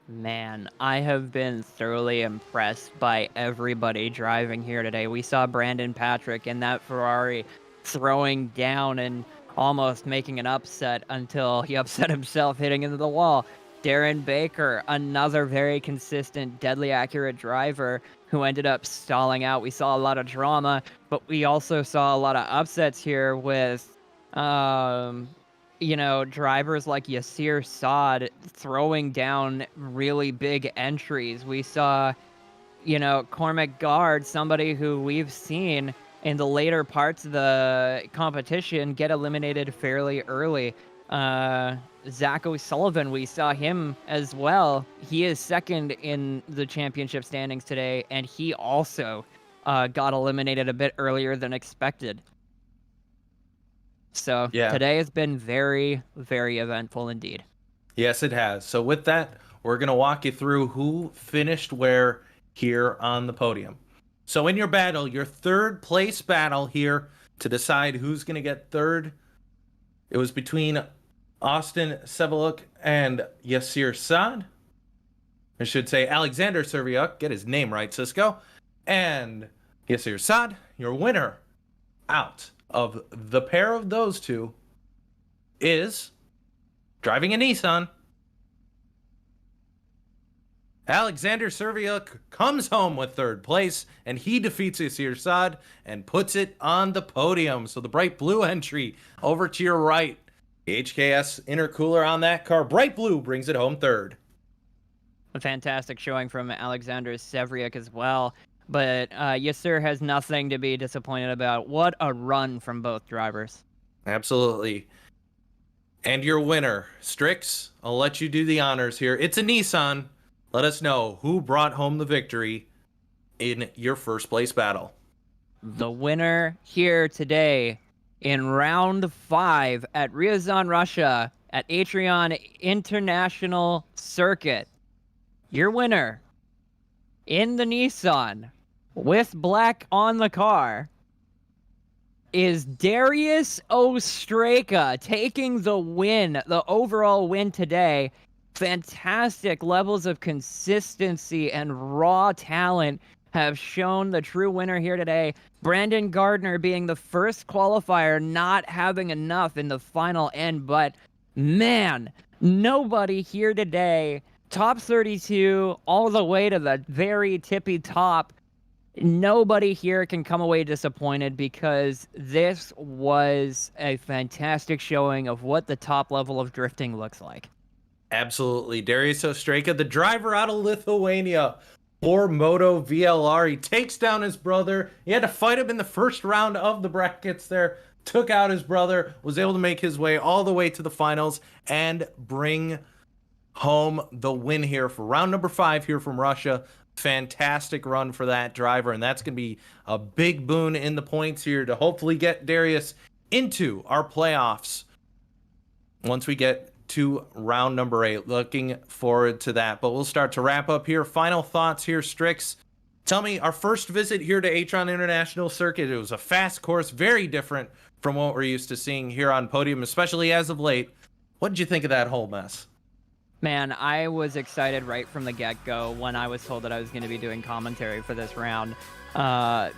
Man, I have been thoroughly impressed by everybody driving here today. We saw Brandon Patrick in that Ferrari throwing down and almost making an upset until he upset himself hitting into the wall. Darren Baker, another very consistent, deadly accurate driver who ended up stalling out. We saw a lot of drama, but we also saw a lot of upsets here with drivers like Yasir Saad throwing down really big entries. We saw, Cormac Guard, somebody who we've seen in the later parts of the competition get eliminated fairly early. Zach O'Sullivan, we saw him as well. He is second in the championship standings today, and he also got eliminated a bit earlier than expected. So today has been very, very eventful indeed. Yes, it has. So with that, we're going to walk you through who finished where here on the podium. So in your battle, your third place battle here to decide who's going to get third, it was between Austin Sevaluk and Yasir Saad. I should say Alexander Serviuk, get his name right, Cisco. And Yasir Saad, your winner out of the pair of those two is driving a Nissan. Alexander Serviuk comes home with third place, and he defeats Yasir Saad and puts it on the podium. So the bright blue entry over to your right. The HKS intercooler on that car, bright blue, brings it home third. A fantastic showing from Alexander Sevriuk as well. But Yasir has nothing to be disappointed about. What a run from both drivers. Absolutely. And your winner, Strix, I'll let you do the honors here. It's a Nissan. Let us know who brought home the victory in your first place battle. The winner here today in round 5 at Ryazan, Russia at Atron International Circuit. Your winner in the Nissan with black on the car is Darius Ostraka, taking the win, the overall win today. Fantastic levels of consistency and raw talent have shown the true winner here today. Brandon Gardner being the first qualifier, not having enough in the final end, but man, nobody here today, top 32 all the way to the very tippy top, nobody here can come away disappointed because this was a fantastic showing of what the top level of drifting looks like. Absolutely. Darius Ostraka, the driver out of Lithuania for Moto VLR. He takes down his brother. He had to fight him in the first round of the brackets there. Took out his brother, was able to make his way all the way to the finals and bring home the win here for round number 5 here from Russia. Fantastic run for that driver, and that's going to be a big boon in the points here to hopefully get Darius into our playoffs once we get to round number 8. Looking forward to that. But we'll start to wrap up here. Final thoughts here, Strix. Tell me, our first visit here to Atron International Circuit, it was a fast course, very different from what we're used to seeing here on Podium, especially as of late. What did you think of that whole mess? Man, I was excited right from the get-go when I was told that I was going to be doing commentary for this round,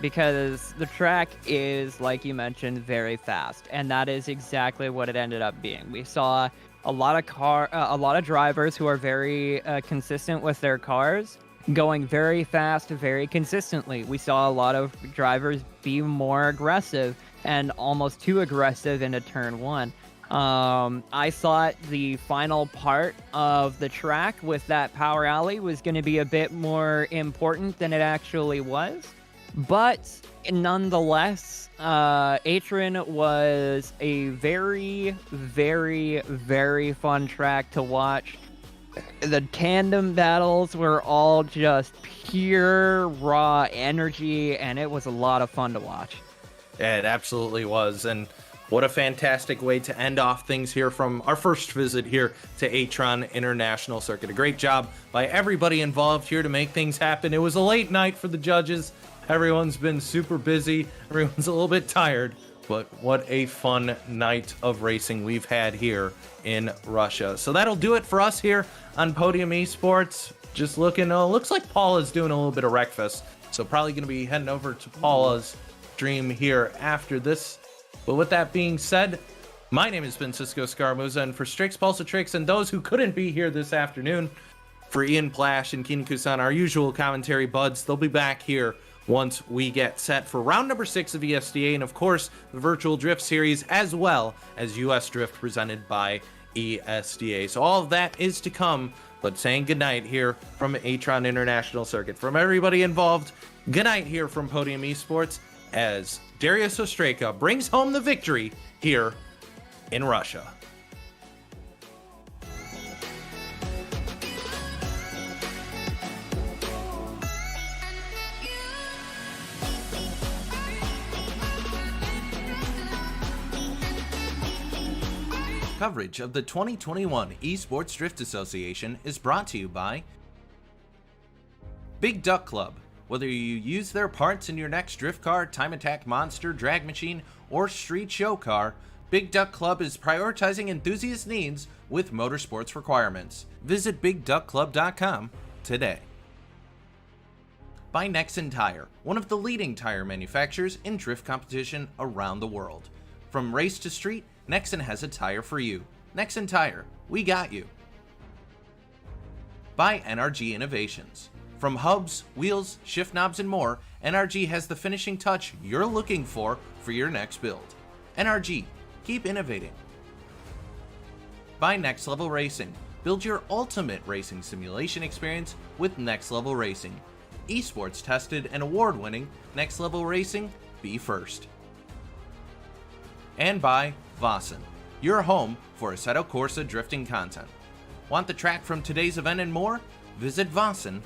because the track is, like you mentioned, very fast, and that is exactly what it ended up being. We saw a lot of drivers who are very consistent with their cars, going very fast, very consistently. We saw a lot of drivers be more aggressive and almost too aggressive into turn 1. I thought the final part of the track with that power alley was going to be a bit more important than it actually was. But nonetheless, Atron was a very, very, very fun track to watch. The tandem battles were all just pure raw energy, and it was a lot of fun to watch. Yeah, it absolutely was. And what a fantastic way to end off things here from our first visit here to Atron International Circuit. A great job by everybody involved here to make things happen. It was a late night for the judges. Everyone's been super busy. Everyone's a little bit tired. But what a fun night of racing we've had here in Russia. So that'll do it for us here on Podium Esports. Just looking, looks like Paula's doing a little bit of breakfast. So probably going to be heading over to Paula's stream here after this. But with that being said, my name has been Cisco Scaramuza, and for Strix, Pulsatrix, and those who couldn't be here this afternoon, for Ian Plash and Keenan Kusan, our usual commentary buds, they'll be back here once we get set for round number 6 of ESDA, and of course, the Virtual Drift Series, as well as US Drift presented by ESDA. So all of that is to come, but saying goodnight here from Atron International Circuit. From everybody involved, goodnight here from Podium Esports, as Darius Ostraka brings home the victory here in Russia. Coverage of the 2021 Esports Drift Association is brought to you by Big Duck Club. Whether you use their parts in your next drift car, time attack monster, drag machine, or street show car, Big Duck Club is prioritizing enthusiast needs with motorsports requirements. Visit BigDuckClub.com today. By Nexen Tire, one of the leading tire manufacturers in drift competition around the world. From race to street, Nexen has a tire for you. Nexen Tire, we got you. By NRG Innovations. From hubs, wheels, shift knobs, and more, NRG has the finishing touch you're looking for your next build. NRG, keep innovating. By Next Level Racing. Build your ultimate racing simulation experience with Next Level Racing. Esports tested and award-winning Next Level Racing, be first. And by Vosan, your home for Assetto Corsa drifting content. Want the track from today's event and more? Visit vosan.co.